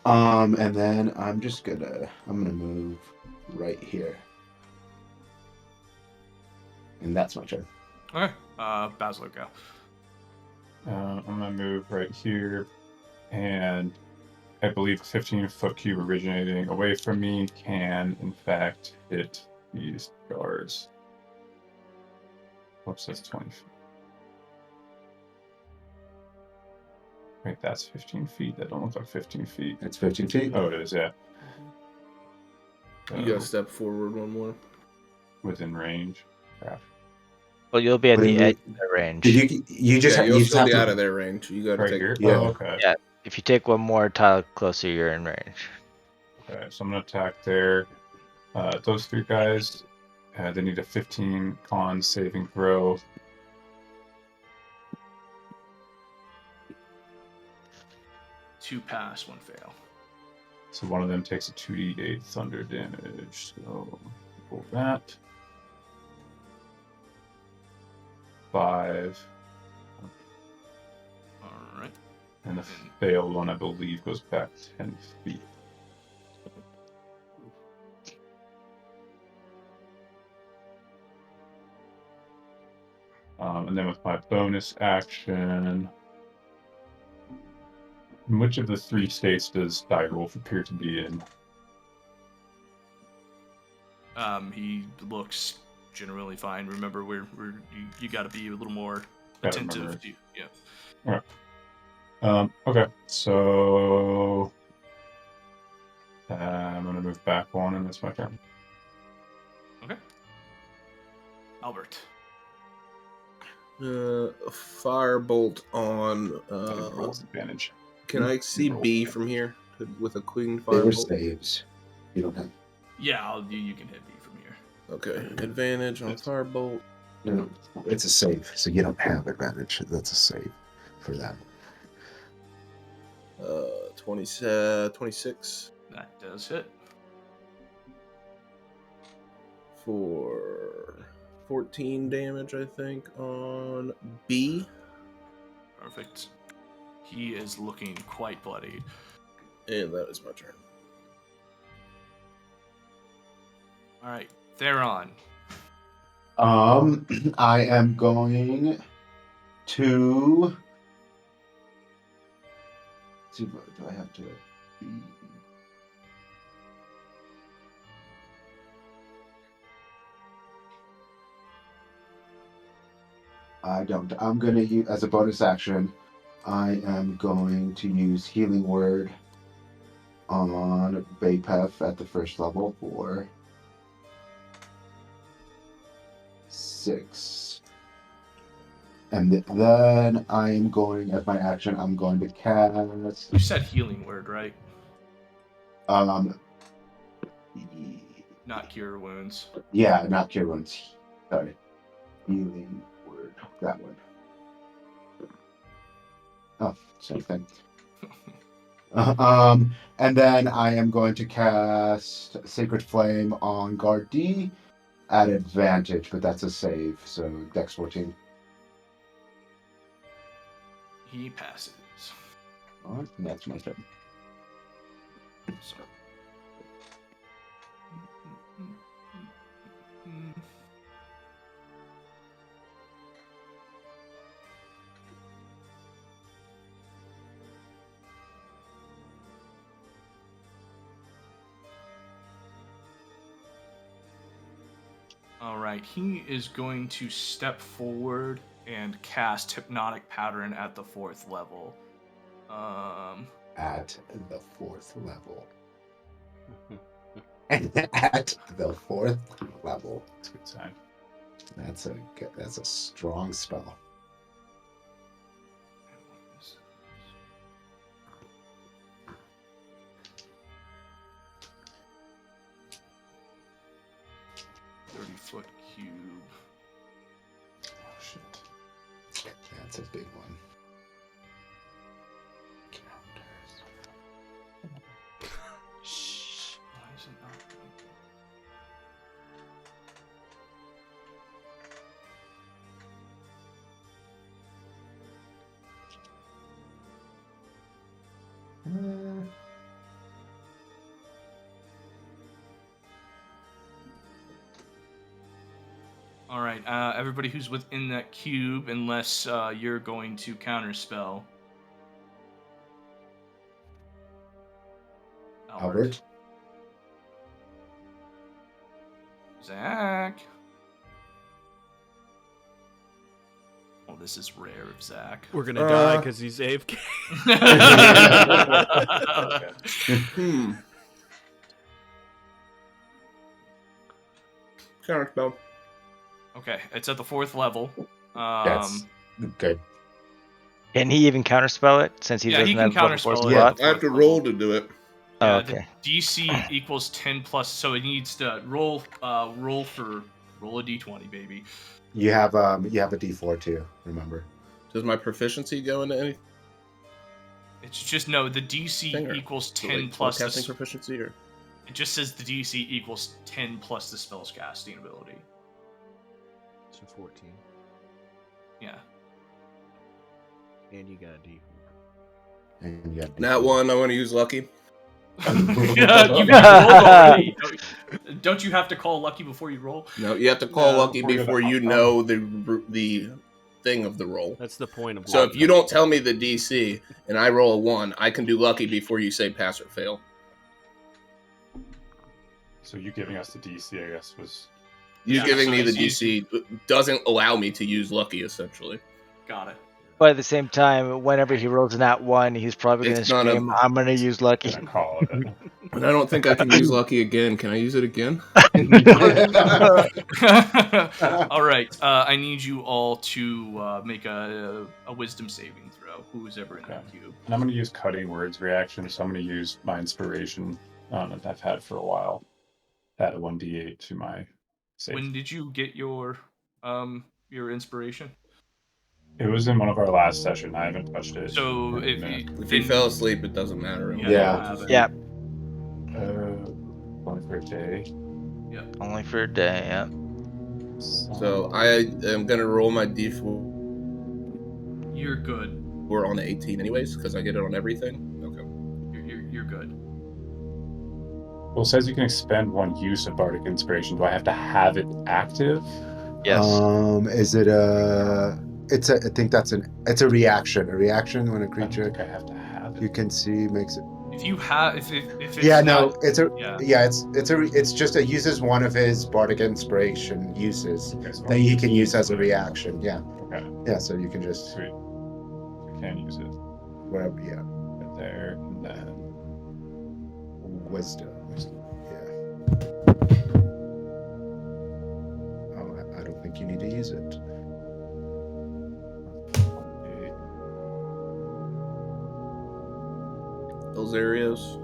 S6: And then I'm gonna move right here. And that's my turn.
S3: Okay. Bazzlo, go.
S5: I'm gonna move right here, and I believe a 15-foot cube originating away from me can, in fact, hit these guards. Whoops, that's 20 feet. Wait, that's 15 feet. That don't look like 15 feet.
S6: It's 15 feet.
S5: Oh, it is, yeah.
S2: You gotta step forward one more.
S5: Within range. Crap.
S7: Well, you'll be at
S6: What do
S7: the
S6: you
S7: edge
S6: mean?
S7: of the range.
S6: You just
S2: You'll
S6: you just
S2: still
S6: have
S2: be
S6: to,
S2: out of their range. You gotta
S5: Right
S2: take.
S5: here?
S6: Yeah.
S5: Oh, okay.
S7: Yeah. If you take one more tile closer, you're in range.
S5: Okay, so I'm gonna attack there. Those three guys, they need a 15 con saving throw.
S3: Two pass, one fail.
S5: So one of them takes a 2d8 thunder damage. So roll that. 5.
S3: All right.
S5: And the failed one, I believe, goes back 10 feet. And then with my bonus action, which of the 3 states does Direwolf appear to be in?
S3: He looks generally fine. Remember, you got to be a little more
S5: Gotta
S3: attentive.
S5: remember.
S3: Yeah.
S5: Okay, so I'm gonna move back one, and that's my turn.
S3: Okay. Albert.
S2: Firebolt on.
S5: Rolls advantage.
S2: Can I see B from here with a queen
S6: they were
S2: firebolt?
S6: saves. You don't have.
S3: Yeah, you can hit B from here.
S2: Okay, advantage on firebolt.
S6: No, it's a save, so you don't have advantage. That's a save for that.
S2: 26.
S3: That does hit.
S2: for 14 damage, I think, on B.
S3: Perfect. He is looking quite bloody.
S2: And that is my turn.
S3: All right, Theron.
S6: I am going to. Let's see, what do I have to? I don't. I'm going to use, as a bonus action, I am going to use Healing Word on E Bapef at the first level for 6. And then I'm going, as my action, I'm going to cast.
S3: You said healing word, right? Not cure wounds.
S6: Yeah, not Cure Wounds. Sorry. Healing Word. That one. Oh, same thing. And then I am going to cast Sacred Flame on Guard D at advantage, but that's a save, so Dex 14.
S3: He passes.
S6: Alright, that's my turn.
S3: So. All right, he is going to step forward and cast Hypnotic Pattern at the 4th level.
S6: At the 4th level. At the 4th level.
S5: That's a good sign.
S6: That's a strong spell.
S3: Foot cube.
S6: Oh shit. That's a big one. Counters.
S3: Shh. Why is it not? All right, everybody who's within that cube, unless you're going to counterspell.
S6: Albert?
S3: Zack. Oh, this is rare of Zack.
S1: We're gonna die because he's AFK.
S2: Counterspell.
S3: Okay, it's at the 4th level.
S6: That's good.
S7: Can he even counterspell it since he
S3: Yeah,
S7: doesn't
S3: he can
S7: have level 4
S3: counterspell it.
S7: slot?
S2: I have to roll to do it.
S7: Oh,
S3: Yeah,
S7: okay.
S3: the DC equals 10 plus, so it needs to roll a d20, baby.
S6: You have a D4 too, remember.
S2: Does my proficiency go into anything?
S3: It's just no, the DC equals 10 plus the
S2: casting proficiency, or
S3: it just says the DC equals 10 plus the spell's casting ability.
S1: So 14.
S3: Yeah.
S1: And you got a D4.
S6: And you got
S2: That one, I want to use lucky.
S3: You rolled already. Don't you have to call lucky before you roll?
S2: No, you have to call lucky
S5: before you
S2: before
S5: go to
S2: you know the thing of the roll.
S1: That's the point of
S2: So
S1: lucky.
S2: if you don't tell me the DC and I roll a 1, I can do lucky before you say pass or fail.
S5: So you giving us the DC, I guess, was...
S2: You giving
S3: so
S2: me the
S3: it's
S2: DC doesn't allow me to use lucky, essentially.
S3: Got it.
S7: But at the same time, whenever he rolls an at 1, he's probably going to
S2: It's not a-
S7: scream, I'm going to use lucky.
S5: Gonna call it.
S2: But I don't think I can use lucky again. Can I use it again?
S3: All right. I need you all to make a wisdom saving throw. Who is ever in that cube?
S5: And I'm going to use Cutting Words reaction, so I'm going to use my inspiration that I've had for a while. Add a 1d8 to my save.
S3: When did you get your inspiration?
S5: It was in one of our last session. I haven't touched it.
S3: So
S5: in a minute.
S2: If you fell asleep, it doesn't matter.
S6: Yeah.
S3: have it.
S7: Yeah.
S5: One for a day.
S3: Yep.
S7: Only for a day, yeah.
S2: So I am gonna roll my D4
S3: You're good.
S2: on the 18 anyways, because I get it on everything. Okay.
S3: You're good.
S5: Well, it says you can expend one use of Bardic Inspiration. Do I have to have it active?
S7: Yes.
S6: Is it a? It's a. I think that's an. It's a reaction. A reaction when a
S5: I don't
S6: creature
S5: think I have to have it.
S6: you can see makes it.
S3: If you have, if it's
S6: Yeah,
S3: not,
S6: no, it's a.
S3: yeah.
S6: Yeah, it's just it uses one of his Bardic Inspiration uses
S5: Okay, so
S6: that he can use as a reaction. Yeah,
S5: Okay,
S6: yeah. So you can just
S5: sweet. I can use it
S6: whatever. Yeah,
S5: right there, and then
S6: wisdom. Yeah. Oh, I don't think you need to use it.
S2: Elzeiros.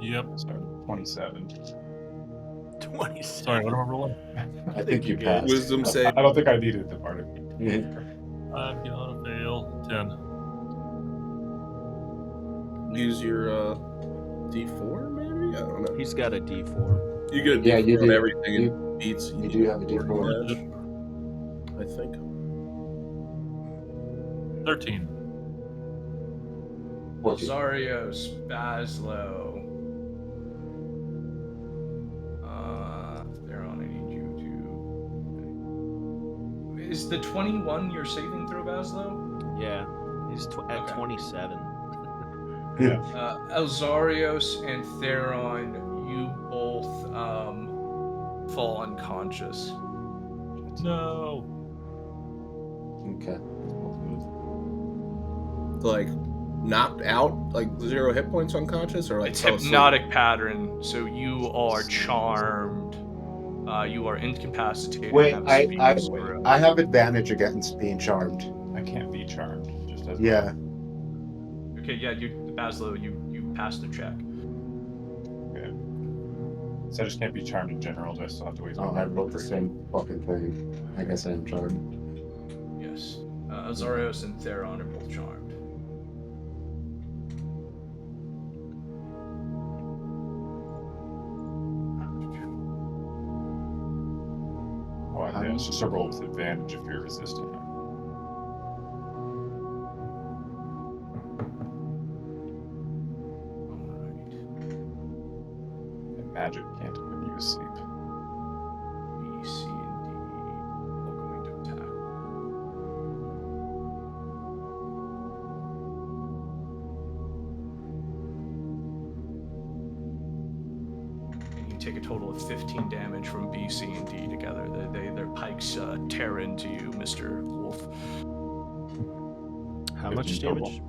S8: Yep.
S5: Sorry, 27.
S1: 27.
S8: Sorry, what am I rolling?
S6: I think you
S1: good.
S6: passed.
S2: Wisdom save.
S5: I don't think I needed the Bardic.
S8: I'm gonna fail. 10.
S2: Use your D4 maybe. I don't know.
S1: He's got a D4.
S2: You get a
S6: Yeah,
S2: D4
S6: you
S2: on
S6: do.
S2: everything and beats.
S6: You do have a D4.
S2: Match, I think.
S8: 13.
S3: Elzeiros, Bazzlo. Theron, I need you to. Is the 21 your saving throw, Bazzlo?
S1: Yeah, he's at
S3: Okay.
S1: 27.
S6: Yeah.
S3: Elzeiros and Theron, you both fall unconscious.
S8: No.
S6: Okay.
S2: Like knocked out, like 0 hit points unconscious, or like
S3: It's
S2: fell asleep?
S3: hypnotic pattern, so you are charmed. You are incapacitated.
S6: Wait,
S3: and have
S6: I
S3: speed zero.
S6: have advantage against being charmed.
S5: I can't be charmed. Just as
S6: Yeah.
S3: Okay, yeah, Bazzlo, you passed the check.
S5: Okay. So I just can't be charmed in general. Do I still have to wait?
S6: Oh, I wrote the same fucking thing. I guess I am charmed.
S3: Yes. Elzeiros and Theron are both charmed.
S5: Oh, yeah, it's just a roll with advantage if you're resistant. And magic can't put you asleep.
S3: B, C, and D all going to attack. And you take a total of 15 damage from B, C, and D together. Their pikes tear into you, Mr. Wolf.
S1: How much
S5: 15
S1: damage?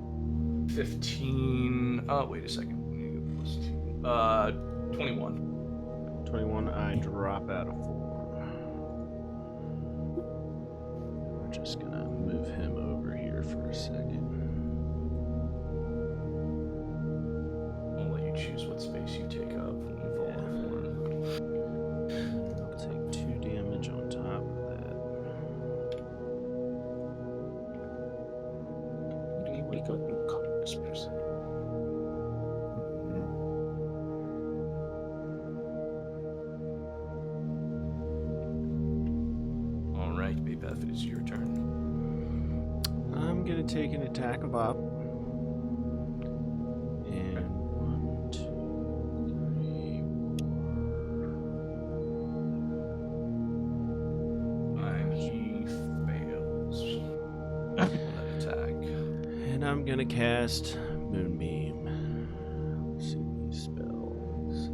S3: 15. Wait a second. Plus 2. 21.
S1: 21. I drop out of 4. We're just gonna move him over here for a second.
S3: I'll let you choose what space you take up when you fall on the floor.
S1: I'll take 2 damage on top of that.
S2: Do you wake up and call this person?
S3: All right, E Bapef, it is your turn.
S1: I'm gonna take an attack of op. And 1, 2, 3, 4.
S3: And he fails that attack.
S1: And I'm gonna cast Moonbeam. Let's see these spells.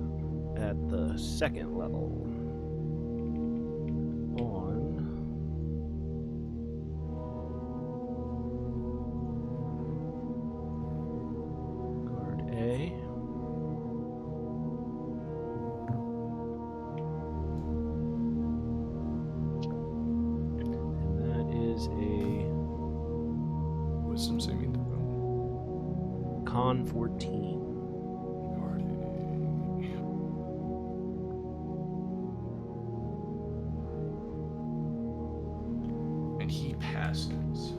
S1: At the 2nd level. On guard A. And that is a
S3: Wisdom saving throw.
S1: con 14.
S3: And he passes.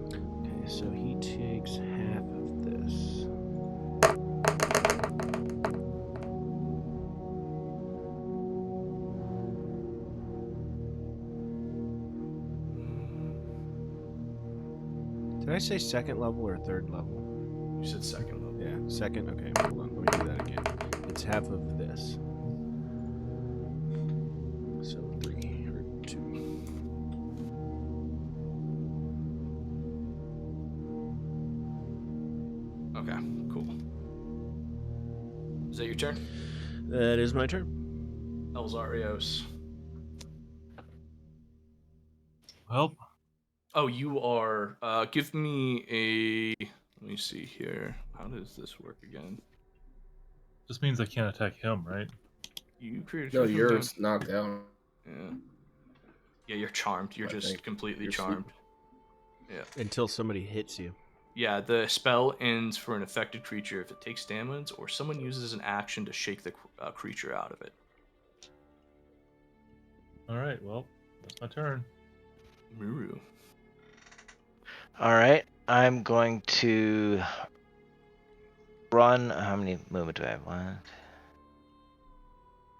S1: Okay, so he takes half of this. Did I say second level or third level?
S3: You said second level.
S1: Yeah, second. Okay, hold on. Let me do that again. It's half of this. So 3 or 2.
S3: Okay, cool. Is that your turn?
S1: That is my turn.
S3: Elzeiros.
S8: Well,
S3: Oh, you are. Give me a. Let me see here. How does this work again?
S8: this means I can't attack him, right?
S3: You created.
S2: No, you're knocked out.
S3: Yeah. Yeah, you're charmed. You're
S2: I
S3: just
S2: think.
S3: completely
S2: You're
S3: charmed. Yeah.
S1: Until somebody hits you.
S3: Yeah, the spell ends for an affected creature if it takes damage or someone uses an action to shake the creature out of it.
S8: All right, well, that's my turn.
S3: Muru.
S7: All right, I'm going to run. How many movement do I have? One.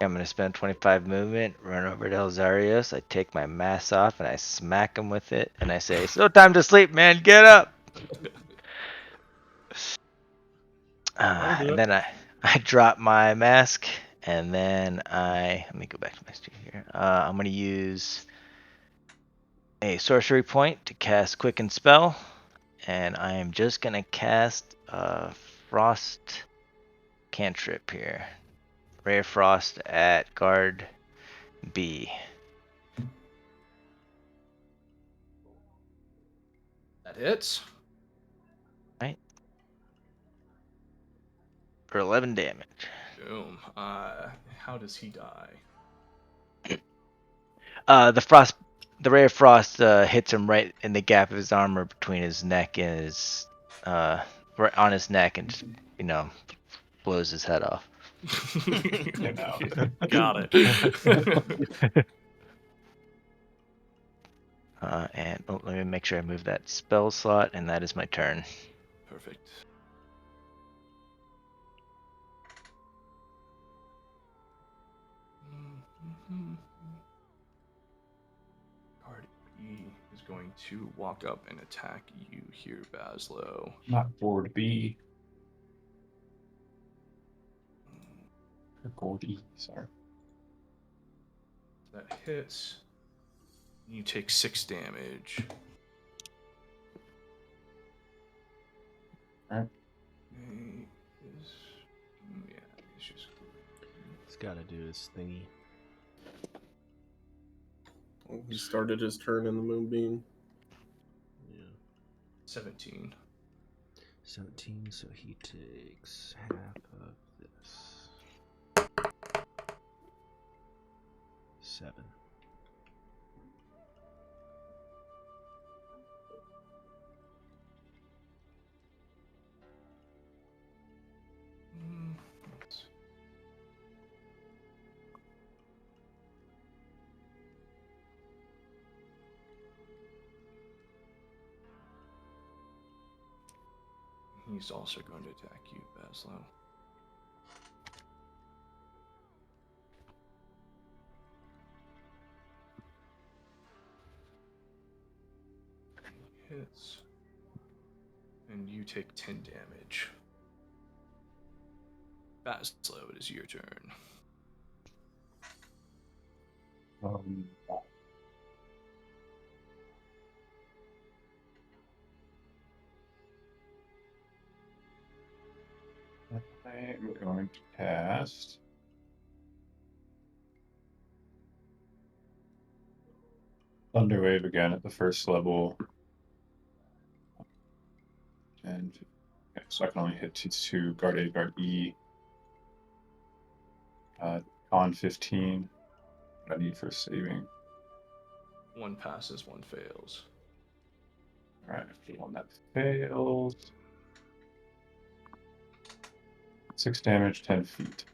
S7: I'm going to spend 25 movement, run over to Elzeiros. I take my mask off and I smack him with it. And I say, it's no time to sleep, man. Get up.
S8: That'll do
S7: And
S8: it.
S7: then I drop my mask. And then let me go back to my screen here. I'm going to use a sorcery point to cast Quicken Spell. And I am just going to cast Frost cantrip here. Ray of Frost at guard B.
S3: That hits.
S7: Right? For 11 damage.
S3: Boom. How does he die?
S7: The ray of frost hits him right in the gap of his armor between his neck and his, right on his neck, and just, blows his head off.
S5: You know.
S3: Got it.
S7: And let me make sure I move that spell slot, and that is my turn.
S3: Perfect. Guard E is going to walk up and attack you here, Bazzlo.
S5: Not board B. Or board E, sorry.
S3: That hits. You take 6 damage.
S5: Alright.
S3: Yeah, it's just.
S1: It's got to do his thingy.
S2: Well, he started his turn in the moonbeam.
S1: Yeah.
S3: 17.
S1: 17, so he takes half of this. 7.
S3: He's also going to attack you, Bazzlo. Hits. And you take 10 damage. Bazzlo, it is your turn.
S5: I'm going to cast Thunderwave again at the first level. And okay, so I can only hit two guard A, guard E. Con 15. What I need for saving.
S3: 1 passes, 1 fails.
S5: Alright, the one that fails. 6 damage, 10 feet.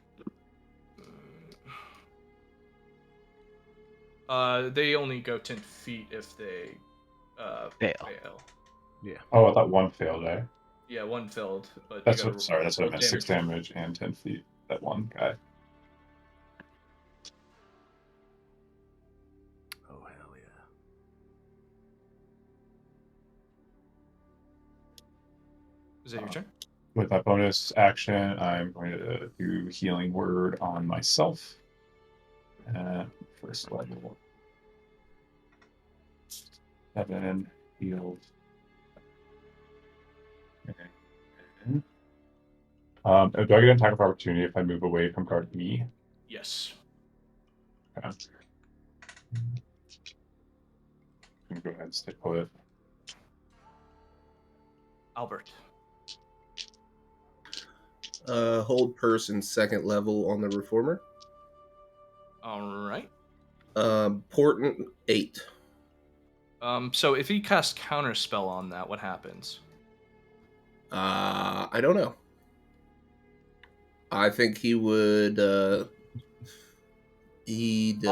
S3: They only go 10 feet if they fail.
S1: Yeah.
S5: Oh, I thought one failed, eh?
S3: Yeah, 1 failed, but
S5: That's
S3: you
S5: what. Sorry, that's what I
S3: roll
S5: meant. 6 damage and 10 feet. That one guy.
S1: Oh, hell yeah.
S3: Is that your turn?
S5: With my bonus action, I'm going to do Healing Word on myself. First level. 7 healed. Okay. Do I get an attack of opportunity if I move away from card E?
S3: Yes.
S5: Okay. I'm going to go ahead and stick put.
S3: Albert.
S2: Hold person second level on the reformer.
S3: All right.
S2: Portent 8.
S3: So if he casts counterspell on that, what happens?
S2: I don't know. I think he would.
S3: I'll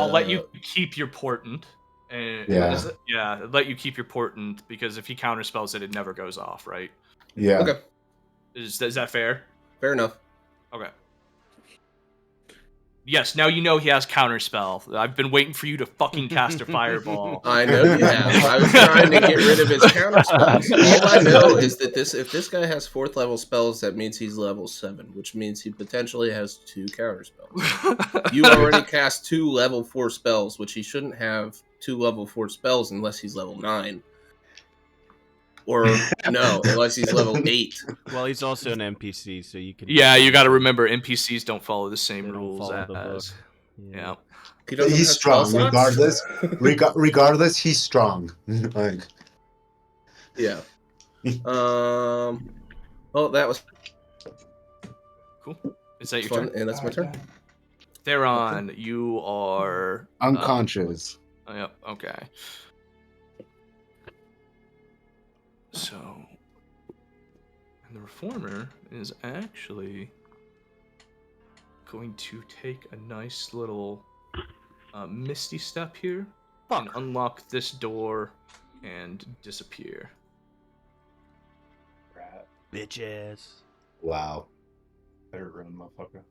S3: let you keep your portent. And
S6: Yeah.
S3: let you keep your portent because if he counterspells it, it never goes off, right?
S6: Yeah.
S2: Okay,
S3: Is that fair?
S2: fair enough.
S3: Okay. Yes, now you know he has counterspell. I've been waiting for you to fucking cast a fireball.
S2: I know you have. I was trying to get rid of his counter spells. All I know is that if this guy has 4th level spells, that means he's level 7, which means he potentially has 2 counter spells. You already cast 2 level 4 spells, which he shouldn't have 2 level 4 spells unless he's level 9. Or no, unless he's level 8.
S1: Well, he's also an NPC, so you can.
S3: Yeah, you got to remember NPCs don't follow the same
S1: They don't
S3: rules
S1: follow the book.
S3: as. Yeah.
S2: He doesn't
S6: He's
S2: have spell
S6: strong,
S2: slots?
S6: regardless, he's strong. Like,
S2: Yeah. Well, that was
S3: Cool. Is that your
S2: fun,
S3: turn?
S2: and that's my turn.
S3: Theron, you are
S6: unconscious.
S3: Yep. Okay. So, and the reformer is actually going to take a nice little misty step here and unlock this door and disappear.
S5: Rat.
S1: Bitches.
S6: Wow.
S5: Better run, motherfucker.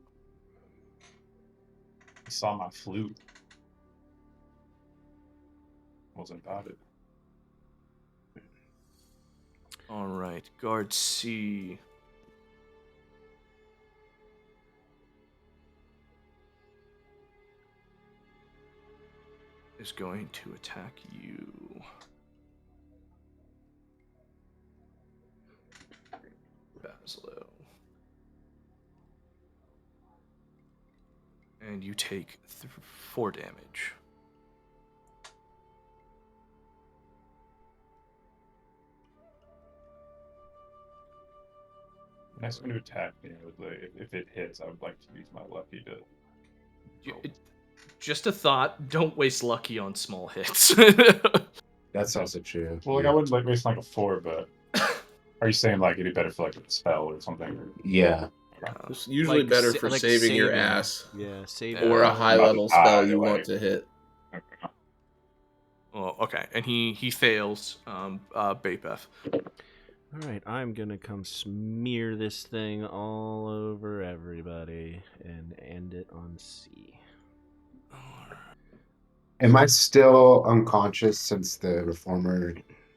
S5: I saw my flute. Wasn't about it.
S3: All right, guard C. Is going to attack you. Bazzlo. And you take 4 damage.
S5: Next one to attack me, if it hits, I would like to use my lucky to.
S3: Just a thought. Don't waste lucky on small hits.
S6: That's also true.
S5: Well, like I wouldn't like waste like a 4, but are you saying like it'd be better for like a spell or something? Or...
S6: Yeah.
S2: It's usually
S1: Like
S2: better for
S1: like
S2: saving your
S1: saving.
S2: ass.
S1: Yeah, save.
S2: Or a high level spell you want to hit.
S5: Okay.
S3: Oh, okay. And he fails. Bapef.
S1: All right, I'm gonna come smear this thing all over everybody and end it on C.
S6: Am I still unconscious since the reformer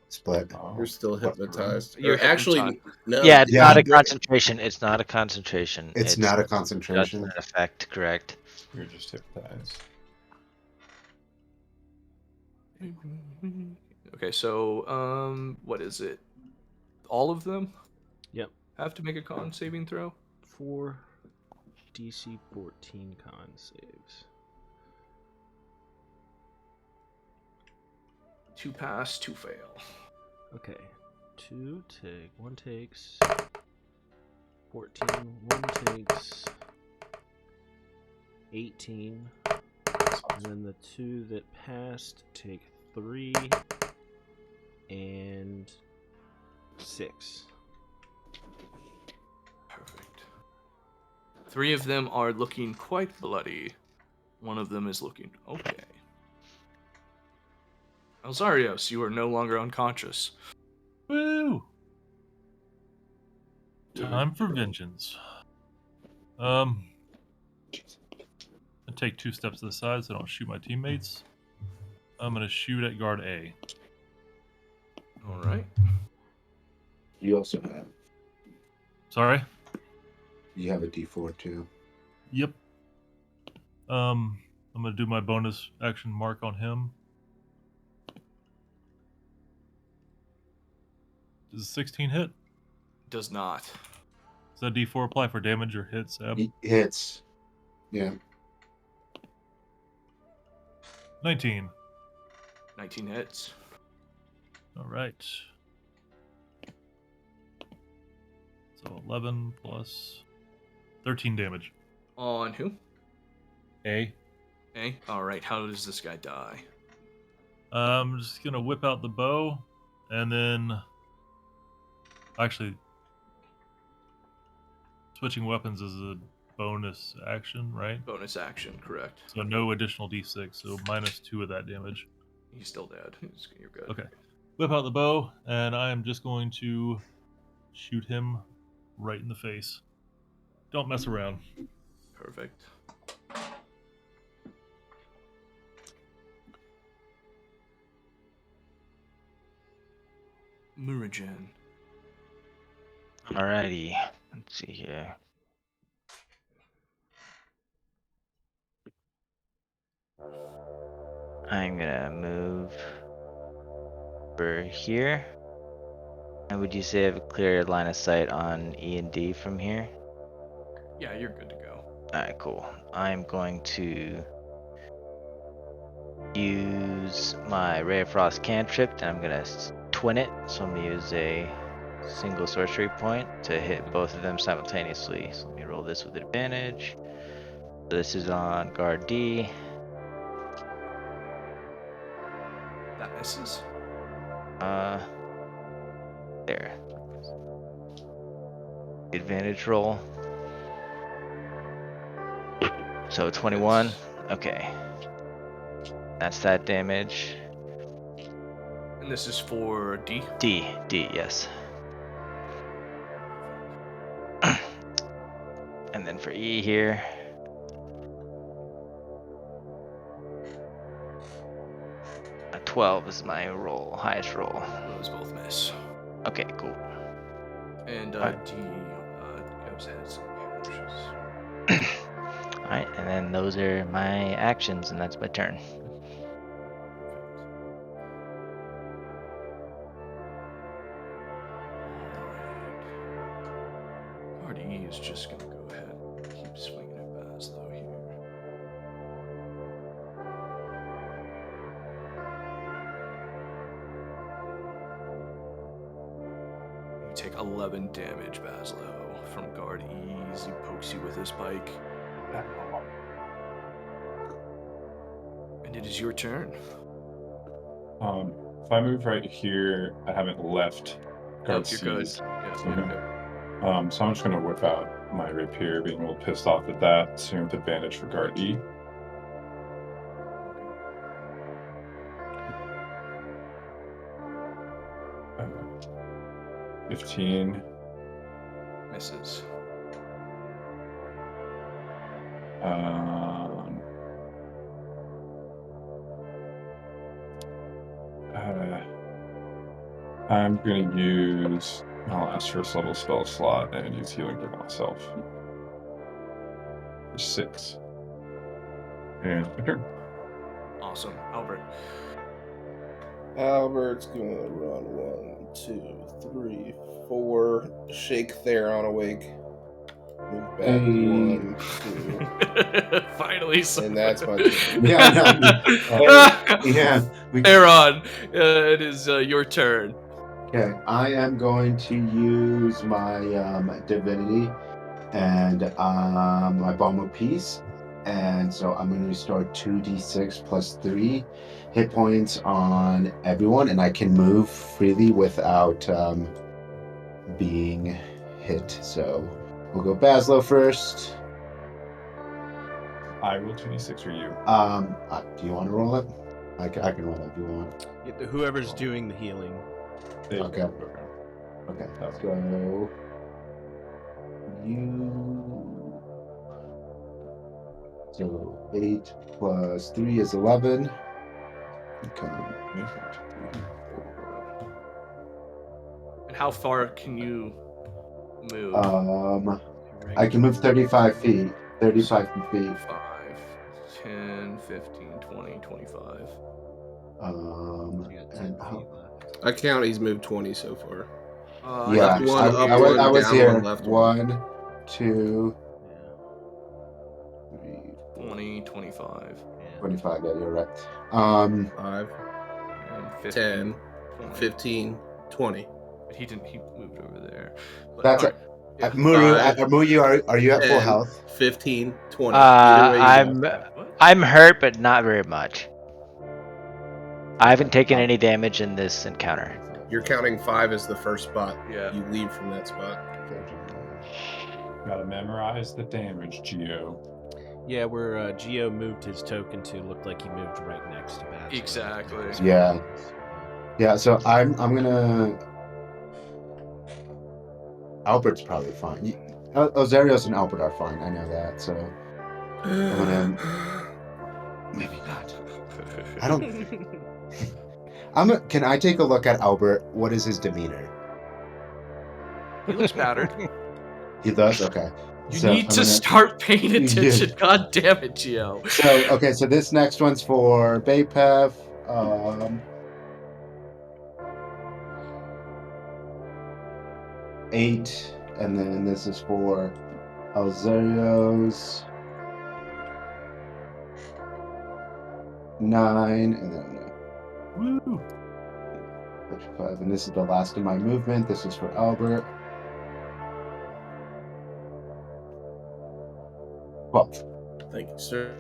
S6: split?
S2: You're still hypnotized.
S3: You're
S2: Or actually,
S3: hypnotized.
S2: no.
S7: Yeah, it's
S6: Yeah,
S7: not a
S6: but-
S7: concentration. It's not a concentration.
S6: It's not a
S7: just
S6: concentration.
S7: an effect, correct?
S5: You're just hypnotized.
S3: Okay, so what is it? All of them?
S1: Yep.
S3: Have to make a con saving throw?
S1: 4 DC 14 con saves.
S3: 2 pass, 2 fail.
S1: Okay. 1 takes 14, 1 takes 18, and then the 2 that passed take 3 and 6.
S3: Perfect. 3 of them are looking quite bloody. 1 of them is looking okay. Elzeiros, you are no longer unconscious.
S8: Woo! Time for vengeance. I take 2 steps to the side so I don't shoot my teammates. I'm gonna shoot at guard A.
S3: All right.
S6: You also have.
S8: Sorry.
S6: You have a D4 too.
S8: Yep. I'm gonna do my bonus action mark on him. Does a 16 hit?
S3: Does not.
S8: Does that D4 apply for damage or hits, Seb?
S6: He hits. Yeah.
S8: 19.
S3: 19 hits.
S8: All right. So 11 plus 13 damage.
S3: On who?
S8: A.
S3: Okay. All right. How does this guy die?
S8: I'm just gonna whip out the bow, and then actually switching weapons is a bonus action, right?
S3: Bonus action, correct.
S8: So no additional d6, so -2 of that damage.
S3: He's still dead. You're good.
S8: Okay. Whip out the bow, and I am just going to shoot him right in the face. Don't mess around.
S3: Perfect. Muurujin.
S7: Alrighty. Let's see here. I'm gonna move over here. And would you say I have a clear line of sight on E and D from here?
S3: Yeah, you're good to go.
S7: Alright, cool. I'm going to use my Ray of Frost cantrip, and I'm gonna twin it. So I'm gonna use a single sorcery point to hit both of them simultaneously. So let me roll this with advantage. So this is on guard D.
S3: That misses.
S7: There. Advantage roll. So 21. Okay. That's that damage.
S3: And this is for D.
S7: D, yes. And then for E here. A 12 is my roll, highest roll.
S3: Those both miss.
S7: Okay, cool.
S3: And
S7: Alright.
S3: D goes as perishes.
S7: Alright, and then those are my actions, and that's my turn.
S3: Guard E is just gonna go ahead and keep swinging at Bazzlo here. You take 11 damage, Bazzlo, from Guard E as he pokes you with his pike. And it is your turn.
S5: If I move right here, I haven't left guard
S3: You're good.
S5: C's.
S3: Yeah,
S5: So,
S3: you're good.
S5: so I'm just going to whip out my rapier, being a little pissed off at that. Assume with advantage for guard E. Okay. 15.
S3: Misses.
S5: I'm going to use my last first level spell slot and use healing for myself. For 6. And my turn.
S3: Awesome. Albert.
S2: Albert's gonna run 1, 2, 3, 4. Shake Theron awake. Move back
S6: Hey.
S2: 1, 2.
S3: Finally,
S2: And that's my turn.
S6: Yeah.
S3: Theron, it is your turn.
S6: Okay, I am going to use my divinity and my bomb of peace, and so I'm going to restore 2d6 plus 3 hit points on everyone, and I can move freely without being hit. So we'll go Bazzlo first.
S5: I roll 26 for you.
S6: Do you want to roll it? I can roll it if you want.
S1: Whoever's doing the healing.
S6: Okay. Okay, let's go. You. So 8 plus 3 is 11. Okay.
S3: And how far can you move?
S6: I can move 35 feet. 35 feet.
S3: 5, 10, 15, 20, 25.
S6: And
S2: I count he's moved 20 so far.
S6: yeah,
S2: left one, up
S6: I
S2: one,
S6: was
S2: down
S6: here.
S2: one, left one.
S6: 1, 2, 3,
S3: 20, 25.
S6: 25. Yeah, you're right.
S2: 5,
S3: And
S2: 10,
S3: 20.
S2: 15, 20.
S3: But he moved over there. But,
S6: That's
S3: alright,
S6: it.
S3: yeah.
S6: Muru, are you at full
S2: 10,
S6: health?
S2: 15, 20. Either way you go.
S7: I'm hurt, but not very much. I haven't taken any damage in this encounter.
S2: You're counting 5 as the first spot.
S3: Yeah.
S2: You leave from that spot.
S5: Gotta memorize the damage, Geo.
S1: Yeah, where Geo moved his token to looked like he moved right next to Bazzlo.
S3: Exactly.
S6: Yeah. Yeah, so I'm gonna. Albert's probably fine. Elzeiros and Albert are fine. I know that. So I'm gonna.
S3: Maybe not.
S6: I don't. Can I take a look at Albert? What is his demeanor?
S3: He looks battered.
S6: He does. Okay.
S3: You need to start paying attention. God damn it, Geo.
S6: So this next one's for E Bapef. 8, and then this is for Elzeiros. 9, and then 5, and this is the last of my movement. This is for Albert. 12.
S2: Thank you, sir.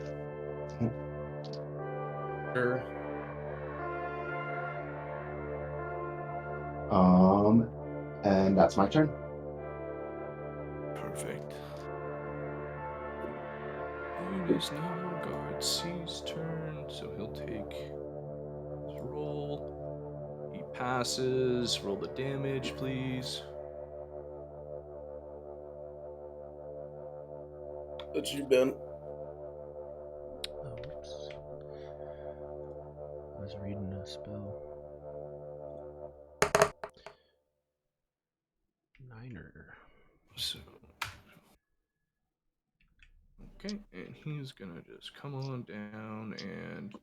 S6: And that's my turn.
S3: Perfect. It is now guard C's turn, so he'll take his roll. He passes. Roll the damage, please.
S2: What you been?
S1: Oh, oops. I was reading a spell. Niner.
S3: So, okay, and he's gonna just come on down and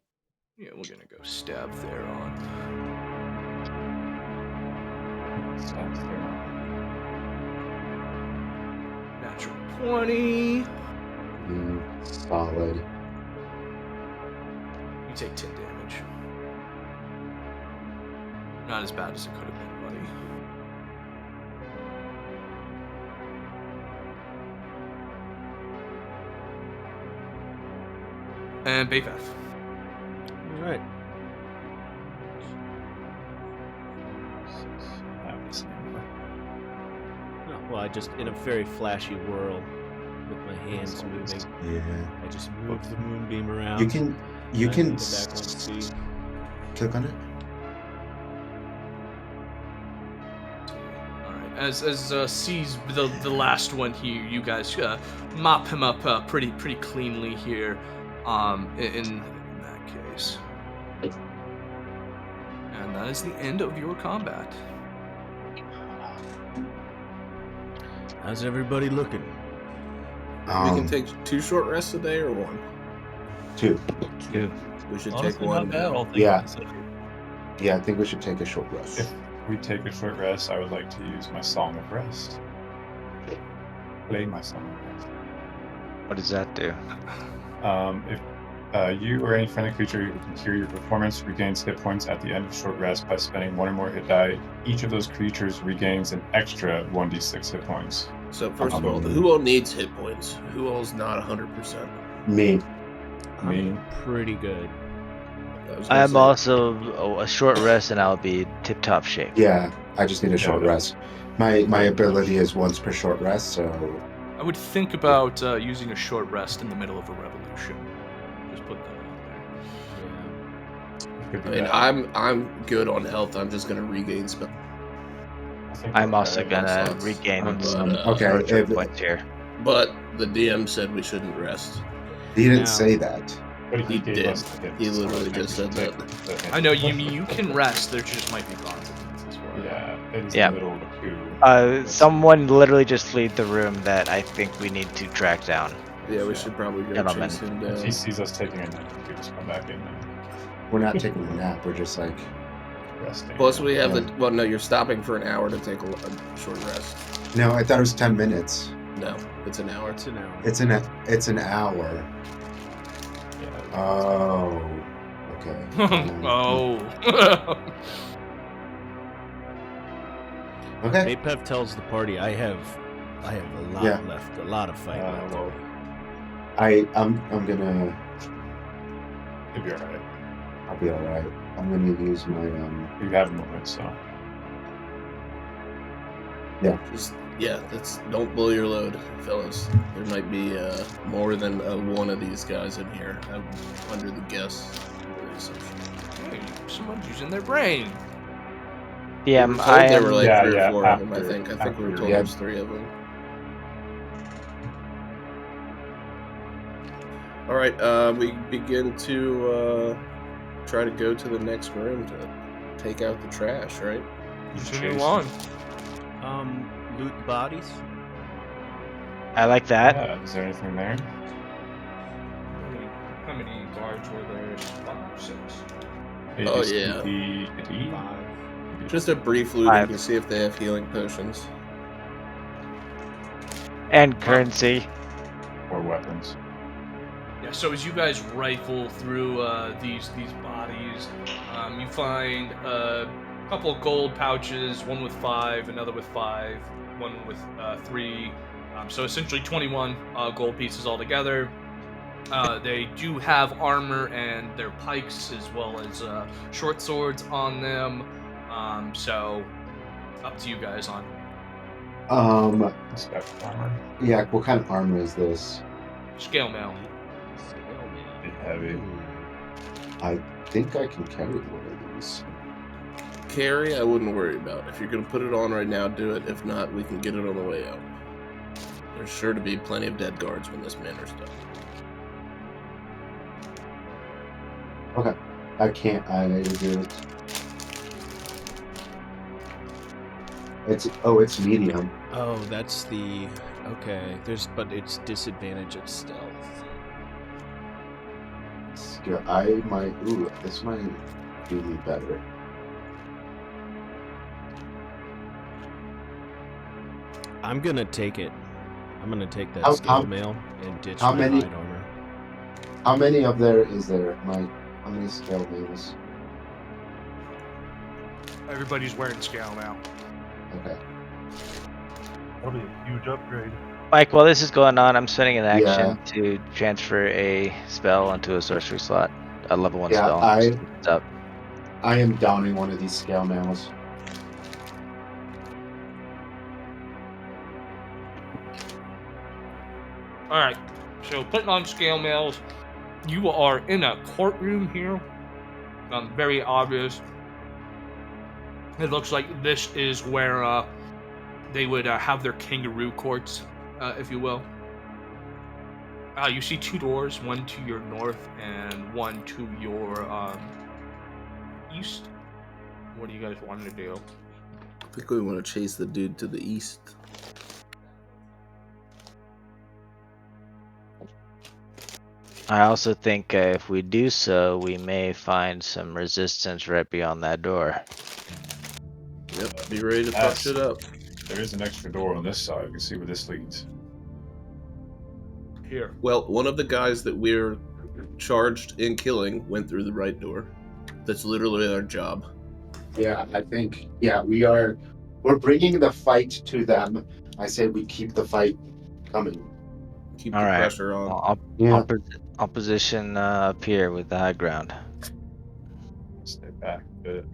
S3: yeah, we're gonna go stab Theron. Natural 20.
S6: Solid.
S3: You take 10 damage. Not as bad as it could have been, buddy. And E Bapef.
S1: All right. Oh, well, I just, in a very flashy whirl, with my hands moving,
S6: Yeah.
S1: I just move the moonbeam around.
S6: You can
S1: get back on its feet.
S6: click on it.
S3: Alright, as sees the last one here, you guys mop him up pretty cleanly here. In that case. And that is the end of your combat.
S1: How's everybody looking?
S2: We can take 2 short rests a day or 1.
S6: 2.
S2: We should
S8: Honestly,
S2: take 1.
S8: not bad, all things
S6: Yeah.
S8: considered.
S6: Yeah, I think we should take a short rest.
S5: If we take a short rest, I would like to use my Song of Rest. Play my Song of Rest.
S7: What does that do?
S5: If you or any friendly creature who can cure your performance regains hit points at the end of short rest by spending 1 or more hit die, each of those creatures regains an extra 1d6 hit points.
S2: So first of all, who all needs hit points? Who all's not 100%?
S6: Me.
S1: I'm pretty good.
S7: I am also a short rest, and I'll be tip-top shape.
S6: Yeah, I just need a short rest. My ability is once per short rest, so
S3: I would think about using a short rest in the middle of a revolution. Just put that out there.
S2: I mean, I'm good on health. I'm just gonna regain spell.
S7: I'm also gonna regain some
S6: okay.
S7: points here.
S2: But the DM said we shouldn't rest.
S6: He didn't
S1: Now-
S6: say that.
S5: But
S2: He
S5: gave
S2: did.
S5: us the hits,
S2: He
S5: so
S2: literally
S5: I think
S2: just
S5: we
S2: said
S5: should
S2: that.
S5: take the hits
S3: I know
S5: first.
S3: you can rest. There just might be consequences for
S5: Yeah, it is
S7: Yeah.
S5: in the middle of a coup.
S7: Someone literally just fled the room that I think we need to track down.
S2: Yeah, we
S5: Yeah.
S2: should probably go
S7: Gentlemen.
S2: chase him
S5: If
S2: down.
S5: he sees us taking a nap, we just come back in and
S6: We're not taking a nap. We're just like,
S5: resting.
S2: Plus,
S5: yeah.
S2: we have
S6: Yeah.
S2: the. Well, no, you're stopping for an hour to take a short rest.
S6: no, I thought it was 10 minutes.
S2: No, it's an hour.
S1: It's an hour.
S6: It's an hour.
S5: Yeah,
S6: Oh, okay.
S3: Oh.
S6: Okay.
S1: Bapef tells the party, I have a lot
S6: Yeah.
S1: left, a lot of fight left.
S5: well,
S6: I'm gonna.
S5: it'll be alright.
S6: I'll be all right. I'm gonna use my
S5: You have moments, so.
S2: Just don't blow your load, fellas. There might be more than one of these guys in here. I'm under the guess.
S3: Hey, someone's using their brain.
S7: Yeah,
S2: We were told
S7: I
S2: there
S7: am.
S2: were like
S5: Yeah,
S2: 3 or
S5: yeah,
S2: 4 of them. I
S5: after-
S2: think we were
S5: after-
S2: told
S6: yeah.
S2: there's 3 of them. All right, we begin to try to go to the next room to take out the trash. Right?
S3: Continue on.
S1: Loot the bodies.
S7: I like that.
S5: Yeah, is there anything there?
S3: How many guards were there? 5, 6.
S2: Oh, yeah.
S5: AD?
S1: 5.
S2: Just a brief looting
S7: 5.
S2: to see if they have healing potions.
S7: And currency.
S5: Or weapons.
S3: Yeah, so as you guys rifle through these bodies, you find a couple of gold pouches, one with 5, another with 5, one with 3. So essentially 21 gold pieces altogether. They do have armor and their pikes as well as short swords on them. So up to you guys on.
S5: Spec armor.
S6: Yeah. What kind of armor is this?
S3: Scale mail.
S5: Bit heavy.
S6: I think I can carry one of these.
S2: Carry, I wouldn't worry about. If you're gonna put it on right now, do it. If not, we can get it on the way out. There's sure to be plenty of dead guards when this manor's done.
S6: Okay. I can't. I do it. It's medium.
S1: Oh, that's the okay. But it's disadvantage at stealth.
S6: I might. Ooh, this might do me better.
S1: I'm gonna take it. I'm gonna take that
S6: How-
S1: scale
S6: how-
S1: mail and ditch
S6: how
S1: my
S6: many-
S1: hide armor.
S6: How many of there is there? How many scale mails?
S3: Everybody's wearing scale now.
S6: Okay.
S8: That'll be a huge upgrade.
S7: Mike, while this is going on, I'm spending an action to transfer a spell onto a sorcery slot. A level 1
S6: Yeah,
S7: spell. It's up.
S6: I am downing one of these scale mails.
S3: All right. So putting on scale mails, you are in a courtroom here. Very obvious. It looks like this is where they would have their kangaroo courts, if you will. You see 2 doors, one to your north and one to your east. What do you guys want to do?
S2: I think we want to chase the dude to the east.
S7: I also think if we do so, we may find some resistance right beyond that door.
S2: Yep, be ready to fuck
S5: Yes.
S2: shit up.
S5: There is an extra door on this side. We can see where this leads.
S3: Here.
S2: Well, one of the guys that we're charged in killing went through the right door. That's literally our job.
S6: Yeah, I think. Yeah, we're bringing the fight to them. I say we keep the fight coming.
S2: Keep
S7: All
S2: the
S7: right.
S2: pressure on.
S7: I'll position up here with the high ground.
S5: Stay back a bit.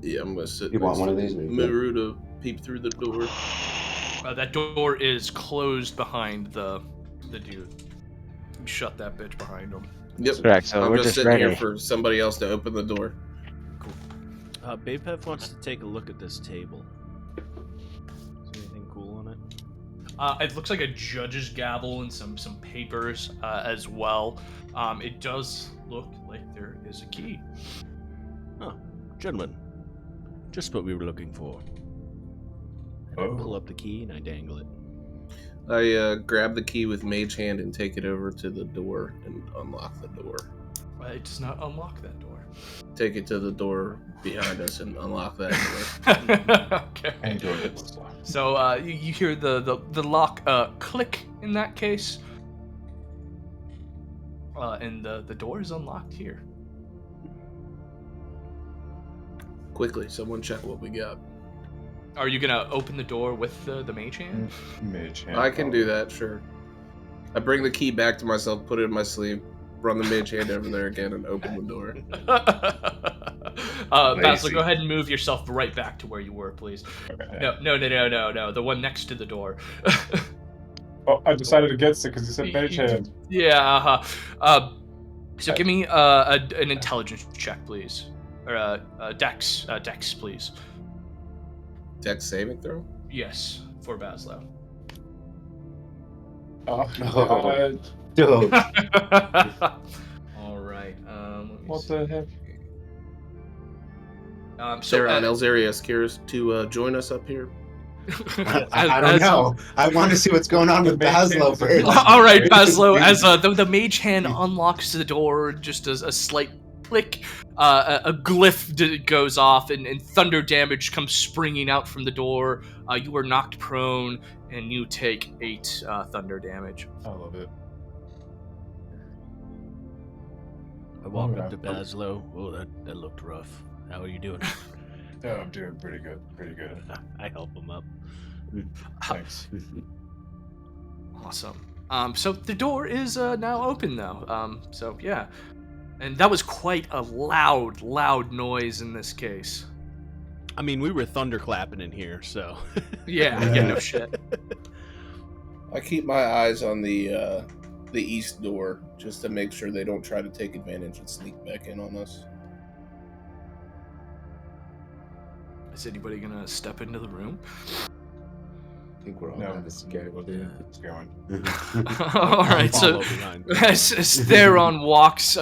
S2: Yeah, I'm gonna sit
S6: You want
S2: next
S6: one
S2: to
S6: of these?
S2: Muru to peep through the door.
S3: That door is closed behind the dude. Shut that bitch behind him.
S2: Yep.
S7: Correct. So
S2: I'm
S7: we're
S2: just
S7: just
S2: sitting
S7: ready.
S2: here for somebody else to open the door.
S1: Bapef wants to take a look at this table. Is there anything cool on it?
S3: It looks like a judge's gavel and some papers as well. It does look like there is a key.
S1: Oh, gentlemen, Just what we were looking for. And I pull up the key and I dangle it.
S2: I grab the key with mage hand and take it over to the door and unlock the door.
S3: It does not unlock that door.
S2: Take it to the door behind us and unlock that door.
S3: Okay.
S5: And door to the
S3: So you hear the lock click in that case, and the door is unlocked here.
S2: Quickly, someone check what we got.
S3: Are you gonna open the door with the mage hand?
S5: Mage hand.
S2: I can do that, sure. I bring the key back to myself, put it in my sleeve, run the mage hand over there again, and open the door.
S3: Bazzlo, go ahead and move yourself right back to where you were, please.
S5: Okay.
S3: No. The one next to the door.
S5: Oh, I decided against it because you said mage hand.
S3: Yeah. So give me an intelligence check, please, or dex, please.
S2: Dex saving throw?
S3: Yes, for Bazzlo.
S5: Oh,
S6: Dude.
S3: All right. Let me
S5: what
S3: see.
S5: the heck?
S3: So
S2: Theron Elzeiros cares to join us up here.
S6: I don't know. I want to see what's going on with Bazzlo first.
S3: All right, Bazzlo. As the mage hand unlocks the door, just as a slight click, a glyph goes off, and thunder damage comes springing out from the door. You are knocked prone, and you take 8 thunder damage.
S5: I love it.
S1: I walk
S5: Oh,
S1: up to
S5: yeah.
S1: Bazzlo. Oh, that looked rough. How are you doing?
S5: Oh, I'm doing pretty good. Pretty good.
S1: I help him up.
S5: Thanks.
S3: Awesome. So the door is now open, though. So yeah, and that was quite a loud noise in this case.
S1: I mean, we were thunderclapping in here, so.
S3: Yeah, no shit.
S2: I keep my eyes on the east door just to make sure they don't try to take advantage and sneak back in on us.
S3: Is anybody gonna step into the room?
S6: I think we're all kind of scared.
S5: It's going.
S3: All right, so
S1: Follow behind.
S3: as Theron walks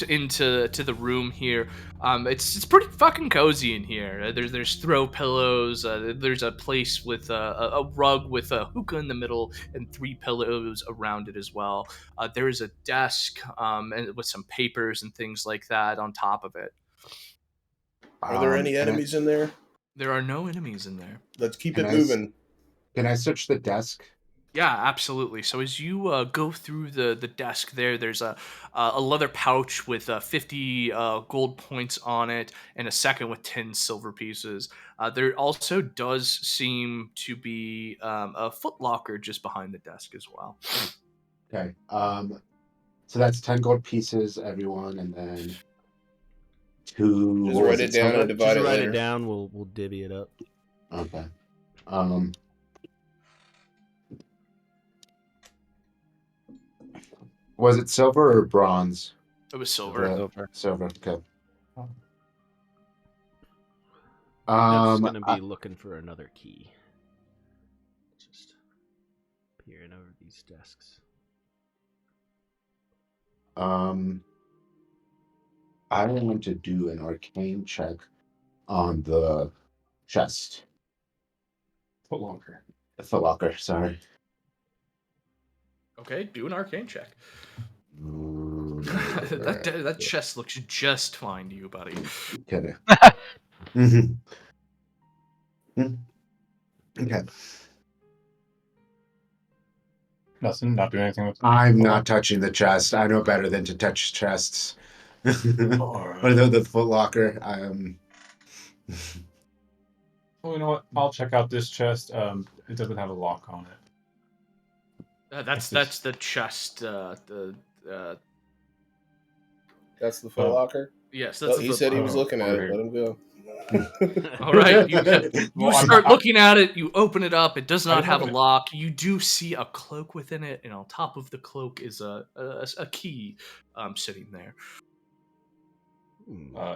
S3: into the room here, it's pretty fucking cozy in here. There's throw pillows. There's a place with a rug with a hookah in the middle and 3 pillows around it as well. There is a desk and with some papers and things like that on top of it.
S2: Are there any enemies in there?
S3: There are no enemies in there.
S2: Let's keep
S6: Can
S2: it
S6: I
S2: moving.
S6: Can I search the desk?
S3: Yeah, absolutely. So as you go through the desk there's a leather pouch with 50 gold points on it and a second with 10 silver pieces. There also does seem to be a footlocker just behind the desk as well.
S6: Okay. So that's 10 gold pieces, everyone, and then 2.
S2: Just
S6: what was
S2: write it down
S6: silver?
S2: and divide
S1: Just
S2: it
S1: write
S2: later.
S1: it down. We'll divvy it up.
S6: Okay. Was it silver or bronze?
S3: It was silver.
S6: Silver. Okay.
S1: That's gonna be looking for another key. Just peering over these desks.
S6: I want to do an arcane check on the chest.
S5: Footlocker.
S6: The footlocker, sorry.
S3: Okay, do an arcane check.
S6: Mm,
S3: that chest looks just fine to you, buddy.
S6: Okay. Okay.
S5: Nothing. Not doing anything with.
S6: I'm not touching the chest. I know better than to touch chests. Or the footlocker.
S5: Well, you know what? I'll check out this chest. It doesn't have a lock on it.
S3: That's the chest.
S2: That's the footlocker?
S3: Yes, that's.
S2: He said he was looking at it. Let him go.
S3: All right, you
S5: Well,
S3: start looking at it. You open it up. It does not
S5: I'm
S3: have a
S5: opening it.
S3: lock. You do see a cloak within it, and on top of the cloak is a key sitting there.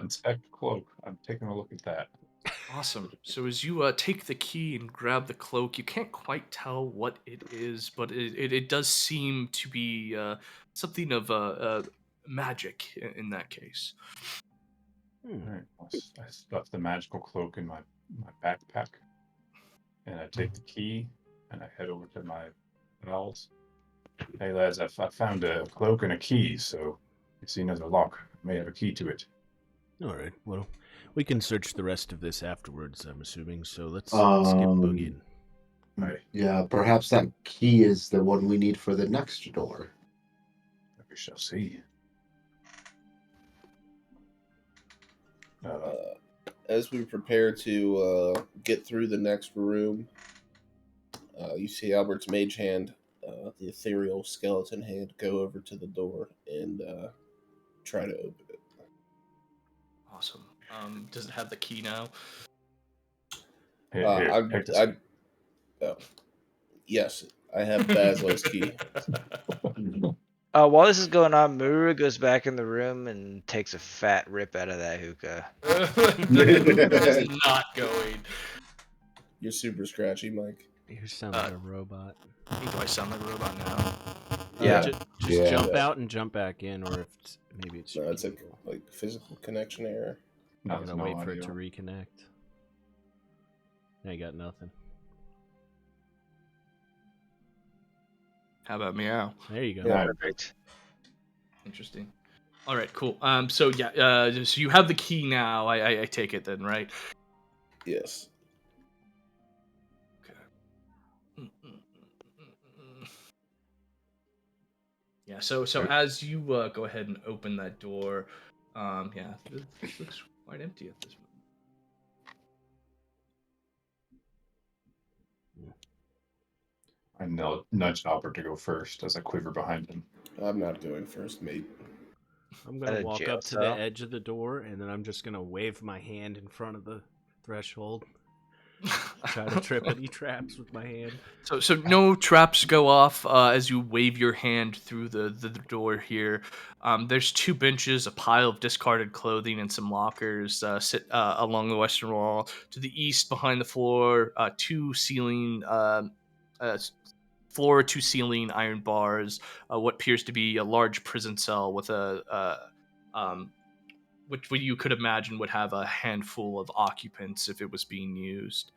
S5: Inspect cloak. I'm taking a look at that.
S3: Awesome. So as you take the key and grab the cloak, you can't quite tell what it is, but it does seem to be something of magic in that case.
S5: All right. I stuff the magical cloak in my backpack, and I take the key and I head over to my pals. Hey lads, I found a cloak and a key, so you see another lock. I may have a key to it.
S1: All right. Well, we can search the rest of this afterwards, I'm assuming. So let's get
S6: Um,
S1: boogieing.
S5: Right.
S6: Yeah, perhaps that key is the one we need for the next door.
S5: We shall see.
S2: As we prepare to get through the next room, you see Albert's mage hand, the ethereal skeleton hand, go over to the door and try to open it.
S3: Awesome. Does it have the key now?
S2: Yes, I have Bazzlo's key.
S7: While this is going on, Muurujin goes back in the room and takes a fat rip out of that hookah.
S3: It's not going.
S2: You're super scratchy, Mike.
S1: You sound like a robot.
S3: Do I sound like a robot now?
S7: Yeah.
S1: Just jump out and jump back in, or if maybe it's.
S2: No, it's a physical connection error.
S1: I'm gonna wait for it to reconnect. I got nothing.
S3: How about meow?
S1: There you go.
S6: Yeah.
S7: Perfect.
S3: Interesting. All right, cool. So you have the key now. I take it then, right?
S2: Yes.
S3: Okay. Yeah. So as you go ahead and open that door, this looks quite empty at this moment.
S5: I nudged Albert to go first as I quiver behind him.
S2: I'm not going first, mate.
S1: I'm gonna walk up to the edge of the door, and then I'm just gonna wave my hand in front of the threshold. Try to trip any traps with my hand.
S3: So no traps go off as you wave your hand through the door here. There's 2 benches, a pile of discarded clothing, and some lockers sit along the western wall. To the east, behind the floor, 2 ceiling, floor to ceiling iron bars. What appears to be a large prison cell with which you could imagine would have a handful of occupants if it was being used.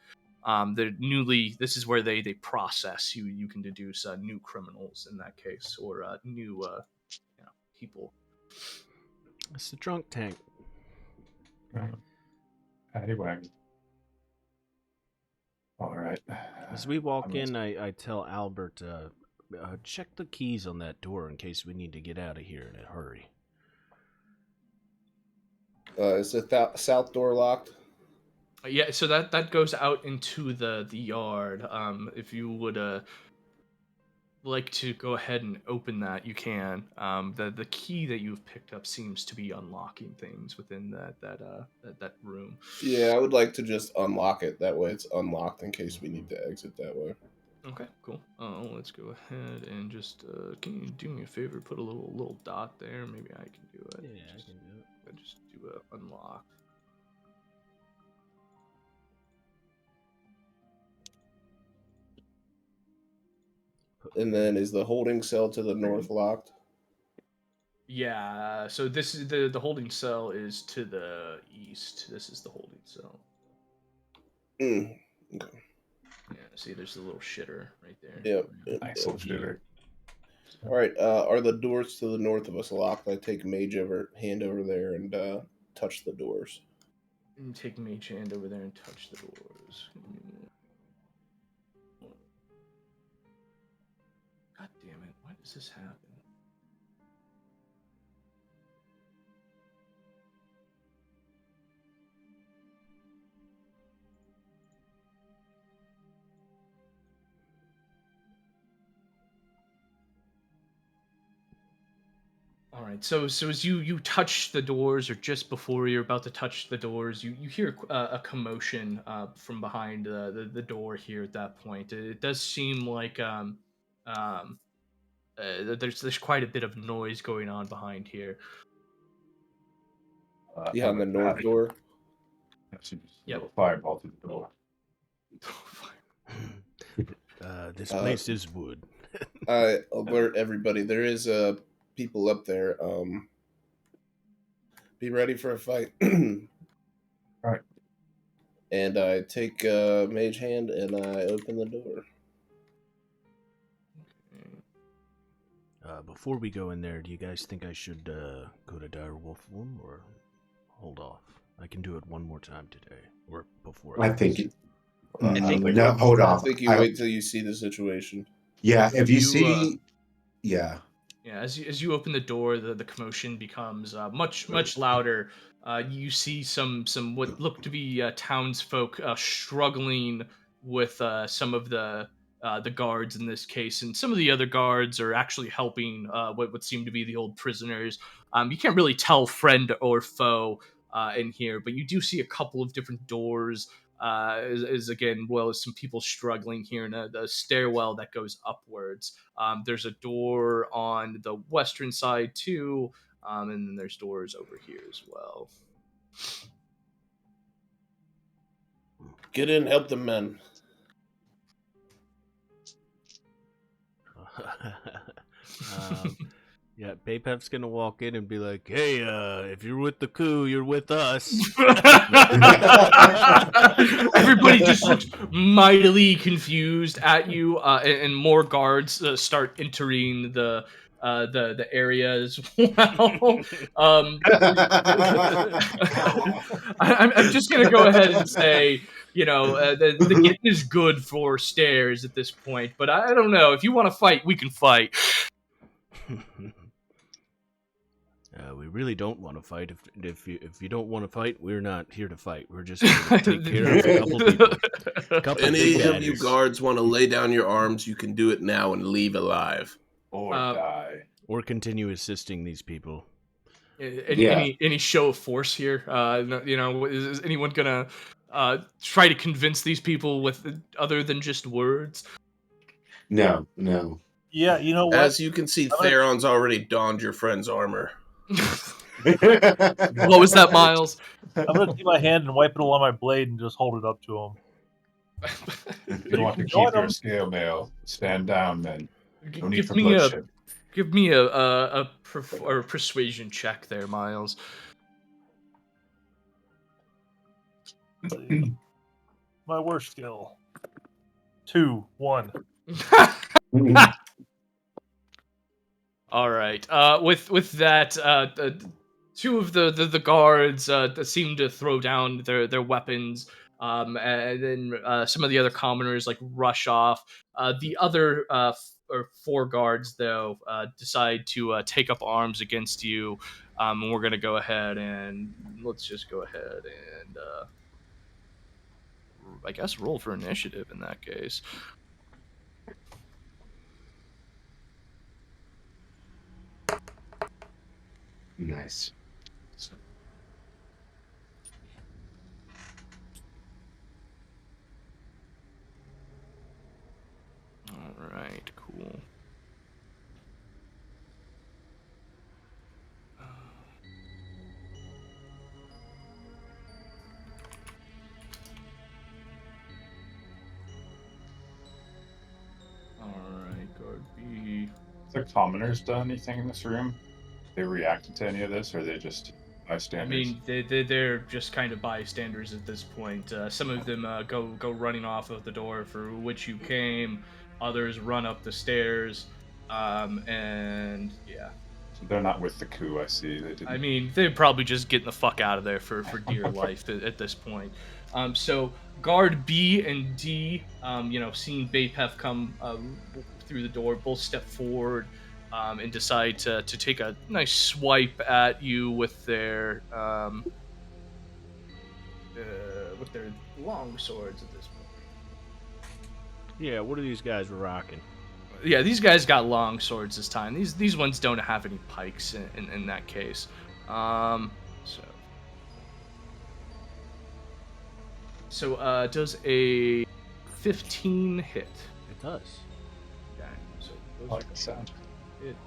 S3: This is where they process you. You can deduce new criminals in that case, or new people.
S1: It's the drunk tank.
S5: Paddy wagon. All right.
S1: As we walk in, I tell Albert, check the keys on that door in case we need to get out of here in a hurry.
S2: Is the south door locked?
S3: Yeah, so that goes out into the yard. If you would like to go ahead and open that, you can. The key that you've picked up seems to be unlocking things within that room.
S2: Yeah, I would like to just unlock it. That way, it's unlocked in case we need to exit that way.
S3: Okay, cool. Let's go ahead and just can you do me a favor? Put a little dot there. Maybe I can do it.
S1: Yeah, I can do it.
S3: Just do a unlock.
S2: And then is the holding cell to the north locked?
S3: Yeah, so this is the holding cell is to the east. This is the holding cell.
S2: Okay.
S3: Yeah, see there's a little shitter right there.
S2: Yep.
S5: Nice little shitter.
S2: All right, are the doors to the north of us locked? I take mage hand over there and touch the doors.
S3: And take mage hand over there and touch the doors. God damn it, why does this happen? All right. So as you touch the doors, or just before you're about to touch the doors, you hear a commotion from behind the door here. At that point, it does seem like there's quite a bit of noise going on behind here.
S2: Behind the north door.
S5: Yep. A fireball through the door.
S1: This place is wood.
S2: I alert everybody. There is people up there. Be ready for a fight.
S5: Alright.
S2: And I take Mage Hand and I open the door.
S1: Before we go in there, do you guys think I should go to Dire Wolf Room or hold off? I can do it one more time today or before.
S6: I think.
S7: think-
S6: Hold
S2: I
S6: off.
S2: think you wait till you see the situation.
S6: Yeah, if you
S3: You,
S6: see, yeah.
S3: Yeah, as you open the door, the commotion becomes much louder. You see some what look to be townsfolk struggling with some of the guards in this case, and some of the other guards are actually helping what seem to be the old prisoners. You can't really tell friend or foe in here, but you do see a couple of different doors. Is again, well as some people struggling here in the stairwell that goes upwards. There's a door on the western side too, and then there's doors over here as well.
S2: Get in, help the men.
S1: Yeah, Bapef's gonna walk in and be like, "Hey, if you're with the coup, you're with us."
S3: Everybody just looks mightily confused at you, and more guards start entering the area as well. I'm just gonna go ahead and say, the getting is good for stairs at this point, but I don't know. If you want to fight, we can fight.
S1: We really don't want to fight. If you don't want to fight, we're not here to fight. We're just here to take care of a couple people.
S2: Any of you guards want to lay down your arms, you can do it now and leave alive.
S5: Or die.
S1: Or continue assisting these people.
S3: Any show of force here? Is anyone gonna try to convince these people with other than just words?
S6: No.
S8: Yeah, you know what?
S2: As you can see, Theron's already donned your friend's armor.
S3: What was that, Miles?
S8: I'm gonna take my hand and wipe it all on my blade and just hold it up to him.
S5: If you want to keep your scale mail, stand down, then. No need for bloodshed.
S3: Give me a persuasion check there, Miles.
S8: My worst skill. 2, 1.
S3: All right. With that, two of the guards seem to throw down their weapons, and then some of the other commoners rush off. The other four guards, though, decide to take up arms against you, and we're gonna go ahead and let's just go ahead and I guess roll for initiative in that case.
S6: Nice.
S3: All right, cool. All right, guard B.
S5: Have the commoners done anything in this room? They reacted to any of this, or are they just
S3: I
S5: bystanders?
S3: mean, they're just kind of bystanders at this point. Some of them go running off of the door for which you came. Others run up the stairs, and yeah.
S5: So they're not with the coup. I see. They didn't.
S3: I mean, they're probably just getting the fuck out of there for dear life at this point. So guard B and D, seeing Bapef come through the door, both step forward. And decide to take a nice swipe at you with their long swords at this point.
S1: Yeah, what are these guys rocking?
S3: Yeah, these guys got long swords this time. These ones don't have any pikes in that case. So does a 15 hit?
S1: It does.
S3: Okay, so those
S5: I like the sound.
S3: hits.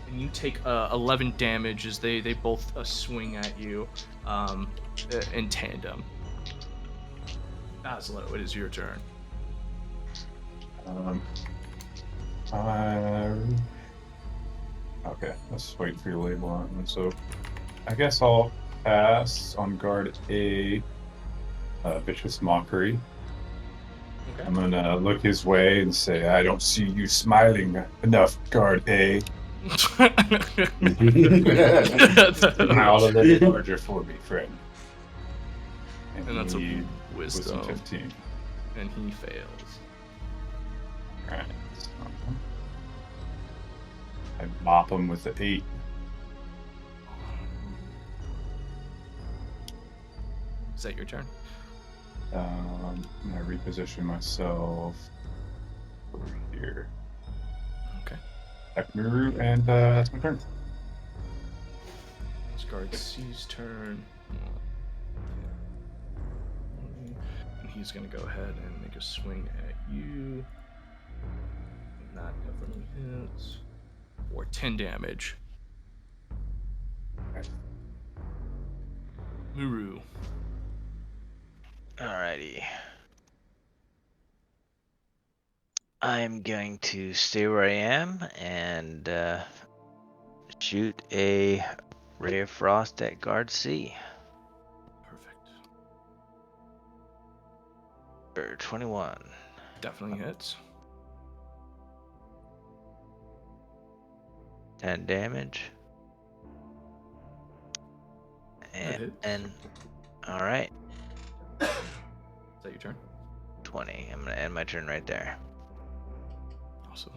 S3: And you take 11 damage as they both swing at you in tandem. Bazzlo, it is your turn.
S5: Okay, let's wait for your label on. So, I guess I'll pass on guard A. Vicious Mockery.
S3: Okay.
S5: I'm gonna look his way and say, "I don't see you smiling enough, guard A." Smile a little larger for me, friend.
S3: And that's a
S5: he
S3: wisdom.
S5: 15.
S3: And he fails.
S5: Alright. So I mop him with the 8.
S3: Is that your turn?
S5: I'm gonna reposition myself over here.
S3: Okay.
S5: Attack Muru, and that's my turn.
S3: It's guard C's turn. And he's gonna go ahead and make a swing at you. And that definitely hits. For 10 damage.
S5: Okay.
S3: Muru.
S7: Alrighty. I'm going to stay where I am and shoot a ray of frost at guard C.
S3: Perfect.
S7: For 21.
S3: Definitely hits.
S7: 10 damage. And alright.
S3: Is that your turn?
S7: 20. I'm gonna end my turn right there.
S3: Awesome.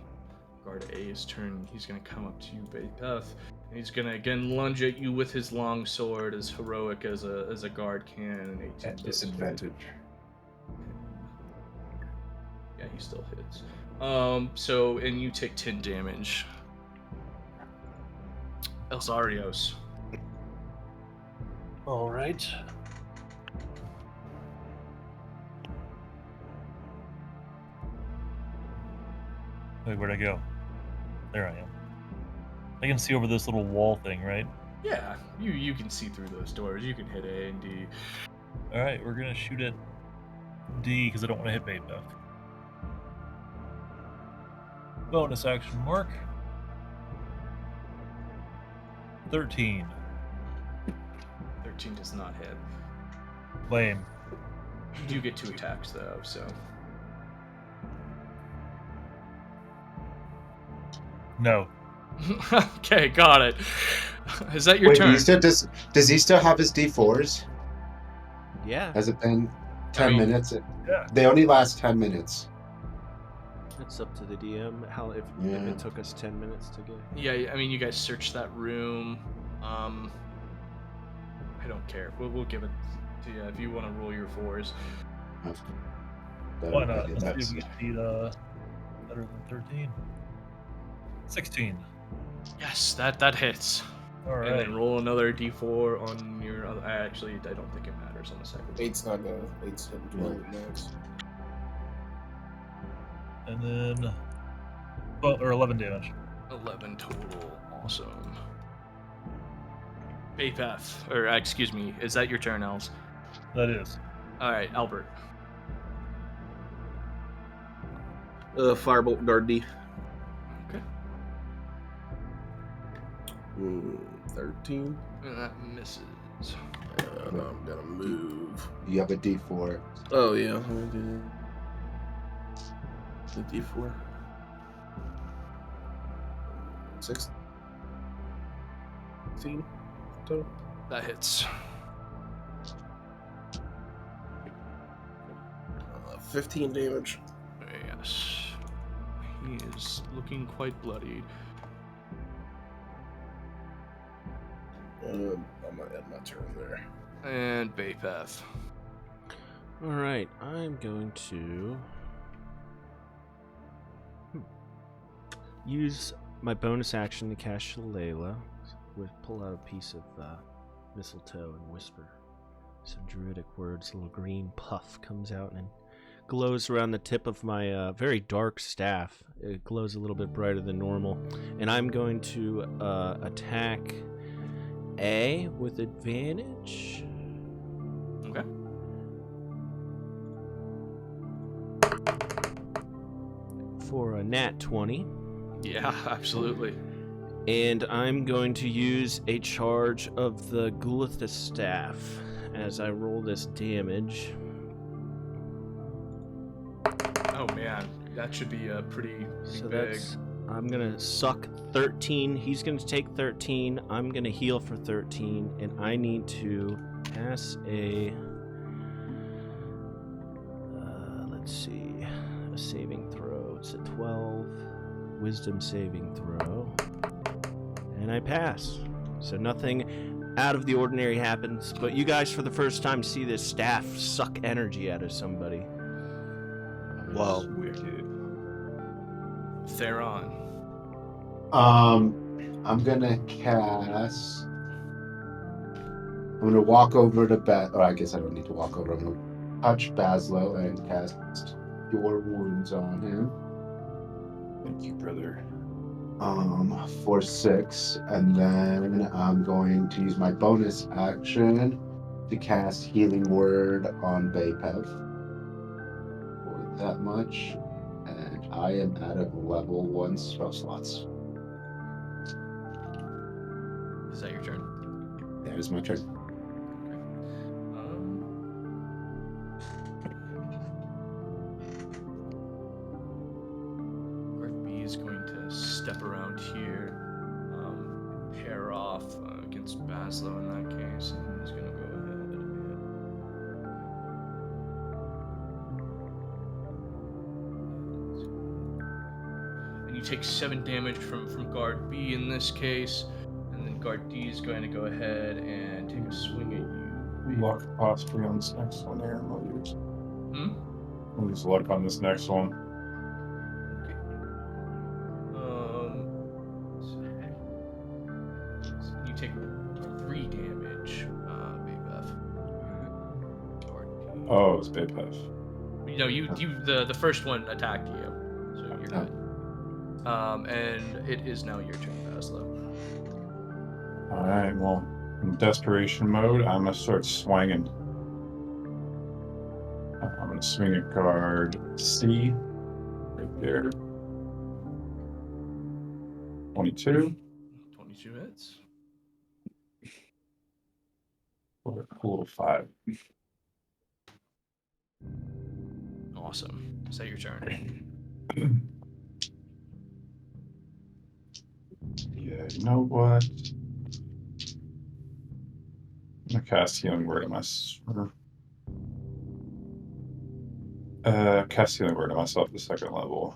S3: Guard A's turn. He's gonna come up to you, Bapef, and he's gonna again lunge at you with his long sword, as heroic as a guard can. And 18
S5: At disadvantage.
S3: Yeah, he still hits. So and you take 10 damage. Elzeiros.
S4: All right. Wait, where'd I go? There I am. I can see over this little wall thing, right?
S3: Yeah, you can see through those doors. You can hit A and D.
S4: All right, we're gonna shoot at D because I don't want to hit Bapef. Bonus action mark. 13.
S3: 13 does not hit.
S4: Lame.
S3: You do get 2 attacks though, so.
S4: No.
S3: Okay, got it. Is that your
S6: Wait,
S3: turn?
S6: does he still have his D4s?
S1: Yeah,
S6: Has it been 10 minutes?
S4: Yeah.
S6: They only last 10 minutes.
S1: it's up to the DM. How if
S6: Yeah.
S1: it took us 10 minutes to get.
S3: Yeah, I mean, you guys searched that room. I don't care. We'll give it to you if you want to roll your 4s.
S4: Why not?
S6: Yeah,
S4: Let's
S6: that's-
S4: see if we can beat better than 13. 16.
S3: Yes, that hits.
S4: All
S3: And
S4: right.
S3: then roll another d4 on your other. Actually, I don't think it matters on the second.
S2: 8's not gonna. 8's hitting 12 max.
S4: And then 11 damage.
S3: 11 total. Awesome. Bapef, or excuse me, is that your turn, Els?
S4: That is.
S3: All right, Albert.
S2: Firebolt guard D.
S3: Okay.
S2: 13.
S3: And that misses.
S2: And I'm gonna move.
S6: You have a D4.
S2: Oh yeah, I'm gonna do the D4. 16 total.
S3: That hits.
S2: 15 damage.
S3: Yes. He is looking quite bloodied.
S2: I'm gonna end my turn there.
S3: And Bapef.
S1: All right, I'm going to use my bonus action to cast Shillelagh. Pull out a piece of mistletoe and whisper some druidic words. A little green puff comes out and glows around the tip of my very dark staff. It glows a little bit brighter than normal, and I'm going to attack A with advantage.
S3: Okay.
S1: For a nat 20.
S3: Yeah, absolutely.
S1: And I'm going to use a charge of the Gulithus staff as I roll this damage.
S3: Oh man, that should be pretty
S1: So
S3: big.
S1: I'm gonna suck 13. He's gonna take 13. I'm gonna heal for 13, and I need to pass a let's see, a saving throw. It's a 12 wisdom saving throw, and I pass. So nothing out of the ordinary happens. But you guys, for the first time, see this staff suck energy out of somebody.
S7: Whoa.
S5: Wicked.
S3: Theron.
S6: I'm gonna cast. I'm gonna walk over to or I guess I don't need to walk over. I'm gonna touch Bazzlo and cast Cure Wounds on him.
S5: Thank you, brother.
S6: For 6, and then I'm going to use my bonus action to cast Healing Word on E Bapef for that much, and I am out of level 1 spell slots.
S3: Is that your turn?
S6: That is my turn.
S3: Lord B is going to step around here, pair off against Bazzlo in that case, and he's going to go ahead and you take 7 damage from guard B in this case, and then guard D is going to go ahead and take a swing at you.
S5: Luck possibly on this next one there.
S3: Hmm?
S5: I'll use luck on this next one.
S3: Okay. So you take 3 damage, Bapef.
S5: Oh, it's Bapef.
S3: No, the first one attacked you, so you're good. And it is now your turn, Bazzlo.
S5: Alright, well, in desperation mode, I'm gonna start swinging. I'm gonna swing at guard C, right there. 22.
S3: 22 hits.
S5: Cool 5.
S3: Awesome. Is that your turn?
S5: Yeah, you know what? I'm gonna cast Healing Word on cast Healing Word on myself at the 2nd level.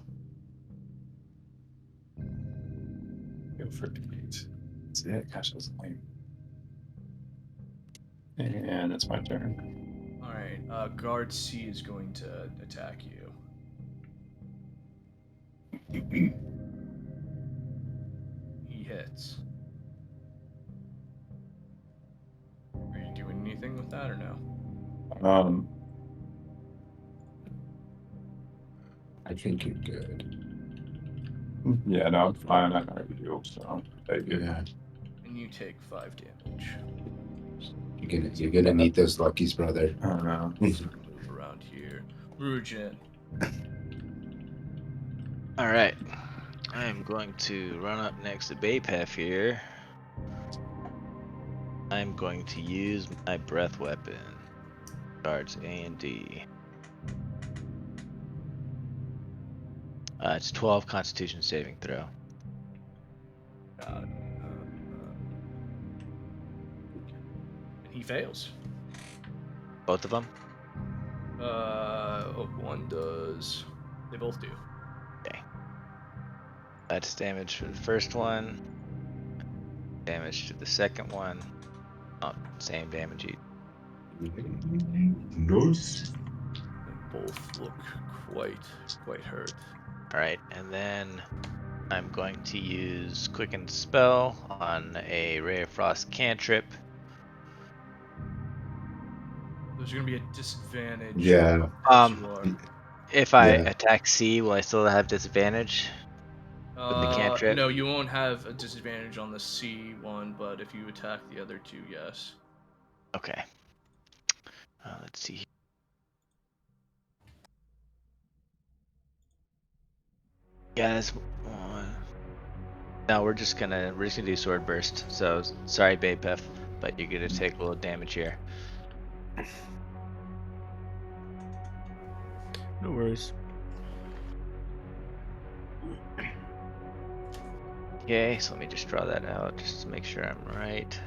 S5: Go for 8. That's it. Gosh, that's lame. And it's my turn.
S3: Alright, guard C is going to attack you. He hits. Are you doing anything with that or no?
S6: I think you're good.
S5: Yeah, no, I'm fine. I already do, so take it.
S6: Yeah.
S3: And you take 5 damage.
S6: You're gonna need those luckies, brother.
S5: I don't know.
S3: Move around here. Muurujin.
S7: Alright. I am going to run up next to Bapef here. I'm going to use my breath weapon. Guards A and D. It's 12 Constitution saving throw.
S3: Got it. And he fails.
S7: Both of them?
S3: One does. They both do.
S7: Okay. That's damage for the first one. Damage to the second one. Oh, same damage each.
S6: Nice.
S3: They both look quite hurt.
S7: Alright, and then I'm going to use Quicken Spell on a Ray of Frost cantrip.
S3: There's gonna be a disadvantage.
S6: Yeah.
S7: If I attack C, will I still have disadvantage? With the cantrip?
S3: No, you won't have a disadvantage on the C one, but if you attack the other 2, yes.
S7: Okay. Let's see. Guys, No, we're just gonna do sword burst. So sorry, E Bapef, but you're gonna take a little damage here.
S1: No worries.
S7: Okay, so let me just draw that out just to make sure I'm right.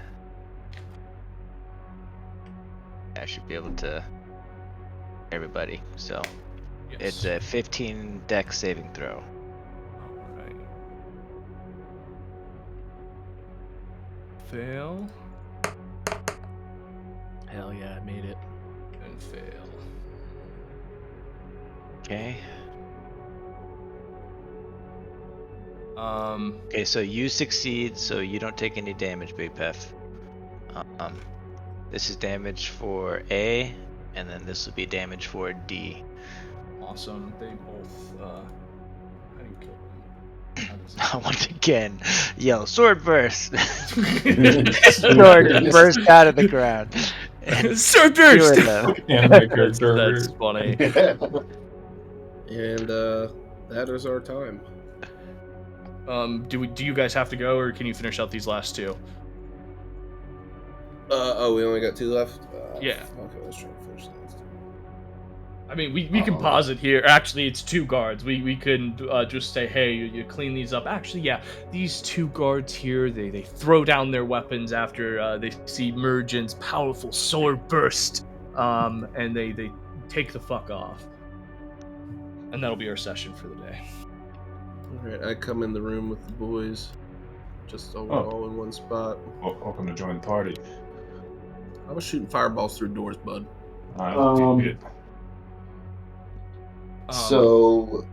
S7: I should be able to everybody. So
S3: Yes.
S7: it's a 15 dex saving throw.
S3: Alright. Fail
S1: Hell yeah, I made it.
S3: and fail.
S7: Okay.
S3: Um,
S7: Okay, so you succeed, so you don't take any damage, Big Pef. This is damage for A, and then this will be damage for D.
S3: awesome. They both. How do you kill them? How does it-
S7: Once again, yell sword burst.
S6: Sword
S7: Sword burst out of the ground. And
S3: Sword
S7: skewer
S3: burst!
S7: them.
S5: Anime character.
S3: That's funny.
S2: And that is our time.
S3: Do you guys have to go, or can you finish out these last two?
S2: We only got 2 left?
S3: Yeah.
S2: Okay, let's try to finish those 2.
S3: I mean, we can pause it here. Actually, it's 2 guards. We couldn't just say, hey, you clean these up. Actually, yeah, these 2 guards here, they throw down their weapons after they see Muurujin's powerful sword burst, and they take the fuck off. And that'll be our session for the day.
S2: Alright, I come in the room with the boys. Just so we're all in one spot.
S5: Welcome to join the party.
S2: I was shooting fireballs through doors, bud.
S5: I love you,
S6: So